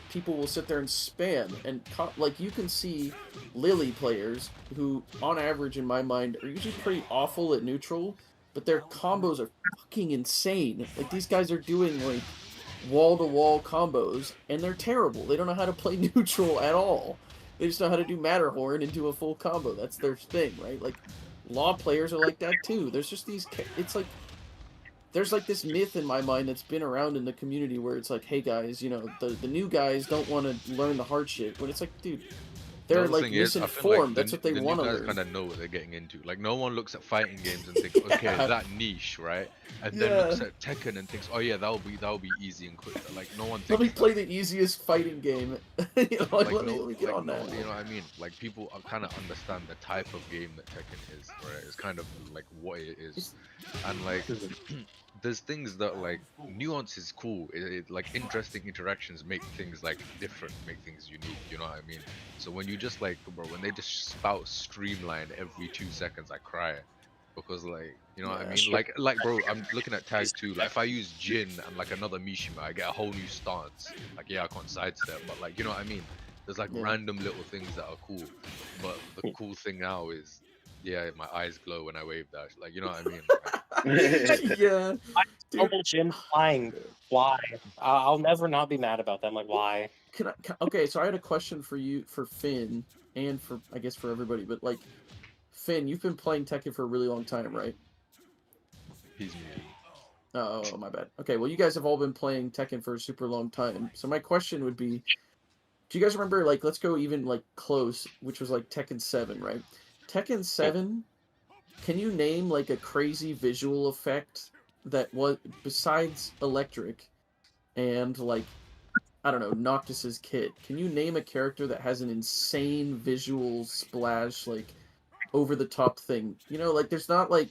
people will sit there and spam, and like, you can see Lily players who, on average, in my mind, are usually pretty awful at neutral, but their combos are fucking insane. Like, these guys are doing like wall-to-wall combos, and they're terrible. They don't know how to play neutral at all. They just know how to do Matterhorn and do a full combo. That's their thing, right? Like, Law players are like that too. There's just these, it's like, there's like this myth in my mind that's been around in the community where it's like, hey guys, you know, the new guys don't want to learn the hard shit. When it's like, dude, they're The like thing is, I feel misinformed. like That's what they the new want to guys learn. kind of know what they're getting into. Like, no one looks at fighting games and thinks, okay, that niche, right? And then looks at Tekken and thinks, oh yeah, that'll be easy and quick. Like, no one thinks. Let me play the easiest fighting game. You know, like, let me get on that. You know what I mean? Like, people kind of understand the type of game that Tekken is, right? It's kind of like what it is, and like. There's things that like nuance is cool. Like interesting interactions make things like different, make things unique. You know what I mean? So when you just like, bro, when they just spout streamline every 2 seconds, I cry because like, you know what I mean? sure. Like, bro, I'm looking at tag 2. Like, if I use Jin and like another Mishima, I get a whole new stance. Like, yeah, I can't sidestep, but like, you know what I mean? There's like random little things that are cool, but the cool thing now is, yeah, my eyes glow when I wave that. Like, you know what I mean? Yeah. Jin flying. Why? I'll never not be mad about them. Like, why? Okay, so I had a question for you, for Finn, and for, I guess, for everybody. But like, Finn, you've been playing Tekken for a really long time, right? He's muted. Oh, my bad. Okay, well, you guys have all been playing Tekken for a super long time. So my question would be, do you guys remember, like, let's go even, like, close, which was, like, Tekken 7, right? Tekken 7, can you name, like, a crazy visual effect that was, besides Electric and, like, I don't know, Noctis's kit, can you name a character that has an insane visual splash, like, over-the-top thing? You know, like, there's not, like...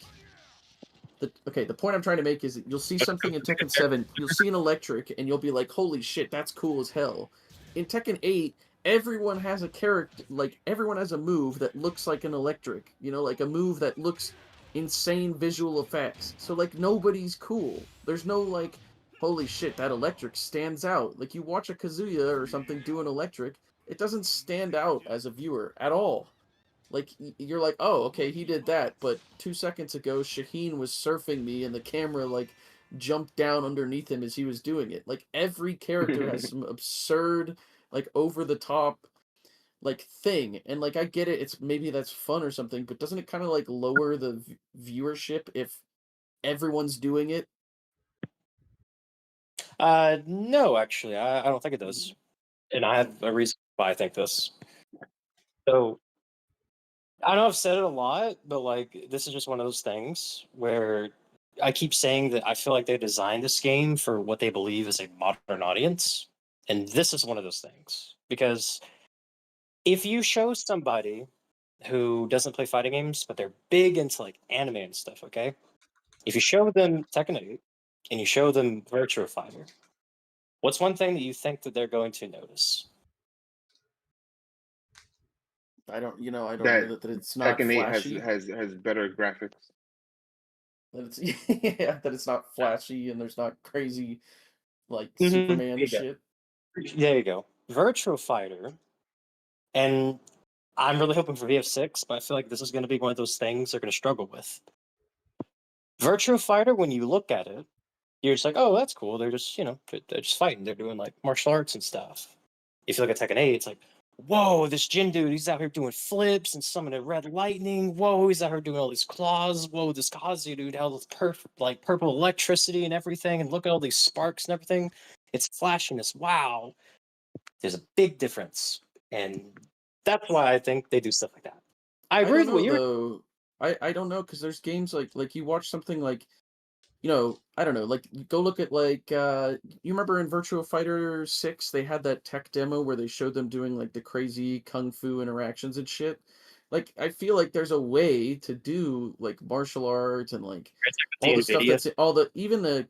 the point I'm trying to make is that you'll see something in Tekken 7, you'll see an Electric, and you'll be like, holy shit, that's cool as hell. In Tekken 8, everyone has a character, like, everyone has a move that looks like an Electric. You know, like a move that looks insane visual effects. So, like, nobody's cool. There's no, like, holy shit, that Electric stands out. Like, you watch a Kazuya or something do an Electric, it doesn't stand out as a viewer at all. Like, you're like, oh, okay, he did that, but 2 seconds ago, Shaheen was surfing me, and the camera, like, jumped down underneath him as he was doing it. Like, every character has some absurd, like, over-the-top, like, thing. And, like, I get it, it's maybe that's fun or something, but doesn't it kind of, like, lower the viewership if everyone's doing it? No, actually, I don't think it does. And I have a reason why I think this. So, I know I've said it a lot, but like this is just one of those things where I keep saying that I feel like they designed this game for what they believe is a modern audience, and this is one of those things. Because if you show somebody who doesn't play fighting games, but they're big into like anime and stuff, okay? If you show them Tekken 8 and you show them Virtua Fighter, what's one thing that you think that they're going to notice? I don't know that it's not Tekken 8 flashy. has better graphics. That it's yeah, that it's not flashy and there's not crazy like Superman shit. There you go. Virtua Fighter, and I'm really hoping for VF6, but I feel like this is going to be one of those things they're going to struggle with. Virtua Fighter, when you look at it, you're just like, oh, that's cool. They're just, they're just fighting. They're doing like martial arts and stuff. If you look at Tekken 8, it's like, whoa, this Jin dude, he's out here doing flips and summoning red lightning. Whoa, he's out here doing all these claws. Whoa, this Kazu dude had all this purple electricity and everything. And look at all these sparks and everything. It's flashiness. Wow. There's a big difference. And that's why I think they do stuff like that. I agree with what you're... I don't know, because there's games like you watch something like, I don't know, like go look at like you remember in Virtua Fighter 6 they had that tech demo where they showed them doing like the crazy kung fu interactions and shit. Like I feel like there's a way to do like martial arts and like all the stuff that's even the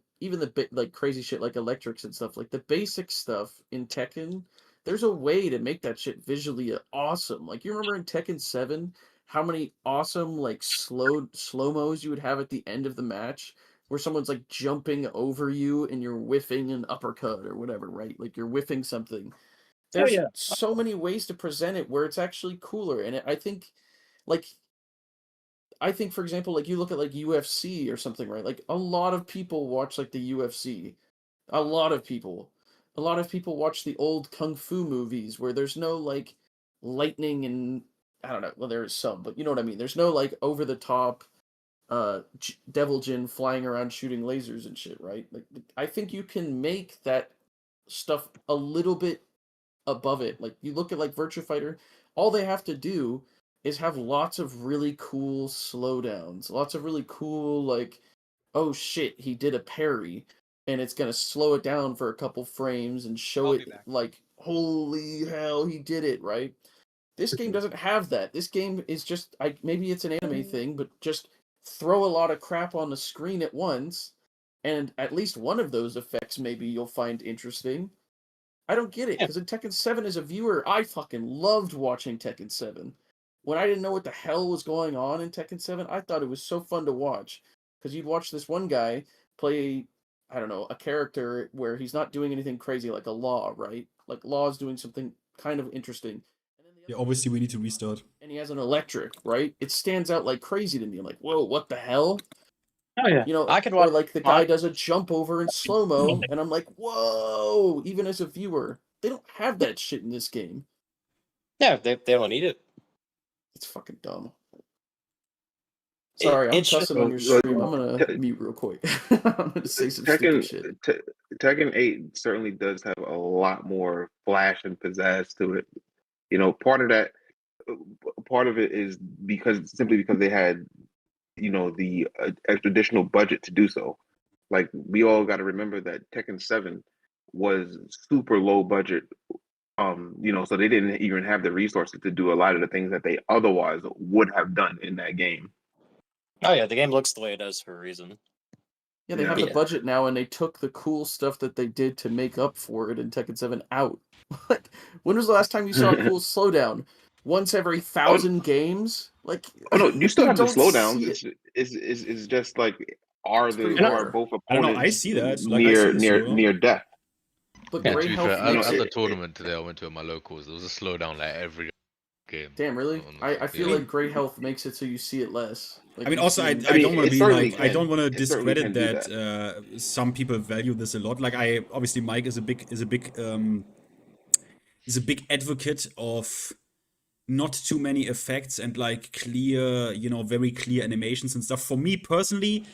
like crazy shit like electrics and stuff, like the basic stuff in Tekken. There's a way to make that shit visually awesome. Like you remember in Tekken 7 how many awesome like slow-mos you would have at the end of the match, where someone's like jumping over you and you're whiffing an uppercut or whatever, right? Like you're whiffing something. There's so many ways to present it where it's actually cooler. And I think, for example, like you look at like UFC or something, right? Like a lot of people watch like the UFC. A lot of people watch the old kung fu movies where there's no like lightning and I don't know. Well, there is some, but you know what I mean. There's no like over the top Devil Jin flying around shooting lasers and shit, right? Like, I think you can make that stuff a little bit above it. Like, you look at like Virtua Fighter, all they have to do is have lots of really cool slowdowns, lots of really cool, like, oh shit, he did a parry, and it's gonna slow it down for a couple frames and show it like, holy hell, he did it, right? This game doesn't have that. This game is just, maybe it's an anime thing, but just throw a lot of crap on the screen at once, and at least one of those effects maybe you'll find interesting. I don't get it, because in Tekken 7 as a viewer, I fucking loved watching Tekken 7. When I didn't know what the hell was going on in Tekken 7, I thought it was so fun to watch. Because you'd watch this one guy play, I don't know, a character where he's not doing anything crazy, like a Law, right? Like, Law's doing something kind of interesting. Yeah, obviously we need to restart. And he has an electric, right? It stands out like crazy to me. I'm like, whoa, what the hell? Oh yeah, You know, I could or watch. like the guy does a jump over in slow-mo, and I'm like, whoa! Even as a viewer, they don't have that shit in this game. Yeah, they don't need it. It's fucking dumb. Sorry, I'm cussing on your stream. I'm gonna mute real quick. I'm gonna say some stupid shit. Tekken 8 certainly does have a lot more flash and pizzazz to it. You know, part of it is simply because they had, you know, the additional budget to do so. Like, we all got to remember that Tekken 7 was super low budget. You know, so they didn't even have the resources to do a lot of the things that they otherwise would have done in that game. Oh yeah, the game looks the way it does for a reason. Yeah, they have the budget now, and they took the cool stuff that they did to make up for it in Tekken 7 out. Like, when was the last time you saw a cool slowdown? Once every 1,000 games? Like, oh no, you still have the don't slowdowns. see It's just like are pretty both opponents I don't know, I see that. Like, I see the slowdown. near death. But Yeah, great to be health fair, at makes the it. tournament today I went to at my locals, there was a slowdown like every game. Damn, really? I feel like great health makes it so you see it less. Like, I mean, you also, I see- don't want to be like, I don't want to It certainly discredit can do that some people value this a lot. Like, obviously Mike is a big advocate of not too many effects and like clear, you know, very clear animations and stuff. For me personally,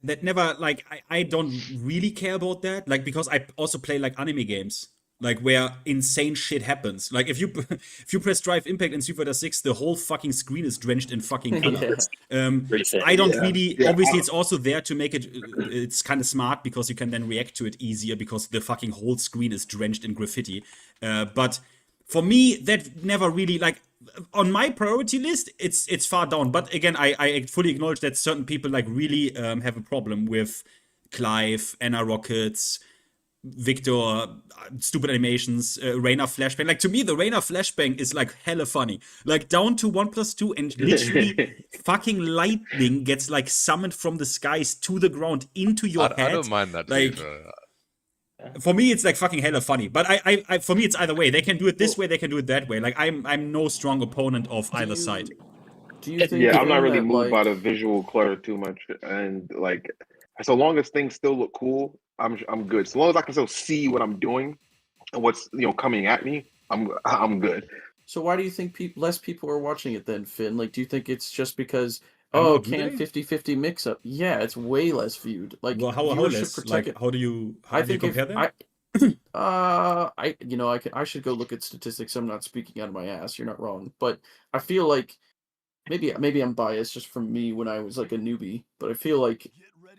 that never, like, I don't really care about that. Like, because I also play like anime games, like where insane shit happens. Like, if you press Drive Impact in Street Fighter 6, the whole fucking screen is drenched in fucking color. I don't really. Yeah, obviously, it's also there to make it. It's kind of smart because you can then react to it easier because the fucking whole screen is drenched in graffiti. But for me, that never really, like, on my priority list, it's far down. But again, I fully acknowledge that certain people like really have a problem with Clive, Anna Rockets, Victor, stupid animations, Reina flashbang. Like, to me, the Reina flashbang is like hella funny. Like, down to 1+2, and literally fucking lightning gets like summoned from the skies to the ground into your head. I don't mind that. Like, for me, it's like fucking hella funny. But I for me, it's either way. They can do it this way, they can do it that way. Like, I'm no strong opponent of either side. Do you think? Yeah, I'm not really that, moved by like, the visual clutter too much, and like, so long as things still look cool, I'm good. So long as I can still see what I'm doing and what's, you know, coming at me, I'm good. So why do you think less people are watching it then, Finn? Like, do you think it's just because Oh, can 50-50 mix up? Yeah, it's way less viewed. Like, Well, how viewership less? for Like, Tekken- how do you I compare think that? I should go look at statistics. I'm not speaking out of my ass. You're not wrong, but I feel like maybe I'm biased just from me when I was like a newbie, but I feel like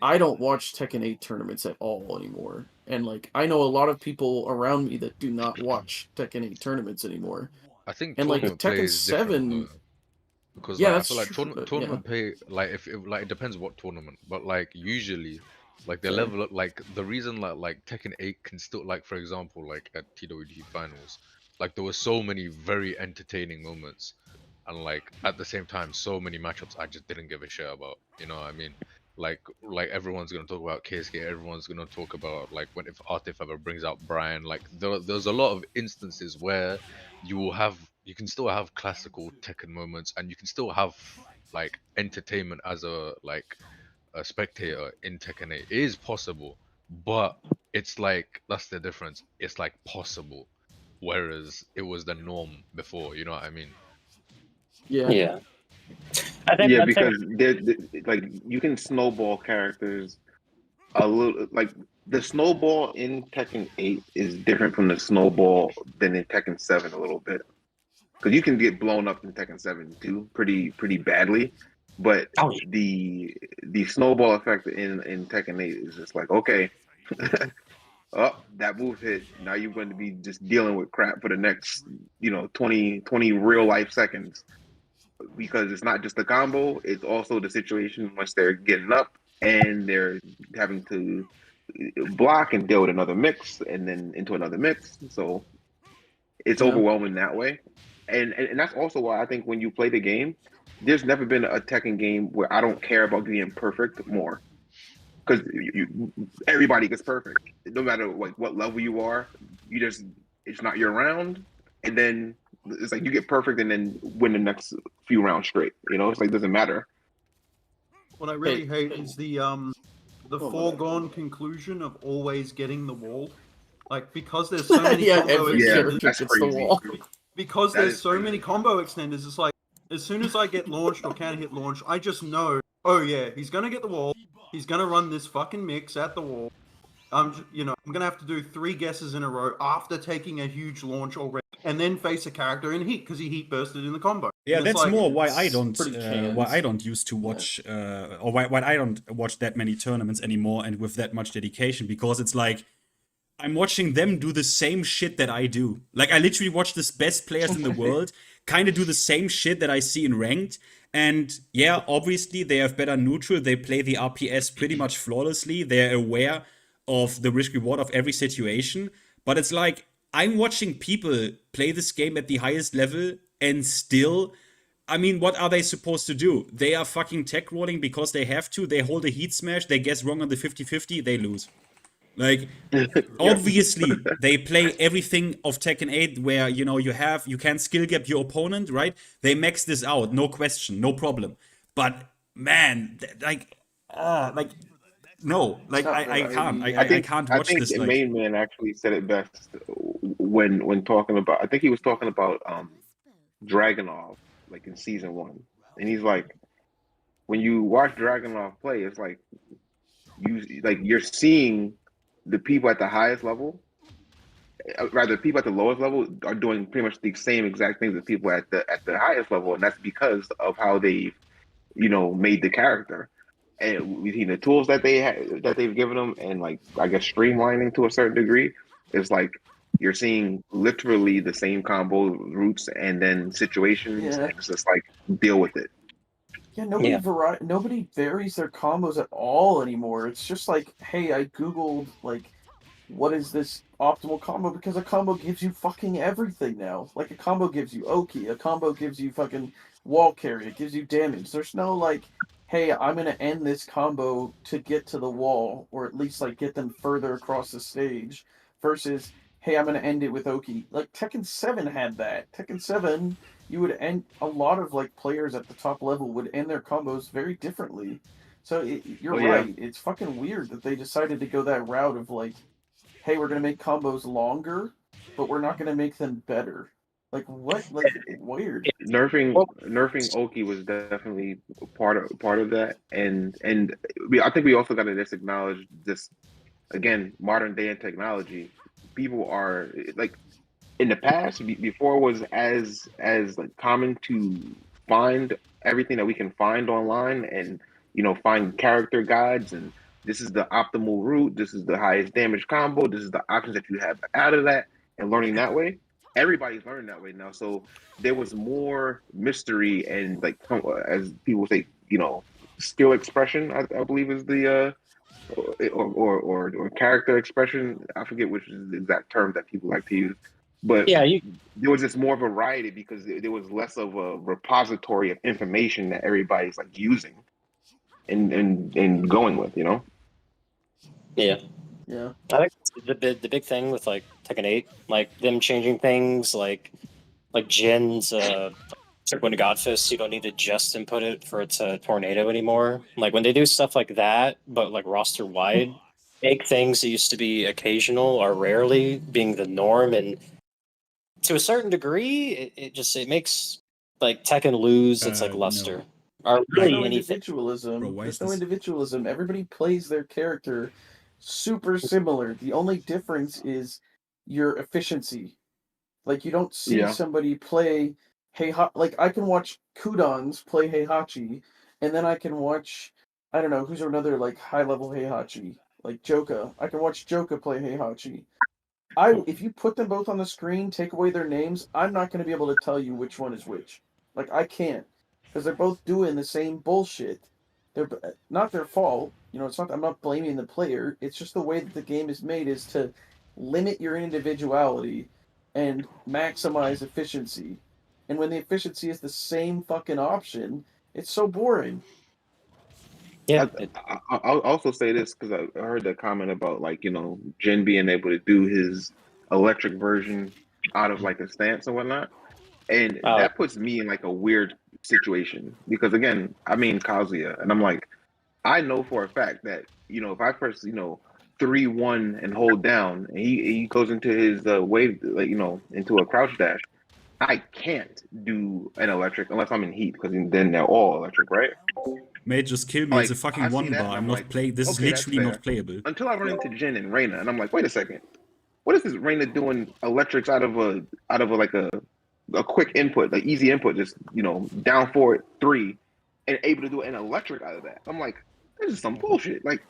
I don't watch Tekken 8 tournaments at all anymore. And like, I know a lot of people around me that do not watch Tekken 8 tournaments anymore. I think And like tournament play Tekken is different, 7 though. Because Yeah, like, I that's feel like true, but, tournament play, like if it, like it depends what tournament, but like usually, like the level of, like the reason like Tekken 8 can still, like, for example, like at TWT finals, like there were so many very entertaining moments, and like at the same time so many matchups I just didn't give a shit about. You know what I mean? Like everyone's gonna talk about KSK, everyone's gonna talk about like when if Artif ever brings out Brian. Like there's a lot of instances where you can still have classical Tekken moments, and you can still have like entertainment as a spectator in Tekken 8. It is possible, but it's like that's the difference. It's like possible, whereas it was the norm before. You know what I mean? Yeah. Yeah, because like you can snowball characters a little. Like the snowball in Tekken 8 is different from the snowball than in Tekken 7 a little bit. Because you can get blown up in Tekken 7 too, pretty badly. But the snowball effect in Tekken 8 is just like, okay, oh, that move hit. Now you're going to be just dealing with crap for the next, 20 real life seconds. Because it's not just the combo, it's also the situation once they're getting up and they're having to block and deal with another mix and then into another mix. So it's overwhelming that way. And that's also why I think when you play the game, there's never been a Tekken game where I don't care about being perfect more. Because everybody gets perfect. No matter what level you are, it's not your round. And then it's like you get perfect and then win the next few rounds straight. It's like it doesn't matter. What I really hate is the foregone conclusion of always getting the wall. Like, because there's so many combo extenders. That's crazy. Because there's so many combo extenders, it's like, as soon as I get launched or can hit launch, I just know, oh yeah, he's gonna get the wall. He's gonna run this fucking mix at the wall. I'm gonna have to do 3 guesses in a row after taking a huge launch already, and then face a character in heat because he heat bursted in the combo. Yeah, And it's that's like, more why it's I don't pretty canned. why I don't used to watch or why I don't watch that many tournaments anymore and with that much dedication, because it's like I'm watching them do the same shit that I do. Like, I literally watch the best players in the world kind of do the same shit that I see in ranked. And yeah, obviously they have better neutral. They play the RPS pretty much flawlessly. They're aware of the risk reward of every situation. But it's like, I'm watching people play this game at the highest level and still, I mean, what are they supposed to do? They are fucking tech rolling because they have to. They hold a heat smash. They guess wrong on the 50-50. They lose. Like, obviously, they play everything of Tekken 8 where, you can skill gap your opponent, right? They max this out, no question, no problem. But, man, no, like, I can't. I can't watch this. I think Main Man actually said it best when talking about, I think he was talking about Dragunov, like in season 1. And he's like, when you watch Dragunov play, it's like, you're seeing the people at the highest level, rather people at the lowest level, are doing pretty much the same exact things that people at the highest level, and that's because of how they've, made the character, and we've seen the tools that they've given them, and like I guess streamlining to a certain degree. It's like you're seeing literally the same combo routes and then situations, and it's just like deal with it. Yeah, nobody varies their combos at all anymore. It's just like, hey, I googled like, what is this optimal combo? Because a combo gives you fucking everything now. Like, a combo gives you Oki, a combo gives you fucking wall carry, it gives you damage. There's no like, hey, I'm gonna end this combo to get to the wall, or at least like get them further across the stage, versus, hey, I'm gonna end it with Oki. Like Tekken 7 had that. Tekken 7, you would end, a lot of like players at the top level would end their combos very differently. So you're right. It's fucking weird that they decided to go that route of like, hey, we're gonna make combos longer, but we're not gonna make them better. Like what? Like weird. Nerfing Oki was definitely part of that, and I think we also got to just acknowledge this again, modern day and technology. People are like, in the past, before it was as like common to find everything that we can find online, and find character guides, and this is the optimal route, this is the highest damage combo, this is the options that you have out of that, and learning that way. Everybody's learning that way now, so there was more mystery and, like, as people say, skill expression, I believe is the or character expression. I forget which is the exact term that people like to use. But there was just more variety because there was less of a repository of information that everybody's like using and going with, Yeah. Yeah. I think the big thing with like Tekken 8, like them changing things, like Jin's when to Godfist, you don't need to just input it for its tornado anymore. Like when they do stuff like that, but like roster wide, make things that used to be occasional or rarely being the norm, and to a certain degree, it makes like Tekken lose its like luster. or There's really no anything. individualism. Bro, why There's is no this- individualism. Everybody plays their character super similar. The only difference is your efficiency. Like you don't see Yeah. somebody play like I can watch Kudons play Heihachi, and then I can watch I don't know who's another like high level Heihachi, like Joka. I can watch Joka play Heihachi. If you put them both on the screen, take away their names, I'm not going to be able to tell you which one is which. Like I can't, because they're both doing the same bullshit. They're not their fault. You know, it's not. I'm not blaming the player. It's just the way that the game is made is to limit your individuality and maximize efficiency. And when the efficiency is the same fucking option, it's so boring. Yeah. I'll also say this because I heard that comment about like Jin being able to do his electric version out of like a stance and whatnot, and that puts me in like a weird situation because again, I mean Kazuya, and I'm like, I know for a fact that if I press 3-1 and hold down, and he goes into his wave like into a crouch dash, I can't do an electric unless I'm in heat because then they're all electric, right? Mate, just kill me. It's a fucking one bar. I'm not playing. This is okay, that's literally not fair. playable. Until I run into Jin and Reina, and I'm like, wait a second, what is this Reina doing electrics out of a like a quick input, like easy input, just down forward 3, and able to do an electric out of that? I'm like, this is some bullshit. Like,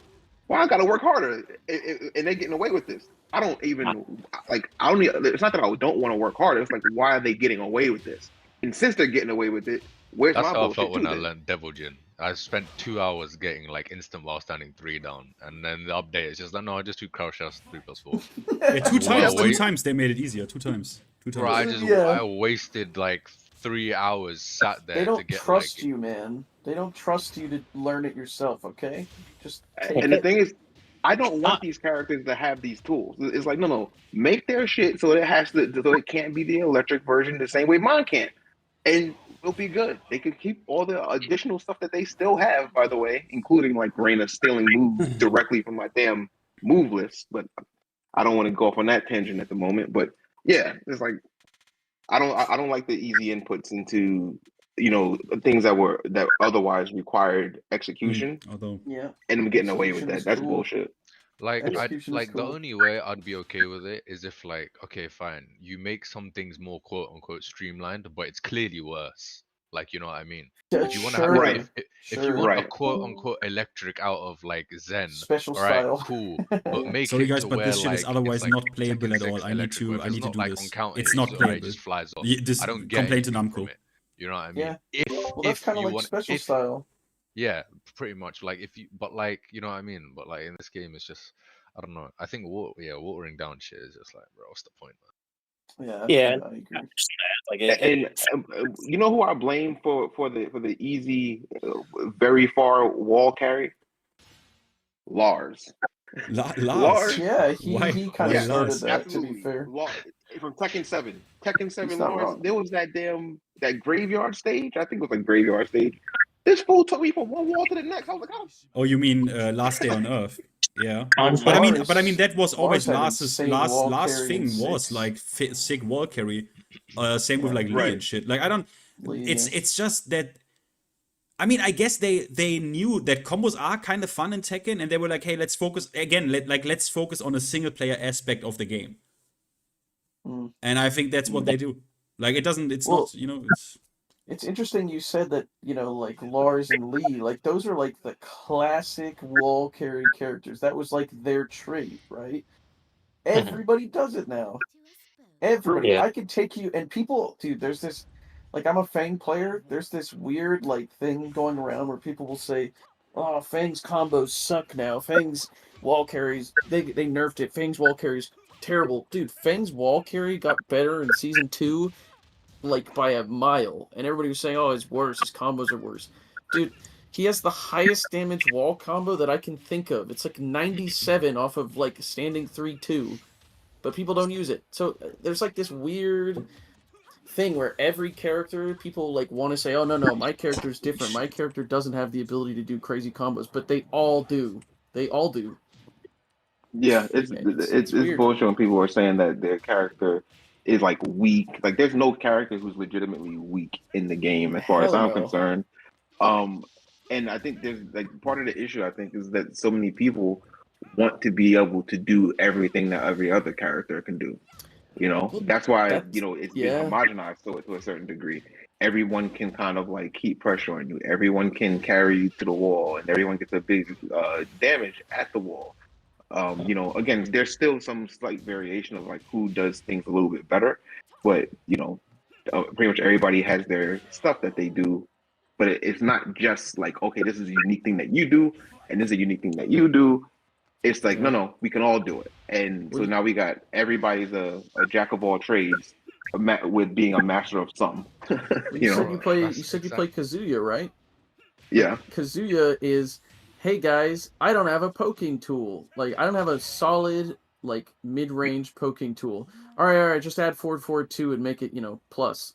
why I gotta work harder? And they're getting away with this. I don't even like. I don't. It's not that I don't want to work harder. It's like, why are they getting away with this? And since they're getting away with it, where's That's my how I bullshit felt when too, I then? learned Devil Jin. I spent 2 hours getting like instant while standing 3 down, and then the update is just like, no, I just do crouch dash 3+4. Yeah, two times they made it easier. 2 times. 2 times. Bro, I wasted like 3 hours sat there They to don't get trust you, man. They don't trust you to learn it yourself. Okay, just take And the it. thing is, I don't want these characters to have these tools. It's like, no, make their shit so it can't be the electric version the same way mine can't, and it'll be good. They could keep all the additional stuff that they still have, by the way, including like Reina stealing moves directly from my damn move list. But I don't want to go off on that tangent at the moment. But yeah, it's like I don't like the easy inputs into things that otherwise required execution. Although, yeah, and I'm getting away with Execution that. is That's cool. bullshit. Like Execution's the cool. only way I'd be okay with it is if like, okay, fine, you make some things more quote unquote streamlined, but it's clearly worse. Like, you know what I mean? If you want to have Right. if you want a Right. quote unquote electric out of like Zen, Special all right, style. cool, but make sorry it guys, to but where this shit like is otherwise it's like not playable Tekken at all. 6 I need electric, to where if it's do not like this. on counter It's hits, not alright, it playable. just flies off. This I don't get complaint to anything from Namco. it. You know what I mean? Yeah. If Well, that's kind of you like want special style. yeah, pretty much. Like if you, but like you know what I mean. But like in this game, it's just I don't know. I think watering down shit is just like, bro, what's the point, man? Yeah, Yeah. I agree. Like And you know who I blame for the easy, very far wall carry? Lars. Lars. Yeah, he kind Why of started Lars? that. To Absolutely. be fair, Lars from Tekken 7. Tekken 7 He's not Lars. wrong. There was that graveyard stage. I think it was like graveyard stage. This fool took me from one wall to the next. I was like, oh. Oh, you mean Last Day on Earth? Yeah. On But I mean, Lars- that was always Lars had Lars's insane wall last carry thing in was 6. like sick wall carry. Same with like Lee Right. and shit. Like I don't. Lee, It's just that. I mean, I guess they knew that combos are kind of fun in Tekken, and they were like, "Hey, let's focus again. Let's focus on a single player aspect of the game." Mm. And I think that's what they do. Like it doesn't. It's Well, not. You know. It's It's interesting you said that, like Lars and Lee, like those are like the classic wall carry characters. That was like their trait, right? Everybody does it now. Everybody. Yeah. I could take you and people, dude, there's this, like I'm a Fang player. There's this weird like thing going around where people will say, "Oh, Fang's combos suck now. Fang's wall carries, they nerfed it. Fang's wall carries terrible." Dude, Fang's wall carry got better in season 2 like by a mile, and everybody was saying, "Oh, it's worse. His combos are worse." Dude, he has the highest damage wall combo that I can think of. It's like 97 off of like standing 3-2, but people don't use it. So there's like this weird thing where every character people like want to say, "Oh no, my character's different. My character doesn't have the ability to do crazy combos," but they all do. They all do. Yeah, it's weird. bullshit when people are saying that their character is like weak. Like there's no character who's legitimately weak in the game as far as Hell I'm no. concerned. And I think there's like part of the issue I think is that so many people want to be able to do everything that every other character can do. You know, that's why it's been homogenized to a certain degree. Everyone can kind of like keep pressure on you. Everyone can carry you to the wall, and everyone gets a big damage at the wall. You know, again, there's still some slight variation of like who does things a little bit better, but you know, pretty much everybody has their stuff that they do. But it's not just like, okay, this is a unique thing that you do, and this is a unique thing that you do. It's like, no, we can all do it. And so now we got everybody's a jack of all trades with being a master of some. You said you play Kazuya, right? Yeah. Kazuya is, hey guys, I don't have a poking tool. Like, I don't have a solid, like, mid-range poking tool. All right, just add forward 2 and make it, you know, plus.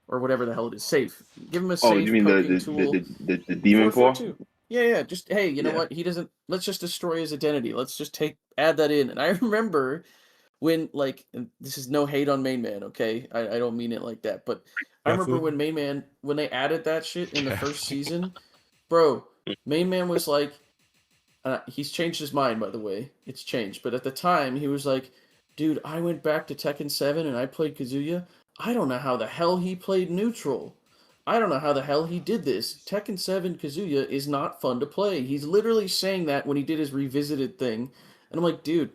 Or whatever the hell it is. Safe. Give him a safe you mean poking tool. the demon claw? Yeah. Just, hey, you know what? He doesn't... Let's just destroy his identity. Let's just add that in. And I remember when, like... And this is no hate on Main Man, okay? I don't mean it like that. But I remember when Main Man... When they added that shit in the first season... Bro, Main Man was like... he's changed his mind, by the way. It's changed. But at the time, he was like... Dude, I went back to Tekken 7 and I played Kazuya... I don't know how the hell he played neutral. I don't know how the hell he did this. Tekken 7 Kazuya is not fun to play. He's literally saying that when he did his revisited thing. And I'm like, dude,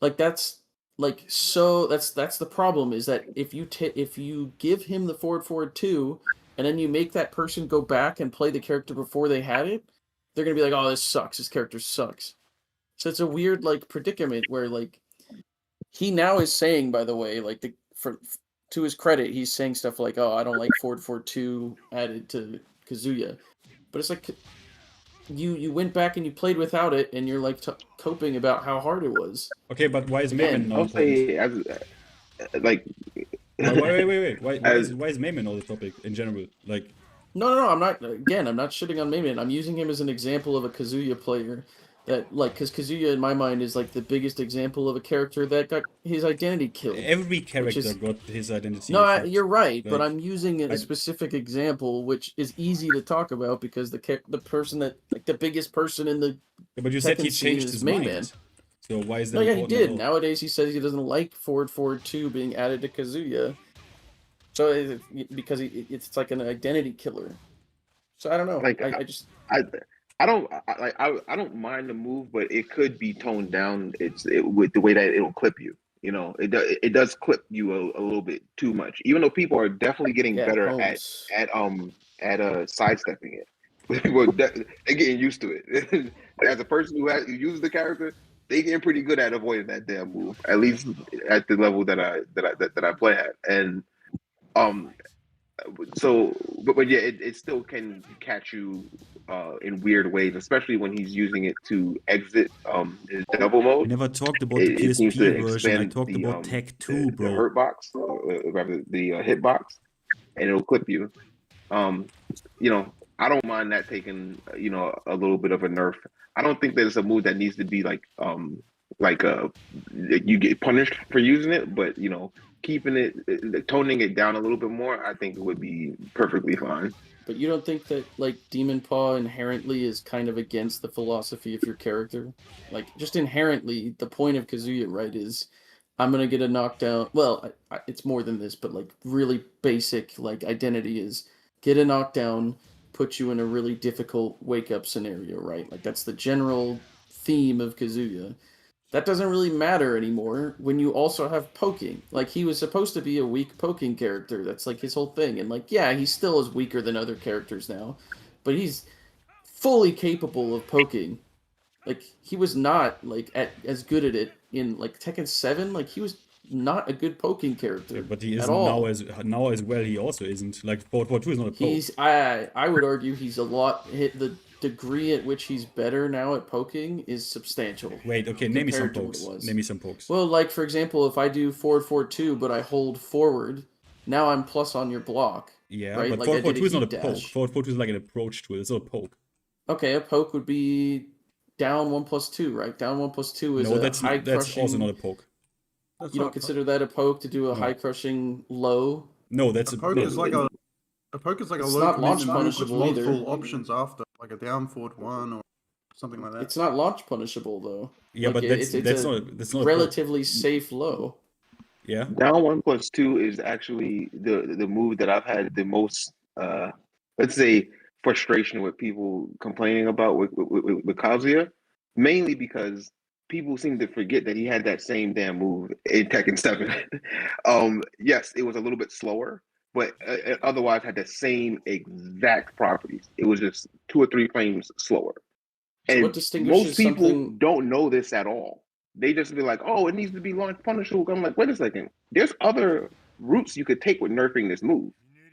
like that's the problem is that if you give him the forward 2 and then you make that person go back and play the character before they had it, they're going to be like, "Oh, this sucks. This character sucks." So it's a weird like predicament where like he now is saying, by the way, like to his credit, he's saying stuff like, "Oh, I don't like forward 2 added to Kazuya," but it's like you went back and you played without it, and you're like coping about how hard it was. Okay, but why is Mayman not wait. Why is Mayman not the topic in general? Like, no, I'm not. Again, I'm not shitting on Mayman. I'm using him as an example of a Kazuya player. That, like, because Kazuya, in my mind, is, like, the biggest example of a character that got his identity killed. Every character got his identity. No, you're right, but I'm using a specific example, which is easy to talk about, because the person that, like, the biggest person in the but you said he changed his mind. Man. So why is that? No, yeah, he did. Nowadays, he says he doesn't like forward 2 being added to Kazuya. So, because it's like an identity killer. So, I don't know. Like, I don't mind the move, but it could be toned down. With the way that it'll clip you. You know, it does clip you a little bit too much. Even though people are definitely getting better at sidestepping it. They're getting used to it. As a person who uses the character, they getting pretty good at avoiding that damn move. At least at the level that I play at. And so, but yeah, it still can catch you in weird ways, especially when he's using it to exit his double mode. I never talked about the PSP version. I talked about Tech 2, bro. The hurt box, rather the hitbox, and it'll clip you. You know, I don't mind that taking a little bit of a nerf. I don't think that it's a move that needs to be like you get punished for using it, but you know, keeping it, toning it down a little bit more, I think it would be perfectly fine. But you don't think that, like, Demon Paw inherently is kind of against the philosophy of your character? Like, just inherently, the point of Kazuya, right, is I'm going to get a knockdown. Well, it's more than this, but, like, really basic, like, identity is get a knockdown, put you in a really difficult wake-up scenario, right? Like, that's the general theme of Kazuya. That doesn't really matter anymore when you also have poking. Like, he was supposed to be a weak poking character. That's, like, his whole thing. And, like, yeah, he still is weaker than other characters now. But he's fully capable of poking. Like, he was not, like, as good at it in, like, Tekken 7. Like, he was not a good poking character. Yeah, but he isn't now as well. He also isn't. Like, forward 2 is not a poke. I would argue he's a lot... The degree at which he's better now at poking is substantial. Wait, okay, name me some pokes. Name me some pokes. Well, like, for example, if I do forward 2, but I hold forward, now I'm plus on your block. Yeah, right? but like forward 2 is not a poke. Forward 2 is like an approach tool. It's not a poke. Okay, a poke would be down 1+2, right? Down 1+2 is that's also not a poke. You don't consider that a poke to do a high crushing low? No, that's a poke is like a A poke is like It's a low not launch commitment move with punishable either. multiple options after, like a down forward one or something like that. It's not launch punishable though. Yeah, Like, but it's that's a not relatively safe low. Yeah. Down 1+2 is actually the move that I've had the most let's say frustration with people complaining about with Kazuya, mainly because people seem to forget that he had that same damn move in Tekken 7. Yes, it was a little bit slower, but it otherwise had the same exact properties. It was just 2 or 3 frames slower. So And what distinguishes most people something? don't know this at all. They just be like, oh, it needs to be launch punishable. I'm like, wait a second. There's other routes you could take with nerfing this move,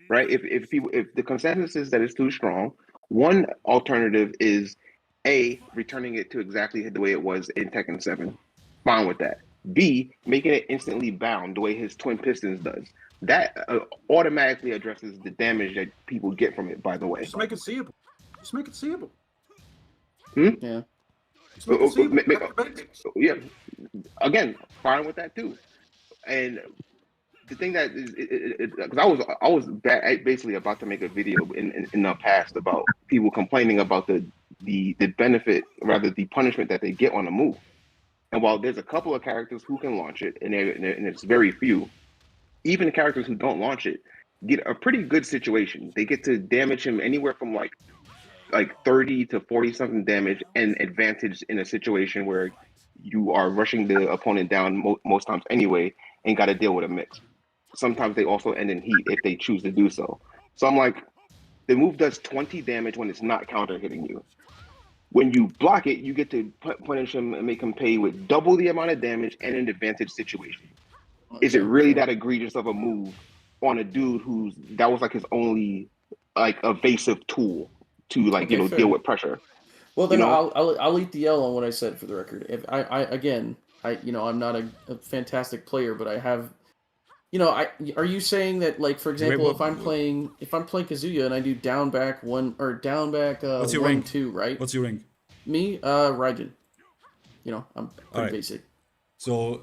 right? If the consensus is that it's too strong, one alternative is A, returning it to exactly the way it was in Tekken 7. Fine with that. B, making it instantly bound the way his twin pistons does. That automatically addresses the damage that people get from it, by the way. Just make it seeable. Just make it seeable. Yeah. Yeah. Again, fine with that too. And the thing that is, because I was basically about to make a video in the past about people complaining about the benefit, rather the punishment that they get on a move. And while there's a couple of characters who can launch it, and it's very few, even the characters who don't launch it get a pretty good situation. They get to damage him anywhere from like 30 to 40 something damage and advantage in a situation where you are rushing the opponent down most times anyway and got to deal with a mix. Sometimes they also end in heat if they choose to do so. So I'm like, the move does 20 damage when it's not counter hitting you. When you block it, you get to punish him and make him pay with double the amount of damage and an advantage situation. Is it really that egregious of a move on a dude that was like his only like evasive tool to like fair. deal with pressure? Well, then I'll eat the L on what I said for the record. If I'm not a fantastic player, but I have, are you saying that, like, for example, if I'm playing Kazuya and I do down back 1 or down back What's your 1 rank? 2, right? What's your rank? Me, Raijin. I'm pretty basic. So,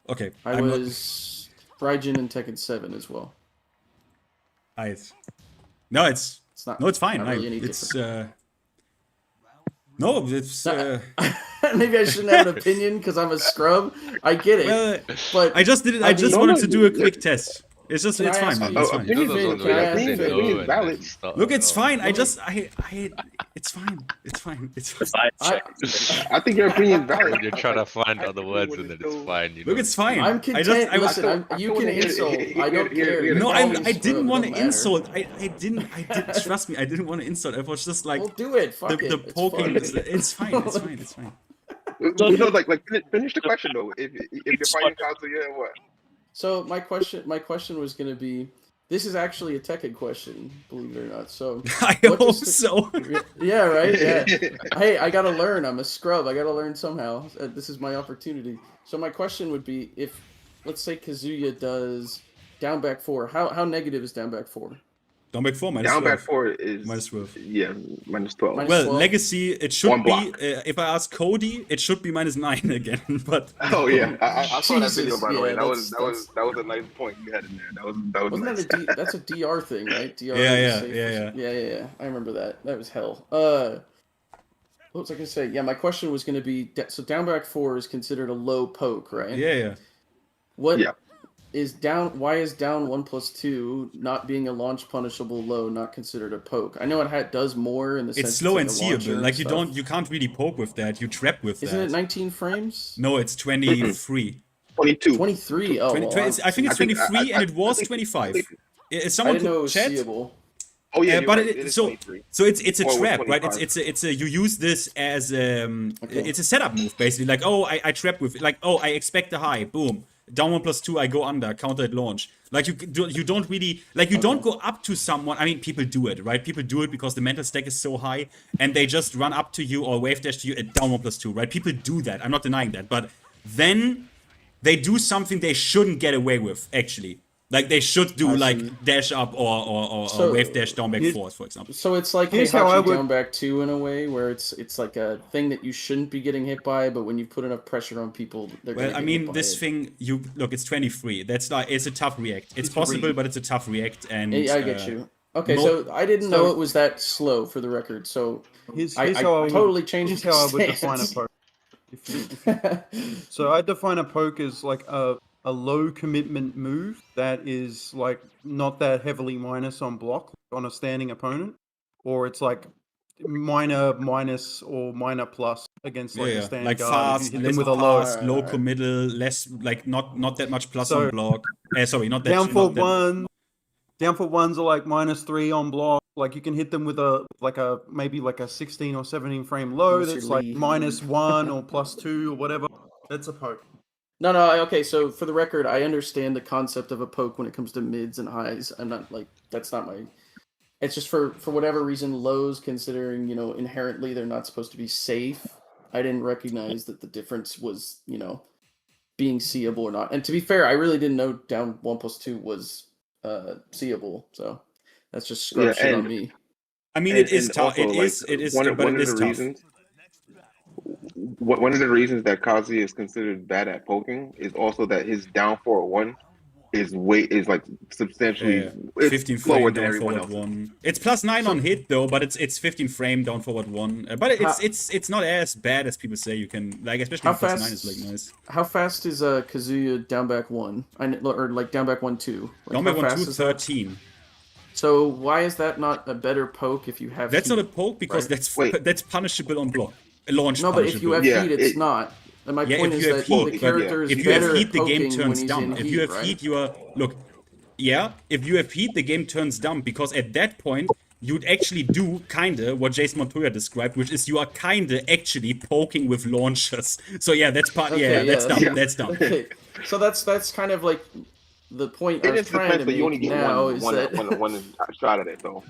okay. I was Raijin in Tekken 7 as well. No, it's not. No, it's fine. Not really any it's different. no, it's. Maybe I shouldn't have an opinion because I'm a scrub. I get it, but I just did it. I just wanted to do a quick test. It's just, it's fine, man. It's fine. Look, it's fine. It's fine. It's fine. It's fine. I think your opinion is valid. You're trying to find other words and then it's fine. Look, it's fine. I'm content. You can insult. I don't care. No, I didn't want to insult. I didn't. Trust me, I didn't want to insult. I was just like, well, do it. Fuck the poking. It's fine. It's fine. It's fine. No, like finish the question though. If you're fighting Kazuya, what? So my question was going to be, this is actually a Tekken question, believe it or not. So I hope so. Yeah, right. Yeah. Hey, I gotta learn. I'm a scrub. I gotta learn somehow. This is my opportunity. So my question would be, if let's say Kazuya does down back 4, how negative is down back 4? Down back 4 minus down 12. back 4 is minus 12. Yeah, minus 12. Well, 12. Legacy, it should be. If I ask Cody, it should be minus 9 again. But oh yeah, I saw that video by the way. That was a nice point you had in there. That was wasn't nice. that that's a DR thing, right? DR. Yeah. I remember that. That was hell. What was I gonna say? Yeah, my question was gonna be, so down back 4 is considered a low poke, right? Yeah. What? Yeah. Why is down 1+2 not being a launch punishable low not considered a poke? I know it does more in the sense it's slow and like seeable. Like you can't really poke with that. You trap with that. Isn't it 19 frames? No, it's 23. 22. 23. Oh, 20, I think it's 23 and it was 25. Someone could chat. Oh yeah, but right. So it's a trap, right? It's a you use this as it's a setup move basically. Like, oh, I trap with, like, oh, I expect a high, boom. Down 1+2, I go under, counter at launch. Like, you don't really, like, you don't go up to someone. I mean, people do it, right? People do it because the mental stack is so high, and they just run up to you or wave dash to you at down 1+2, right? People do that. I'm not denying that. But then they do something they shouldn't get away with, actually. Like, they should do, like, dash up or wave dash down back 4, for example. So it's like down back 2 in a way, where it's like a thing that you shouldn't be getting hit by, but when you put enough pressure on people, they're going to get hit by this thing, look, it's 23. That's like, it's a tough react. It's possible, but it's a tough react. And I get you. Okay, so I didn't know it was that slow, for the record. So I totally changed how I would define a poke. So I define a poke as like a low commitment move that is like not that heavily minus on block on a standing opponent, or it's like minus or minor plus against like a standing like guard. fast, If you hit less them with a fast, low low middle, less like not that much plus So- on block. Sorry, not that down for not that- one. Down for ones are like -3 on block. Like you can hit them with maybe a 16 or 17 frame low. Unless That's you're like Lee. -1 or +2 or whatever. That's a poke. No, okay, so for the record, I understand the concept of a poke when it comes to mids and highs. I'm not like, that's not my... It's just for whatever reason, lows, considering, inherently they're not supposed to be safe, I didn't recognize that the difference was, being seeable or not. And to be fair, I really didn't know down 1+2 was seeable, so that's just scrub shit on me. I mean, it is tough. also, It is, one but of it is the tough. reasons. One of the reasons that Kazuya is considered bad at poking is also that his down forward one is like substantially 15 slower frame than down everyone forward else. one. It's +9 on hit though, but it's 15 frame down forward one. But it's not as bad as people say. You can like, especially +9 is like nice. How fast is Kazuya down back 1? Or like down back 1-2? Like, Down back how 1 fast 2 is that? 13. So why is that not a better poke if you have That's heat, not a poke because right? that's punishable on block. Launch No, but if you have punishable. heat, it's not. And my point if is you have that heat, the character is if you have better heat, at the game poking when turns he's dumb. in If heat, you have right? heat, you are if you have heat, the game turns dumb because at that point you'd actually do kinda what Jason Montoya described, which is you are kinda actually poking with launchers. So yeah, that's part. Okay, That's dumb. yeah. That's dumb. Okay, so that's kind of like the point I It was just trying depends to that you only make get now one is that shot at it though.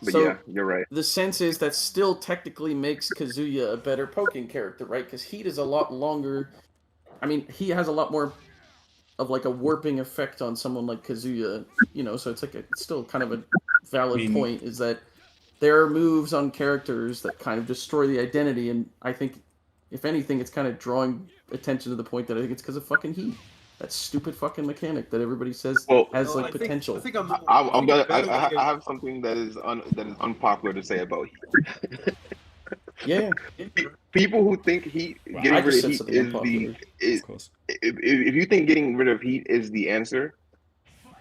But So, yeah, you're right. The sense is that still technically makes Kazuya a better poking character, right? Because heat is a lot longer. I mean, he has a lot more of like a warping effect on someone like Kazuya, so it's like it's still kind of a valid point, is that there are moves on characters that kind of destroy the identity, and I think, if anything, it's kind of drawing attention to the point that I think it's because of fucking heat. That stupid fucking mechanic that everybody says has like potential. I have something that is unpopular to say about heat. Yeah. People who think getting rid of heat is if you think getting rid of heat is the answer,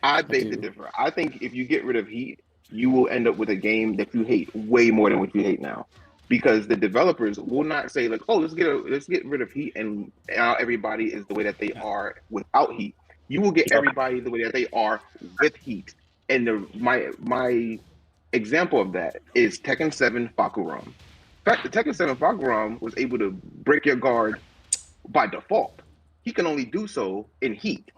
I beg to differ. I think if you get rid of heat, you will end up with a game that you hate way more than what you hate now. Because the developers will not say like, oh, let's get rid of heat and now everybody is the way that they are without heat. You will get everybody the way that they are with heat. And my example of that is Tekken 7 Fakuram. In fact, the Tekken 7 Fakuram was able to break your guard by default. He can only do so in heat.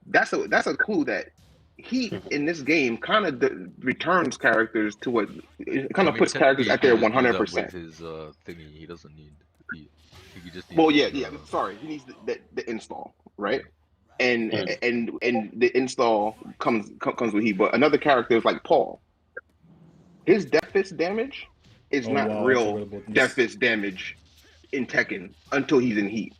That's a clue that heat in this game kind of returns characters to what it kind of puts characters at their 100%. With his thingy, he doesn't need heat. He just needs. Well, yeah. Sorry, he needs the install, right? And the install comes with heat. But another character is like Paul. His death fist damage is not real death fist damage in Tekken until he's in heat.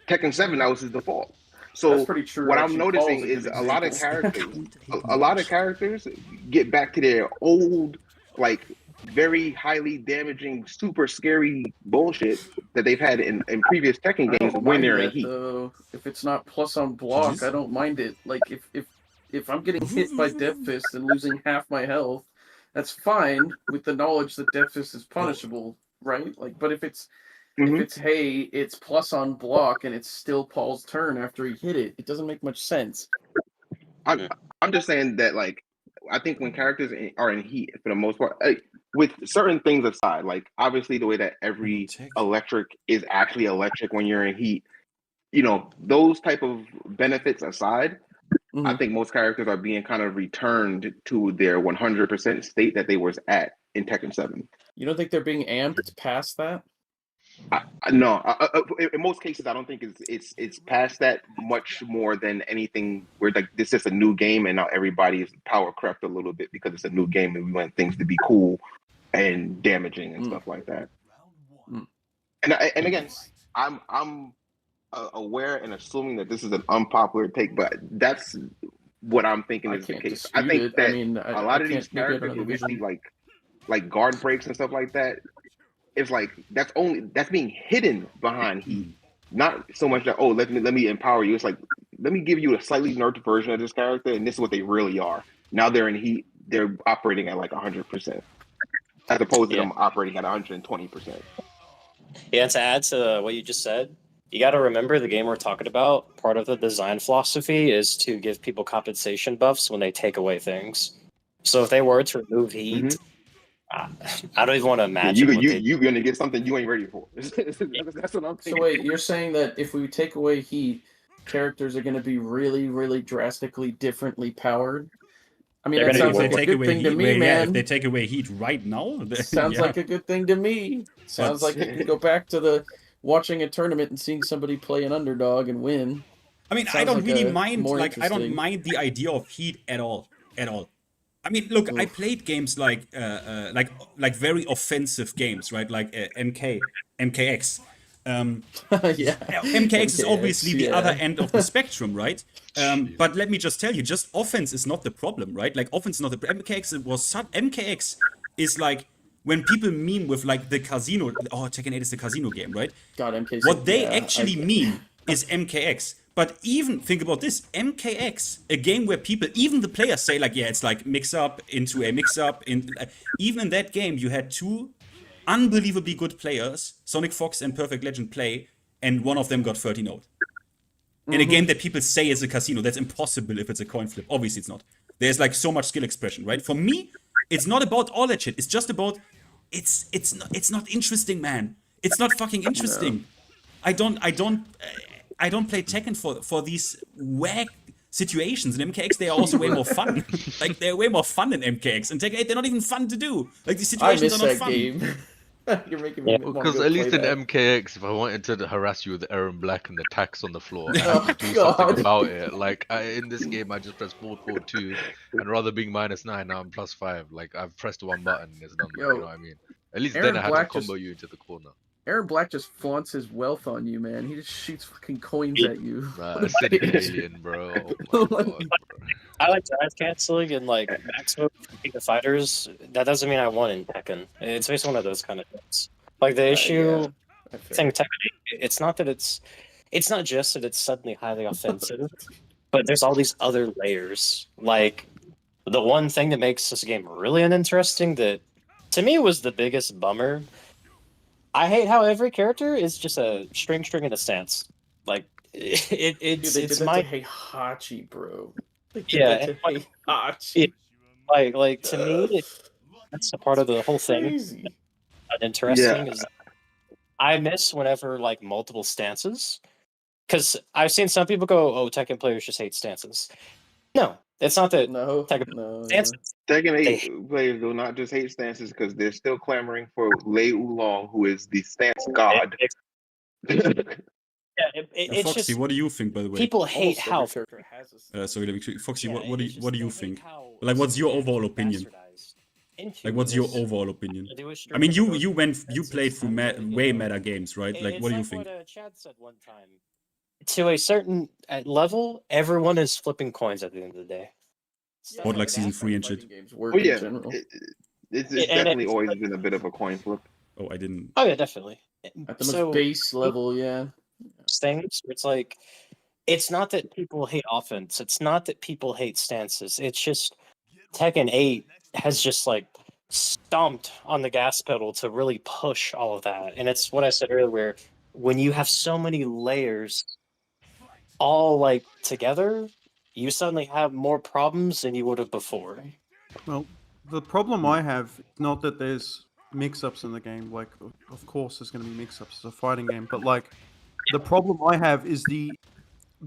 Tekken 7, that was his default. So That's pretty true, what actually. I'm noticing Paul's a is good a lot of example. characters get back to their old, like very highly damaging, super scary bullshit that they've had in previous Tekken games when they're in heat. Though. If it's not plus on block, I don't mind it. Like if I'm getting hit by Death Fist and losing half my health, that's fine with the knowledge that Death Fist is punishable, right? Like, but if it's hey, it's plus on block and it's still Paul's turn after he hit it, it doesn't make much sense. I'm just saying that, like, I think when characters are in heat, for the most part, with certain things aside, like obviously the way that every electric is actually electric when you're in heat, those type of benefits aside, I think most characters are being kind of returned to their 100% state that they was at in Tekken 7. You don't think they're being amped past that? No, in most cases, I don't think it's past that much more than anything where like this is a new game and now everybody is power crept a little bit because it's a new game and we want things to be cool and damaging and stuff like that. And again, I'm aware and assuming that this is an unpopular take, but that's what I'm thinking I is the can't case. I dispute think it. that I mean, a lot of these maybe I don't characters have where the we see vision. like guard breaks and stuff like that, it's like that's being hidden behind heat. Not so much that, oh, let me empower you. It's like, let me give you a slightly nerfed version of this character, and this is what they really are. Now they're in heat, they're operating at like 100%, as opposed to them operating at 120%. Yeah, and to add to what you just said, you got to remember the game we're talking about. Part of the design philosophy is to give people compensation buffs when they take away things. So if they were to remove heat, I don't even want to imagine. You're gonna get something you ain't ready for. That's what I'm thinking. So wait, you're saying that if we take away heat, characters are going to be really, really drastically differently powered? I mean, that sounds like a good thing to me, man. If they take away heat right now, Sounds like a good thing to me. Sounds like it can go back to the watching a tournament and seeing somebody play an underdog and win. I mean, I don't really mind. Like, I don't mind the idea of heat at all. I mean, look, I played games like very offensive games, right? Like MKX. MKX is obviously the other end of the spectrum, right? But let me just tell you, just offense is not the problem, right? Like, offense is not the MKX is like when people meme with like the casino. Oh, Tekken 8 is the casino game, right? God, MKX. What they actually mean is MKX. But even think about this, MKX, a game where people, even the players say like, yeah, it's like mix up into a mix up. Even in that game, you had two unbelievably good players, Sonic Fox and Perfect Legend play, and one of them got 30-0. In a game that people say is a casino, that's impossible if it's a coin flip. Obviously, it's not. There's like so much skill expression, right? For me, it's not about all that shit. It's just about it's not interesting, man. It's not fucking interesting. No. I don't play Tekken for these whack situations. In MKX, they are also way more fun. Like, they're way more fun in MKX. And Tekken 8, they're not even fun to do. Like, these situations are not fun. Game. You're making me because at least in MKX, if I wanted to harass you with the Aaron Black and the tax on the floor, I have to do something about it. Like, in this game, I just pressed forward 2, and rather being -9, now I'm +5. Like, I've pressed one button, and it's done. You know what I mean? At least Aaron then I had Black to combo you into the corner. Aaron Black just flaunts his wealth on you, man. He just shoots fucking coins at you. Acidic alien, bro. Oh my God, bro. I like dive canceling and like maximum the fighters. That doesn't mean I won in Tekken. It's basically one of those kind of things. Like the issue, thing Tekken, it's not not just that it's suddenly highly offensive, but there's all these other layers. Like the one thing that makes this game really uninteresting that to me was the biggest bummer. I hate how every character is just a string in a stance. Like it's my Heihachi, bro. Yeah, like to me, that's a part of the whole thing. Interesting is I miss whenever like multiple stances, because I've seen some people go, "Oh, Tekken players just hate stances." No, it's not that. Tekken stances. Tekken 8 players do not just hate stances because they're still clamoring for Lei Oolong, who is the stance god. It's Foxy, just, what do you think, by the way? people hate how. Sorry, Foxy, what do you think? Like, what's your overall opinion? Like, what's your overall opinion? I mean, you played through way meta games, right? Like, what do you think? What Chad said one time. To a certain level, everyone is flipping coins at the end of the day. What, like season 3 and shit? Oh yeah, it's definitely always been a bit of a coin flip. Oh, I didn't. Oh yeah, definitely. At the most base level, yeah. Things it's like, it's not that people hate offense. It's not that people hate stances. It's just Tekken 8 has just like stomped on the gas pedal to really push all of that. And it's what I said earlier, where when you have so many layers all like together, you suddenly have more problems than you would have before. Well, the problem I have is not that there's mix-ups in the game. Like, of course there's going to be mix-ups. It's a fighting game. But, like, the problem I have is the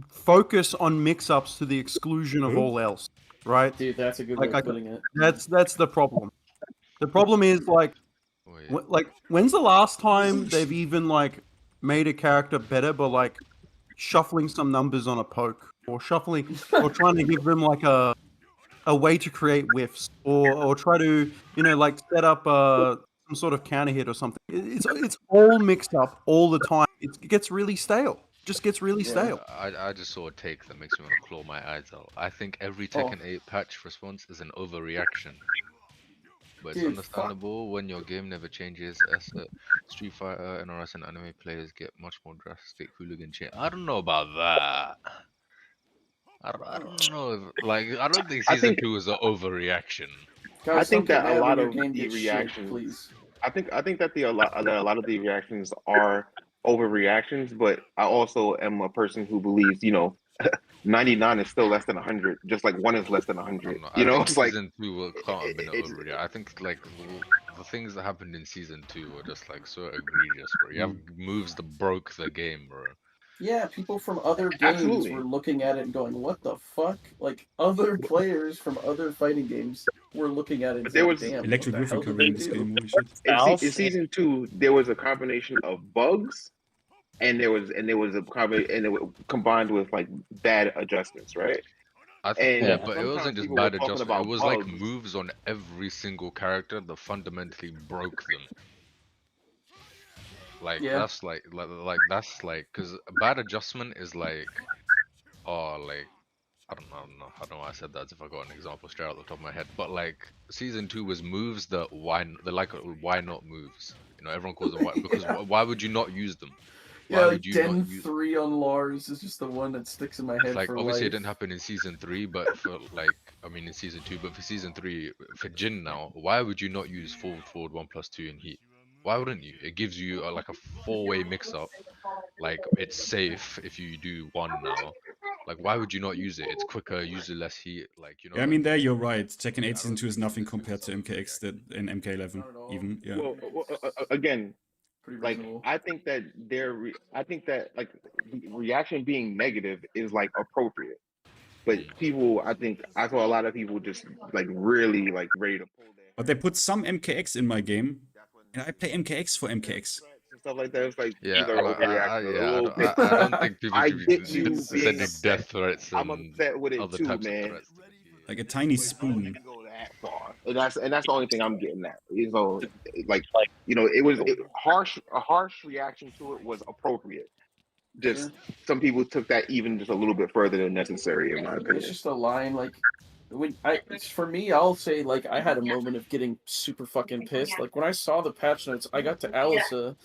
focus on mix-ups to the exclusion of all else, right? Dude, that's a good way of putting it. That's the problem. The problem is, like, when's the last time they've even, like, made a character better by, like, shuffling some numbers on a poke? Or shuffling, or trying to give them, like, a way to create whiffs, or try to, you know, like, set up some sort of counter hit or something. It's all mixed up all the time. It gets really stale. just gets really stale. I just saw a take that makes me want to claw my eyes out. I think every Oh. Tekken 8 patch response is an overreaction. But it's Dude, understandable when your game never changes as Street Fighter, NRS, and anime players get much more drastic hooligan change. I don't know about that. I don't know. I don't think season 2 is an overreaction. I think that a lot of game the gets reactions. shit, please. I think that a lot of the reactions are overreactions, but I also am a person who believes, 99 is still less than 100, just like 1 is less than 100. I think It's like season 2 can't have been an overreaction. I think the things that happened in season 2 were just so egregious, bro. You have moves that broke the game, bro. Yeah, people from other games Absolutely. were looking at it and going, "What the fuck?" Like other players from other fighting games were looking at it and But there saying, was "Damn, Electric what the hell Griffin did career they in this do?" game, holy shit. in season 2, there was a combination of bugs, and there was a combined with like bad adjustments, right? I think, And but it sometimes wasn't just people bad were talking adjustment. It about was bugs. like moves on every single character that fundamentally broke them. That's because a bad adjustment is I don't know why I said that, if I got an example straight out the top of my head. But season 2 was moves that why not moves. Everyone calls them why, because why would you not use them? Yeah, like Den 3 on Lars is just the one that sticks in my head for obviously life. it didn't happen in season 3, but for in season 2, but for season 3, for Jin now, why would you not use forward 1+2 in heat? Why wouldn't you? It gives you a 4-way mix-up. It's safe if you do 1 now. Why would you not use it? It's quicker, usually less heat. Yeah, I mean, there you're right. Tekken 8 season 2 is nothing compared to MKX in MK11 even. Yeah. Well, again, Pretty reasonable. I think that the reaction being negative is appropriate, but people, I saw a lot of people just really ready to pull their But they put some MKX in my game, and I play MKX for MKX. and stuff like that. It's these are I overreacting. don't think people I should be get you being sending upset. death threats I'm and upset with it other too, types man. of threats. Like a tiny spoon. Go that far, and that's the only thing I'm getting at. So, it was a harsh reaction to it was appropriate. Just some people took that even just a little bit further than necessary, in my opinion. It's just a line for me, I'll say I had a moment of getting super fucking pissed. When I saw the patch notes, I got to Alyssa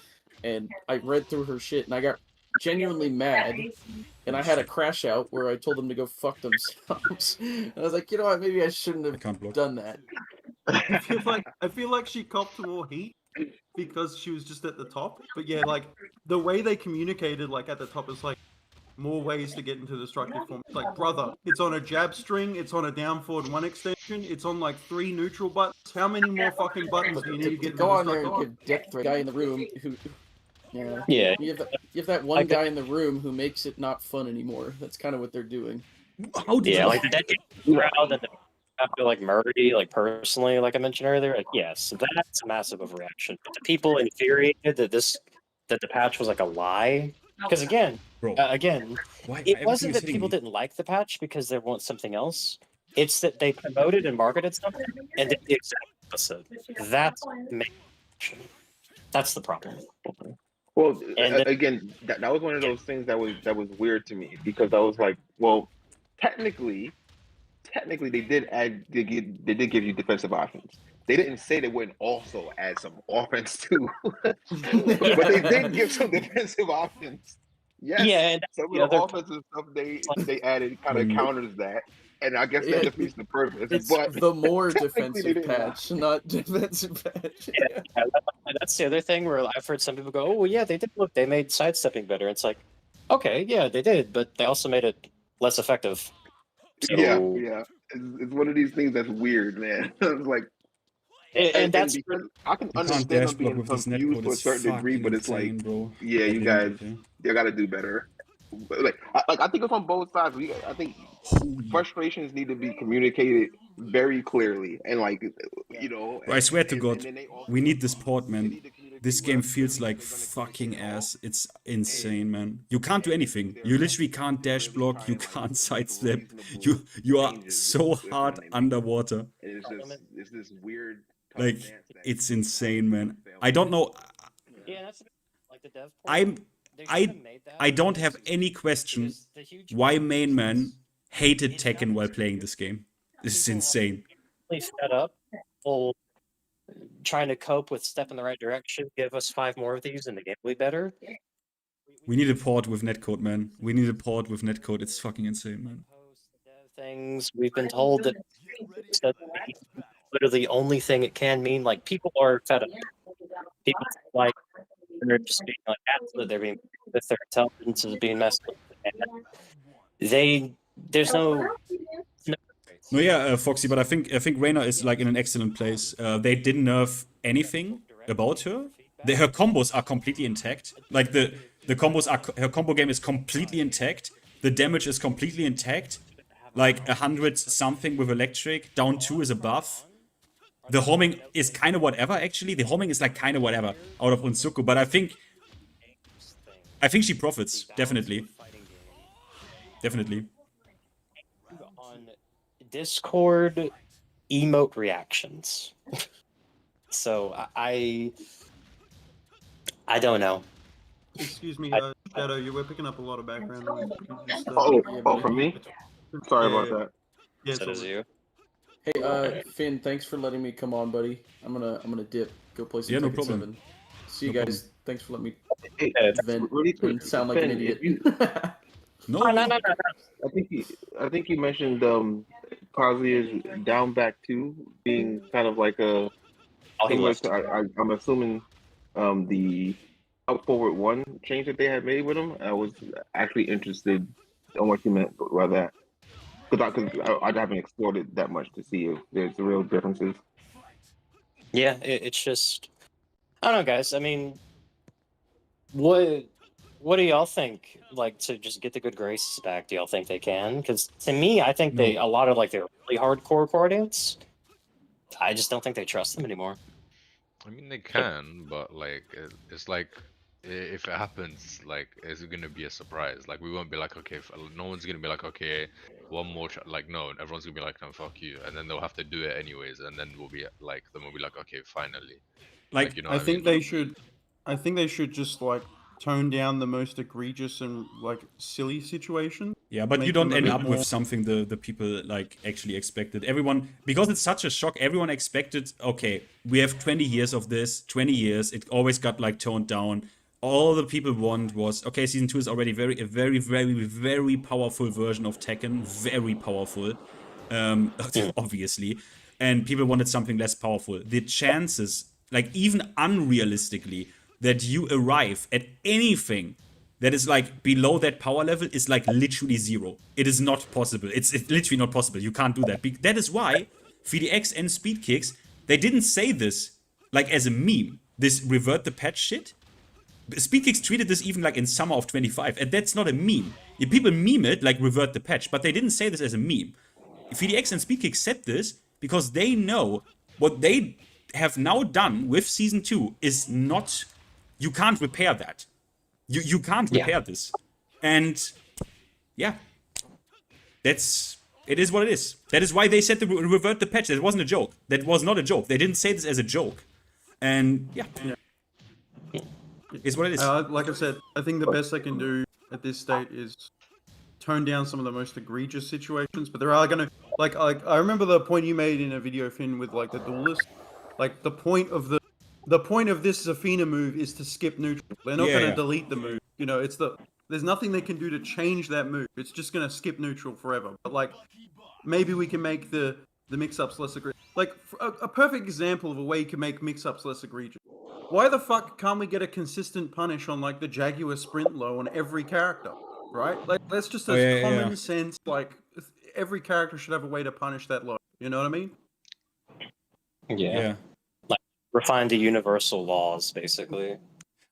and I read through her shit and I got genuinely mad, and I had a crash out where I told them to go fuck themselves. And I was like, you know what, maybe I shouldn't have done that. I feel like she copped more heat because she was just at the top. But yeah, the way they communicated at the top is more ways to get into destructive form. It's brother, it's on a jab string, it's on a down forward 1 extension, it's on 3 neutral buttons. How many more fucking buttons do you need to get go into on there and destructive give death threat guy in the room who Yeah. You have that one guy in the room who makes it not fun anymore. That's kind of what they're doing. How did Yeah, that crowd that I feel Murray, personally, I mentioned earlier, yes, that's a massive overreaction. But the people infuriated that the patch was a lie, because again, it wasn't that people didn't like the patch because they want something else. It's that they promoted and marketed something and did the exact opposite. That's the problem. Well, again, that was one of those things that was weird to me, because I was like, well, technically they did give you defensive options. They didn't say they wouldn't also add some offense too, but they did give some defensive options. Yes, yeah, some of the offensive stuff they added kind of counters that, and I guess that defeats the purpose. It's but the more technically they defensive didn't. patch, not defensive patch. Yeah, that's the other thing where I've heard some people go, "Oh, well, yeah, they did. Look, they made sidestepping better." It's okay, yeah, they did, but they also made it less effective. So, Yeah, it's one of these things that's weird, man. It's and that's because I can You can't understand dash them block being with this confused netcode, to a it's certain degree, but fucking it's insane, bro. yeah, you guys, you gotta do better. I think it's on both sides. I think frustrations need to be communicated very clearly, and Bro, I swear to God, we need this port, man. This game feels like fucking ass. It's insane, man. You can't do anything. You literally can't dash block. You can't sidestep. You are so hard underwater. It's this weird. It's insane, man. I don't know. Yeah, that's the dev port. I don't have any question why Mainman hated Tekken while playing this game. This is insane. Fed up. Well, trying to cope with step in the right direction. Give us 5 more of these, and the game will be better. We need a port with netcode, man. We need a port with netcode. It's fucking insane, man. Things we've been told that it's literally the only thing it can mean. Like, people are fed up. People like they're just being like absolute. They're being with their intelligence is being messed with. There's no. No, yeah, Foxy, but I think Reina is like in an excellent place. They didn't nerf anything about her. Her combos are completely intact. Like the combos are, her combo game is completely intact. The damage is completely intact. Like 100 something with electric. Down 2 is a buff. The homing is kind of whatever. Actually, the homing is like kind of whatever out of Unsuku. But I think she profits definitely. Definitely. Discord emote reactions. So I don't know. Excuse me, Shadow, you were picking up a lot of background noise. From me? Sorry about that. Yeah, so does you. Hey, Finn, thanks for letting me come on, buddy. I'm gonna dip. Go play some no Tekken problem. 7. See you No guys. Thanks for letting me Vent vent and sound like an idiot. No. I think you mentioned Kazuya's down back 2 being kind of like a. I'm assuming the up forward 1 change that they had made with him. I was actually interested in what you meant by that, because I haven't explored it that much to see if there's real differences. Yeah, it's just I don't know, guys. I mean, what do y'all think? Like, to just get the good graces back, do y'all think they can? Because to me, I think a lot of like their really hardcore coordinates, I just don't think they trust them anymore. I mean, they can, but like, it's like, if it happens, like, is it gonna be a surprise? Like, we won't be like, okay, no one's gonna be like, okay, one more, like, no, everyone's gonna be like, no, fuck you, and then they'll have to do it anyways, and then we'll be like, okay, finally. Like, you know I think they should just like tone down the most egregious and like silly situation. Yeah, but Make you don't them a end bit up more- with something the people like actually expected. Everyone, because it's such a shock, everyone expected, okay, we have 20 years of this, 20 years, it always got like toned down. All the people want was, okay, season 2 is already a very powerful version of Tekken, very powerful, obviously, and people wanted something less powerful. The chances, like even unrealistically, that you arrive at anything that is like below that power level is like literally 0. It is not possible. It's literally not possible. You can't do that. That is why FDX and Speed Kicks, they didn't say this like as a meme. This revert the patch shit. Speed Kicks tweeted this even like in summer of 25, and that's not a meme. People meme it like revert the patch, but they didn't say this as a meme. FDX and Speed Kicks said this because they know what they have now done with season 2 is not. You can't repair that. You can't repair this. And yeah, it is what it is. That is why they said to revert the patch. That wasn't a joke. That was not a joke. They didn't say this as a joke. And yeah. It's what it is. Like I said, I think the best they can do at this state is tone down some of the most egregious situations. But there are gonna like I remember the point you made in a video, Finn, with like the duelist. Like the point of this Zafina move is to skip neutral. They're not gonna delete the move. You know, there's nothing they can do to change that move. It's just gonna skip neutral forever. But like maybe we can make the mix-ups less egregious. Like a perfect example of a way you can make mix-ups less egregious. Why the fuck can't we get a consistent punish on like the Jaguar sprint low on every character, right? Like that's just a common sense. Like every character should have a way to punish that low. You know what I mean? Yeah. Like refine the universal laws, basically.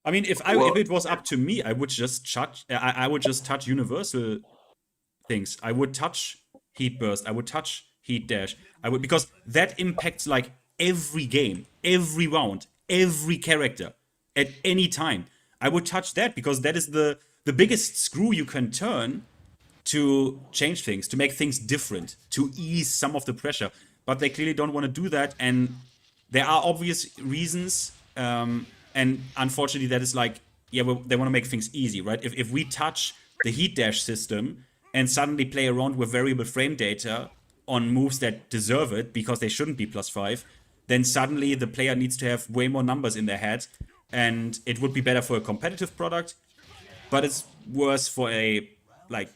I mean, if it was up to me, I would just touch. I would just touch universal things. I would touch heat burst. I would touch heat dash. Because that impacts like every game, every round, every character at any time. I would touch that because that is the biggest screw you can turn to change things, to make things different, to ease some of the pressure. But they clearly don't want to do that, and there are obvious reasons. And unfortunately, that is like, they want to make things easy, right? If we touch the heat dash system and suddenly play around with variable frame data on moves that deserve it because they shouldn't be +5, then suddenly the player needs to have way more numbers in their head, and it would be better for a competitive product, but it's worse for a like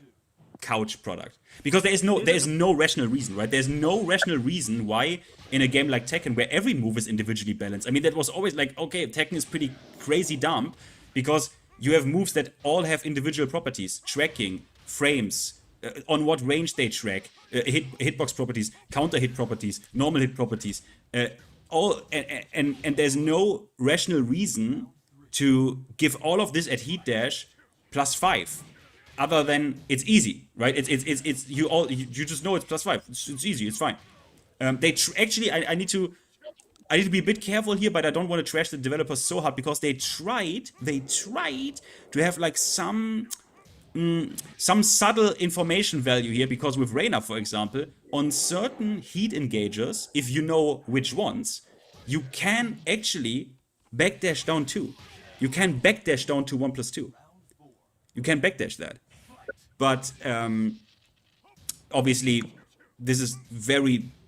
couch product because there is no rational reason, right? There's no rational reason why in a game like Tekken, where every move is individually balanced. I mean, that was always like, okay, Tekken is pretty crazy dumb because you have moves that all have individual properties, tracking, frames, on what range they track, hitbox properties, counter hit properties, normal hit properties, and there's no rational reason to give all of this at heat dash +5, other than it's easy, right? It's you just know it's +5. It's easy. It's fine. Actually, I need to be a bit careful here, but I don't want to trash the developers so hard because they tried to have like some subtle information value here, because with Reina, for example, on certain heat engagers, if you know which ones, you can actually backdash down 2. You can backdash down to 1+2. You can backdash that. But obviously, this is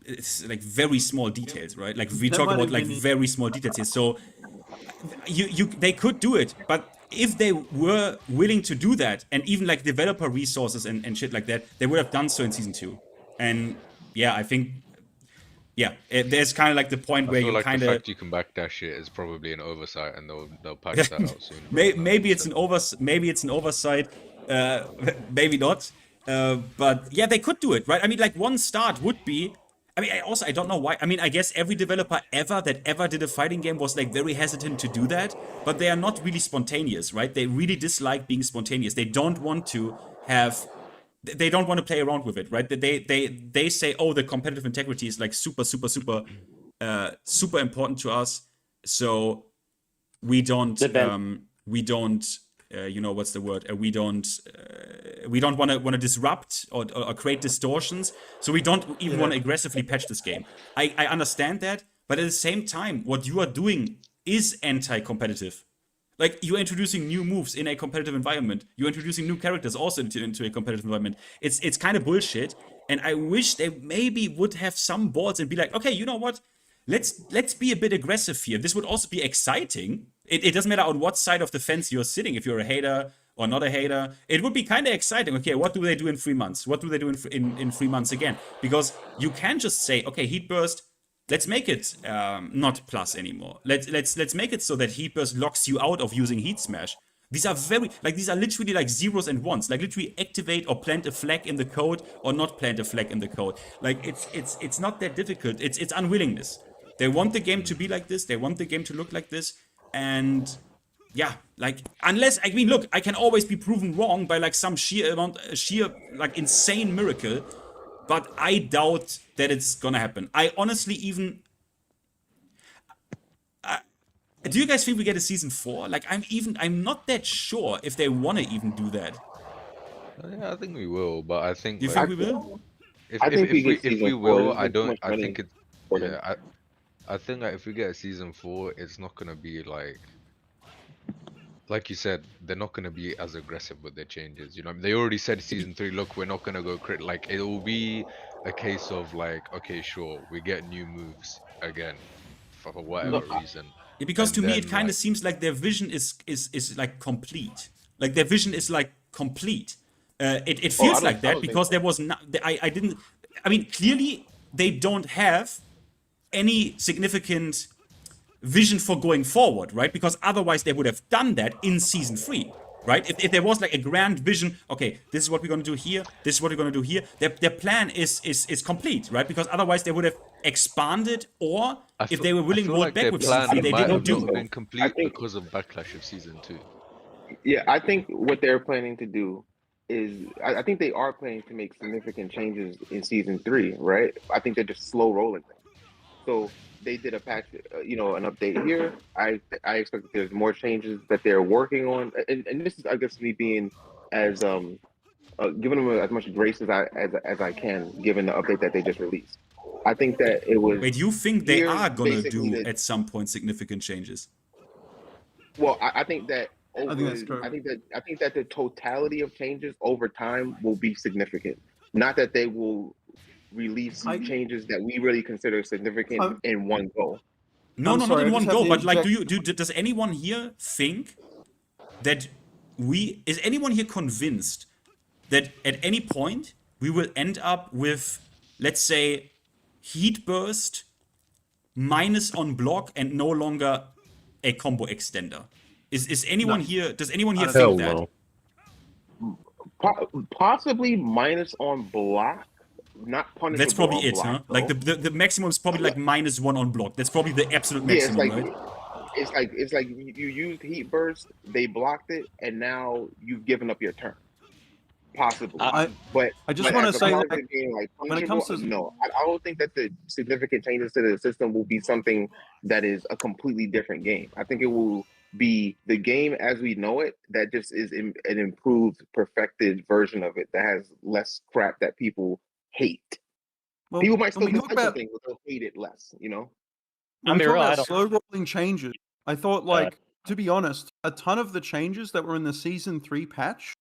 it's like very small details, right? Like we talk about like very small details here. So they could do it, but if they were willing to do that, and even like developer resources and shit like that, they would have done so in Season 2. And yeah, I think, yeah, there's kind of like the point where you like kind the of... fact you can backdash it is probably an oversight, and they'll patch that out soon. Maybe it's an oversight, maybe not. But yeah, they could do it, right? I mean, like one start would be... I mean, I don't know why. I mean, I guess every developer that ever did a fighting game was like very hesitant to do that, but they are not really spontaneous, right? They really dislike being spontaneous. They don't want to play around with it, right? They say, oh, the competitive integrity is like super important to us, so we don't you know, what's the word? We don't want to disrupt or create distortions. So we don't even want to aggressively patch this game. I understand that, but at the same time, what you are doing is anti-competitive. Like, you're introducing new moves in a competitive environment. You're introducing new characters also into a competitive environment. It's kind of bullshit. And I wish they maybe would have some balls and be like, okay, you know what? Let's be a bit aggressive here. This would also be exciting. It doesn't matter on what side of the fence you're sitting, if you're a hater or not a hater. It would be kind of exciting. Okay, what do they do in 3 months? What do they do in 3 months again? Because you can just say, okay, Heat Burst, let's make it not plus anymore. Let's make it so that Heat Burst locks you out of using Heat Smash. These are literally like zeros and ones. Like literally activate or plant a flag in the code or not plant a flag in the code. Like it's not that difficult. It's unwillingness. They want the game to be like this. They want the game to look like this. And yeah, like, unless, I mean, look, I can always be proven wrong by like some sheer like insane miracle, but I doubt that it's gonna happen. I honestly even... do you guys think we get a Season 4? Like, I'm not that sure if they want to even do that. Yeah, I think we will, but I think... Do you think we will? If we will, I think it's... Yeah, I think that if we get a Season 4, it's not gonna be like you said, they're not gonna be as aggressive with their changes. You know, they already said Season 3, look, we're not gonna go crit. Like, it will be a case of like, okay, sure, we get new moves again for whatever reason. Yeah, because to me, it kind of seems like their vision is like complete. Like their vision is like complete. It feels like that because there was I mean, clearly they don't have any significant vision for going forward, right? Because otherwise they would have done that in Season 3, right? If there was like a grand vision, okay, this is what we're going to do here, this is what we're going to do here, their plan is complete, right? Because otherwise they would have expanded, or if they were willing to roll back with Season 3, they didn't do it. Been complete because of backlash of Season 2. Yeah, I think what they're planning to do is, I think they are planning to make significant changes in Season 3, right? I think they're just slow rolling them. So they did a patch, you know, an update here. I expect that there's more changes that they're working on, and this is, I guess, me being as giving them as much grace as I can, given the update that they just released. I think that it was. Wait, you think they are gonna do at some point significant changes? Well, I think that I think that's correct. I think that the totality of changes over time will be significant. Not that they will release changes that we really consider significant in one go. No, not in one go. But like, does anyone here think that is anyone here convinced that at any point we will end up with, let's say, heat burst minus on block and no longer a combo extender? Is anyone here? Does anyone here think that? Possibly minus on block, not punishable. That's probably on it, block, huh? though. Like the maximum is probably like -1 on block. That's probably the absolute maximum, right? It's like you used heat burst, they blocked it, and now you've given up your turn. Possibly, but I just want to say, when it comes to no, I don't think that the significant changes to the system will be something that is a completely different game. I think it will be the game as we know it. That just is an improved, perfected version of it that has less crap that people hate. Well, people might still when we dislike talk about- the thing, but they'll hate it less. You know. When we talk about slow rolling changes, I thought, like, to be honest, a ton of the changes that were in the Season 3 patch,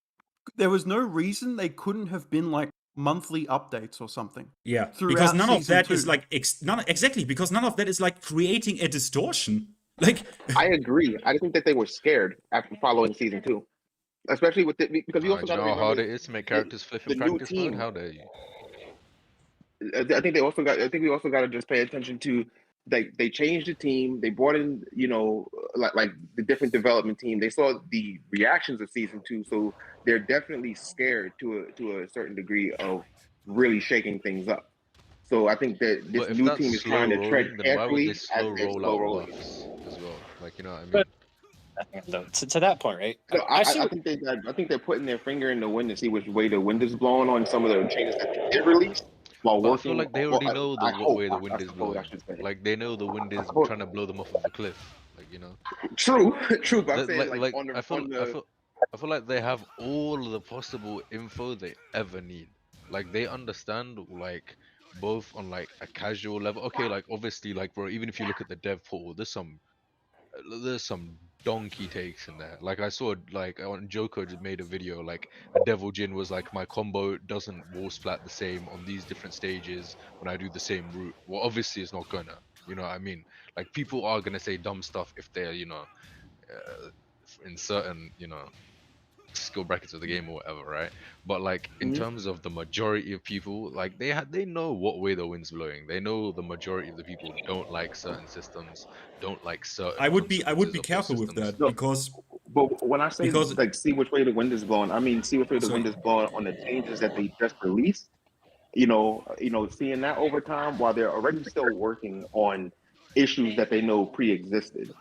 there was no reason they couldn't have been, like, monthly updates or something. Yeah, throughout because none of Season that 2. is like, exactly, because none of that is like creating a distortion. Like, I agree. I think that they were scared after following Season 2. Especially with it, because you also Do you got to know how hard remember it is to make characters flip in the new practice mode? team. How dare you? I think we also got to just pay attention to they changed the team. They brought in, you know, like the different development team. They saw the reactions of Season 2, so they're definitely scared to a certain degree of really shaking things up. So I think that this But if new that's team is slow trying to rolling, tread then why would carefully they as slow they're roll slow out rolling. buffs as well? Like, you know what I mean? But to that point, right? So I think they're putting their finger in the wind to see which way the wind is blowing on some of the changes that they did release while But I working. feel like they already know what way the wind is I blowing. should say. Like they know the wind is trying to blow them off of the cliff. Like, you know. True. But I'm saying like on the I feel like they have all the possible info they ever need. Like they understand, like, both on like a casual level. Okay, like obviously, like, bro, even if you look at the dev portal, there's some donkey takes in there. Like I saw, like, on Joko just made a video, like a Devil Jin was like, my combo doesn't wall splat the same on these different stages when I do the same route. Well, obviously it's not gonna, you know what I mean? Like people are gonna say dumb stuff if they're, you know, in certain, you know, skill brackets of the game or whatever, right? But like in terms of the majority of people, like they know what way the wind's blowing. They know the majority of the people don't like certain systems, don't like certain. I would be careful with that because. But when I say like see which way the wind is blowing, I mean see which way the wind is blowing on the changes that they just released. You know, seeing that over time while they're already still working on issues that they know pre-existed.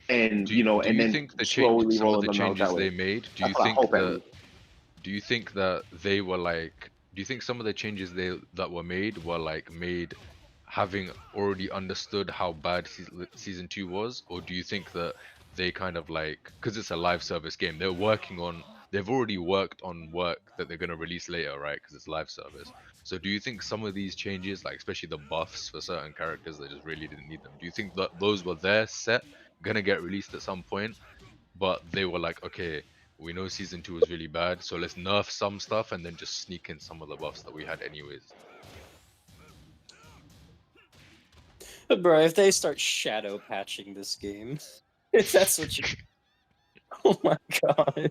And do you then think the slowly some of rolling the them out changes that way. they made? Do you think that they were like? Do you think some of the changes that were made were like made having already understood how bad season 2 was, or do you think that they kind of like, because it's a live service game, they've already worked on work that they're going to release later, right? Because it's live service. So do you think some of these changes, like especially the buffs for certain characters that just really didn't need them, do you think that those were there set, gonna get released at some point, but they were like, okay, we know season 2 was really bad, so let's nerf some stuff and then just sneak in some of the buffs that we had anyways? Bro, if they start shadow patching this game, if that's what you... Oh my god.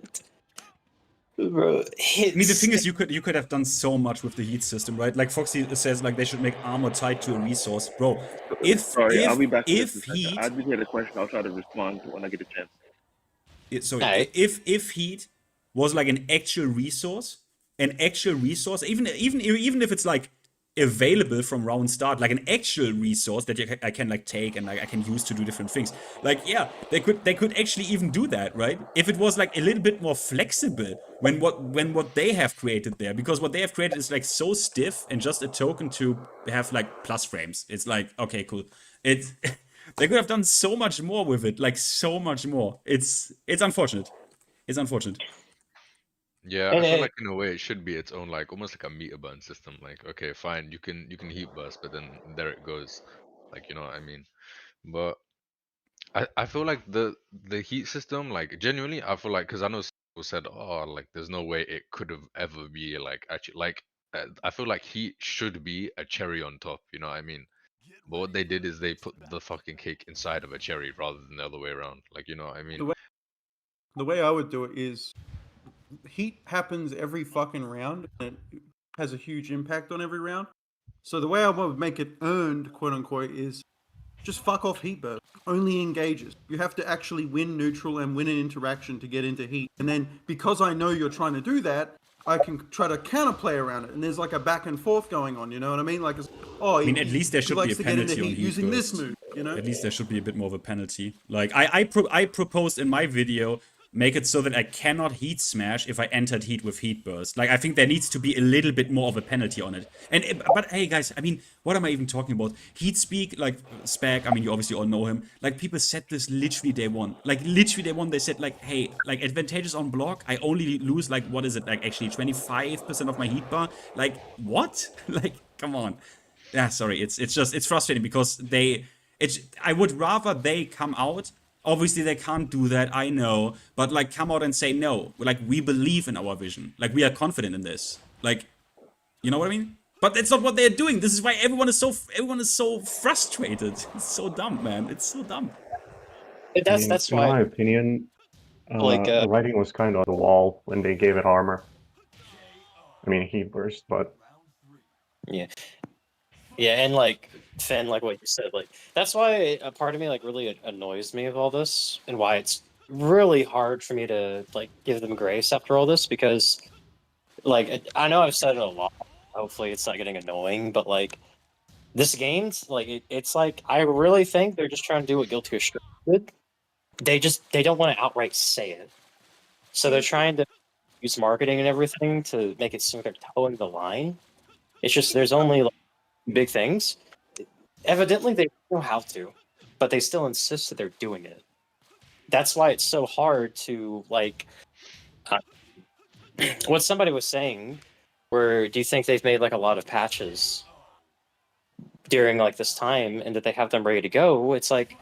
Bro, I mean, the thing is, you could have done so much with the heat system, right? Like Foxy says, like they should make armor tied to a resource, bro. I'll be back. If heat, I did hear the question. I'll try to respond when I get a chance. If heat was like an actual resource, even if it's like available from round start, like an actual resource that I can like take and like I can use to do different things. Like, yeah, they could actually even do that, right? If it was like a little bit more flexible when what they have created there, because what they have created is like so stiff and just a token to have like plus frames. It's like, okay, cool. They could have done so much more with it, like so much more. It's unfortunate. It's unfortunate. Yeah, I feel like in a way it should be its own, like almost like a meter burn system. Like, okay, fine, you can heat burst, but then there it goes. Like, you know what I mean? But I feel like the heat system, like genuinely, I feel like because I know people said, oh, like there's no way it could have ever be like actually like I feel like heat should be a cherry on top. You know what I mean? But what they did is they put the fucking cake inside of a cherry rather than the other way around. Like you know what I mean? The way I would do it is heat happens every fucking round and it has a huge impact on every round. So the way I would make it earned, quote unquote, is just fuck off heat burst. Only engages. You have to actually win neutral and win an interaction to get into heat. And then because I know you're trying to do that, I can try to counterplay around it. And there's like a back and forth going on, you know what I mean? Like, I mean, at least there should be a penalty on heat using burst. this move, you know? At least there should be a bit more of a penalty. Like, I proposed in my video, make it so that I cannot heat smash if I entered heat with heat burst. Like, I think there needs to be a little bit more of a penalty on it. But hey, guys, I mean, what am I even talking about? Heat speak, like, Spag, I mean, you obviously all know him. Like, people said this literally day one. Like, literally day one, they said, like, hey, like, advantageous on block, I only lose, like, what is it? Like, actually 25% of my heat bar? Like, what? Like, come on. Yeah, sorry, it's frustrating because I would rather they come out. Obviously, they can't do that, I know. But, like, come out and say, no. Like, we believe in our vision. Like, we are confident in this. Like, you know what I mean? But that's not what they're doing. This is why everyone is so frustrated. It's so dumb, man. It's so dumb. That's in why. my opinion, Like, the writing was kind of on the wall when they gave it armor. I mean, heat burst, but Yeah. Yeah, and like Finn, like what you said, like that's why a part of me like really annoys me of all this, and why it's really hard for me to like give them grace after all this, because like I know I've said it a lot. Hopefully, it's not getting annoying, but like this game's like it's like I really think they're just trying to do what Guilty as Charged did. They don't want to outright say it, so they're trying to use marketing and everything to make it seem like they're towing the line. It's just there's only like, big things. Evidently, they don't know how to, but they still insist that they're doing it. That's why it's so hard to like. What somebody was saying, where do you think they've made like a lot of patches during like this time, and that they have them ready to go? It's like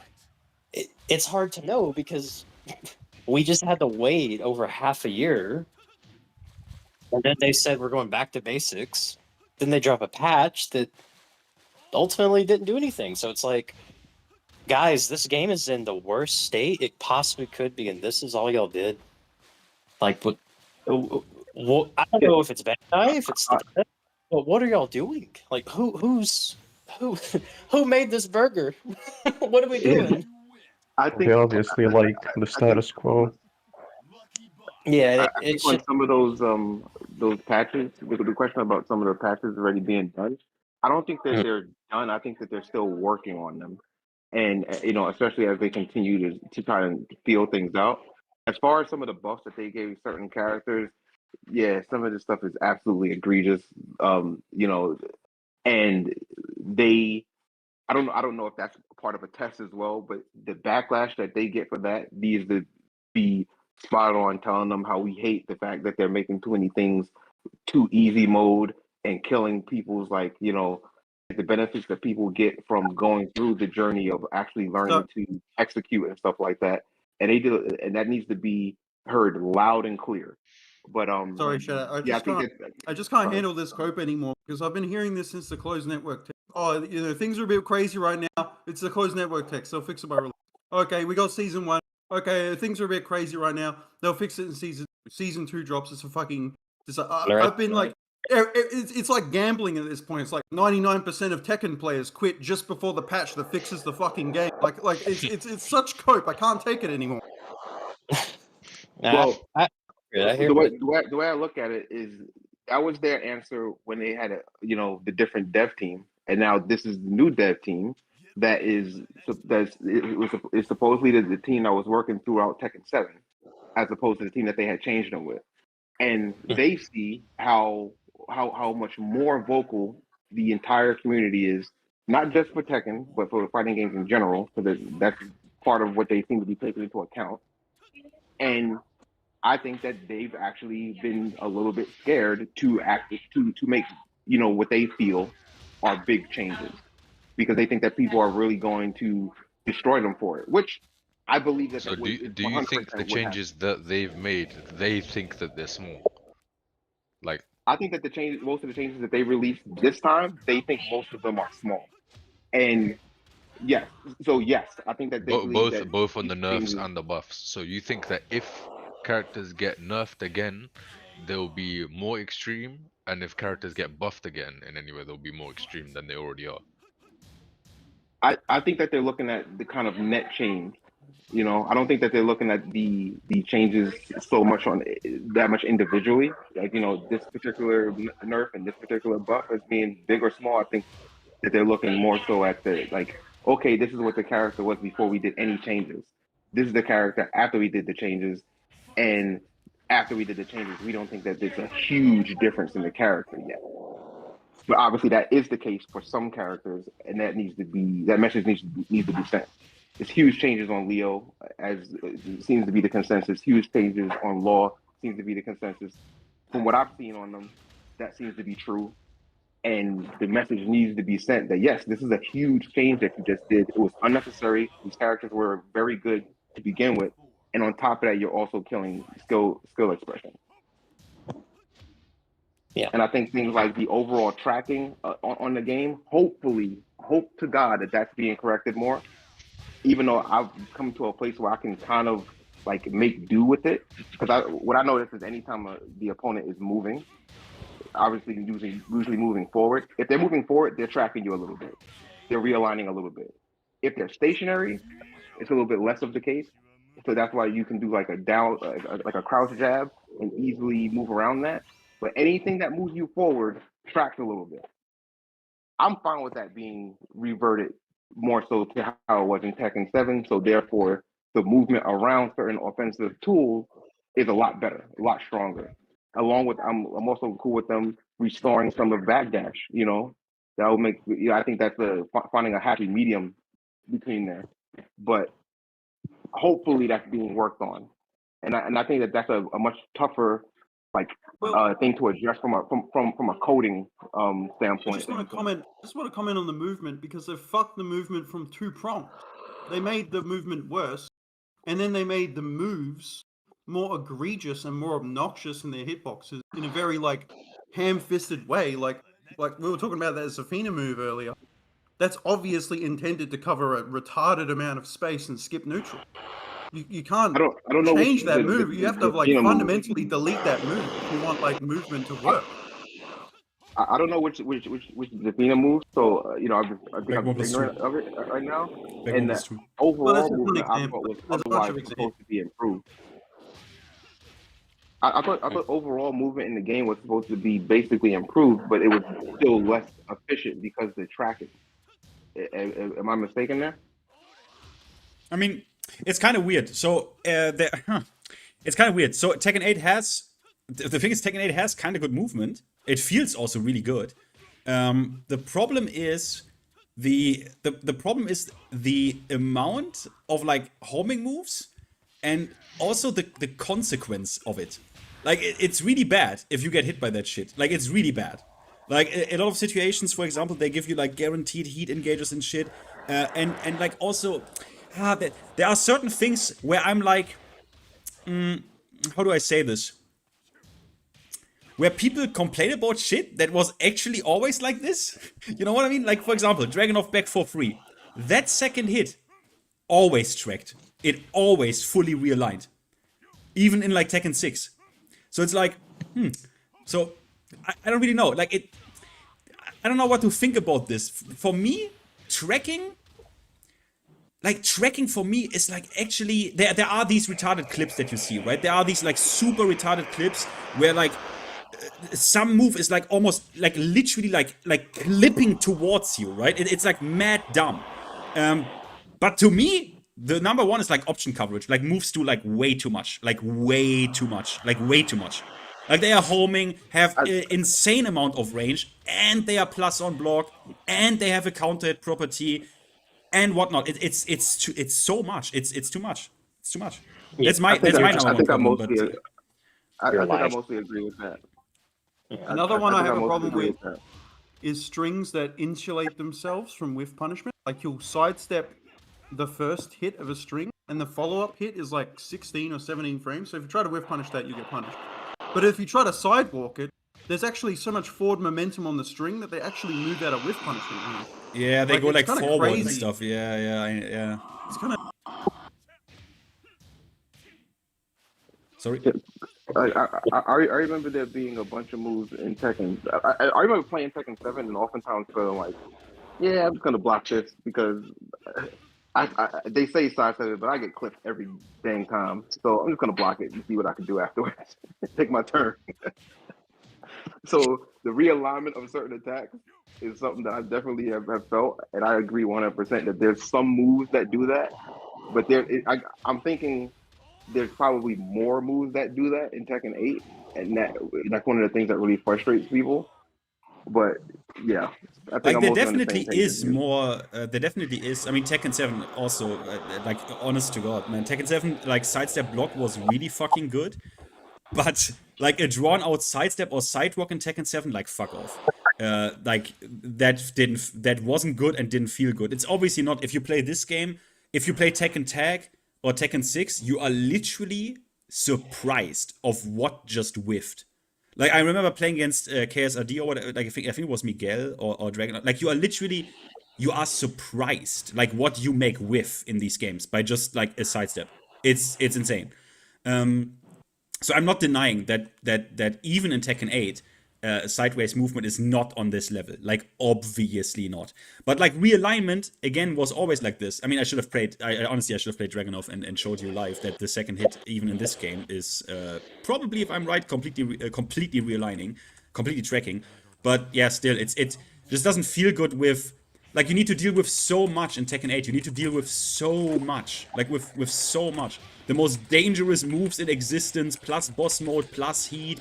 it's hard to know because we just had to wait over half a year, and then they said we're going back to basics. Then they drop a patch that ultimately didn't do anything. So it's like, guys, this game is in the worst state it possibly could be, and this is all y'all did. Like, what? I don't know if it's bad, if it's the best, but what are y'all doing? Like, who made this burger? What are we doing? I think they obviously like the status quo. Yeah, I think on some of those patches, the question about some of the patches already being done, I don't think that they're done. I think that they're still working on them, and you know, especially as they continue to try and feel things out. As far as some of the buffs that they gave certain characters, yeah, some of this stuff is absolutely egregious. You know, and I don't know if that's part of a test as well, but the backlash that they get for that needs to be spot on, telling them how we hate the fact that they're making too many things too easy mode and killing people's, like, you know, the benefits that people get from going through the journey of actually learning to execute and stuff like that. And they do, and that needs to be heard loud and clear. But sorry, Shadow. I just can't handle this cope anymore because I've been hearing this since the closed network. Oh, you know, things are a bit crazy right now. It's the closed network text. They'll fix it by release. Okay, we got season 1. Okay, things are a bit crazy right now. They'll fix it in season 2 drops. It's a fucking. I've been like, it's like gambling at this point. It's like 99% of Tekken players quit just before the patch that fixes the fucking game. Like it's such cope. I can't take it anymore. Well, the way I look at it is that was their answer when they had the different dev team, and now this is the new dev team that is supposedly the team that was working throughout Tekken 7, as opposed to the team that they had changed them with, and they see how much more vocal the entire community is, not just for Tekken but for the fighting games in general, because that's part of what they seem to be taking into account. And I think that they've actually been a little bit scared to make what they feel are big changes, because they think that people are really going to destroy them for it, which I believe that. So that do you think the changes that they've made, they think that they're small? Like, I think that most of the changes that they released this time, they think most of them are small. And yes, I think that they believe that both on the these nerfs changes- and the buffs. So you think that if characters get nerfed again, they'll be more extreme, and if characters get buffed again in any way, they'll be more extreme than they already are. I think that they're looking at the kind of net change. You know, I don't think that they're looking at the changes so much on that much individually. Like, you know, this particular nerf and this particular buff as being big or small. I think that they're looking more so at the, like, okay, this is what the character was before we did any changes. This is the character after we did the changes, and after we did the changes, we don't think that there's a huge difference in the character yet. But obviously, that is the case for some characters, and that message needs to be sent. It's huge changes on Leo, as seems to be the consensus. Huge changes on Law seems to be the consensus. From what I've seen on them, that seems to be true. And the message needs to be sent that yes, this is a huge change that you just did. It was unnecessary. These characters were very good to begin with, and on top of that, you're also killing skill expression. Yeah. And I think things like the overall tracking on the game, hope to God that that's being corrected more. Even though I've come to a place where I can kind of like make do with it, because what I notice is anytime the opponent is moving, obviously usually moving forward. If they're moving forward, they're tracking you a little bit. They're realigning a little bit. If they're stationary, it's a little bit less of the case. So that's why you can do like a down, like a crouch jab, and easily move around that. But anything that moves you forward tracks a little bit. I'm fine with that being reverted more so to how it was in Tekken 7. So therefore, the movement around certain offensive tools is a lot better, a lot stronger. Along with, I'm also cool with them restoring some of backdash. You know, that will make. I think that's finding a happy medium between there. But hopefully, that's being worked on, and I think that that's a much tougher thing to address from a coding standpoint. I just want to comment on the movement, because they fucked the movement from 2 prongs. They made the movement worse, and then they made the moves more egregious and more obnoxious in their hitboxes in a very like ham-fisted way. Like we were talking about that Zafina move earlier. That's obviously intended to cover a retarded amount of space and skip neutral. You can't I don't know change that move. You have to like fundamentally delete that move if you want like movement to work. I don't know which Zafina move, so I think I'm ignorant of it right now. And the overall movement I thought was otherwise supposed to be improved. I thought overall movement in the game was supposed to be basically improved, but it was still less efficient because of the tracking. Am I mistaken there? I mean, it's kind of weird. So it's kind of weird. So Tekken 8 has the thing is Tekken 8 has kind of good movement. It feels also really good. The problem is the problem is the amount of like homing moves and also the consequence of it. Like it's really bad if you get hit by that shit. Like it's really bad. Like a lot of situations, for example, they give you like guaranteed heat engagers and shit, and like also there are certain things where I'm like, how do I say this? Where people complain about shit that was actually always like this. You know what I mean? Like, for example, Dragunov back for free. That second hit always tracked. It always fully realigned. Even in like Tekken 6. So it's like, So I don't really know. Like I don't know what to think about this. For me, tracking for me is like actually there are these retarded clips that you see, right? There are these like super retarded clips where like some move is like almost like literally like clipping towards you, right? It's like mad dumb. But to me, the number one is like option coverage. Like moves do like way too much. Like way too much. Like they are homing, have an insane amount of range, and they are plus on block, and they have a counter hit property, and whatnot. It's so much. It's too much. It's too much. Yeah, that's my number one problem. I think I mostly agree with that. Another one I have a problem with that is strings that insulate themselves from whiff punishment. Like you'll sidestep the first hit of a string and the follow-up hit is like 16 or 17 frames. So if you try to whiff punish that, you get punished. But if you try to sidewalk it, there's actually so much forward momentum on the string that they actually move out of whiff punishment. Yeah, they go like it's kinda forward and crazy. stuff. Yeah. It's kind of. Sorry. I remember there being a bunch of moves in Tekken. I remember playing Tekken 7 and oftentimes feeling like, yeah, I'm just gonna block this because they say sidestep it, but I get clipped every dang time. So I'm just gonna block it and see what I can do afterwards. Take my turn. So the realignment of certain attacks is something that I definitely have felt, and I agree 100% that there's some moves that do that, but I'm thinking there's probably more moves that do that in Tekken 8, and that's one of the things that really frustrates people. But yeah, I think Like there definitely is more. There definitely is. I mean, Tekken 7 also. Like honest to God, man, Tekken 7 like sidestep block was really fucking good, but like a drawn out sidestep or sidewalk in Tekken 7, like fuck off. Like that wasn't good and didn't feel good. It's obviously not. If you play this game, if you play Tekken Tag or Tekken 6, you are literally surprised of what just whiffed. Like I remember playing against KSRD or whatever. Like I think it was Miguel or Dragon. Like you are surprised like what you make whiff in these games by just like a sidestep. It's insane. So I'm not denying that even in Tekken 8, sideways movement is not on this level. Like obviously not. But like realignment again was always like this. I mean, I should have played. Honestly, I should have played Dragunov and showed you live that the second hit, even in this game, is probably, if I'm right, completely realigning, completely tracking. But yeah, still, it just doesn't feel good with. Like you need to deal with so much in Tekken 8. You need to deal with so much. Like with so much. The most dangerous moves in existence, plus boss mode, plus heat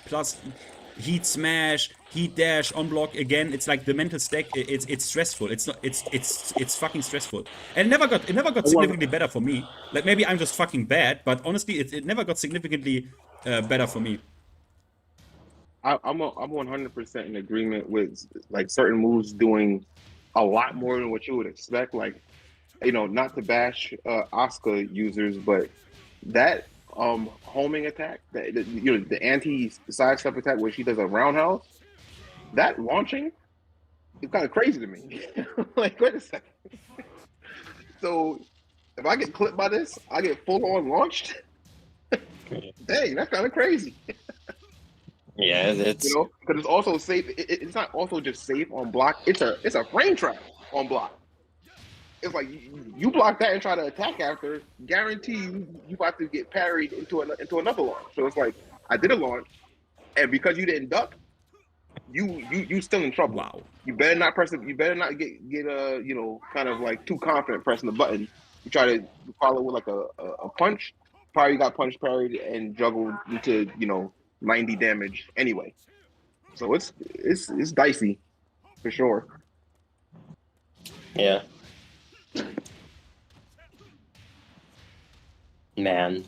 smash, heat dash, on block again. It's like the mental stack. It's stressful. It's fucking stressful. And it never got significantly better for me. Like maybe I'm just fucking bad, but honestly, it never got significantly better for me. I'm 100% in agreement with like certain moves doing a lot more than what you would expect. Like, you know, not to bash Asuka users, but that homing attack, the anti sidestep attack where she does a roundhouse, that launching is kind of crazy to me. Like, wait a second. So if I get clipped by this, I get full on launched. Dang, that's kind of crazy. Yeah, it's because it's also safe. It's not also just safe on block. It's a frame trap on block. It's like you block that and try to attack after. Guarantee you about to get parried into another launch. So it's like I did a launch, and because you didn't duck, you still in trouble. Wow. You better not press it. You better not get kind of like too confident pressing the button. You try to follow with like a punch. Probably got punch parried and juggled into 90 damage anyway. So it's dicey for sure. Yeah. Man.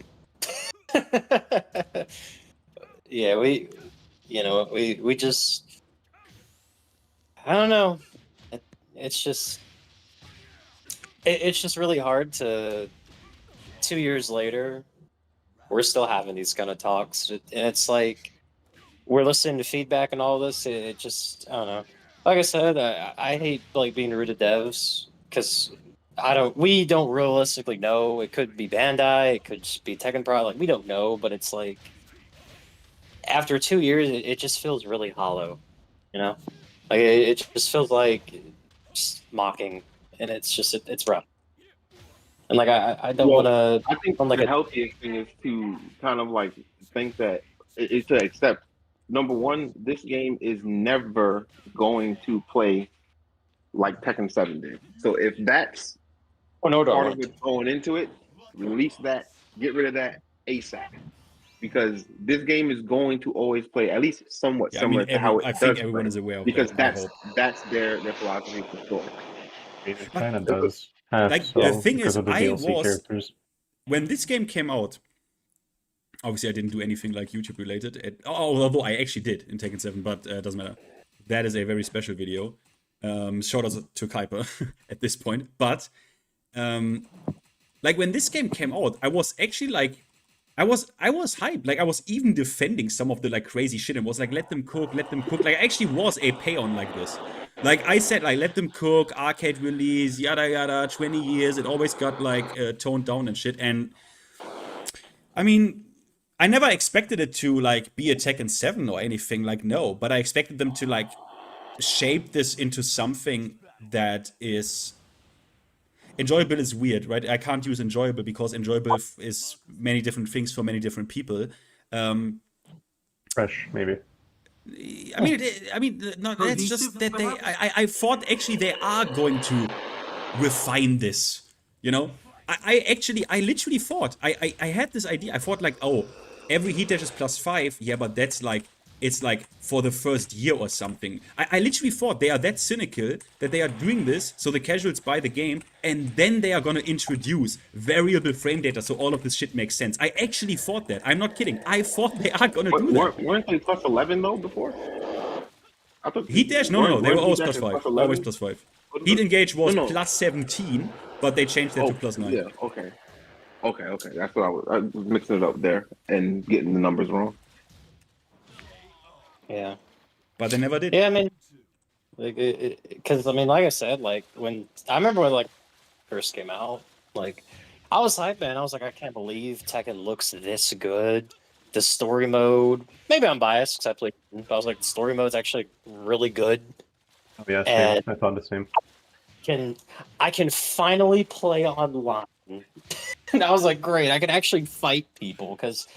Yeah, we just, I don't know. It's just really hard to 2 years later, we're still having these kind of talks. And it's like, we're listening to feedback and all this. It just, I don't know. Like I said, I hate like being rude to devs because we don't realistically know. It could be Bandai, it could just be Tekken Pro. Like we don't know, but it's like after 2 years, it just feels really hollow. Like it just feels like just mocking, and it's rough. And like I don't want to. I think the healthiest thing is to kind of like think that is to accept. Number one, this game is never going to play like Tekken 7 did. So if that's part of it going into it, release that, get rid of that ASAP. Because this game is going to always play at least somewhat similar to how it does. I think everyone is aware of because that. that's their philosophy for sure. It kind of does. Like the thing is, characters. When this game came out, obviously I didn't do anything like YouTube related. Although I actually did in Tekken 7, but doesn't matter. That is a very special video. Shout out to Kuiper at this point. But like when this game came out, I was actually like, I was hyped. Like I was even defending some of the like crazy shit and was like, let them cook, let them cook. Like I actually was a pay-on like this. Like I said, like let them cook, arcade release, yada yada, 20 years. It always got like toned down and shit. And I mean, I never expected it to like be a Tekken 7 or anything. Like no, but I expected them to like shape this into something that is enjoyable. Is weird, right? I can't use enjoyable because enjoyable is many different things for many different people. Fresh, maybe. I mean, no, it's just that I thought actually they are going to refine this. You know, I literally thought I had this idea. I thought like, oh, every heat dash is +5. Yeah, but that's like, it's like for the first year or something. I literally thought they are that cynical that they are doing this so the casuals buy the game and then they are gonna introduce variable frame data so all of this shit makes sense. I actually thought that. I'm not kidding. I thought they are gonna do that. Weren't they +11 though before? I thought Heat dash? No, they were always +5. Always +5. Heat engage was No. +17, but they changed that to +9. Yeah, okay. That's what I was mixing it up there and getting the numbers wrong. Yeah. But they never did. Yeah, I mean, because I mean, like I said, like when I remember when like first came out, like I was hyped, man. I was like, I can't believe Tekken looks this good. The story mode, maybe I'm biased because I played, but I was like, the story mode's actually really good. Oh, yeah, And I thought the same. I can finally play online. And I was like, great, I can actually fight people because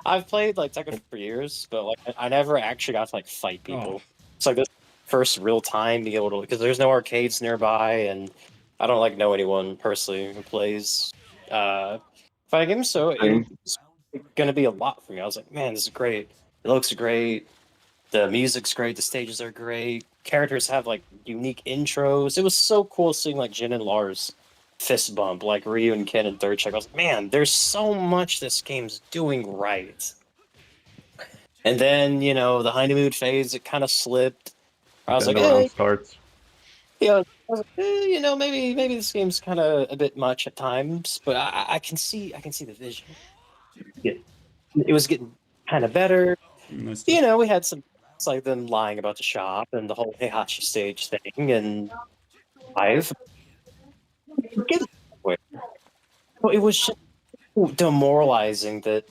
I've played like Tekken for years, but like I never actually got to like fight people. It's like this first real time being able to, because there's no arcades nearby, and I don't like know anyone personally who plays fighting games, so it's gonna be a lot for me. I was like, man, this is great. It looks great. The music's great. The stages are great. Characters have like unique intros. It was so cool seeing like Jin and Lars fist bump, like Ryu and Ken and third check. I was like, man, there's so much this game's doing right. And then, you know, the honeymoon phase, it kind of slipped. I was like, hey, starts. yeah, I was like, you know, maybe this game's kind of a bit much at times, but I can see the vision. Yeah, it was getting kind of better. You know, we had some, it's like them lying about the shop and the whole Heihachi stage thing, and it was just demoralizing that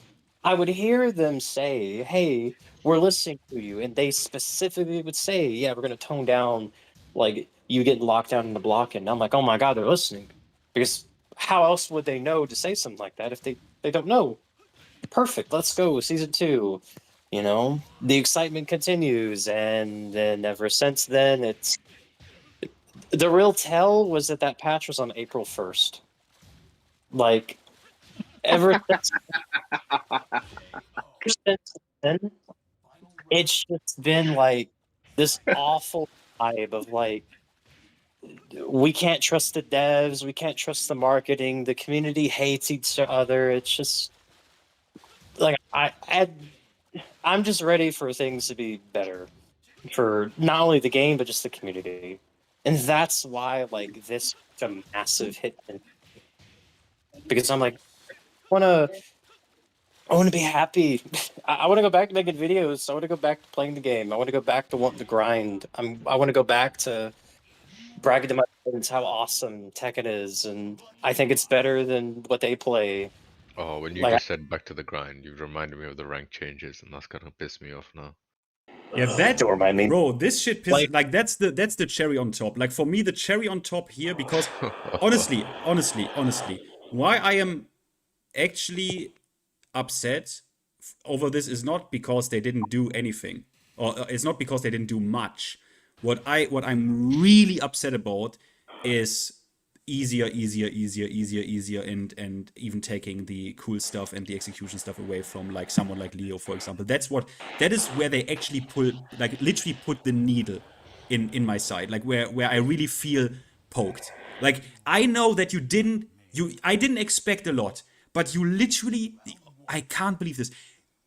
I would hear them say, hey, we're listening to you, and they specifically would say, yeah, we're going to tone down, like, you getting locked down in the block, and I'm like, oh my god, they're listening. Because how else would they know to say something like that if they don't know? Perfect, let's go, Season 2. You know, the excitement continues, and then ever since then, it's... The real tell was that patch was on April 1st. Like, ever since then, it's just been like this awful vibe of like, we can't trust the devs, we can't trust the marketing, the community hates each other. It's just like I'm just ready for things to be better for not only the game but just the community, and that's why like this is a massive hit. Because I'm like, I want to be happy. I want to go back to making videos. I want to go back to playing the game. I want to go back to wanting to grind. I want to go back to bragging to my friends how awesome Tekken is, and I think it's better than what they play. Oh, when you Like, just said back to the grind, you reminded me of the rank changes, and that's gonna piss me off now. Yeah, that don't remind me. Bro, this shit pisses like that's the cherry on top. Like for me, the cherry on top here, because honestly, why I am actually upset over this is not because they didn't do anything, or it's not because they didn't do much. What I'm really upset about is easier, and even taking the cool stuff and the execution stuff away from like someone like Leo, for example. That is where they actually literally put the needle in my side, like where I really feel poked. Like I know that I didn't expect a lot, but you literally, I can't believe this.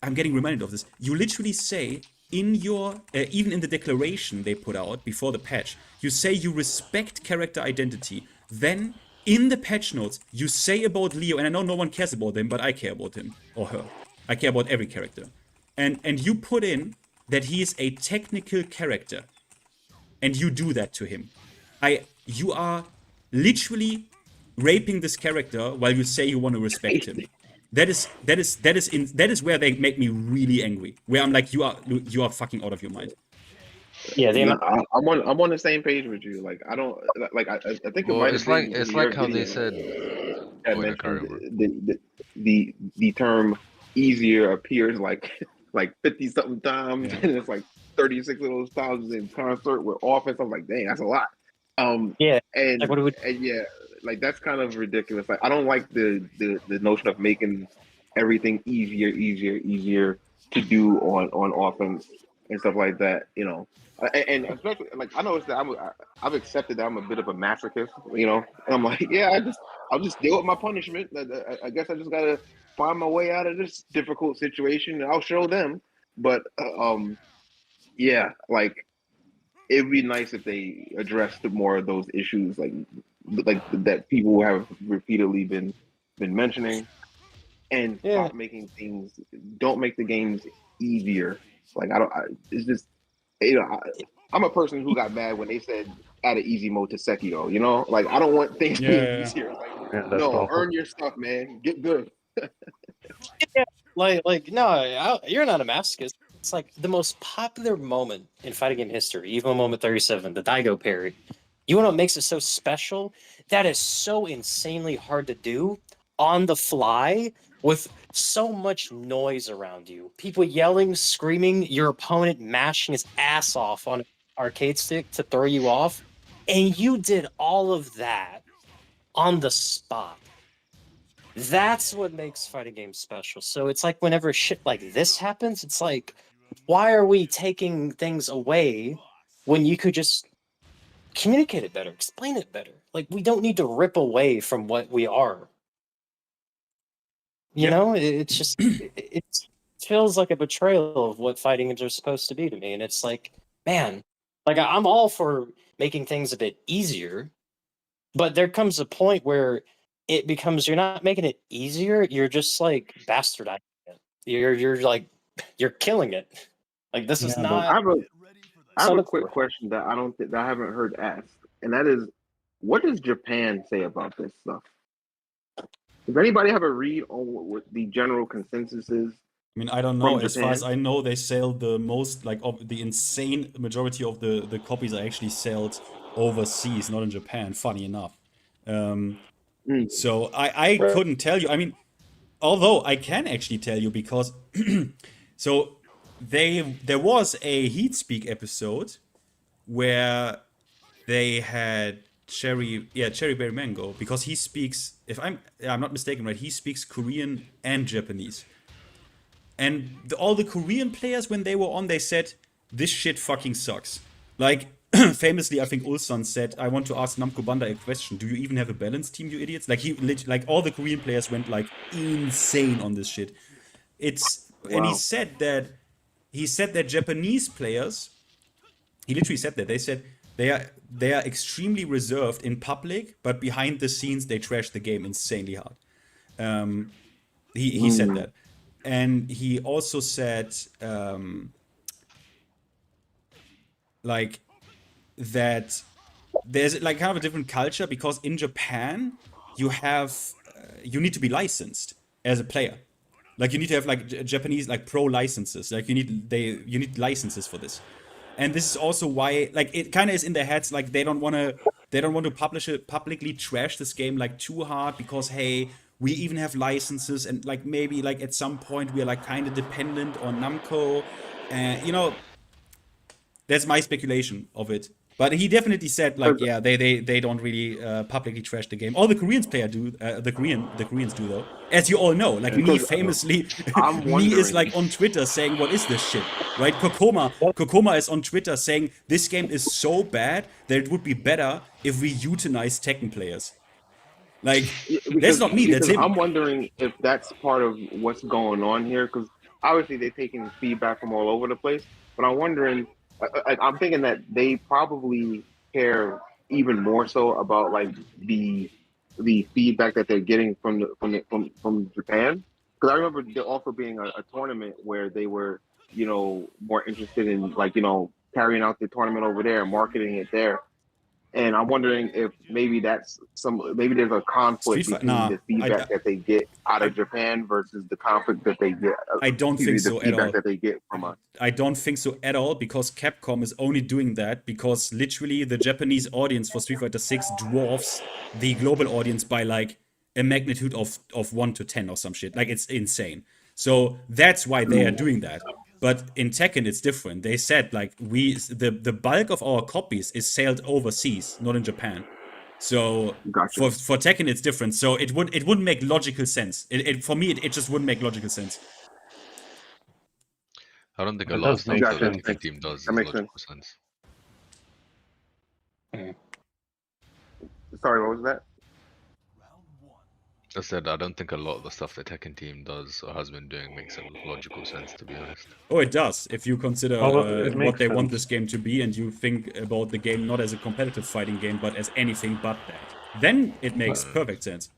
I'm getting reminded of this. You literally say in your, even in the declaration they put out before the patch, you say you respect character identity. Then in the patch notes, you say about Leo, and I know no one cares about him, but I care about him or her. I care about every character. And you put in that he is a technical character. And you do that to him. You are literally raping this character while you say you want to respect him. That is where they make me really angry. Where I'm like, you are fucking out of your mind. Yeah, I'm on the same page with you. Like I don't like I think it might have been it's like how they said the term easier appears like 50 something times, and it's like 36 of those times in concert with offense. I'm like, dang, that's a lot. And yeah, like that's kind of ridiculous. Like I don't like the notion of making everything easier to do on offense and stuff like that. You know, and especially like I noticed that I've accepted that I'm a bit of a masochist. You know, and I'm like, yeah, I'll just deal with my punishment. I guess I just gotta find my way out of this difficult situation, and I'll show them. But yeah, like it'd be nice if they addressed more of those issues, like that people have repeatedly been mentioning, and stop making things. Don't make the games easier. Like it's just, you know, I'm a person who got mad when they said add an easy mode to Sekiro. You know, like I don't want things being easier. Like no, earn your stuff, man. Get good. No, you're not a masochist. It's like the most popular moment in fighting game history, Evo Moment 37, the Daigo parry. You know what makes it so special? That is so insanely hard to do on the fly with so much noise around you. People yelling, screaming, your opponent mashing his ass off on an arcade stick to throw you off. And you did all of that on the spot. That's what makes fighting games special. So it's like whenever shit like this happens, it's like, why are we taking things away when you could just communicate it better, explain it better? Like, we don't need to rip away from what we are. You know, it's just, it feels like a betrayal of what fighting games are supposed to be to me. And it's like, man, like I'm all for making things a bit easier, but there comes a point where it becomes, you're not making it easier, you're just like bastardizing it. You're killing it. Like this is not. I have a quick question that I haven't heard asked, and that is, what does Japan say about this stuff? Does anybody have a read on what the general consensus is? I mean, I don't know. As far as I know, they sell the most, like, of the insane majority of the copies are actually sold overseas, not in Japan. Funny enough. So I couldn't tell you. I mean, although I can actually tell you because so there was a Heatspeak episode where they had Cherry Berry Mango, because he speaks, if I'm not mistaken, right, he speaks Korean and Japanese. And all the Korean players, when they were on, they said, this shit fucking sucks. Like, famously, I think Ulsan said, I want to ask Namco Bandai a question. Do you even have a balance team, you idiots? Like, all the Korean players went, like, insane on this shit. And he said that Japanese players, he literally said that, they said they are extremely reserved in public, but behind the scenes, they trash the game insanely hard. He said that. And he also said, like, that there's like kind of a different culture, because in Japan you need to be licensed as a player. Like you need to have like Japanese like pro licenses. Like you need licenses for this. And this is also why, like, it kind of is in their heads, like they don't want to publicly trash this game like too hard, because hey, we even have licenses, and like maybe like at some point we are like kind of dependent on Namco, and you know, that's my speculation of it. But he definitely said like, yeah, they don't really publicly trash the game. All the Koreans do, the Koreans do though, as you all know. Like me famously, me is like on Twitter saying, what is this shit, right? Kokoma is on Twitter saying this game is so bad that it would be better if we euthanize Tekken players. Like, that's not me, that's him. I'm wondering if that's part of what's going on here, because obviously they're taking feedback from all over the place, but I'm wondering, I'm thinking that they probably care even more so about like the the feedback that they're getting from Japan. Because I remember there also being a tournament where they were, you know, more interested in like, you know, carrying out the tournament over there, marketing it there. And I'm wondering if maybe maybe there's a conflict between the feedback that they get out of Japan versus the conflict that they get. I don't think so at all. That they get from us. I don't think so at all, because Capcom is only doing that because literally the Japanese audience for Street Fighter 6 dwarfs the global audience by like a magnitude of 1 to 10 or some shit. Like, it's insane. So that's why they are doing that. But in Tekken, it's different. They said, like, the bulk of our copies is sold overseas, not in Japan. So for Tekken, it's different. So it wouldn't make logical sense. For me, it just wouldn't make logical sense. I don't think a lot of stuff that the Tekken team does is logical sense. Sorry, what was that? I said I don't think a lot of the stuff the Tekken team does or has been doing makes logical sense, to be honest. Oh, it does. If you consider what they want this game to be, and you think about the game not as a competitive fighting game, but as anything but that, then it makes perfect sense.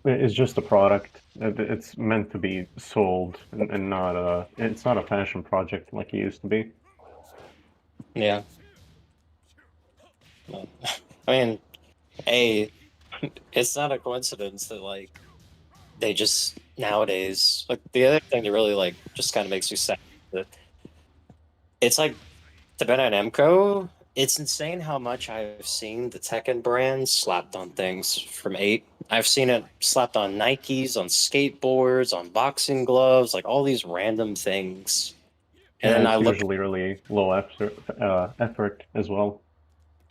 It's just a product. It's meant to be sold, and not it's not a passion project like it used to be. Yeah. I mean, it's not a coincidence that like they just nowadays, like, the other thing that really like just kind of makes me sad that it's like the Bandai Namco. It's insane how much I've seen the Tekken brand slapped on things from 8. I've seen it slapped on Nikes, on skateboards, on boxing gloves, like all these random things. And then I look, usually really low effort as well.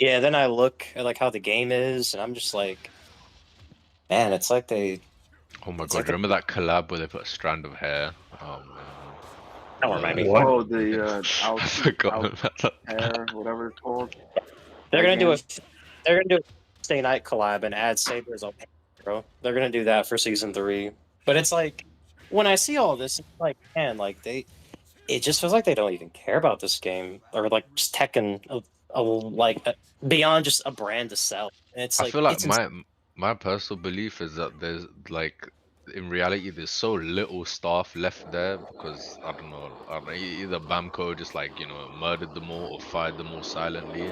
yeah, then I look at like how the game is, and I'm just like, man, it's like they. Oh my god! Remember that collab where they put a strand of hair? Oh man. Don't remind me. Oh, the I forgot about that. hair, whatever it's called. They're gonna do a Stay Night collab and add Sabers on paper, bro. They're gonna do that for season 3. But it's like, when I see all this, it's like, man, like it just feels like they don't even care about this game, or like just Tekken, beyond just a brand to sell. And it's like, I feel like my personal belief is that there's like, in reality, there's so little staff left there because I don't know, either Bamco just like, you know, murdered them all or fired them all silently,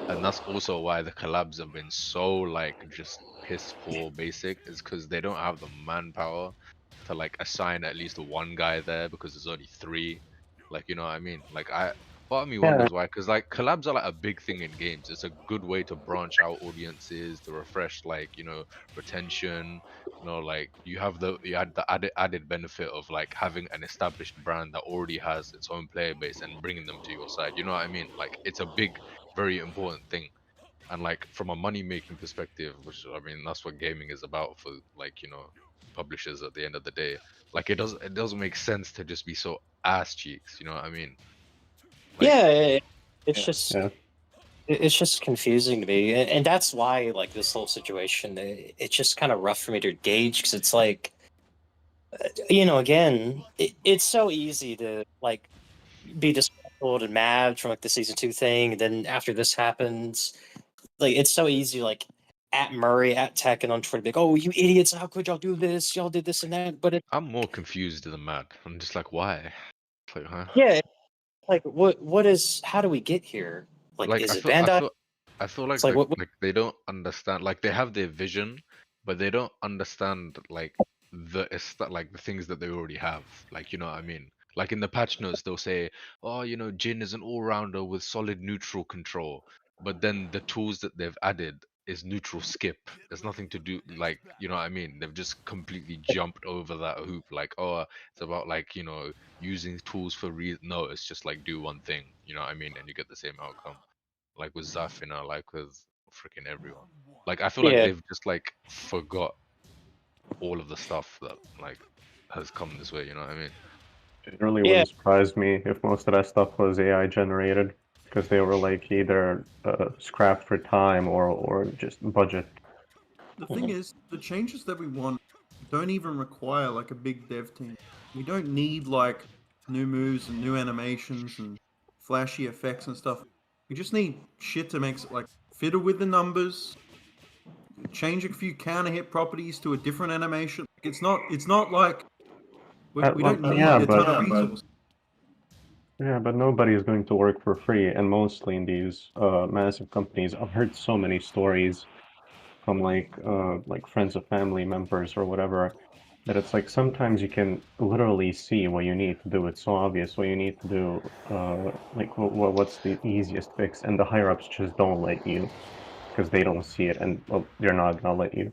and that's also why the collabs have been so like just piss poor basic, is because they don't have the manpower to like assign at least one guy there because there's only 3. Like, you know what I mean? Like, part of me wonders why, because like collabs are like a big thing in games. It's a good way to branch out audiences, to refresh, like, you know, retention. You know, like you had the added benefit of like having an established brand that already has its own player base and bringing them to your side. You know what I mean? Like, it's a big, very important thing. And like from a money making perspective, which I mean that's what gaming is about for, like, you know, publishers at the end of the day. Like, it doesn't make sense to just be so ass cheeks. You know what I mean? Like, it's just confusing to me, and that's why like this whole situation, it's just kind of rough for me to gauge, because it's like, you know, again, it's so easy to like be disgruntled and mad from like the season 2 thing, and then after this happens, like it's so easy like at Murray, at Tekken on Twitter, like, oh, you idiots, how could y'all do this? Y'all did this and that. But I'm more confused than mad. I'm just like, why? Like, huh? Yeah, like what is? How do we get here? Like is it Bandai? I feel like, like, like they don't understand. Like, they have their vision, but they don't understand like the things that they already have. Like, you know what I mean? Like in the patch notes, they'll say, oh, you know, Jin is an all-rounder with solid neutral control. But then the tools that they've added is neutral skip. There's nothing to do, like, you know what I mean? They've just completely jumped over that hoop. Like, oh, it's about like, you know, using tools for no, it's just like do one thing. You know what I mean? And you get the same outcome. Like with Zaf, you know, like with freaking everyone. Like, I feel like they've just like forgot all of the stuff that like has come this way. You know what I mean? It really wouldn't surprise me if most of that stuff was AI generated, because they were like either scrapped for time or just budget. The thing is, the changes that we want don't even require like a big dev team. We don't need like new moves and new animations and flashy effects and stuff. We just need shit to make it like fiddle with the numbers, change a few counter hit properties to a different animation. It's not like we don't need a ton of resources. Yeah, but nobody is going to work for free, and mostly in these massive companies, I've heard so many stories from like friends of family members or whatever, that it's like sometimes you can literally see what you need to do. It's so obvious what you need to do, like what's the easiest fix, and the higher ups just don't let you because they don't see it, and well, they're not gonna let you.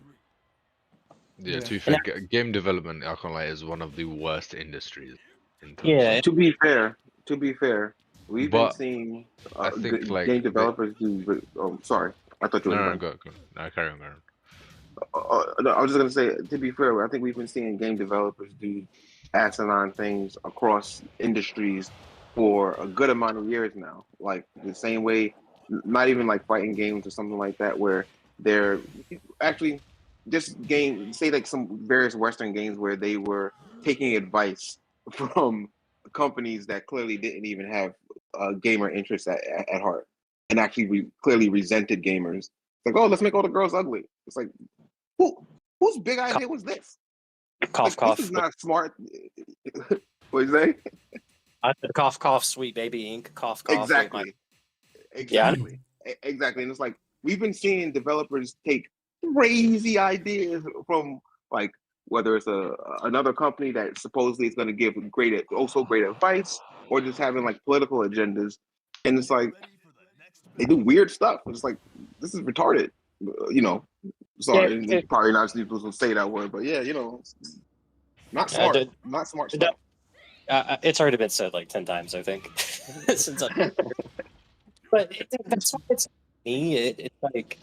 Yeah, to be fair, game development, I can't lie, is one of the worst industries. To be fair, we've been seeing I think, like, game developers do. Oh, sorry, I thought you were. No, go. No, carry on. No, I was just gonna say. To be fair, I think we've been seeing game developers do asinine things across industries for a good amount of years now. Like the same way, not even like fighting games or something like that, where they're actually just say like some various Western games where they were taking advice from companies that clearly didn't even have gamer interests at heart, and actually clearly resented gamers. Like, oh, let's make all the girls ugly. It's like, whose big idea was this? Cough, This is not smart. What'd you say? I said cough, cough, sweet baby ink. Cough, cough. Exactly. Exactly. And it's like we've been seeing developers take crazy ideas from like whether it's another company that supposedly is going to give great advice, or just having like political agendas, and it's like they do weird stuff. It's like this is retarded, Sorry, probably not supposed to say that word, but yeah, not smart, not smart stuff. It's already been said like 10 times, I think, since but that's what it's me. It's like,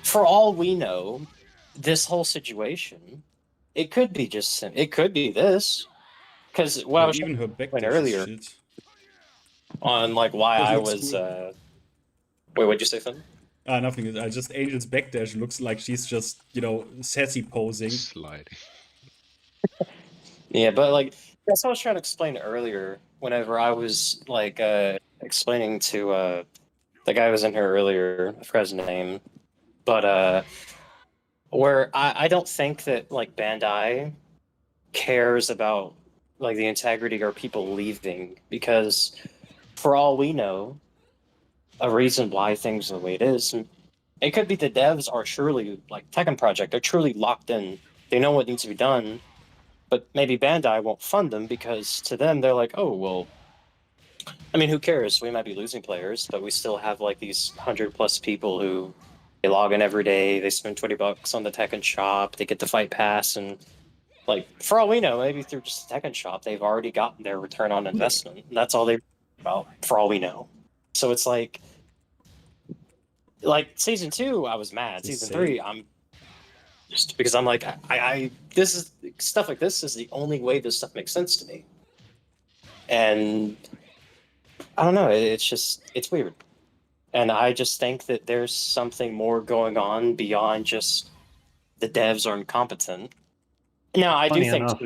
for all we know, this whole situation, it could be it could be this, because what I was even her backdash earlier on like why I was. Cool. Wait, what'd you say, Finn? Nothing. I just Angel's backdash looks like she's just sassy posing. Sliding. Yeah, but like that's what I was trying to explain earlier. Whenever I was like explaining to the guy who was in here earlier, I forgot his name, but where I don't think that like Bandai cares about like the integrity or people leaving, because for all we know, a reason why things are the way it is, it could be the devs are surely like Tekken Project, they're truly locked in. They know what needs to be done, but maybe Bandai won't fund them because to them they're like, oh well, I mean, who cares? We might be losing players, but we still have like these 100+ people who they log in every day. They spend $20 on the Tekken shop. They get the fight pass, and like for all we know, maybe through just the Tekken shop, they've already gotten their return on investment. And that's all they about. For all we know, so it's like season 2, I was mad. Season 3, I'm just because I'm like, I this is stuff like this is the only way this stuff makes sense to me, and I don't know. It's weird. And I just think that there's something more going on beyond just the devs are incompetent. Now, I do think... Enough.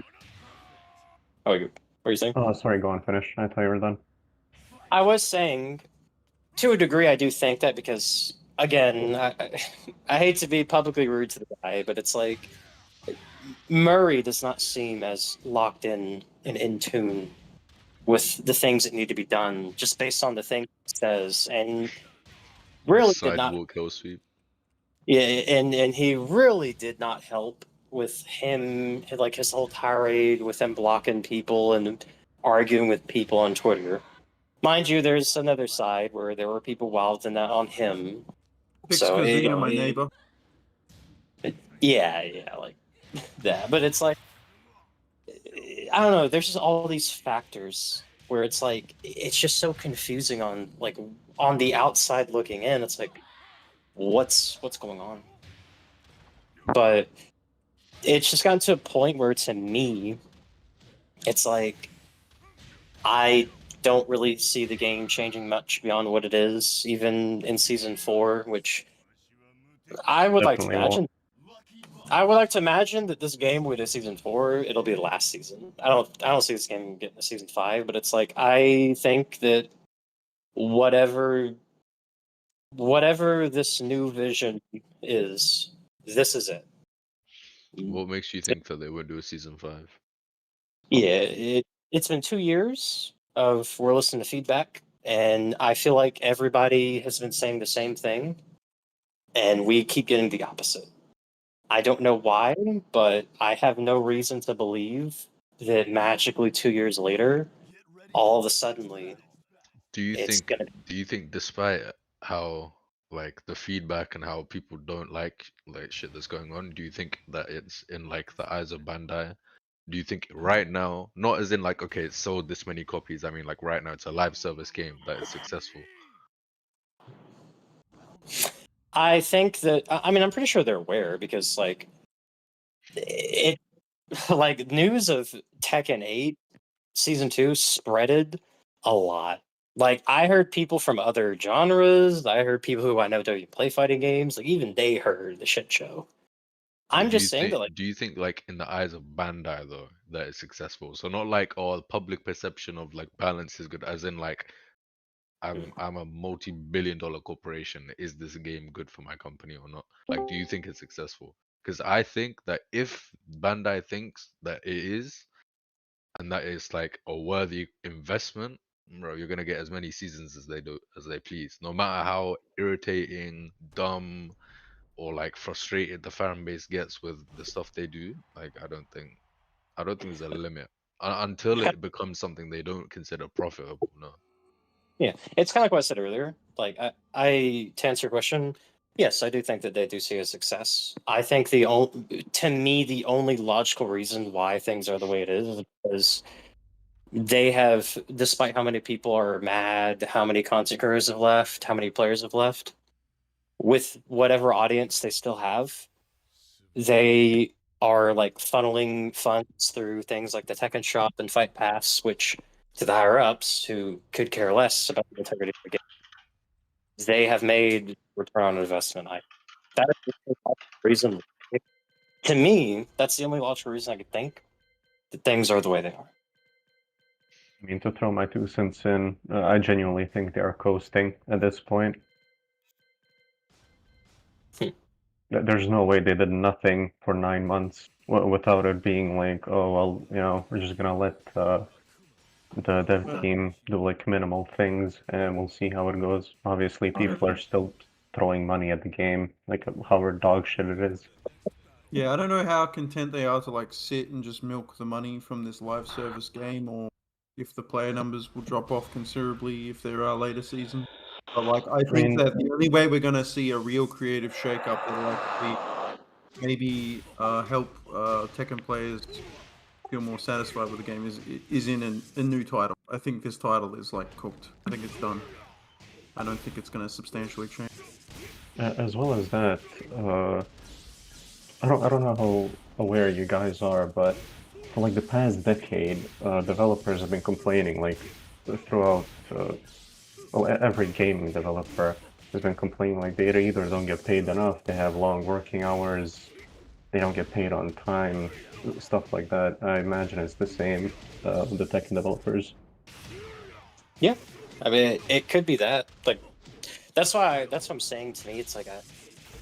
Oh, what were you saying? Oh, sorry, go on, finish. I thought you were done. I was saying, to a degree, I do think that because, again, I hate to be publicly rude to the guy, but it's like, Murray does not seem as locked in and in tune with the things that need to be done, just based on the things he says, and really did not. Sidewalk kill sweep. Yeah, and he really did not help with him, like his whole tirade with him blocking people and arguing with people on Twitter. Mind you, there's another side where there were people wild in that on him. So my neighbor. Yeah, like that. But it's like, I don't know. There's just all these factors where it's like it's just so confusing on the outside looking in. It's like, what's going on? But it's just gotten to a point where, to me, it's like I don't really see the game changing much beyond what it is, even in season 4, which I would like to imagine. I would like to imagine that this game will be season 4. It'll be the last season. I don't see this game getting to season 5, but it's like I think that whatever this new vision is, this is it. What makes you think that they would do a season 5? Yeah, it's been 2 years of we're listening to feedback, and I feel like everybody has been saying the same thing, and we keep getting the opposite. I don't know why, but I have no reason to believe that magically 2 years later, all of a suddenly, Do you it's think gonna. do you think despite how like the feedback and how people don't like shit that's going on, do you think that it's in like the eyes of Bandai? Do you think right now, not as in like okay, it sold this many copies, I mean like right now it's a live service game that is successful? I think that I mean I'm pretty sure they're aware because like it like news of Tekken 8 season 2 spreaded a lot. Like I heard people from other genres, I heard people who I know don't play fighting games, like even they heard the shit show. I'm Do you just saying think that like do you think like in the eyes of Bandai though that is successful? So not like the public perception of like balance is good, as in like I'm a multi-billion-dollar corporation. Is this game good for my company or not? Like, do you think it's successful? Because I think that if Bandai thinks that it is, and that is like a worthy investment, bro, you're gonna get as many seasons as they please. No matter how irritating, dumb, or like frustrated the fan base gets with the stuff they do, like I don't think there's a limit until it becomes something they don't consider profitable. No. yeah, it's kind of like what I said earlier. Like I to answer your question, yes, I do think that they do see a success. I think to me the only logical reason why things are the way it is because they have, despite how many people are mad, how many content creators have left, how many players have left, with whatever audience they still have, they are like funneling funds through things like the Tekken Shop and Fight Pass, which to the higher ups who could care less about the integrity of the game, they have made return on investment. That is the reason. To me, that's the only logical reason I could think that things are the way they are. I mean, to throw my 2 cents in, I genuinely think they are coasting at this point. There's no way they did nothing for 9 months without it being like, oh, well, you know, we're just gonna let the dev team do like minimal things and we'll see how it goes. Obviously, people are still throwing money at the game, like however dog shit it is. Yeah, I don't know how content they are to like sit and just milk the money from this live service game, or if the player numbers will drop off considerably if there are later seasons. But like, I think that the only way we're gonna see a real creative shakeup that'll actually maybe help Tekken players feel more satisfied with the game is in a new title. I think this title is like cooked. I think it's done. I don't think it's gonna substantially change. As well as that, I don't know how aware you guys are, but for like the past decade, developers have been complaining like throughout. Well, every gaming developer has been complaining like they either don't get paid enough, they have long working hours, they don't get paid on time, stuff like that. I imagine it's the same with the Tekken developers. Yeah, I mean, it could be that. Like, that's what I'm saying. To me, it's like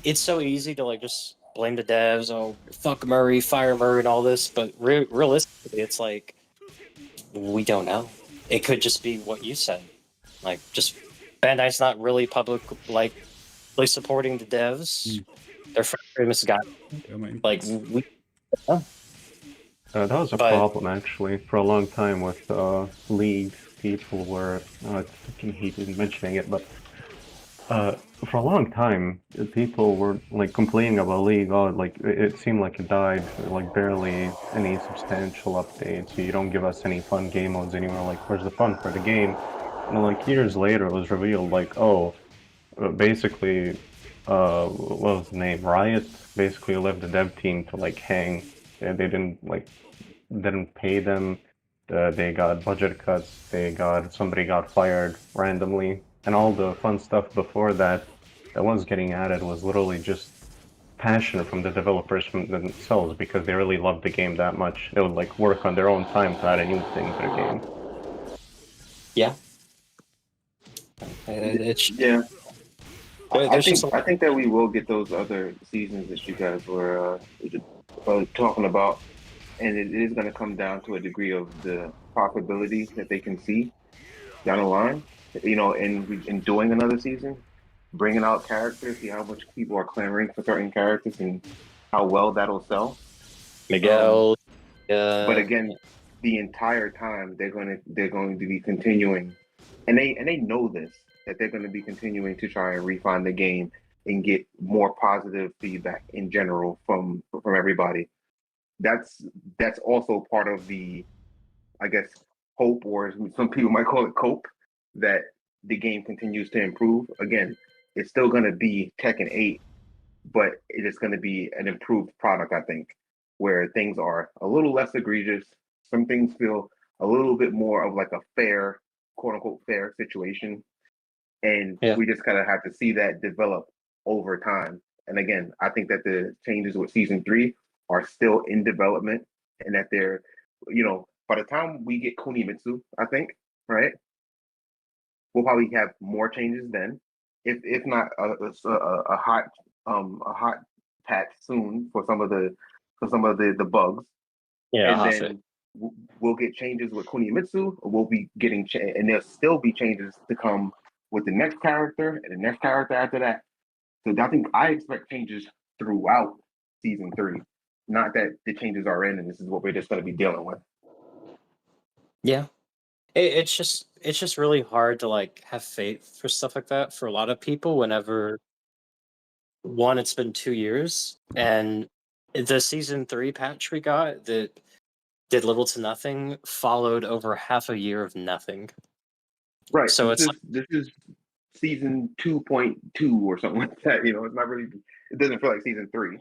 it's so easy to like just blame the devs. Oh, fuck Murray, fire Murray, and all this. But realistically, it's like we don't know. It could just be what you said. Like, just Bandai's not really really supporting the devs. They're very misguided. Like, we. That was a problem actually for a long time with League. People were, he didn't mentioning it, but for a long time, people were like complaining about League. Oh, like it seemed like it died. Like barely any substantial updates. You don't give us any fun game modes anymore. Like, where's the fun for the game? And like years later, it was revealed like, oh, basically, what was the name? Riot basically left the dev team to like hang. They didn't pay them. They got budget cuts. Somebody got fired randomly, and all the fun stuff before that was getting added was literally just passion from the developers from themselves because they really loved the game that much. They would like work on their own time to add a new thing to the game. Yeah. Yeah. I think that we will get those other seasons that you guys were talking about, and it is going to come down to a degree of the profitability that they can see down the line. In doing another season, bringing out characters, see how much people are clamoring for certain characters and how well that'll sell. Miguel. But again, the entire time they're going to be continuing, and they know this, that they're going to be continuing to try and refine the game and get more positive feedback in general from everybody. That's also part of the, I guess, hope, or some people might call it cope, that the game continues to improve. Again, it's still going to be Tekken 8, but it is going to be an improved product, I think, where things are a little less egregious. Some things feel a little bit more of like a fair, quote unquote, fair situation. And we just kind of have to see that develop over time. And again, I think that the changes with season 3 are still in development, and that they're, by the time we get Kunimitsu, I think, right, we'll probably have more changes then, if not a hot patch soon for some of the bugs. Yeah, and then we'll get changes with Kunimitsu. We'll be getting and there'll still be changes to come with the next character and the next character after that. So I expect changes throughout season 3. Not that the changes are in and this is what we're just going to be dealing with. Yeah. It's just really hard to like have faith for stuff like that for a lot of people whenever, one, it's been 2 years, and the season 3 patch we got that did little to nothing followed over half a year of nothing. Right. So this is season 2.2 or something like that. It's not really. It doesn't feel like season 3.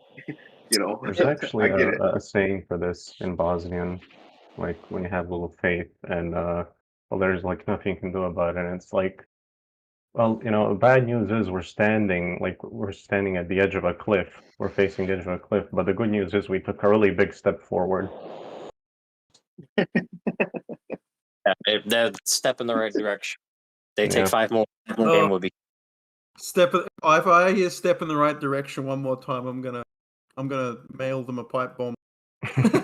There's actually I get it. a saying for this in Bosnian, like when you have little faith and there's like nothing you can do about it. And it's like, well, the bad news is we're standing at the edge of a cliff. We're facing the edge of a cliff. But the good news is we took a really big step forward. That step in the right direction. They take 5 more. The game will be. If I hear step in the right direction one more time, I'm gonna mail them a pipe bomb. I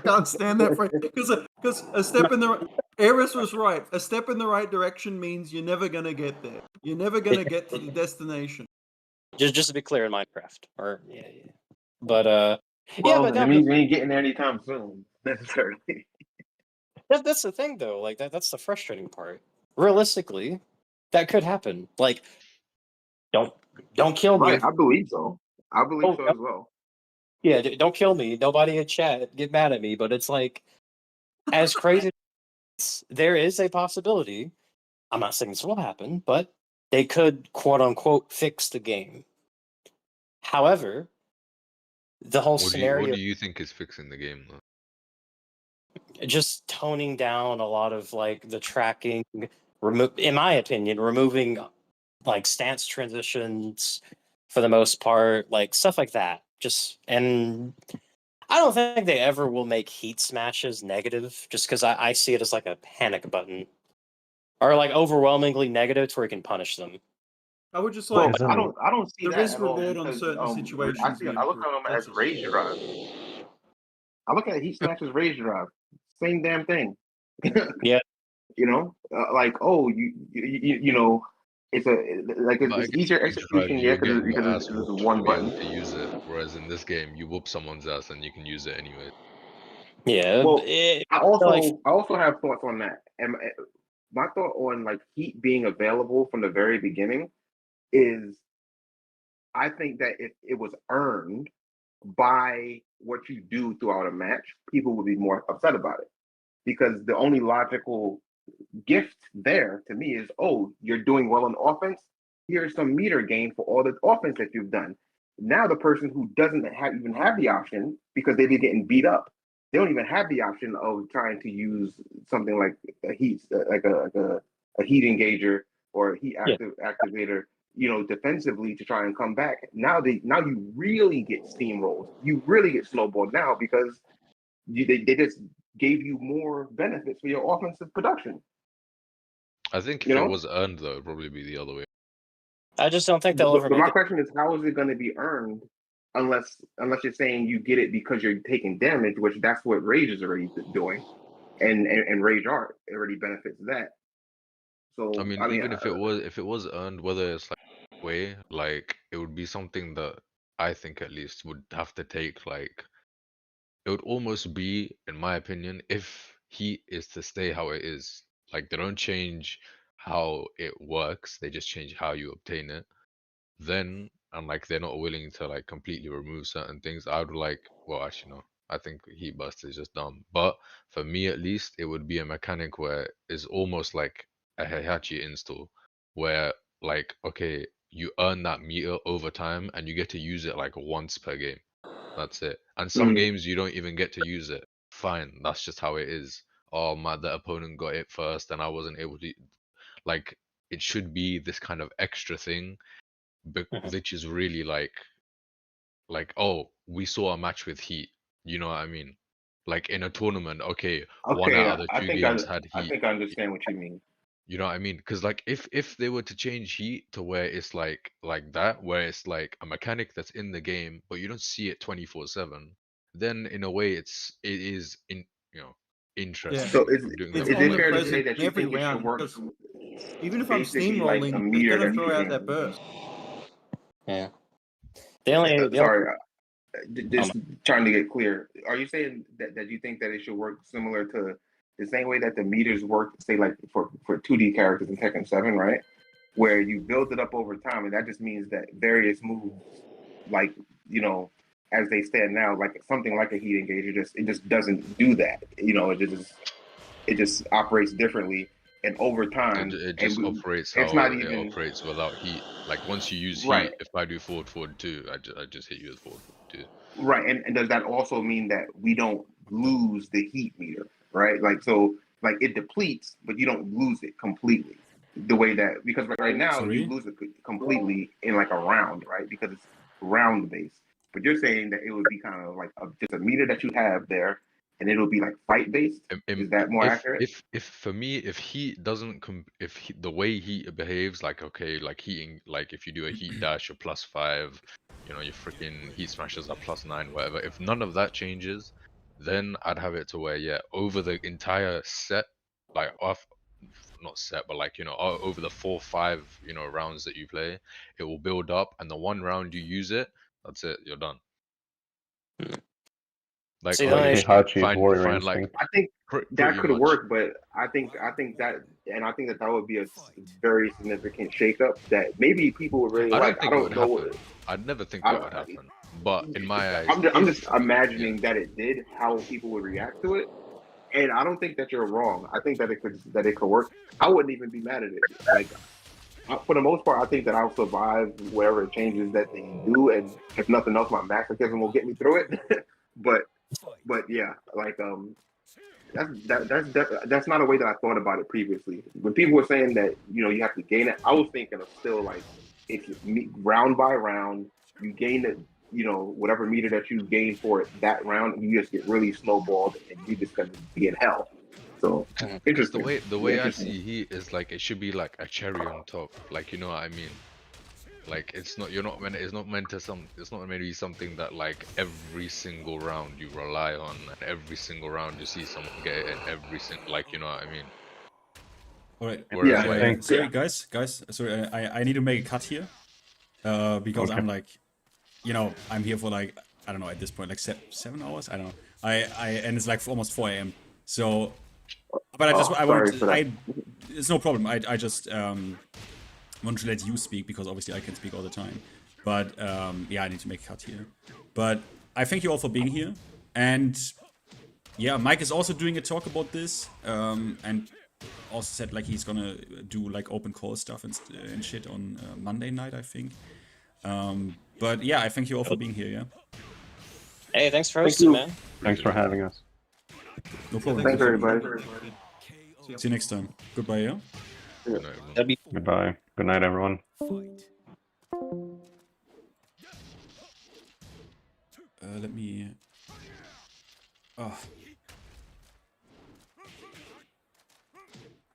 can't stand that phrase because a step in the Eris was right. A step in the right direction means you're never gonna get there. You're never gonna get to the destination. Just to be clear, in Minecraft, but that means we ain't getting there anytime soon, necessarily. That's the thing, though. Like that's the frustrating part. Realistically, that could happen. Like, don't kill me. Right, I believe so. I believe so as well. Yeah, don't kill me. Nobody in chat get mad at me, but it's like, as crazy as there is a possibility. I'm not saying this will happen, but they could, quote unquote, fix the game. However, the whole scenario. What do you think is fixing the game, though? Just toning down a lot of like the tracking, in my opinion, removing like stance transitions for the most part, like stuff like that. And I don't think they ever will make heat smashes negative, just because I see it as like a panic button, or like overwhelmingly negative to where you can punish them. I would just like. I don't see there that is at all reward on because, certain situations. I look at them as rage drive. I look at heat smash as rage drive. Same damn thing. Yeah. Like, oh, it's easier execution, because it's one button to use it. Whereas in this game, you whoop someone's ass and you can use it anyway. Yeah. Well, I also have thoughts on that. And my thought on like heat being available from the very beginning is, I think that if it was earned by what you do throughout a match, people would be more upset about it. Because the only logical gift there to me is, oh, you're doing well on offense. Here's some meter gain for all the offense that you've done. Now the person who doesn't even have the option, because they've been getting beat up, they don't even have the option of trying to use something like a heat, like a heat engager or a heat activator, defensively to try and come back. Now you really get steamrolled. You really get snowballed now because they just gave you more benefits for your offensive production. I think if it was earned, though, it'd probably be the other way. I just don't think they'll ever But make my it. question is, how is it going to be earned unless you're saying you get it because you're taking damage, which that's what Rage is already doing, and Rage Art already benefits that. So I mean, even if it was earned, whether it's like way, like it would be something that I think at least would have to take like it would almost be, in my opinion, if Heat is to stay how it is, like they don't change how it works, they just change how you obtain it. Then and like they're not willing to like completely remove certain things, I would like, well, actually no, I think Heat Burst is just dumb. But for me at least, it would be a mechanic where it's almost like a Heihachi install, where like okay, you earn that meter over time and you get to use it like once per game. That's it. And some games you don't even get to use it. Fine, that's just how it is. Oh my, the opponent got it first and I wasn't able to. Like, it should be this kind of extra thing, which is really like, oh, we saw a match with Heat. You know what I mean? Like in a tournament, okay, one okay, out of the two games had I Heat. think I understand what you mean. You know what I mean? Because like if they were to change Heat to where it's like that, where it's like a mechanic that's in the game, but you don't see it 24/7, then in a way it is interesting. So is it fair to say that you think it should work? Even if I'm basically like a steamrolling, it's meter gonna that throw you out can- that burst. Yeah. Sorry, just trying to get clear. Are you saying that you think that it should work similar to the same way that the meters work, say like for 2D characters in Tekken 7, right? Where you build it up over time, and that just means that various moves, like, you know, as they stand now, like something like a heat engage, it just doesn't do that. You know, it just operates differently, and over time, It just operates it's how not it even operates without Heat. Like once you use right. Heat, if I do forward 2, I just hit you with forward 2. Right, and does that also mean that we don't lose the heat meter, right? Like so, like it depletes, but you don't lose it completely. The way that because right now you lose it completely in like a round, right? Because it's round based. But you're saying that it would be kind of like just a meter that you have there, and it'll be like fight based. Is that more accurate? If for me, if Heat doesn't the way Heat behaves, like okay, like heating, like if you do a Heat dash, you're +5. You know, your freaking Heat smashes are +9, whatever. If none of that changes, then I'd have it to where, yeah, over the entire set, like off, not set, but like, you know, over the 4-5, you know, rounds that you play, it will build up, and the one round you use it, that's it, you're done. Like, See, okay, Heihachi's Warrior find Instinct. like I think that pretty could much. work, but I think that, and I think that would be a very significant shakeup that maybe people would really I like. don't think it would happen. I'd never think that would happen. But in my eyes, I'm just imagining that it did, how people would react to it, and I don't think that you're wrong. I think that it could work. I wouldn't even be mad at it. Like for the most part, I think that I'll survive whatever changes that they do, and if nothing else, my masochism will get me through it. but yeah, like that's not a way that I thought about it previously. When people were saying that, you know, you have to gain it, I was thinking of still like if you round by round, you gain it, you know, whatever meter that you gain for it that round, you just get really snowballed and you just gonna be in hell. So interesting. The way I see Heat is like it should be like a cherry on top. Like, you know what I mean? Like it's not it's not meant to be something that like every single round you rely on, and every single round you see someone get it, and every single, like, you know what I mean? All right. Whereas, sorry, guys. Sorry, I need to make a cut here, because I'm like, you know, I'm here for like, I don't know, at this point like 7 hours. I don't know. And it's like almost 4 a.m. So, but it's no problem. I just want to let you speak because obviously I can speak all the time. But yeah, I need to make a cut here. But I thank you all for being here. And yeah, Mike is also doing a talk about this. And also said like he's gonna do like open call stuff and shit on Monday night, I think. But yeah, I thank you all for being here. Yeah. Hey, thanks for hosting, man. Thanks for having us. No problem. Thanks everybody. See you next time. Goodbye. Yeah. Goodbye. Good night, everyone. Let me. Oh.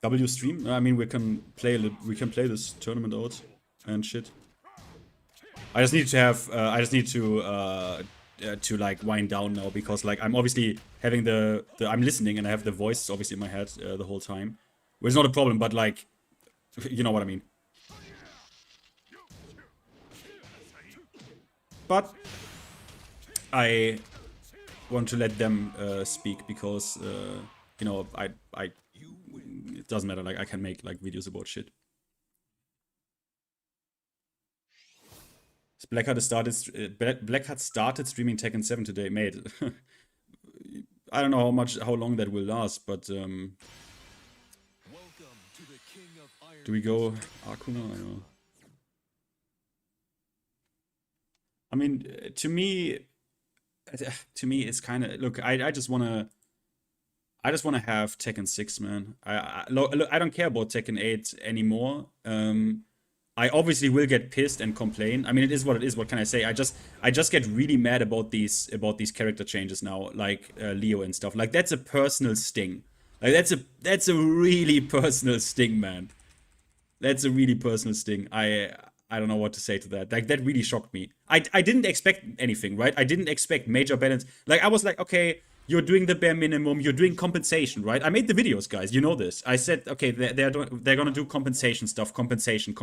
W stream. I mean, we can play this tournament out. and shit. I just need to have, to like wind down now because like I'm obviously having I'm listening and I have the voice obviously in my head the whole time, which is not a problem, but like, you know what I mean. But I want to let them speak because you know it doesn't matter, like I can make like videos about shit. Blackheart started streaming Tekken 7 today, mate. I don't know how long that will last, but do we go Akuma? I don't know. I mean, to me it's kind of, look, I just wanna have Tekken 6, man. I don't care about Tekken 8 anymore. I obviously will get pissed and complain. I mean, it is what it is. What can I say? I just get really mad about these character changes now, like Leo and stuff. Like that's a personal sting. Like that's a really personal sting, man. That's a really personal sting. I don't know what to say to that. Like that really shocked me. I didn't expect anything, right? I didn't expect major balance. Like I was like, okay, you're doing the bare minimum, you're doing compensation, right? I made the videos, guys, you know this. I said, okay, they're gonna do compensation stuff, compensation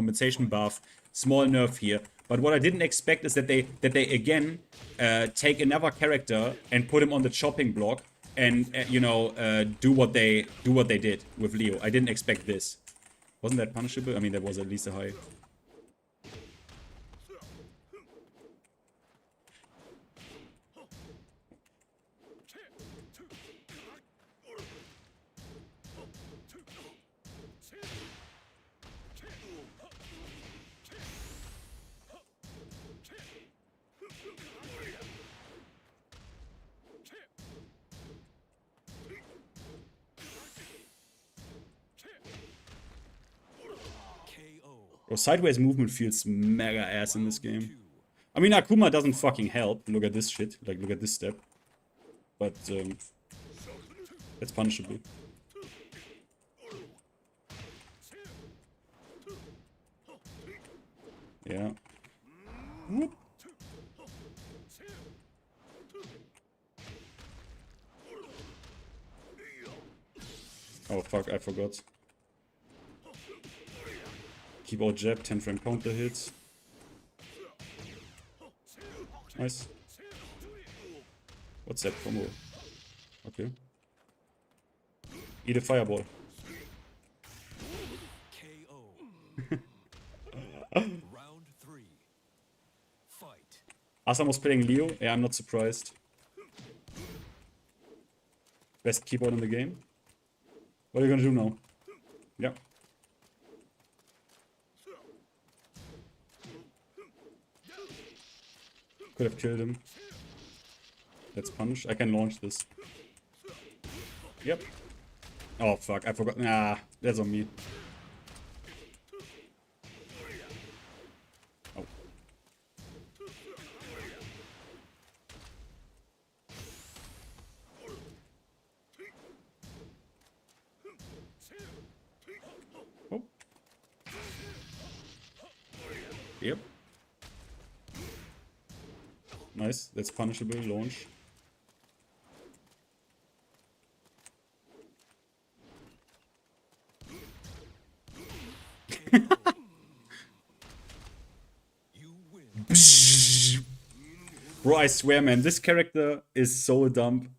buff, small nerf here. But what I didn't expect is that they again take another character and put him on the chopping block and you know do what they did with Leo. I didn't expect this. Wasn't that punishable? I mean, that was at least a high. Bro, sideways movement feels mega ass in this game. I mean, Akuma doesn't fucking help. Look at this shit. Like, look at this step. But, that's punishable. Yeah. Whoop. Oh, fuck, I forgot. Keep out jab, 10 frame counter hits. Nice. What's that combo? Okay. Eat a fireball. Asamo's playing Leo? Yeah, I'm not surprised. Best keyboard in the game. What are you gonna do now? Yeah. Could have killed him. Let's punish. I can launch this. Yep. Oh fuck, I forgot. Nah, that's on me. Oh. Oh. Yep. Nice, that's punishable, launch. Bro, I swear, man, this character is so dumb.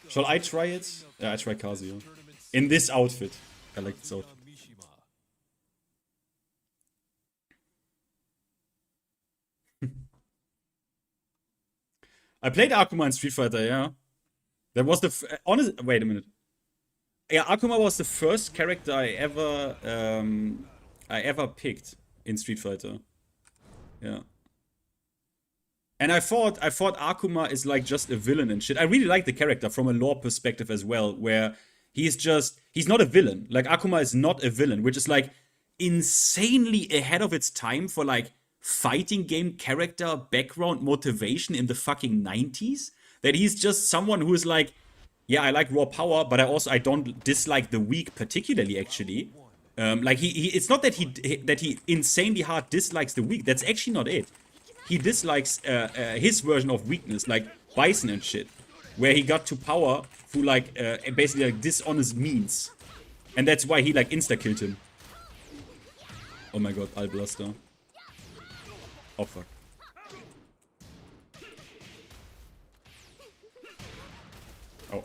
Shall I try it? Yeah, I try Kazuya. In this outfit. I like this outfit. I played Akuma in Street Fighter, yeah. That was the honest. Wait a minute. Yeah, Akuma was the first character I ever picked in Street Fighter. Yeah. And I thought Akuma is like just a villain and shit. I really like the character from a lore perspective as well, where he's not a villain. Like Akuma is not a villain, which is like insanely ahead of its time for like fighting game character background motivation in the fucking 90s? That he's just someone who is like, yeah, I like raw power, but I don't dislike the weak particularly, actually. Like it's not that he insanely hard dislikes the weak. That's actually not it. He dislikes his version of weakness, like Bison and shit, where he got to power through like basically like dishonest means, and that's why he like insta-killed him. Oh my god, Alblaster. Oh fuck. Oh.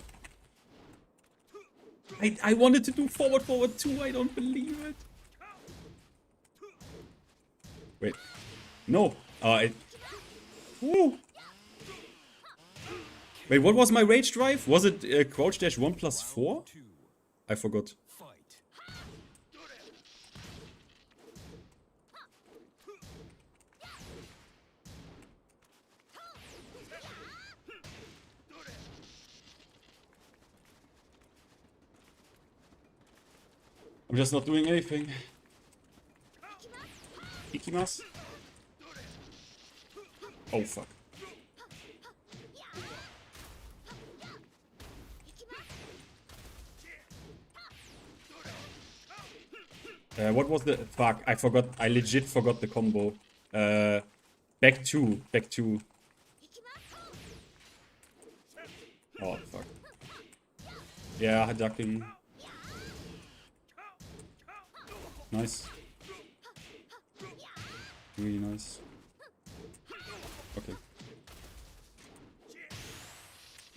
I wanted to do forward too, I don't believe it. Wait. No. Woo. Wait, what was my rage drive? Was it crouch dash 1+4? I forgot. I'm just not doing anything. Ikimasu? Oh fuck. What was the fuck? I forgot. I legit forgot the combo. Back two. Oh fuck. Yeah, Hadaki. Nice. Really nice. Okay.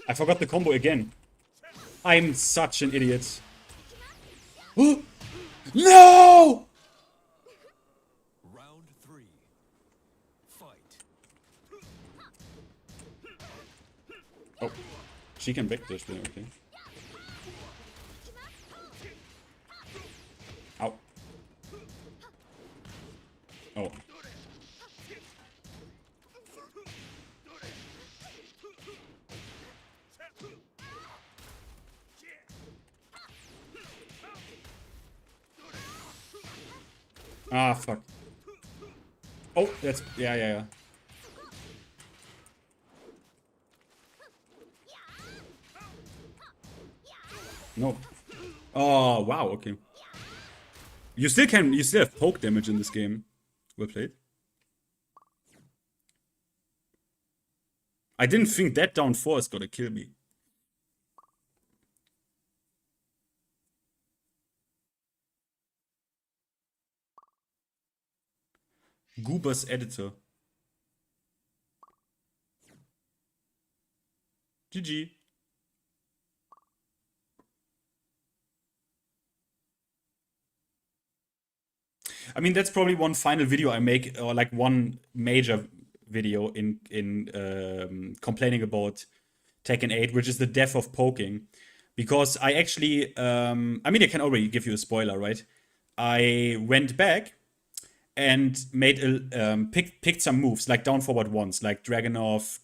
I forgot the combo again. I'm such an idiot. No! Round 3. Fight. Oh, she can backdash there, okay. Ow. Oh. Ah, fuck. Oh, that's... Yeah. No. Oh, wow, okay. You still have poke damage in this game. Well played. I didn't think that down 4 is gonna kill me. Goober's editor. GG. I mean, that's probably one final video I make, or like one major video in complaining about Tekken 8, which is the death of poking. Because I actually, I mean, I can already give you a spoiler, right? I went back and made picked some moves, like down forward ones, like Dragunov,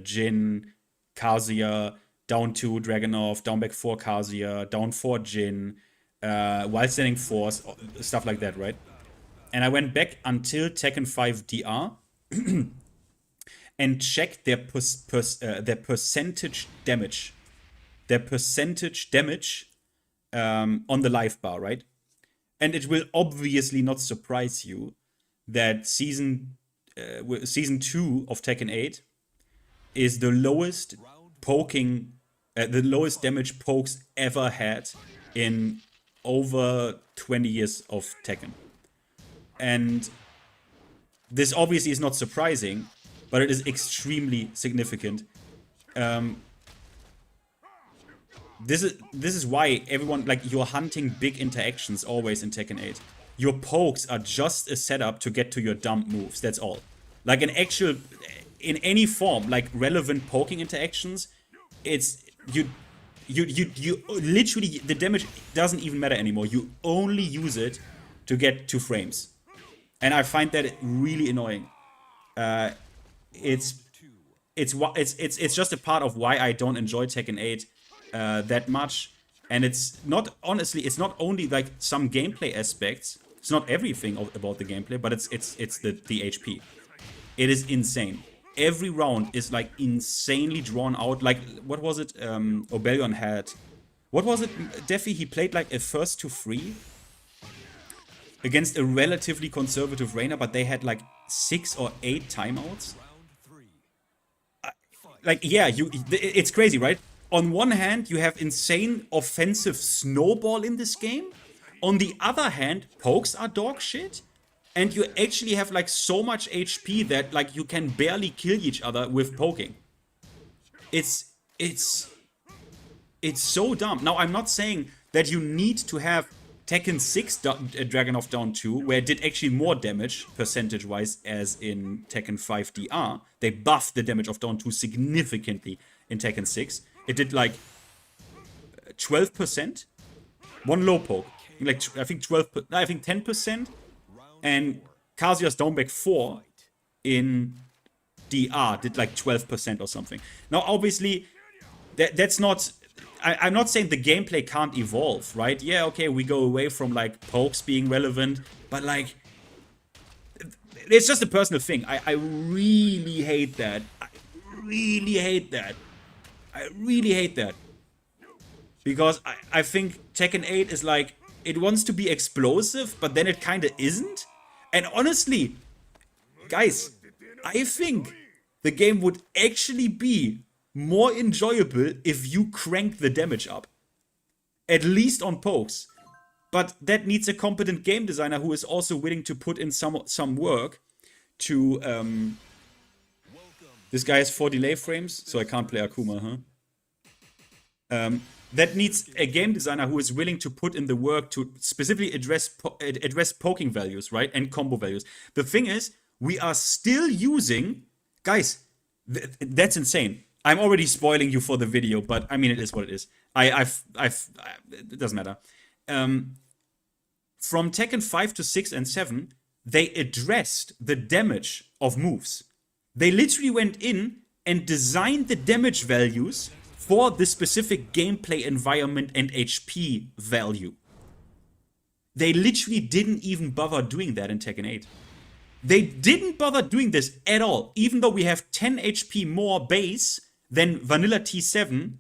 Jin, Kazuya, down 2 Dragunov, down back 4 Kazuya, down 4 Jin, while standing 4, stuff like that, right? And I went back until Tekken 5 DR and checked their percentage damage. Their percentage damage on the life bar, right? And it will obviously not surprise you that season 2 of Tekken 8 is the lowest poking, the lowest damage pokes ever had in over 20 years of Tekken. And this obviously is not surprising, but it is extremely significant. This is why everyone, like, you're hunting big interactions always in Tekken 8. Your pokes are just a setup to get to your dump moves, that's all. Like an actual, in any form, like relevant poking interactions, it's, you literally, the damage doesn't even matter anymore. You only use it to get 2 frames. And I find that really annoying. It's just a part of why I don't enjoy Tekken 8 that much. And it's not, honestly, it's not only like some gameplay aspects, It's not everything about the gameplay, but it's the HP. It is insane. Every round is like insanely drawn out. Like, what was it? Obelion had. What was it, Defi? He played like a first to 3 against a relatively conservative Reina, but they had like 6 or 8 timeouts. Like, yeah, it's crazy, right? On one hand, you have insane offensive snowball in this game. On the other hand, pokes are dog shit. And you actually have like so much HP that like you can barely kill each other with poking. It's so dumb. Now, I'm not saying that you need to have Tekken 6 Dragon of Dawn 2, where it did actually more damage, percentage-wise, as in Tekken 5 DR. They buffed the damage of Dawn 2 significantly in Tekken 6. It did like 12%. One low poke. Like, I think 12%, I think 10%. And Kazuya's Downback 4 in DR did like 12% or something. Now, obviously, that's not... I'm not saying the gameplay can't evolve, right? Yeah, okay, we go away from, like, pokes being relevant, but, like... It's just a personal thing. I really hate that. I really hate that. I really hate that. Because I think Tekken 8 is, like... It wants to be explosive, but then it kinda isn't. And honestly, guys, I think the game would actually be more enjoyable if you crank the damage up. At least on pokes. But that needs a competent game designer who is also willing to put in some work to... This guy has 4 delay frames, so I can't play Akuma, huh? That needs a game designer who is willing to put in the work to specifically address poking values, right? And combo values. The thing is, we are still using... Guys, that's insane. I'm already spoiling you for the video, but I mean, it is what it is. It doesn't matter. From Tekken 5 to 6 and 7, they addressed the damage of moves. They literally went in and designed the damage values for the specific gameplay environment and HP value. They literally didn't even bother doing that in Tekken 8. They didn't bother doing this at all, even though we have 10 HP more base than vanilla T7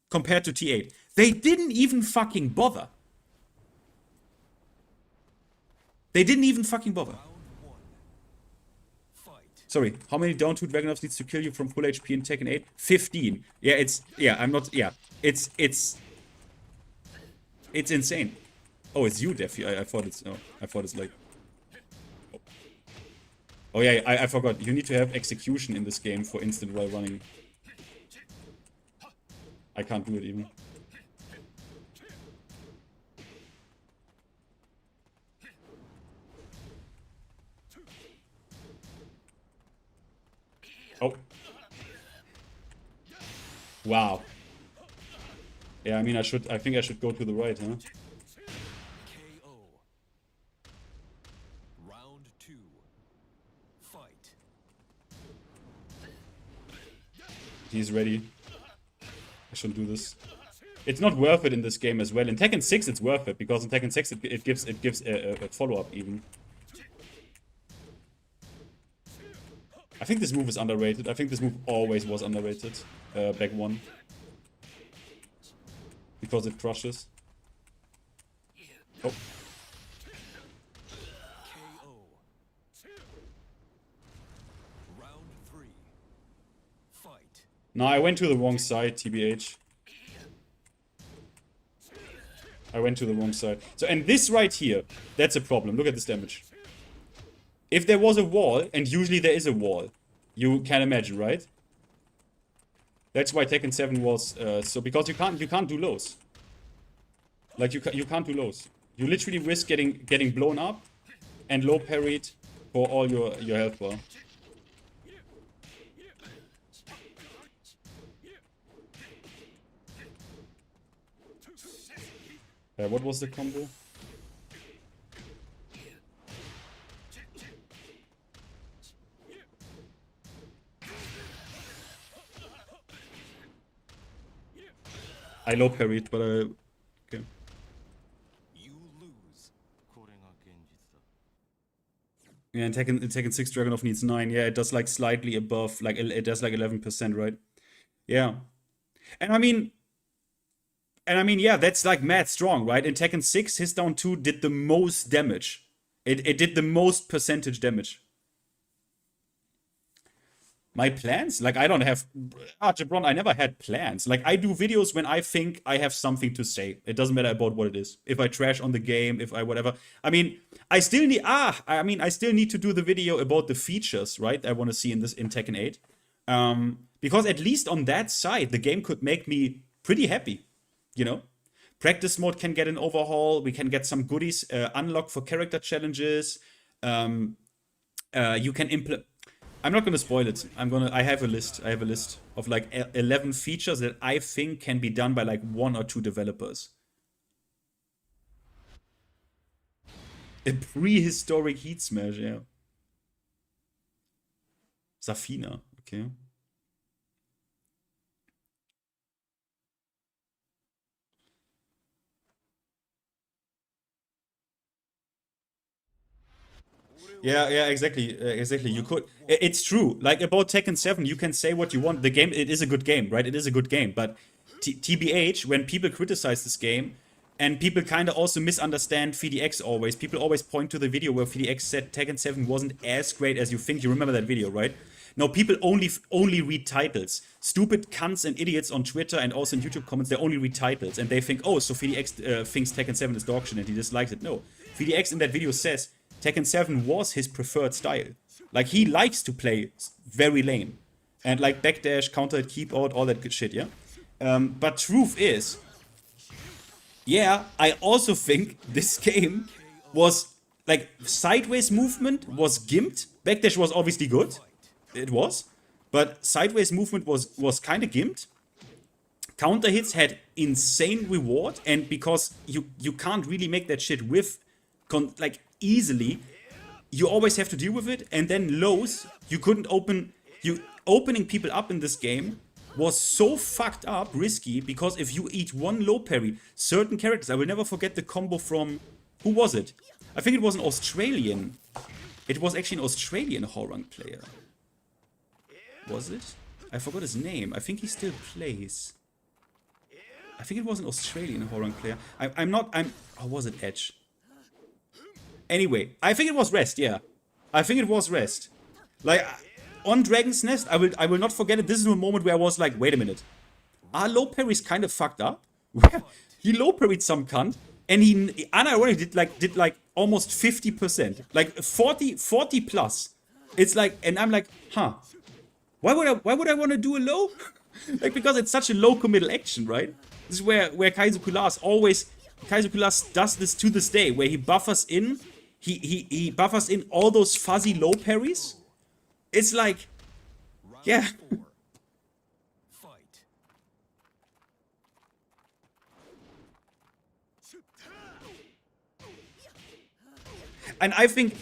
compared to T8. They didn't even fucking bother. They didn't even fucking bother. Sorry, how many down 2 Dragonovs needs to kill you from full HP in Tekken 8? 15. Yeah, I'm not, yeah. It's insane. Oh, it's you, Defi. I thought it's, no, I thought it's like... Oh yeah, I forgot. You need to have execution in this game for instant while running. I can't do it even. Oh. Wow. Yeah, I mean, I think I should go to the right, huh? Round 2. Fight. He's ready. I shouldn't do this. It's not worth it in this game as well. In Tekken 6 it's worth it, because in Tekken 6 it gives a follow-up even. I think this move is underrated. I think this move always was underrated. Back one. Because it crushes. Oh. Round 3. Fight. No, I went to the wrong side, TBH. I went to the wrong side. So, and this right here, that's a problem. Look at this damage. If there was a wall, and usually there is a wall, you can imagine, right? That's why Tekken 7 was so, because you can't do lows. Like you can't do lows. You literally risk getting blown up and low parried for all your health bar. What was the combo? I low parried, but okay. You lose. Yeah, and Tekken 6 Dragunov needs 9. Yeah, it does like slightly above, like it does like 11%, right? Yeah. And I mean, yeah, that's like mad strong, right? In Tekken 6, his down 2 did the most damage. It did the most percentage damage. My plans? Like, I don't have... Jabron, I never had plans. Like, I do videos when I think I have something to say. It doesn't matter about what it is. If I trash on the game, if I whatever. I mean, I still need... I still need to do the video about the features, right? I want to see in Tekken 8. Because at least on that side, the game could make me pretty happy. You know? Practice mode can get an overhaul. We can get some goodies unlocked for character challenges. You can implement... I'm not gonna spoil it. I have a list. I have a list of like 11 features that I think can be done by like 1 or 2 developers. A prehistoric heat smash, yeah. Safina, okay. Yeah, exactly. You could. It's true. Like about Tekken 7, you can say what you want. The game, it is a good game, right? It is a good game. But TBH, when people criticize this game, and people kind of also misunderstand FDX always, people always point to the video where FDX said Tekken 7 wasn't as great as you think. You remember that video, right? No, people only read titles. Stupid cunts and idiots on Twitter and also in YouTube comments, they only read titles. And they think, oh, so FDX thinks Tekken 7 is dog shit and he dislikes it. No. FDX in that video says Tekken 7 was his preferred style. Like, he likes to play very lame. And like backdash, counter hit, keep out, all that good shit, yeah? But truth is, yeah, I also think this game was, like, sideways movement was gimped. Backdash was obviously good. It was. But sideways movement was kind of gimped. Counter hits had insane reward. And because you can't really make that shit with, like, easily, you always have to deal with it. And then lows, you couldn't open... Opening people up in this game was so fucked up, risky, because if you eat one low parry, certain characters... I will never forget the combo from... Who was it? I think it was an Australian... It was actually an Australian Horrung player. Was it? I forgot his name. I think he still plays. I think it was an Australian Horrung player. Oh, was it Edge? Anyway, I think it was Rest, yeah. I think it was Rest. Like, on Dragon's Nest, I will not forget it. This is a moment where I was like, wait a minute. Our low parry's kind of fucked up. He low parried some cunt, and he unironically did like almost 50%. Like 40 plus. It's like, and I'm like, huh. Why would I want to do a low? Like, because it's such a low committal action, right? This is where Kaiser Kulas does this to this day, where he buffers in, he buffers in all those fuzzy low parries. It's like, yeah. And I think,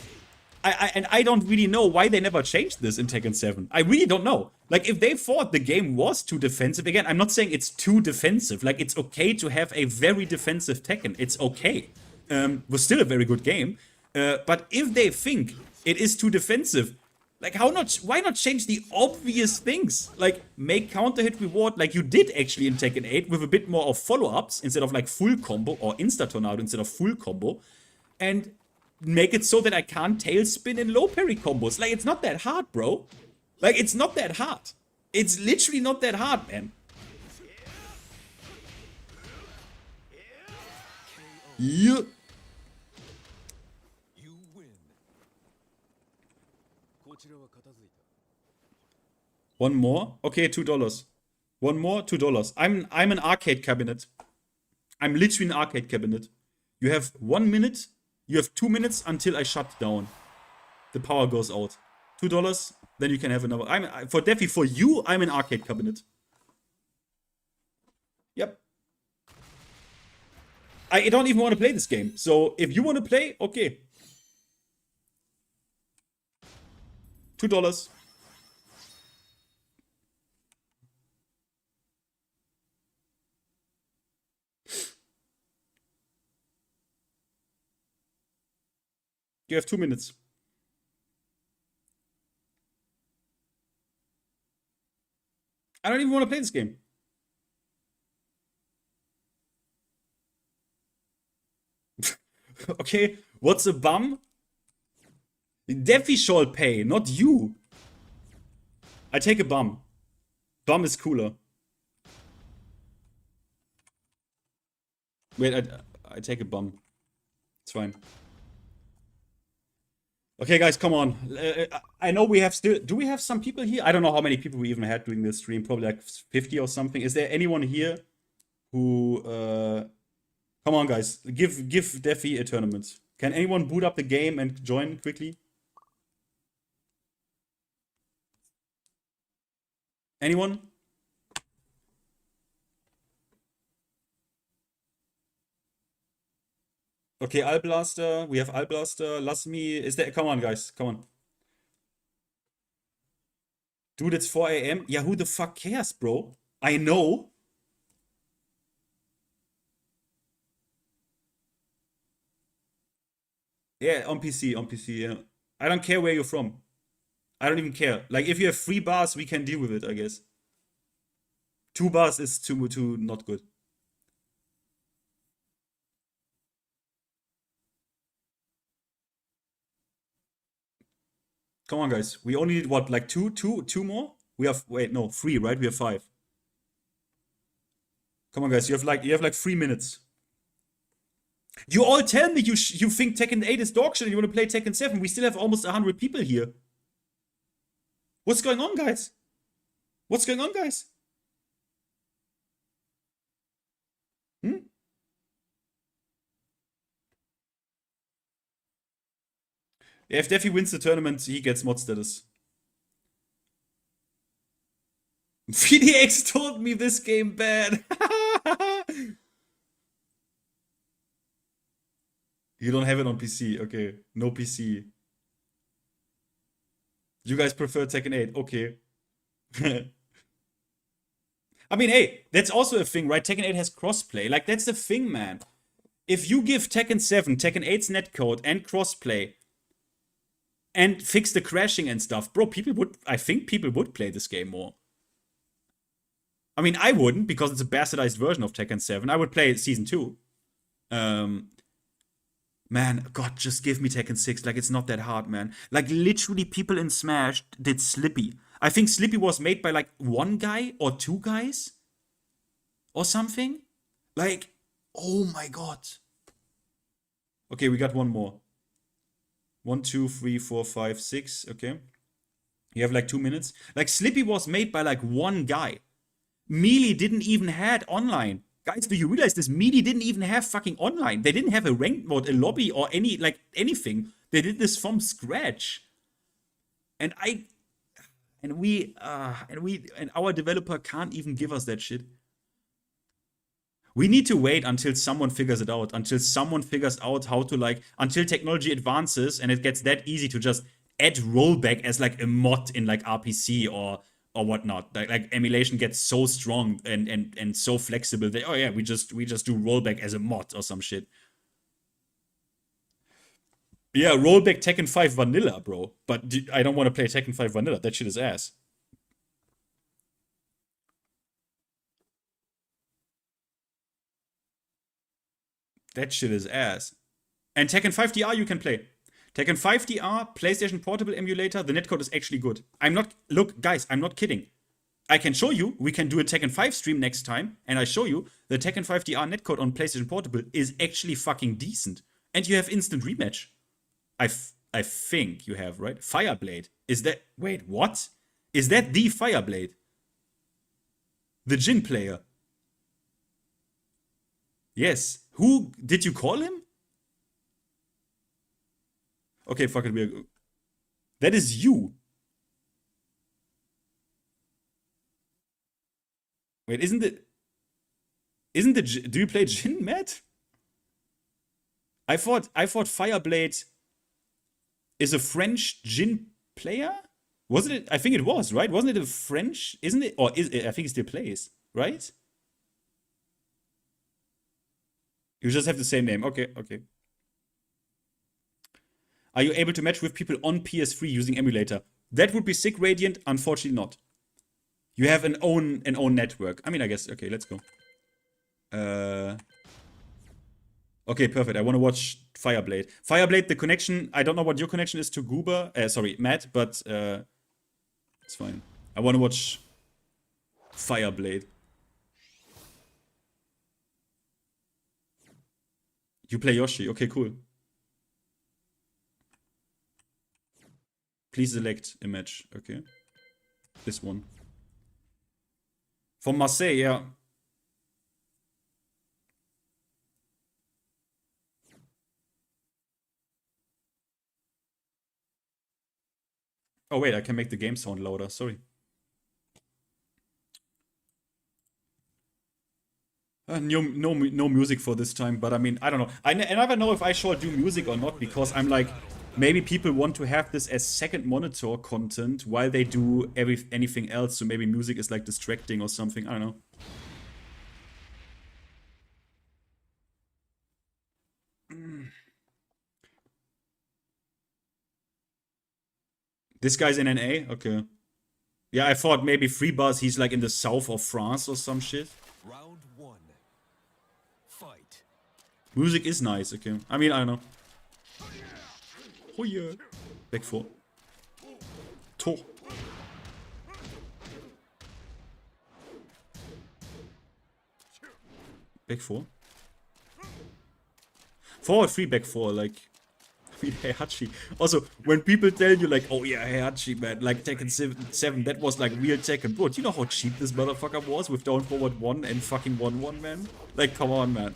I don't really know why they never changed this in Tekken 7. I really don't know. Like, if they thought the game was too defensive, again, I'm not saying it's too defensive. Like, it's okay to have a very defensive Tekken. It's okay. Was still a very good game. But if they think it is too defensive, like, why not change the obvious things? Like, make counter hit reward like you did actually in Tekken 8 with a bit more of follow-ups instead of like full combo, or insta-tornado instead of full combo. And make it so that I can't tailspin in low parry combos. Like, it's not that hard, bro. Like, it's not that hard. It's literally not that hard, man. Yeah. One more? Okay, $2. One more, $2. I'm an arcade cabinet. I'm literally an arcade cabinet. You have 1 minute. You have 2 minutes until I shut down. The power goes out. $2, then you can have another. For Defi, for you, I'm an arcade cabinet. Yep. I don't even want to play this game. So if you want to play, okay. $2. You have 2 minutes. I don't even want to play this game. Okay, what's a bum? Defi shall pay, not you. I take a bum. Bum is cooler. Wait, I take a bum. It's fine. Okay, guys, come on. I know we have still... Do we have some people here? I don't know how many people we even had doing this stream. Probably like 50 or something. Is there anyone here who... Come on, guys. Give Defi a tournament. Can anyone boot up the game and join quickly? Anyone? Okay, Alblaster. We have Alblaster. Lasmi. Is there... Come on, guys. Come on. Dude, it's 4 AM. Yeah, who the fuck cares, bro? I know. Yeah, on PC, yeah. I don't care where you're from. I don't even care. Like, if you have 3 bars, we can deal with it, I guess. 2 bars is too not good. Come on, guys. We only need, what, like two more? We have, wait, no, 3, right? We have 5. Come on, guys. You have like 3 minutes. You all tell me you think Tekken 8 is dog shit and you want to play Tekken 7. We still have almost 100 people here. What's going on, guys? What's going on, guys? Yeah, if Defi wins the tournament, he gets mod status. VDX told me this game bad. You don't have it on PC. Okay, no PC. You guys prefer Tekken 8. Okay. I mean, hey, that's also a thing, right? Tekken 8 has crossplay. Like, that's the thing, man. If you give Tekken 7, Tekken 8's netcode and crossplay and fix the crashing and stuff, bro, I think people would play this game more. I mean, I wouldn't, because it's a bastardized version of Tekken 7. I would play Season 2. Man, God, just give me Tekken 6. Like, it's not that hard, man. Like, literally, people in Smash did Slippy. I think Slippy was made by, like, 1 guy or 2 guys? Or something? Like, oh my God. Okay, we got 1 more. 1, 2, 3, 4, 5, 6. Okay. You have, like, 2 minutes. Like, Slippy was made by, like, 1 guy. Melee didn't even had online. Guys, do you realize this? Melee didn't even have fucking online. They didn't have a ranked mode, a lobby, or anything. They did this from scratch. And our developer can't even give us that shit. We need to wait until someone figures it out. Until someone figures out how to, like, until technology advances and it gets that easy to just add rollback as, like, a mod in, like, RPC or whatnot. Like emulation gets so strong and so flexible that, oh yeah, we just do rollback as a mod or some shit. Yeah, rollback Tekken 5 vanilla, bro. But I don't want to play Tekken 5 vanilla. That shit is ass. That shit is ass. And Tekken 5 DR you can play. Tekken 5 DR, PlayStation Portable emulator, the netcode is actually good. Look, guys, I'm not kidding. I can show you, we can do a Tekken 5 stream next time, and I show you the Tekken 5 DR netcode on PlayStation Portable is actually fucking decent. And you have instant rematch. I think you have, right? Fireblade. Is that, wait, what? Is that the Fireblade? The Jin player? Yes. Who, did you call him? Okay, fuck it, that is you. Wait, do you play Jin, Matt? I thought Fireblade is a French Jin player? Wasn't it? I think it was, right? Wasn't it a French? Isn't it? Or is it? I think it still plays, right? You just have the same name. Okay. Are you able to match with people on PS3 using emulator? That would be sick, Radiant. Unfortunately not. You have an own network. I mean, I guess. Okay, let's go. Okay, perfect. I want to watch Fireblade. Fireblade, the connection. I don't know what your connection is to Goober. Sorry, Matt, but it's fine. I want to watch Fireblade. You play Yoshi. Okay, cool. Please select a match. Okay. This one. From Marseille, yeah. Oh wait, I can make the game sound louder. Sorry. No music for this time, but I mean, I don't know. I never know if I should do music or not, because I'm like, maybe people want to have this as second monitor content while they do anything else, so maybe music is like distracting or something. I don't know. This guy's in NA? Okay. Yeah, I thought maybe Freebuzz, he's like in the south of France or some shit. Round 1. Fight. Music is nice, okay. I mean, I don't know. Oh yeah. Back 4. Tor. Back 4. Forward 3, back 4, like... I mean, Heihachi. Also, when people tell you like, oh yeah, Heihachi, man, like Tekken 7, that was like real Tekken. Bro, do you know how cheap this motherfucker was with down forward 1 and fucking 1-1, man? Like, come on, man.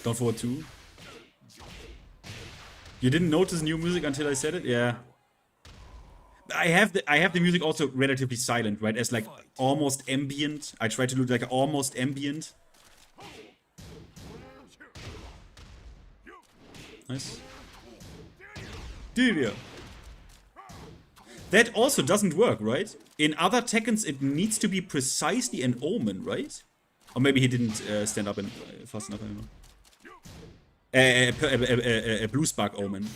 Down forward 2. You didn't notice new music until I said it? Yeah. I have the music also relatively silent, right? As like almost ambient. I try to look like almost ambient. Nice. Delia. That also doesn't work, right? In other Tekkens, it needs to be precisely an omen, right? Or maybe he didn't stand up fast enough, I don't know. A blue spark omen.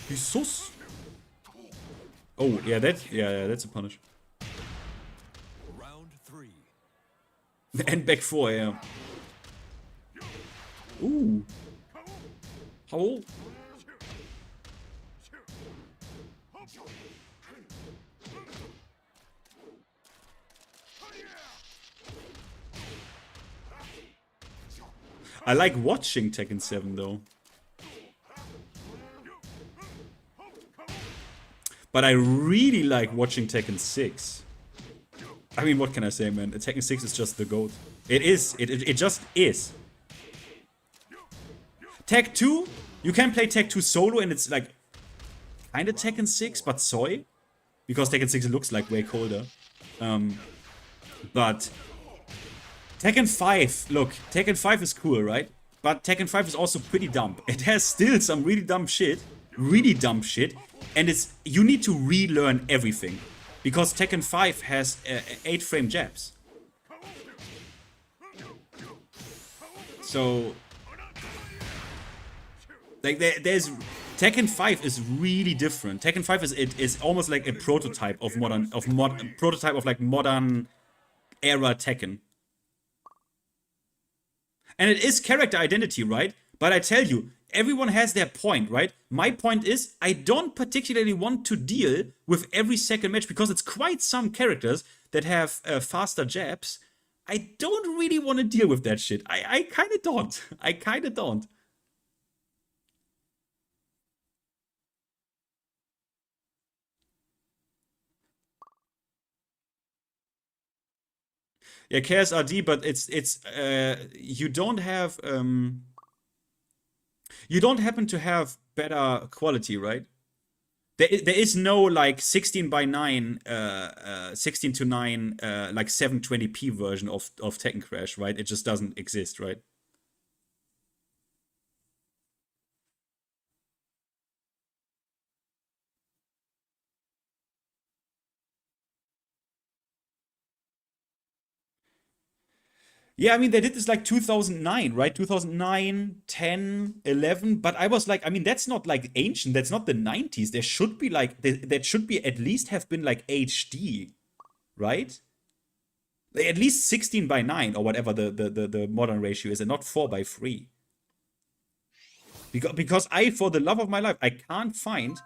He's sus. Oh, yeah, that's a punish. Round 3. And back 4, yeah. Ooh. How old? I like watching Tekken 7 though. But I really like watching Tekken 6. I mean, what can I say, man? Tekken 6 is just the GOAT. It is. It just is. Tech 2, you can play Tech 2 solo and it's like kind of Tekken 6, but soy. Because Tekken 6 looks like way colder. But Tekken 5, look, Tekken 5 is cool, right? But Tekken 5 is also pretty dumb. It has still some really dumb shit. And you need to relearn everything. Because Tekken 5 has 8-frame jabs. So... like, there's... Tekken 5 is really different. Tekken 5 is almost like a prototype of modern era Tekken. And it is character identity, right? But I tell you, everyone has their point, right? My point is, I don't particularly want to deal with every second match because it's quite some characters that have faster jabs. I don't really want to deal with that shit. I kind of don't. I kind of don't. Yeah, KSRD, but it's you don't have you don't happen to have better quality, right? There is no like 16:9 16 to 9 like 720p version of Tekken Crash, right? It just doesn't exist, right? Yeah, I mean, they did this like 2009, right? 2009, 10, 11. But I was like, I mean, that's not like ancient. That's not the 90s. There should be like, that should be at least have been like HD, right? Like, at least 16 by 9 or whatever the modern ratio is, and not 4 by 3. Because I, for the love of my life, I can't find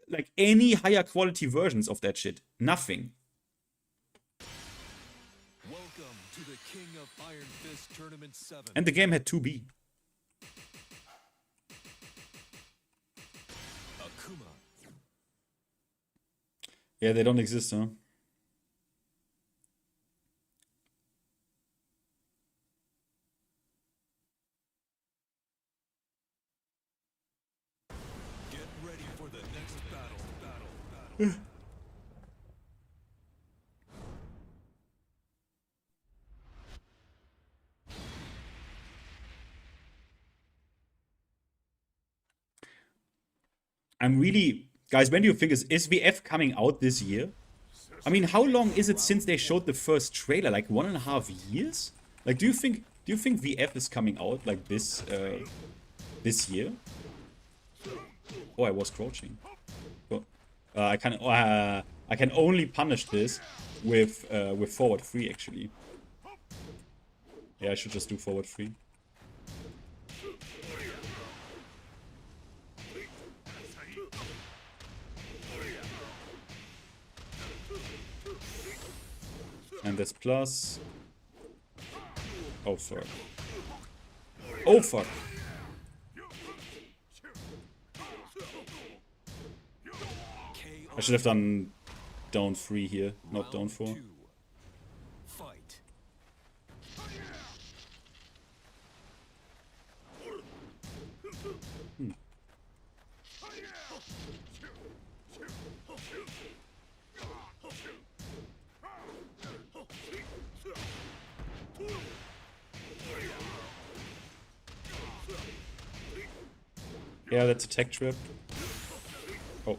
like any higher quality versions of that shit. Nothing. Welcome to the King of Iron Fist Tournament 7. And the game had 2B. Akuma. Yeah, they don't exist, huh? Get ready for the next battle. I'm really... Guys, when do you think is VF coming out this year? I mean, how long is it since they showed the first trailer? Like 1.5 years? Like, do you think VF is coming out like this this year? Oh, I was crouching. Oh, I can only punish this with forward 3 actually. Yeah, I should just do forward 3. And that's plus. Oh fuck. Oh fuck. I should have done down 3 here, not down 4. Fight. Yeah, that's a tech trip. Oh.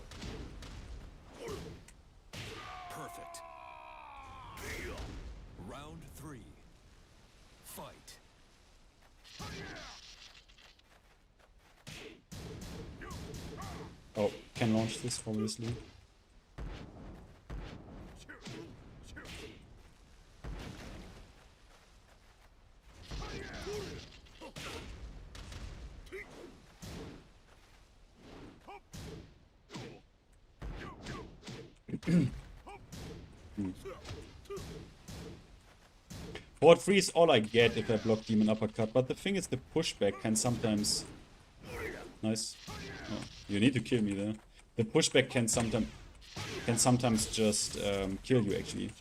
Perfect. Round 3. Fight. Oh, can launch this obviously. Forward 3 is all I get if I block Demon Uppercut, but the thing is the pushback can sometimes... Nice. Oh, you need to kill me there. The pushback can sometimes just kill you actually.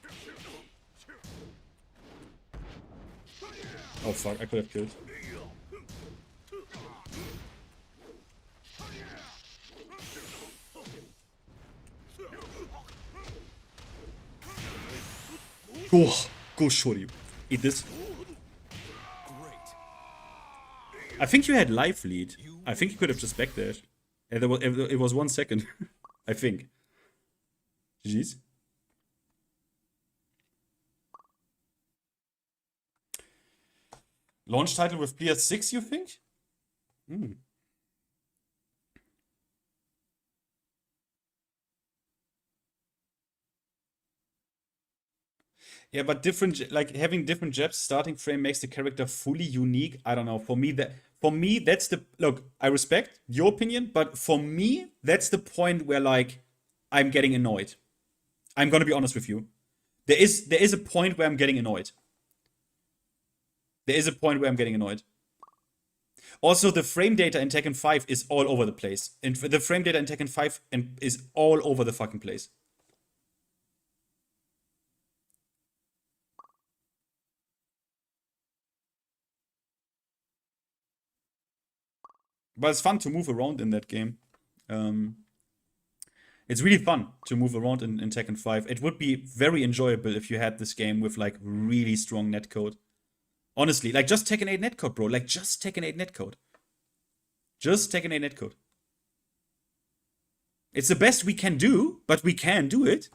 Oh fuck, I could have killed. Go shorty. Eat this. I think you had life lead. I think you could have just backdashed. And it was 1 second. I think. GG's. Launch title with PS6, you think? Hmm. Yeah, but different, like having different jabs starting frame makes the character fully unique. I don't know. For me, that's the look. I respect your opinion, but for me, that's the point where like I'm getting annoyed. I'm gonna be honest with you. There is a point where I'm getting annoyed. There is a point where I'm getting annoyed. Also, the frame data in Tekken 5 is all over the place. And the frame data in Tekken 5 is all over the fucking place. But it's fun to move around in that game. It's really fun to move around in Tekken 5. It would be very enjoyable if you had this game with like really strong netcode. Honestly, like just Tekken 8 netcode, bro. Like just Tekken 8 netcode. Just Tekken 8 netcode. It's the best we can do, but we can do it.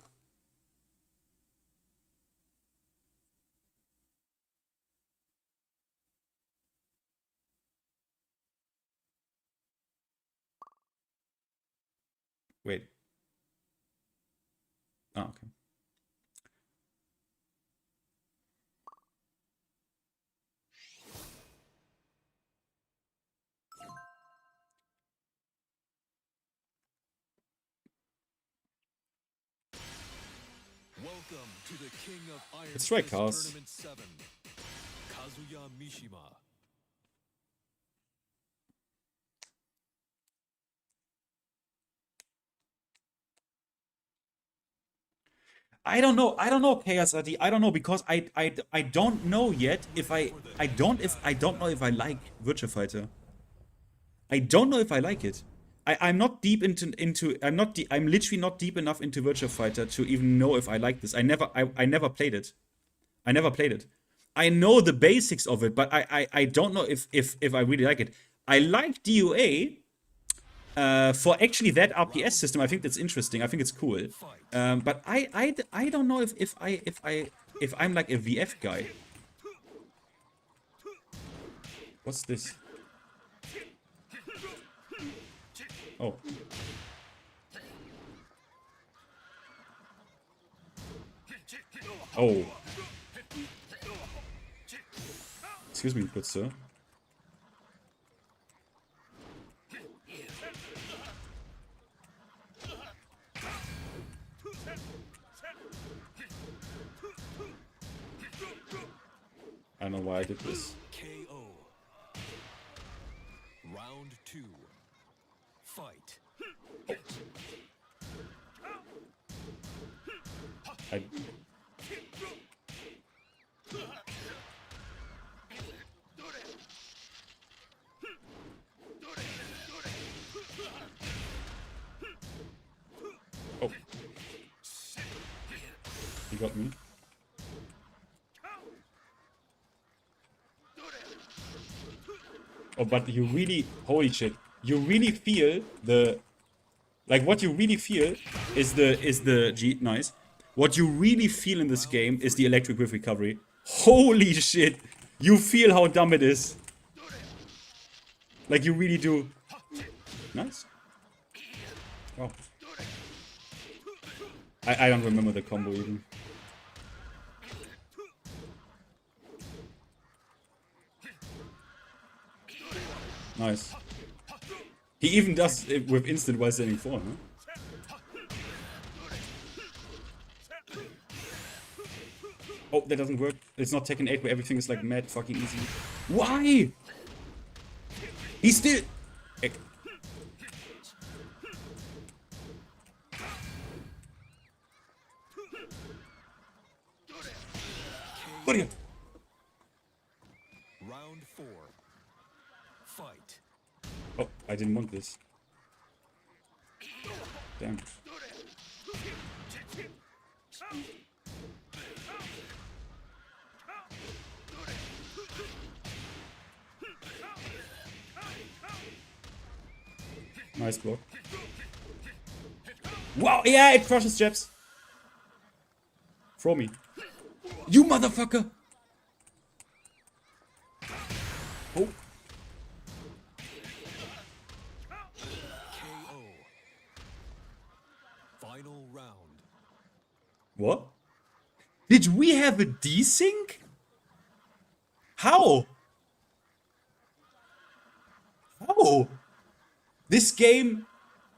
Wait. Oh, okay. Welcome to the King of Iron Let's try Fist cars. Tournament 7, Kazuya Mishima. I don't know, KSRD. I don't know, because I don't know yet if I don't know if I like Virtua Fighter. I don't know if I like it. I'm not deep into I'm literally not deep enough into Virtua Fighter to even know if I like this. I never played it. I never played it. I know the basics of it, but I don't know if I really like it. I like DOA for actually that RPS system. I think that's interesting. I think it's cool. But I don't know if I'm like a VF guy. What's this? Oh. Oh. Excuse me, good sir. I don't know why I did this. KO. Round 2. Fight. I... Oh. He got me. Oh, but you really, holy shit, you really feel the, like what you really feel is the nice. What you really feel in this game is the electric whiff recovery. Holy shit, you feel how dumb it is. Like you really do. Nice. Oh. I don't remember the combo even. Nice. He even does it with instant while standing 4, huh? Oh, that doesn't work. It's not Tekken 8 where everything is like mad fucking easy. Why? He's still... What are you... Round 4. Fight. Oh, I didn't want this. Damn. Nice block. Wow, yeah, it crushes jabs. Throw me. You motherfucker! Oh. KO. Final round. What? Did we have a desync? How? How? This game,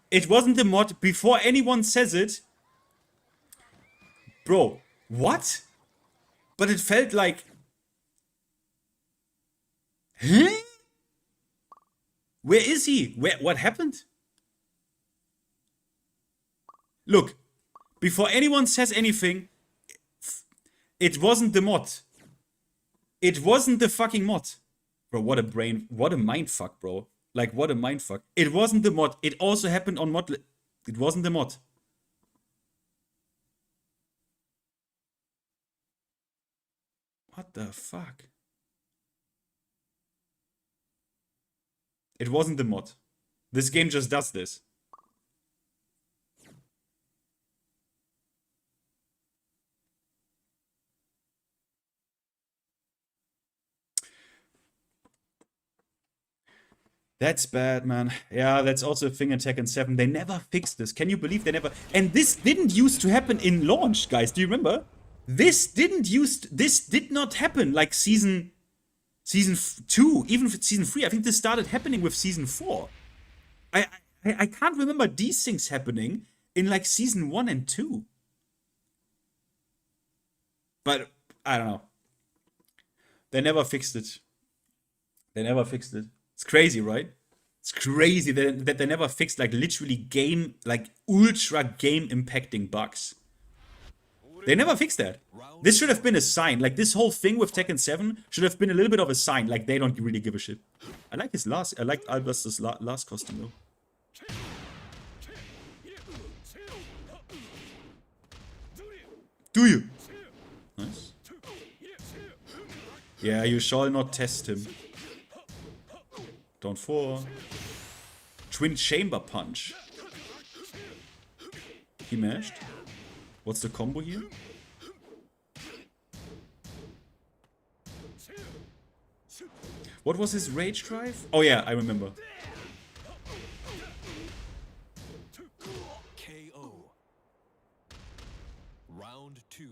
it wasn't a mod. Before anyone says it, bro, what? But it felt like, huh? Where is he? What happened? Look, before anyone says anything, it wasn't the mod. It wasn't the fucking mod. Bro, what a mindfuck, bro. Like, what a mindfuck. It wasn't the mod. It also happened on mod. It wasn't the mod. What the fuck? It wasn't the mod. This game just does this. That's bad, man. Yeah, that's also a thing in Tekken 7. They never fixed this. Can you believe they never... And this didn't used to happen in launch, guys. Do you remember? This did not happen like season 2, even season 3. I think this started happening with season 4. I can't remember these things happening in like season 1 and 2. But I don't know. They never fixed it. They never fixed it. It's crazy, right? It's crazy that they never fixed like literally ultra game impacting bugs. They never fixed that. This should have been a sign. Like this whole thing with Tekken 7 should have been a little bit of a sign. Like they don't really give a shit. I like Albus' last costume though. Do you? Nice. Yeah, you shall not test him. Down 4. Twin chamber punch. He mashed. What's the combo here? What was his rage drive? Oh yeah, I remember. KO. Round 2.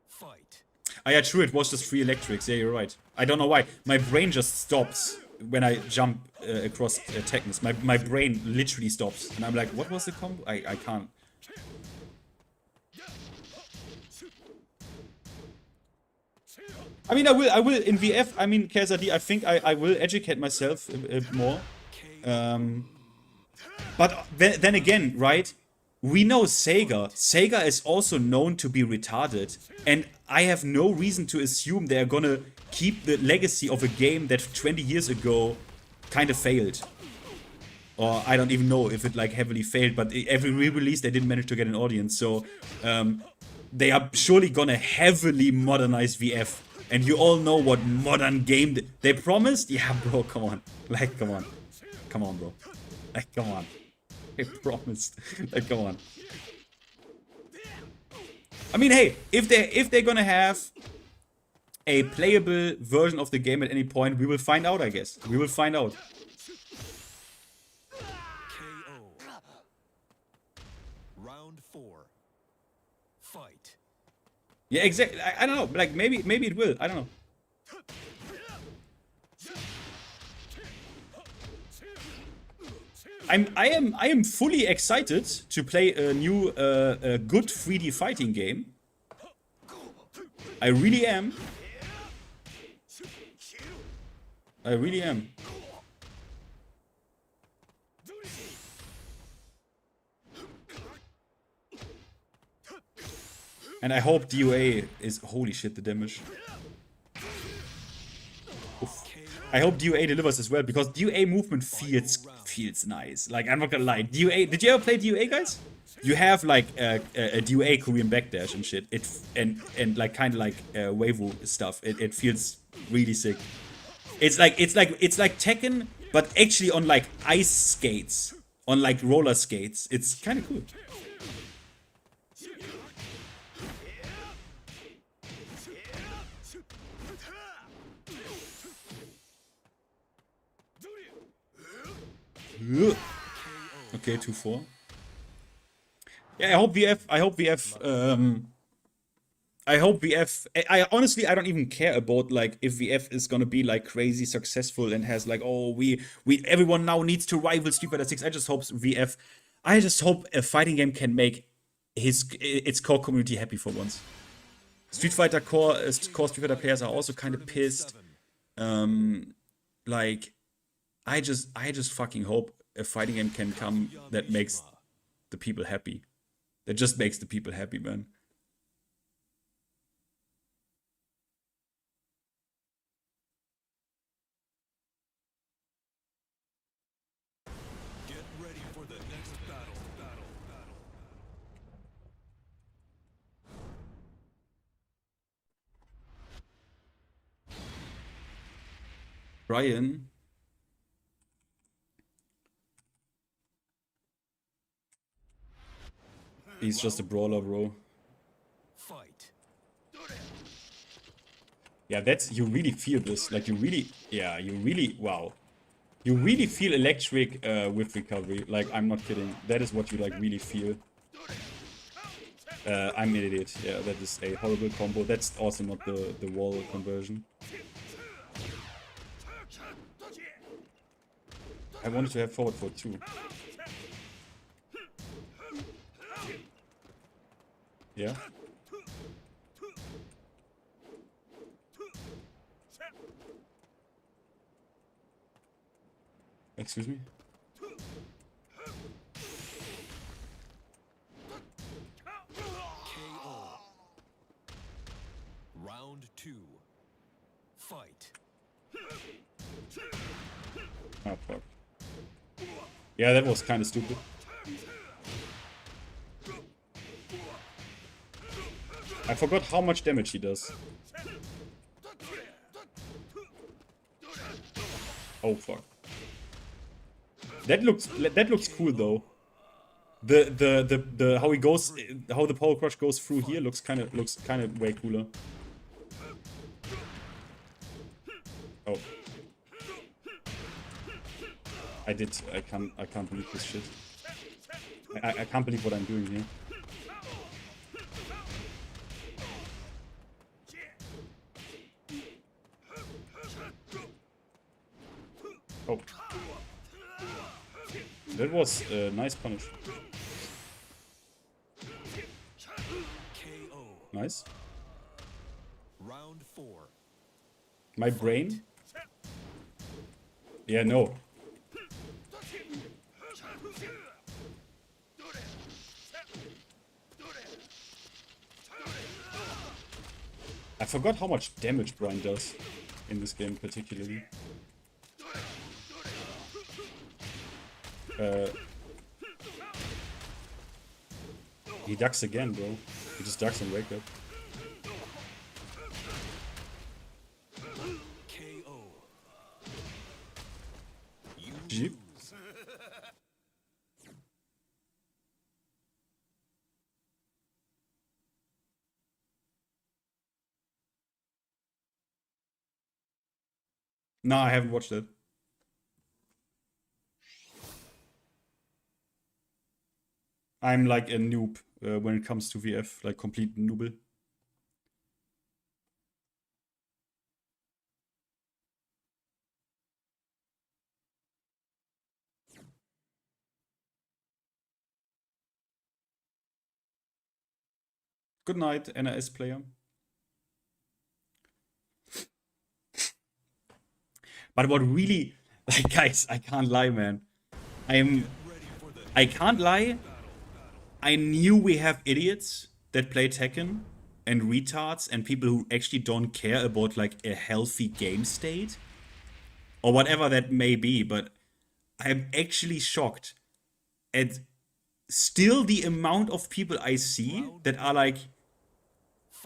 Fight. Ah yeah, true, it was just 3 electrics. Yeah, you're right. I don't know why. My brain just stops when I jump across Tekkens. My brain literally stops. And I'm like, what was the combo? I can't. I mean, I will in VF. I mean, KSRD, I think I will educate myself more. But then again, right? We know Sega. Sega is also known to be retarded. And I have no reason to assume they're gonna keep the legacy of a game that 20 years ago kind of failed. Or I don't even know if it like heavily failed, but every re-release they didn't manage to get an audience. So they are surely gonna heavily modernize VF. And you all know what modern game they promised? Yeah, bro, come on. Like, come on. Come on, bro. Like, come on. They promised. Like, come on. I mean, hey, if they're gonna have a playable version of the game at any point, we will find out, I guess. We will find out. KO. Round 4. Fight. Yeah, exactly. I don't know. Like, maybe it will. I don't know. I am fully excited to play a new good 3D fighting game. I really am. I really am. And I hope DOA is... Holy shit, the damage. Oof. I hope DOA delivers as well, because DOA movement feels nice. Like, I'm not gonna lie. DOA... Did you ever play DOA, guys? You have, like, a DOA Korean backdash and shit. And like, kind of like Weiwu stuff. It feels really sick. It's like Tekken, but actually on, like, ice skates. On, like, roller skates. It's kind of cool. Okay, 2-4. Yeah, I hope VF. I honestly, I don't even care about like if VF is gonna be like crazy successful and has like, oh, everyone now needs to rival Street Fighter 6. I just hope VF. I just hope a fighting game can make its core community happy for once. Street Fighter core Street Fighter players are also kind of pissed. Like. I just fucking hope a fighting game can come that makes the people happy. That just makes the people happy, man. Get ready for the next battle. Brian. He's just a brawler, bro. Fight. Yeah, you really feel this. Like, you really, wow. You really feel electric with recovery. Like, I'm not kidding. That is what you like really feel. I'm an idiot. Yeah, that is a horrible combo. That's also not the wall conversion. I wanted to have forward 4-2. Yeah. Excuse me? KO. Round 2. Fight. Oh, fuck. Yeah, that was kind of stupid. I forgot how much damage he does. Oh, fuck. That looks cool though. The how he goes, how the power crush goes through here looks kind of way cooler. Oh. I can't believe this shit. I can't believe what I'm doing here. Oh. That was a nice punish. Nice. Round 4. My brain? Yeah, no. I forgot how much damage Brian does in this game particularly. He ducks again, bro. He just ducks and wake up. GG. No, I haven't watched it. I'm like a noob when it comes to VF, like complete nooble. Good night, NRS player. But what really, like, guys, I can't lie, man. I can't lie. I knew we have idiots that play Tekken and retards and people who actually don't care about like a healthy game state or whatever that may be, but I'm actually shocked at still the amount of people I see that are like,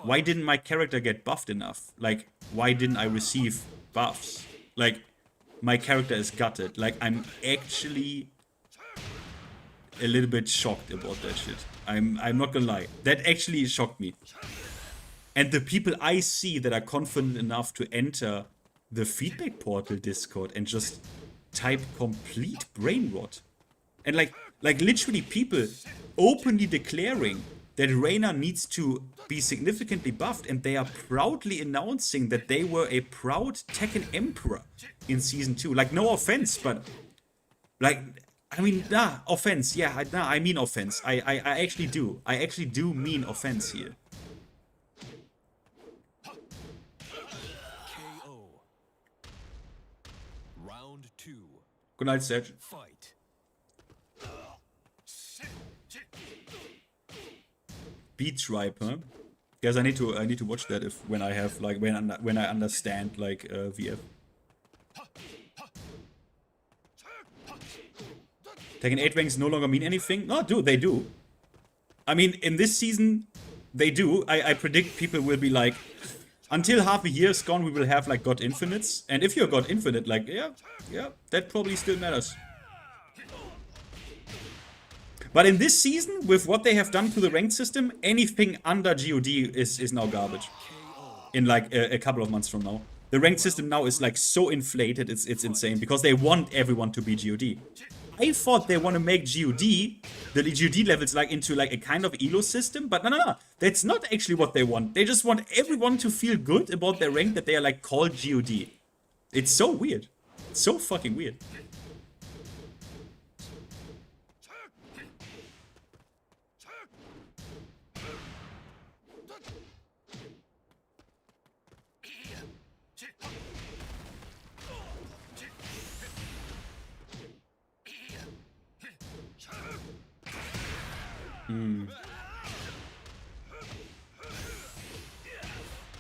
why didn't my character get buffed enough? Like, why didn't I receive buffs? Like, my character is gutted. Like, I'm actually a little bit shocked about that shit. I'm not gonna lie. That actually shocked me. And the people I see that are confident enough to enter the feedback portal Discord and just type complete brain rot. And like literally people openly declaring that Reina needs to be significantly buffed, and they are proudly announcing that they were a proud Tekken Emperor in Season 2. Like, no offense, but like, I mean, nah, offense. Yeah, I mean offense. I actually do. I actually do mean offense here. KO. Round 2. Good night, Serge. Fight. Beat Tribe, huh? Guys, I need to watch that when I have like when I understand like VF. Tekken 8 ranks no longer mean anything? No, dude, they do. I mean, in this season, they do. I predict people will be like, until half a year is gone, we will have like God Infinites. And if you're God Infinite, like, yeah, that probably still matters. But in this season, with what they have done to the ranked system, anything under GOD is now garbage. In like a couple of months from now. The ranked system now is like so inflated, it's insane, because they want everyone to be GOD. I thought they want to make GOD, the GOD levels, like into like a kind of elo system, but no. That's not actually what they want. They just want everyone to feel good about their rank, that they are like called GOD. It's so weird. It's so fucking weird.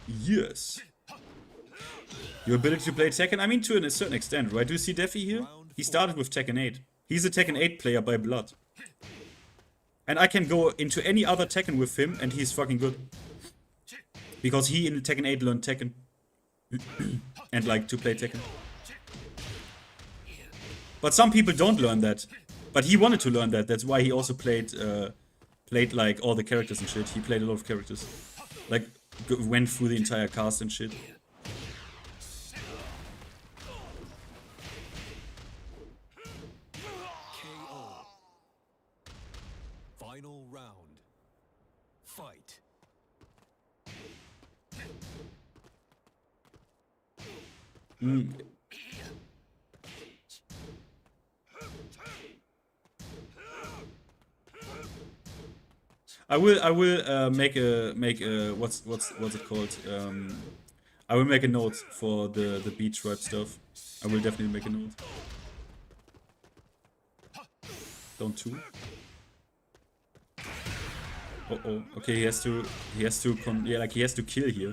Yes. Your ability to play Tekken? I mean, to a certain extent, right? Do you see Defi here? He started with Tekken 8. He's a Tekken 8 player by blood. And I can go into any other Tekken with him, and he's fucking good. Because he in Tekken 8 learned Tekken. And like to play Tekken. But some people don't learn that. But he wanted to learn that. That's why he also played like all the characters and shit. He played a lot of characters. Like went through the entire cast and shit. KO. Final round. Fight. I will make a what's it called? I will make a note for the beach tribe stuff. I will definitely make a note. Don't too. Oh. Okay, he has to kill here.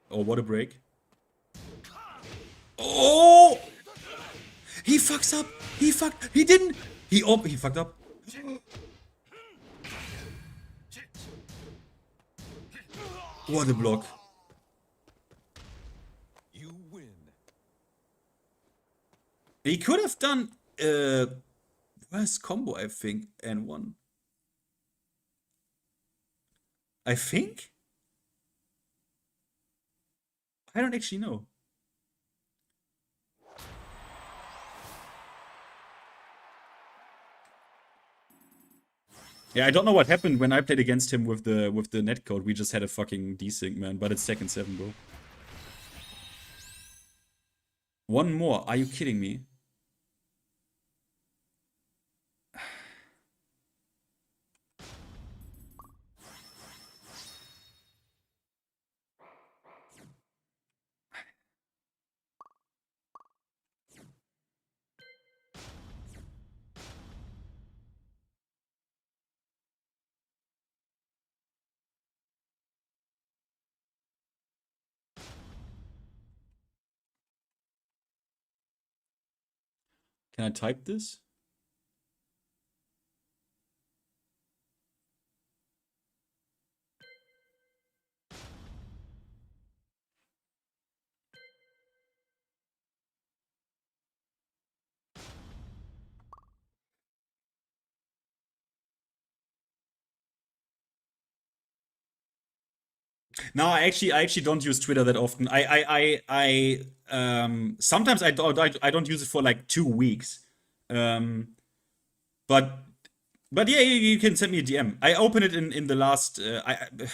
Oh, what a break. Oh! He fucks up. He didn't. He fucked up. What a block. You win. He could have done worst combo, I think, and won. I think? I don't actually know. Yeah, I don't know what happened when I played against him with the netcode. We just had a fucking desync, man, but it's second 7, bro. One more. Are you kidding me? Can I type this? No, I actually don't use Twitter that often. Sometimes I don't use it for like 2 weeks. But yeah, you can send me a DM. I open it in the last the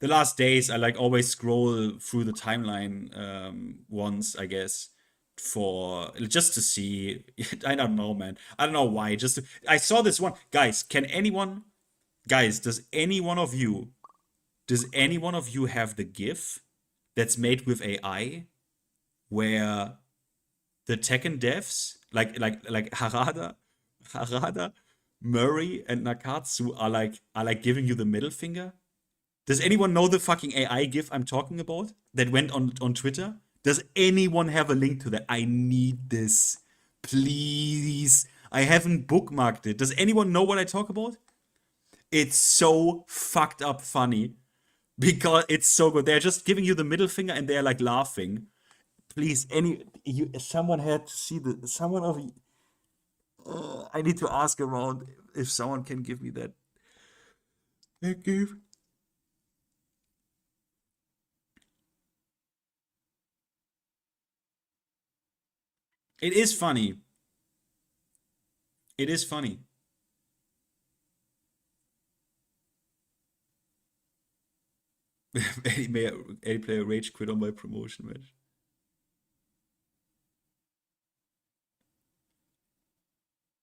last days. I like always scroll through the timeline once, I guess, for just to see. I don't know, man. I don't know why. I saw this one. Guys, does any one of you have the GIF that's made with AI, where the Tekken devs, like Harada, Murray, and Nakatsu are like giving you the middle finger? Does anyone know the fucking AI GIF I'm talking about that went on Twitter? Does anyone have a link to that? I need this, please. I haven't bookmarked it. Does anyone know what I talk about? It's so fucked up funny. Because it's so good. They're just giving you the middle finger and they're like laughing. Please, someone had to see someone of you. I need to ask around if someone can give me that. It is funny. It is funny. Any player rage quit on my promotion match.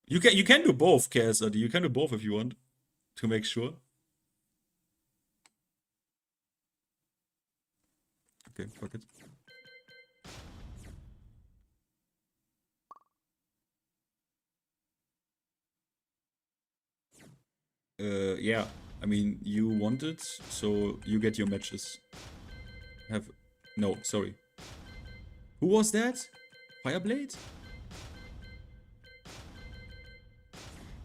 You can do both, KSRD. You can do both if you want to make sure. Okay, fuck it. Yeah. I mean, you want it, so you get your matches. No, sorry. Who was that? Fireblade?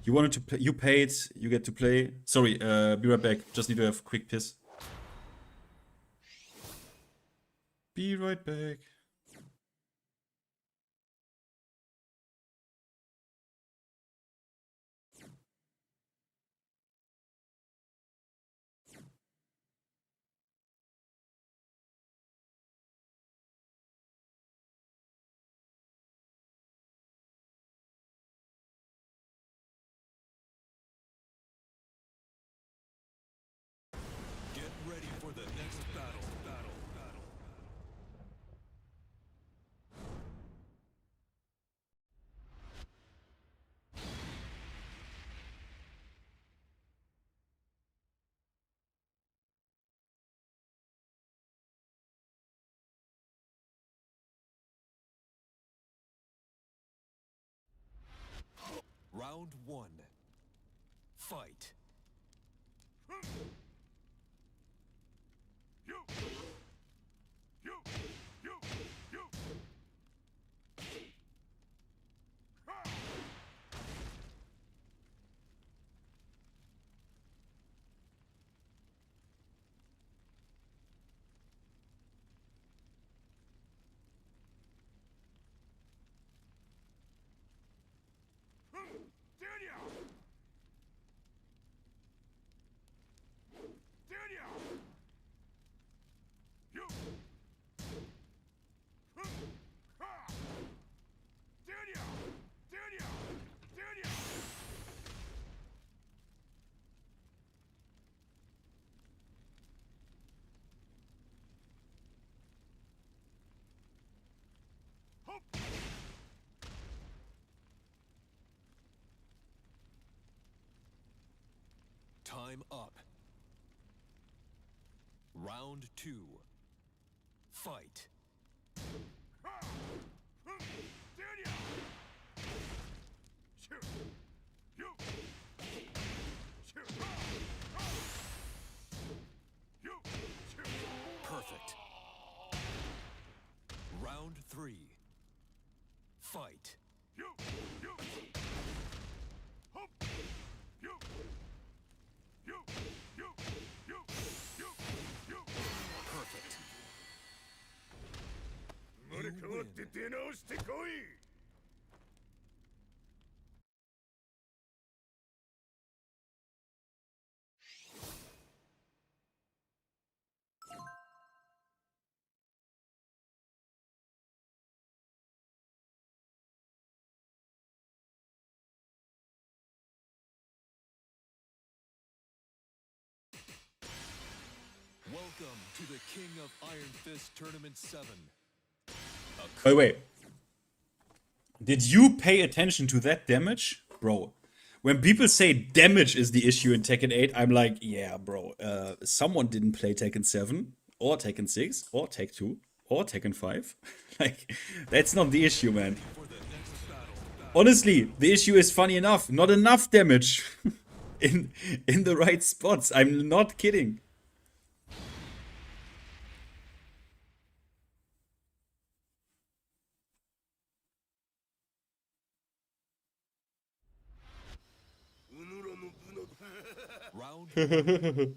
You wanted to play, you paid, you get to play. Sorry, be right back. Just need to have a quick piss. Be right back. Get ready for the next battle. Round 1. Fight. Time up. Round 2. Fight. Perfect. Round 3. Fight. Perfect. You win. Welcome to the King of Iron Fist Tournament 7. Wait. Did you pay attention to that damage? Bro, when people say damage is the issue in Tekken 8, I'm like, yeah, bro. Someone didn't play Tekken 7, or Tekken 6, or Tekken 2, or Tekken 5. Like, that's not the issue, man. Honestly, the issue is funny enough. Not enough damage in the right spots. I'm not kidding. Round 1.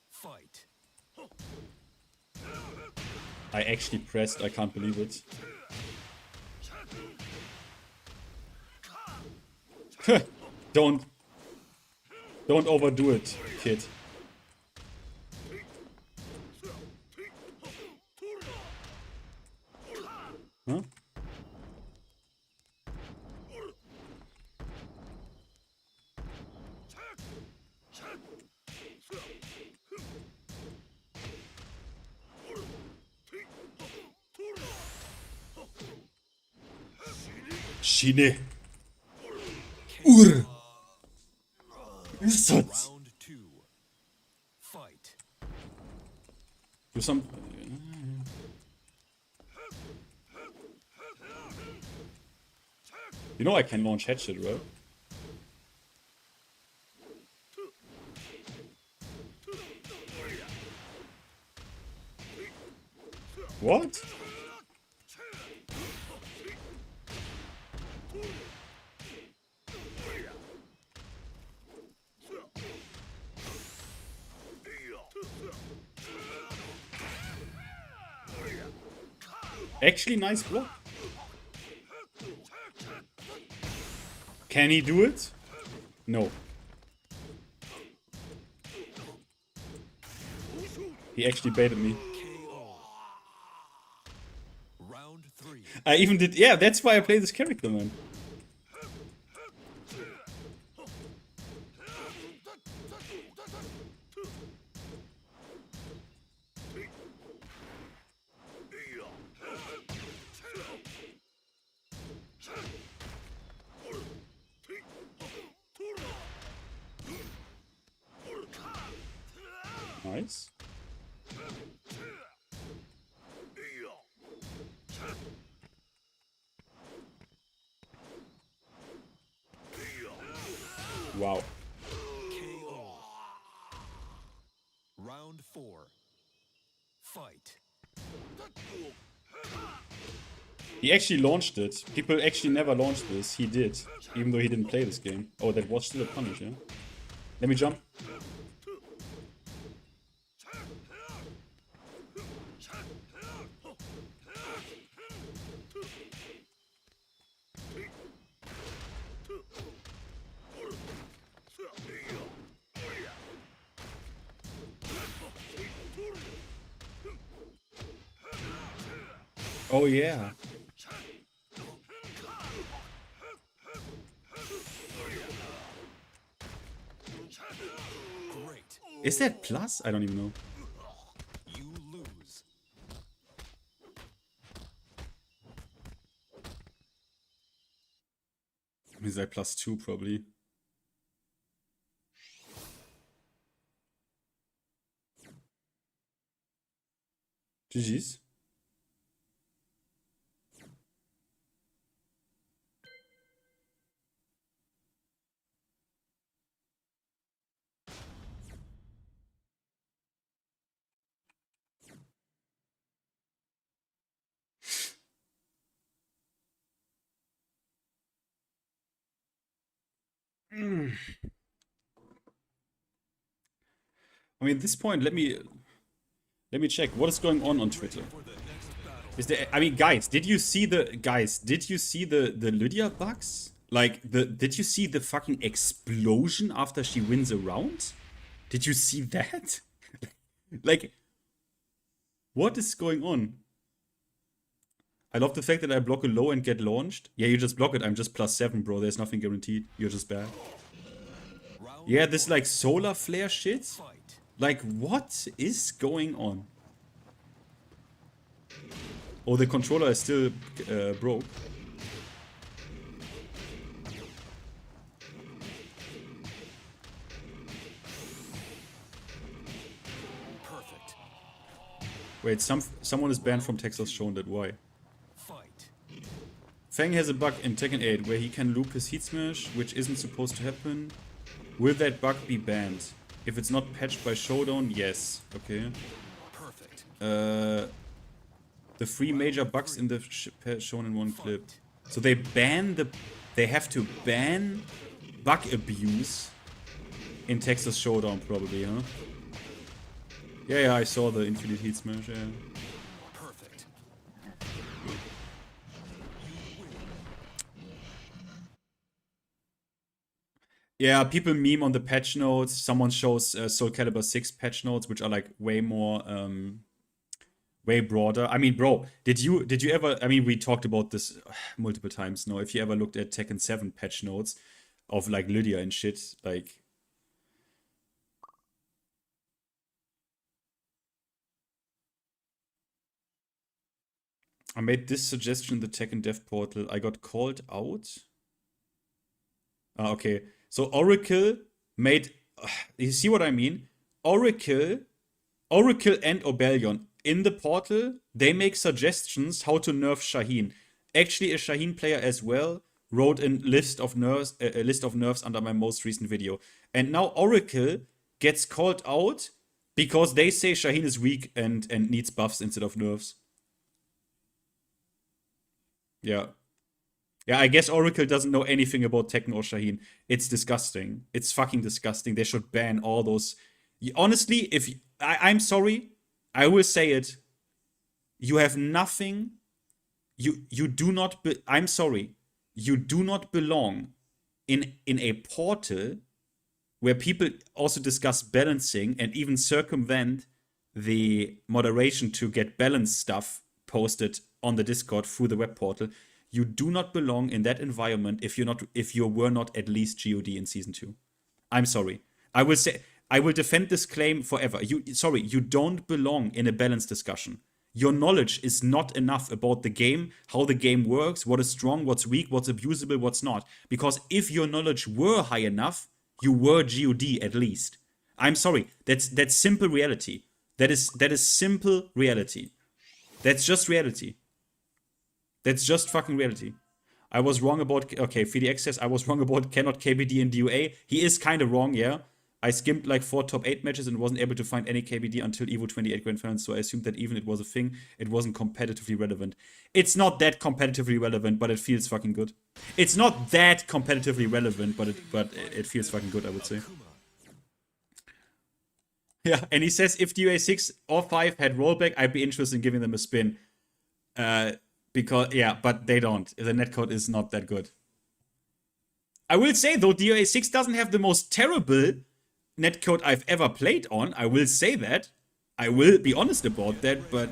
Fight. I actually pressed. I can't believe it. Don't overdo it, kid. Huh? Shine. Ur. Isat. Do some. You know I can launch headshot, right? What? Actually, nice block. Can he do it? No. He actually baited me. I even did, yeah, that's why I play this character, man. Nice. Wow. Round 4. Fight. He actually launched it. People actually never launched this. He did. Even though he didn't play this game. Oh, that was still a punish, yeah? Let me jump. Oh yeah. Is that plus? I don't even know. You lose. Is that +2 probably? GG's. I mean, at this point, let me check what is going on Twitter. Is there? I mean, guys, did you see the Lydia bugs? Like did you see the fucking explosion after she wins a round? Did you see that? Like, what is going on? I love the fact that I block a low and get launched. Yeah, you just block it. I'm just +7, bro. There's nothing guaranteed. You're just bad. Yeah, this like solar flare shit. Like, what is going on? Oh, the controller is still broke. Perfect. Wait, someone is banned from Texas shown that. Why? Fight. Fang has a bug in Tekken 8 where he can loop his heat smash, which isn't supposed to happen. Will that bug be banned? If it's not patched by Showdown, yes. Okay. Perfect. The 3 major bugs in the shown in one clip. So they have to ban bug abuse in Texas Showdown probably, huh? Yeah, I saw the Infinite Heat Smash, yeah. Perfect. Yeah, people meme on the patch notes. Someone shows Soul Calibur 6 patch notes, which are like way more, way broader. I mean, bro, did you ever? I mean, we talked about this multiple times now. If you ever looked at Tekken 7 patch notes of like Lydia and shit, like. I made this suggestion in the tech and dev portal. I got called out. Okay. So Oracle made... you see what I mean? Oracle and Obelion in the portal, they make suggestions how to nerf Shaheen. Actually, a Shaheen player as well wrote a list of nerfs under my most recent video. And now Oracle gets called out because they say Shaheen is weak and needs buffs instead of nerfs. Yeah. Yeah, I guess Oracle doesn't know anything about Tekken or Shaheen. It's disgusting. It's fucking disgusting. They should ban all those. Honestly, if I'm sorry, I will say it. You have nothing. You do not. I'm sorry. You do not belong in a portal where people also discuss balancing and even circumvent the moderation to get balanced stuff posted on the Discord through the web portal. You do not belong in that environment if you were not at least GOD in season 2. I'm sorry. I will defend this claim forever. You don't belong in a balanced discussion. Your knowledge is not enough about the game, how the game works, what is strong, what's weak, what's abusable, what's not. Because if your knowledge were high enough, you were GOD at least. I'm sorry. That's simple reality. That is simple reality. That's just reality. That's just fucking reality. I was wrong about... Okay, FDX says I was wrong about cannot KBD in DOA. He is kind of wrong, yeah. I skimmed like 4 top 8 matches and wasn't able to find any KBD until Evo 28 Grand Finals, so I assumed that even it was a thing, it wasn't competitively relevant. It's not that competitively relevant, but it feels fucking good. It's not that competitively relevant, but it feels fucking good, I would say. Yeah, and he says if DOA 6 or 5 had rollback, I'd be interested in giving them a spin. Because, yeah, but they don't. The netcode is not that good. I will say, though, DOA 6 doesn't have the most terrible netcode I've ever played on. I will say that. I will be honest about that, but...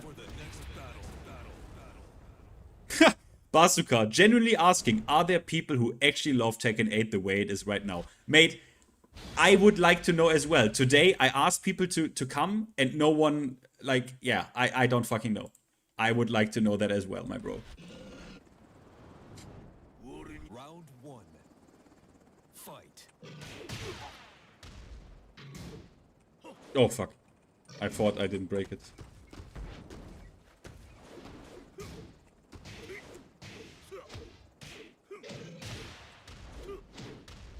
Bazooka, genuinely asking, are there people who actually love Tekken 8 the way it is right now? Mate, I would like to know as well. Today, I asked people to come, and no one, like, yeah, I don't fucking know. I would like to know that as well, my bro. Round 1. Fight. Oh, fuck. I thought I didn't break it.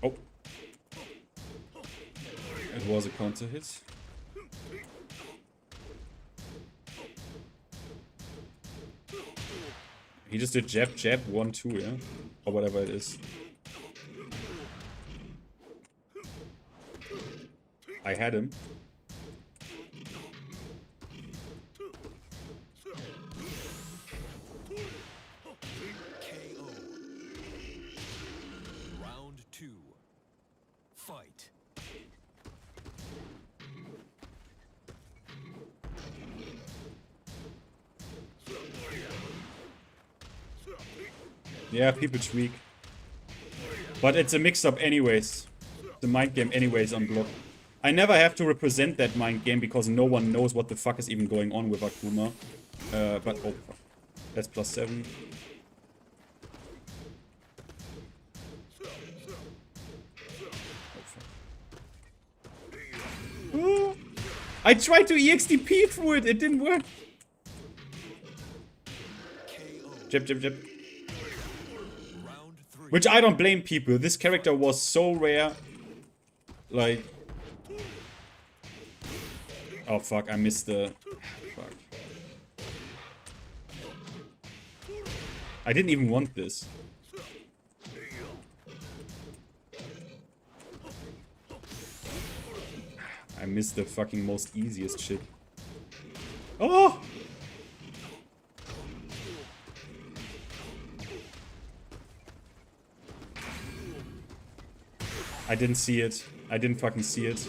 Oh. It was a counter hit. He just did jab, jab, 1-2, yeah? Or whatever it is. I had him. KO. Round 2. Fight. Yeah, people tweak. But it's a mix-up anyways. The mind game anyways on block. I never have to represent that mind game because no one knows what the fuck is even going on with Akuma. But oh fuck. That's +7. Oh, I tried to EXDP through it, it didn't work. Jab, jab, jab. Which I don't blame people. This character was so rare. Like... Oh fuck, I missed the... Fuck. I didn't even want this. I missed the fucking most easiest shit. Oh! I didn't see it. I didn't fucking see it.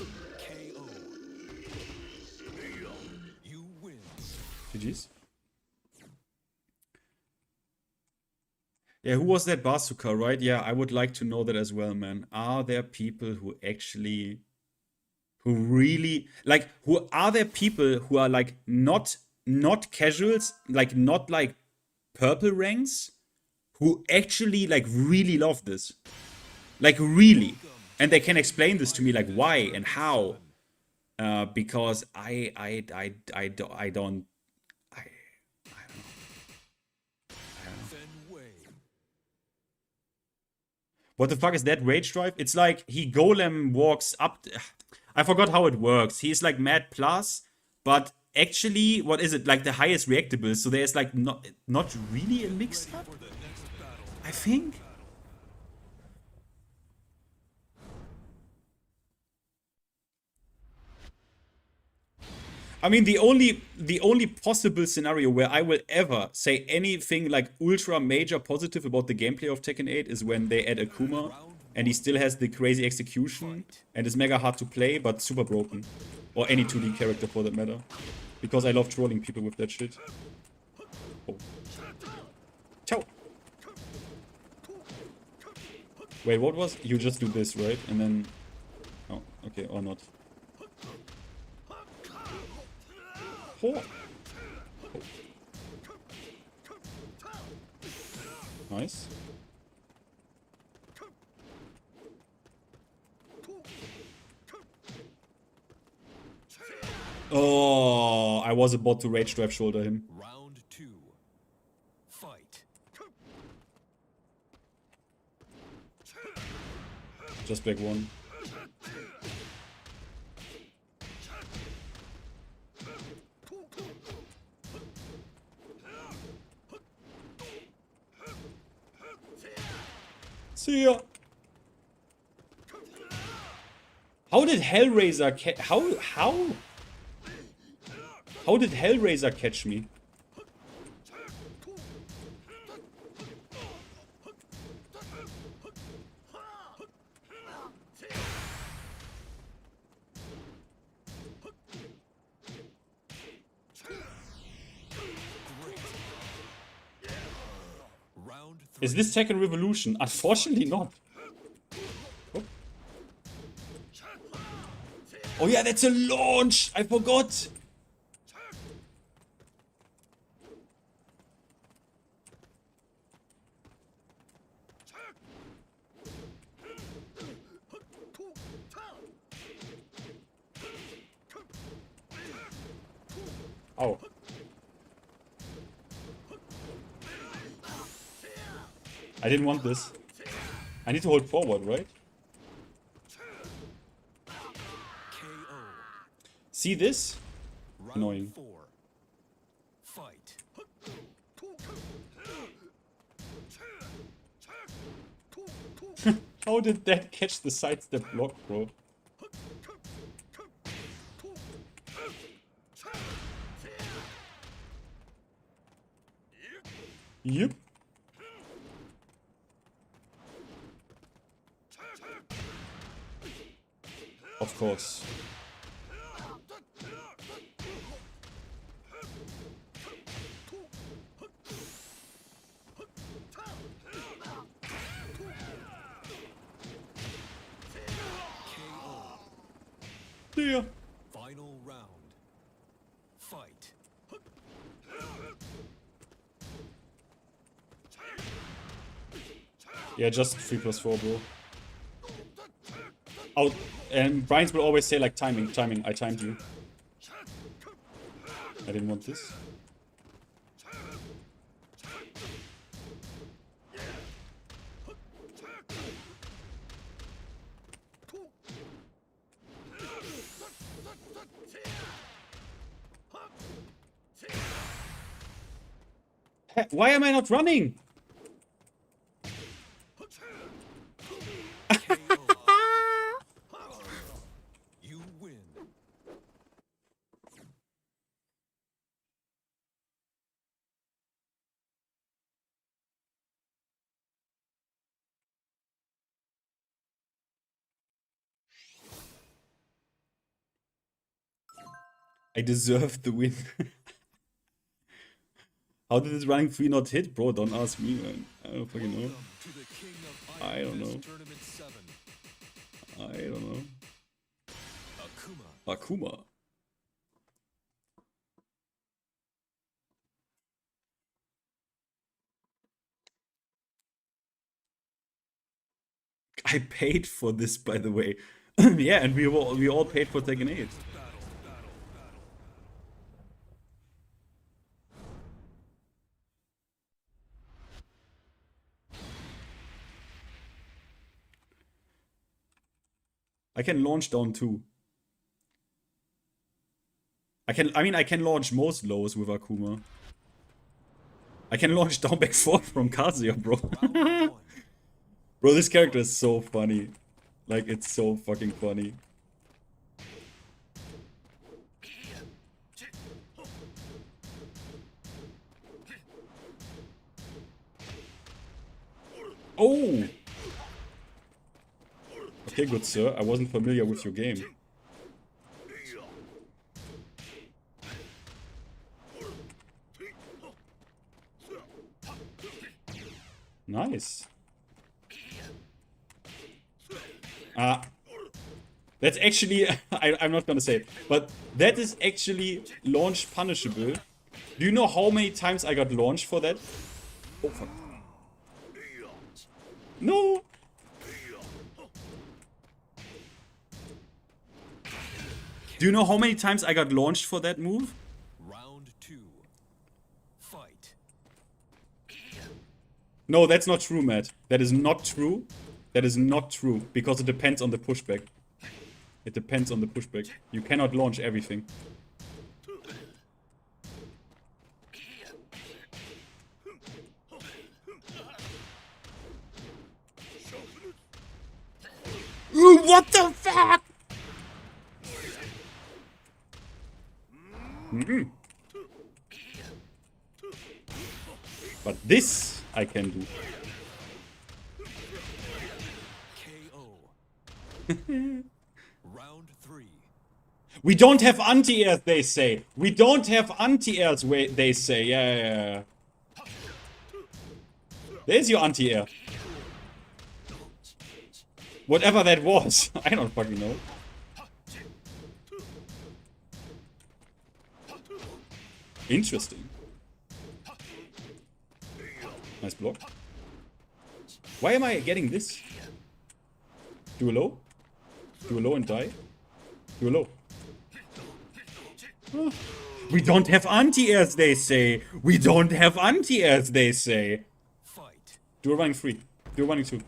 GG's. Yeah, who was that Bazooka, right? Yeah, I would like to know that as well, man. Are there people who actually... Who really... Like, are there people who are, like, not casuals? Like, not, like, purple ranks who actually like really love this. Like really. And they can explain this to me like why and how. Because I don't. What the fuck is that rage drive? It's like he golem walks up. I forgot how it works. He's like mad plus, but actually, what is it? Like the highest reactable. So there's like not really a mix up, I think. I mean, the only possible scenario where I will ever say anything like ultra major positive about the gameplay of Tekken 8 is when they add Akuma and he still has the crazy execution and is mega hard to play but super broken. Or any 2D character for that matter. Because I love trolling people with that shit. Oh. Ciao! Wait, what was? You just do this, right? And then... Oh, okay, or not. Oh. Oh. Nice. Oh, I was about to rage drive shoulder him. Round 2. Fight. Just back one. See ya. How did Hellraiser How did Hellraiser catch me? Is this Tekken Revolution? Unfortunately not. Oh. Oh yeah, that's a launch! I forgot! Oh. I didn't want this. I need to hold forward, right? See this? Annoying. How did that catch the sidestep block, bro? Yep. Of course. Yeah. Final round. Fight. Yeah, just 3+4, bro. Oh, and Brian's will always say like timing, I timed you. I didn't want this. Why am I not running? You win. I deserve the win. How did this running 3 not hit? Bro, don't ask me, man. I don't fucking know. I don't know. I don't know. Akuma. I paid for this, by the way. Yeah, and we all paid for Tekken 8. I can launch down too. I can launch most lows with Akuma. I can launch down back 4 from Kazuya, bro. Bro, this character is so funny. Like, it's so fucking funny. Oh! Okay, good sir. I wasn't familiar with your game. Nice. That's actually... I'm not gonna say it. But that is actually launch punishable. Do you know how many times I got launched for that? Oh, fuck. No! Do you know how many times I got launched for that move? Round 2. Fight. No, that's not true, Matt. That is not true. That is not true. Because it depends on the pushback. It depends on the pushback. You cannot launch everything. Ooh, what the fuck? But this I can do. Round 3. We don't have anti-airs, they say. We don't have anti-airs, they say. Yeah. There's your anti-air. Whatever that was. I don't fucking know. Interesting. Nice block. Why am I getting this? Do a low? Do a low and die? Do a low. Oh. We don't have anti-airs, they say. We don't have anti-airs, they say. Do a running 3. Do a running 2.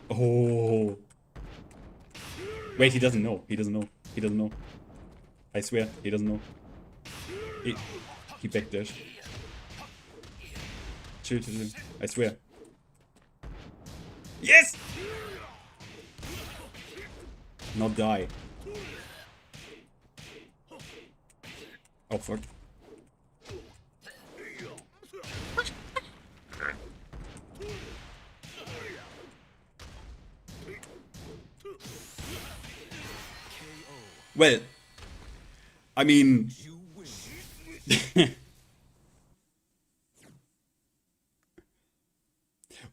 Oh. Wait, he doesn't know. He doesn't know. He doesn't know. I swear, he doesn't know. He backdashed. Chill. I swear. Yes! Not die. Oh, fuck. Well, I mean...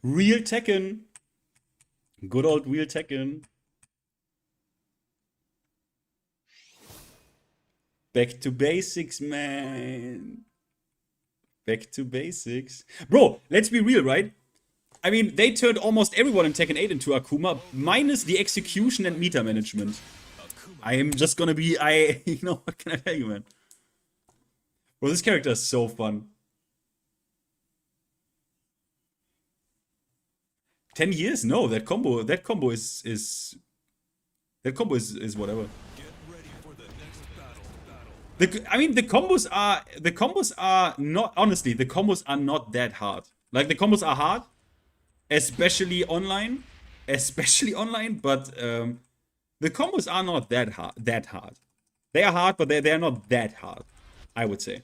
Real Tekken. Good old real Tekken. Back to basics, man. Back to basics. Bro, let's be real, right? I mean, they turned almost everyone in Tekken 8 into Akuma, minus the execution and meter management. I am just gonna be... you know, what can I tell you, man? Bro, this character is so fun. 10 years? No, that combo is whatever. I mean, the combos are not, honestly, the combos are not that hard. Like, the combos are hard, especially online, but the combos are not that hard. They are hard, but they're not that hard, I would say.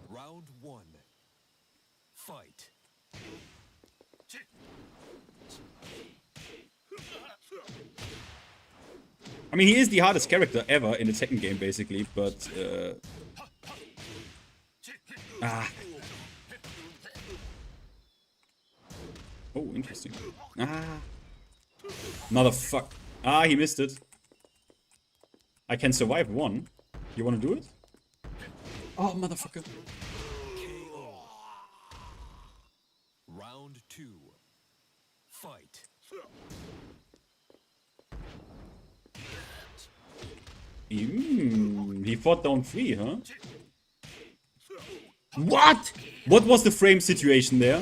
Round 1. Fight. I mean, he is the hardest character ever in the Tekken game, basically, but... Oh, interesting. Motherfuck. He missed it. I can survive one. You wanna do it? Oh, motherfucker. Round 2. Fight. He fought down 3, huh? What? What was the frame situation there?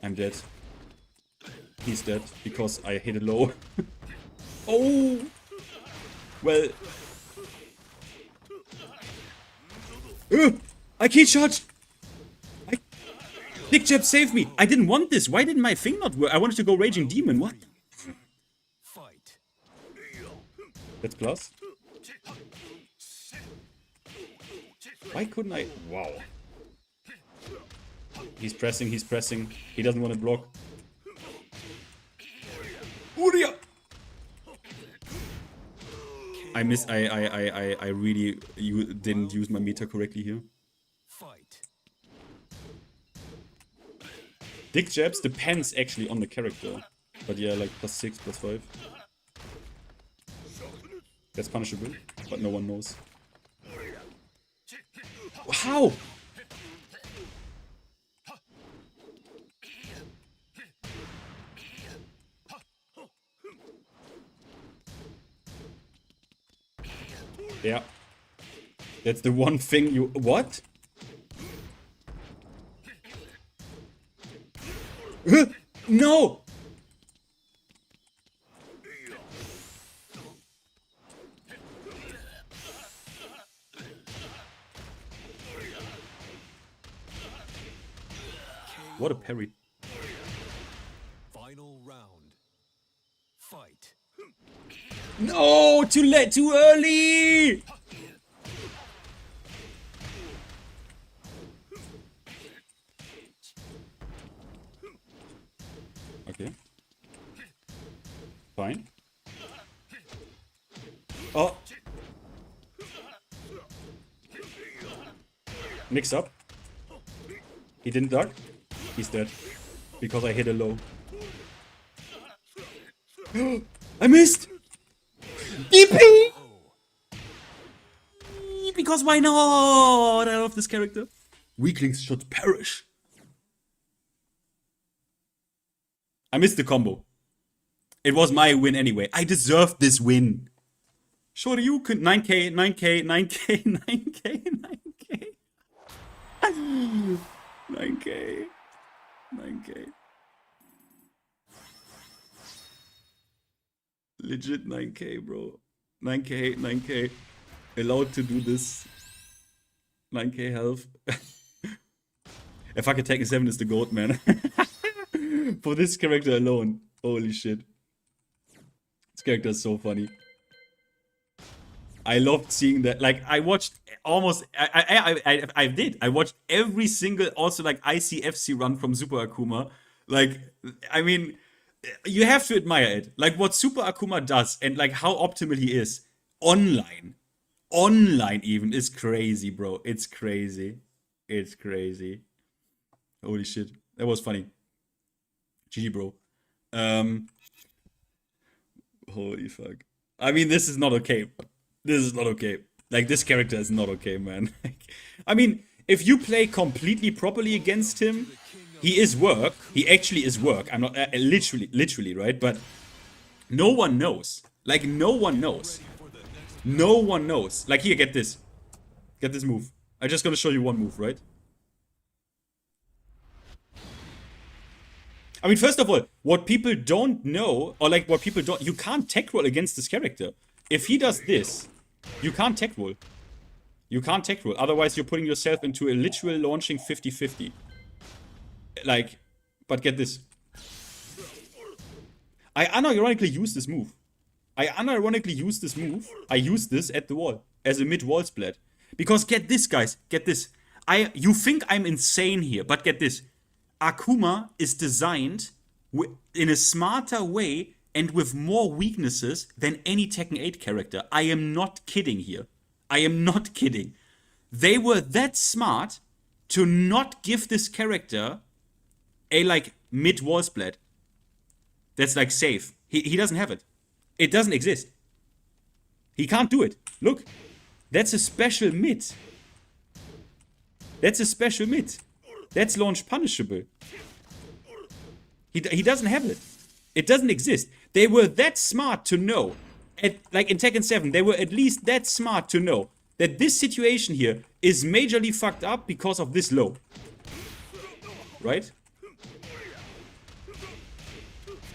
I'm dead. He's dead because I hit a low. Oh! Well... I key shot! Dick Jab saved me! I didn't want this! Why didn't my thing not work? I wanted to go Raging Demon, what? That's plus. Why couldn't I? Wow. He's pressing, he's pressing. He doesn't want to block. Uria! I really didn't use my meter correctly here. Dick jabs depends actually on the character. But yeah, like +6, +5. That's punishable, but no one knows. How? Yeah. That's the one thing you... What? No! What a parry. Final round. Fight. No! Too late! Too early! Okay. Fine. Oh! Mix up. He didn't duck. He's dead. Because I hit a low. I missed! DP! Because why not? I love this character. Weaklings should perish. I missed the combo. It was my win anyway. I deserved this win. Shoryuken. 9k, 9k, 9k, 9k, 9k. 9k. 9k. Legit 9k, bro. 9k, 9k. Allowed to do this. 9k health. If I could take a 7 is the goat, man. For this character alone. Holy shit. This character is so funny. I loved seeing that. Like, I watched almost... I did. I watched every single, also, like, ICFC run from Super Akuma. Like, I mean, you have to admire it. Like, what Super Akuma does and, like, how optimal he is. Online even is crazy, bro. It's crazy. It's crazy. Holy shit. That was funny. GG, bro. Holy fuck. I mean, this is not okay. This is not okay. Like, this character is not okay, man. I mean, if you play completely properly against him, he is work. He actually is work. I'm not... literally, right? But no one knows. Like, no one knows. No one knows. Like, here, get this. Get this move. I'm just gonna show you one move, right? I mean, first of all, what people don't know, or like what people don't... You can't tech roll against this character. If he does this, you can't tech roll. You can't tech roll. Otherwise, you're putting yourself into a literal launching 50-50. Like, but get this. I unironically use this move. I use this at the wall. As a mid-wall splat. Because get this, guys. Get this. You think I'm insane here, but get this. Akuma is designed in a smarter way and with more weaknesses than any Tekken 8 character. I am not kidding here. I am not kidding. They were that smart to not give this character a, like, mid-wall splat. That's, like, safe. He doesn't have it. It doesn't exist. He can't do it. Look. That's a special mid. That's a special mid. That's launch punishable. He doesn't have it. It doesn't exist. They were that smart to know like in Tekken 7, they were at least that smart to know that this situation here is majorly fucked up because of this low. Right?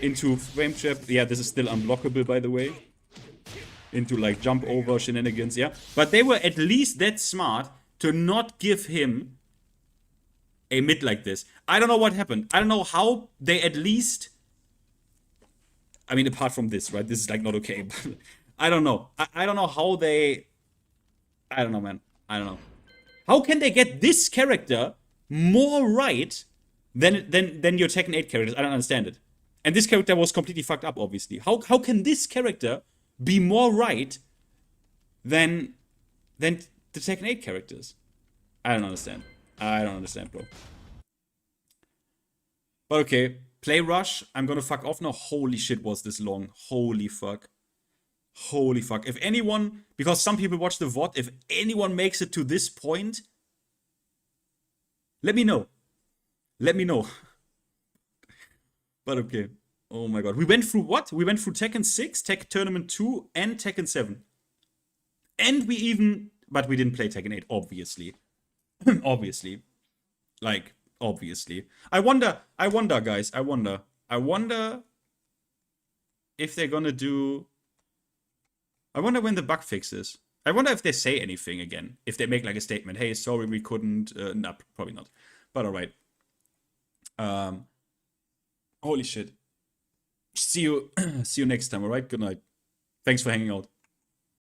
Into frame trap. Yeah, this is still unblockable, by the way. Into like jump over shenanigans, yeah. But they were at least that smart to not give him a mid like this. I don't know what happened. I don't know how they at least... I mean, apart from this, right? This is like not okay. But I don't know. I don't know how they... I don't know, man. I don't know. How can they get this character more right than your Tekken 8 characters? I don't understand it. And this character was completely fucked up, obviously. How can this character be more right than the Tekken 8 characters? I don't understand. I don't understand, bro. But okay, play rush. I'm gonna fuck off now. Holy shit, was this long? Holy fuck. Holy fuck. If anyone, because some people watch the VOD, if anyone makes it to this point, let me know. Let me know. But okay. Oh my god. We went through what? We went through Tekken 6, Tekken Tournament 2, and Tekken 7. And we even... But we didn't play Tekken 8, obviously. Obviously. Like, obviously. I wonder, guys. I wonder if they're gonna do... I wonder when the bug fixes. I wonder if they say anything again. If they make like a statement. Hey, sorry, we couldn't... nah, probably not. But alright. Holy shit. See you next time, alright? Good night. Thanks for hanging out.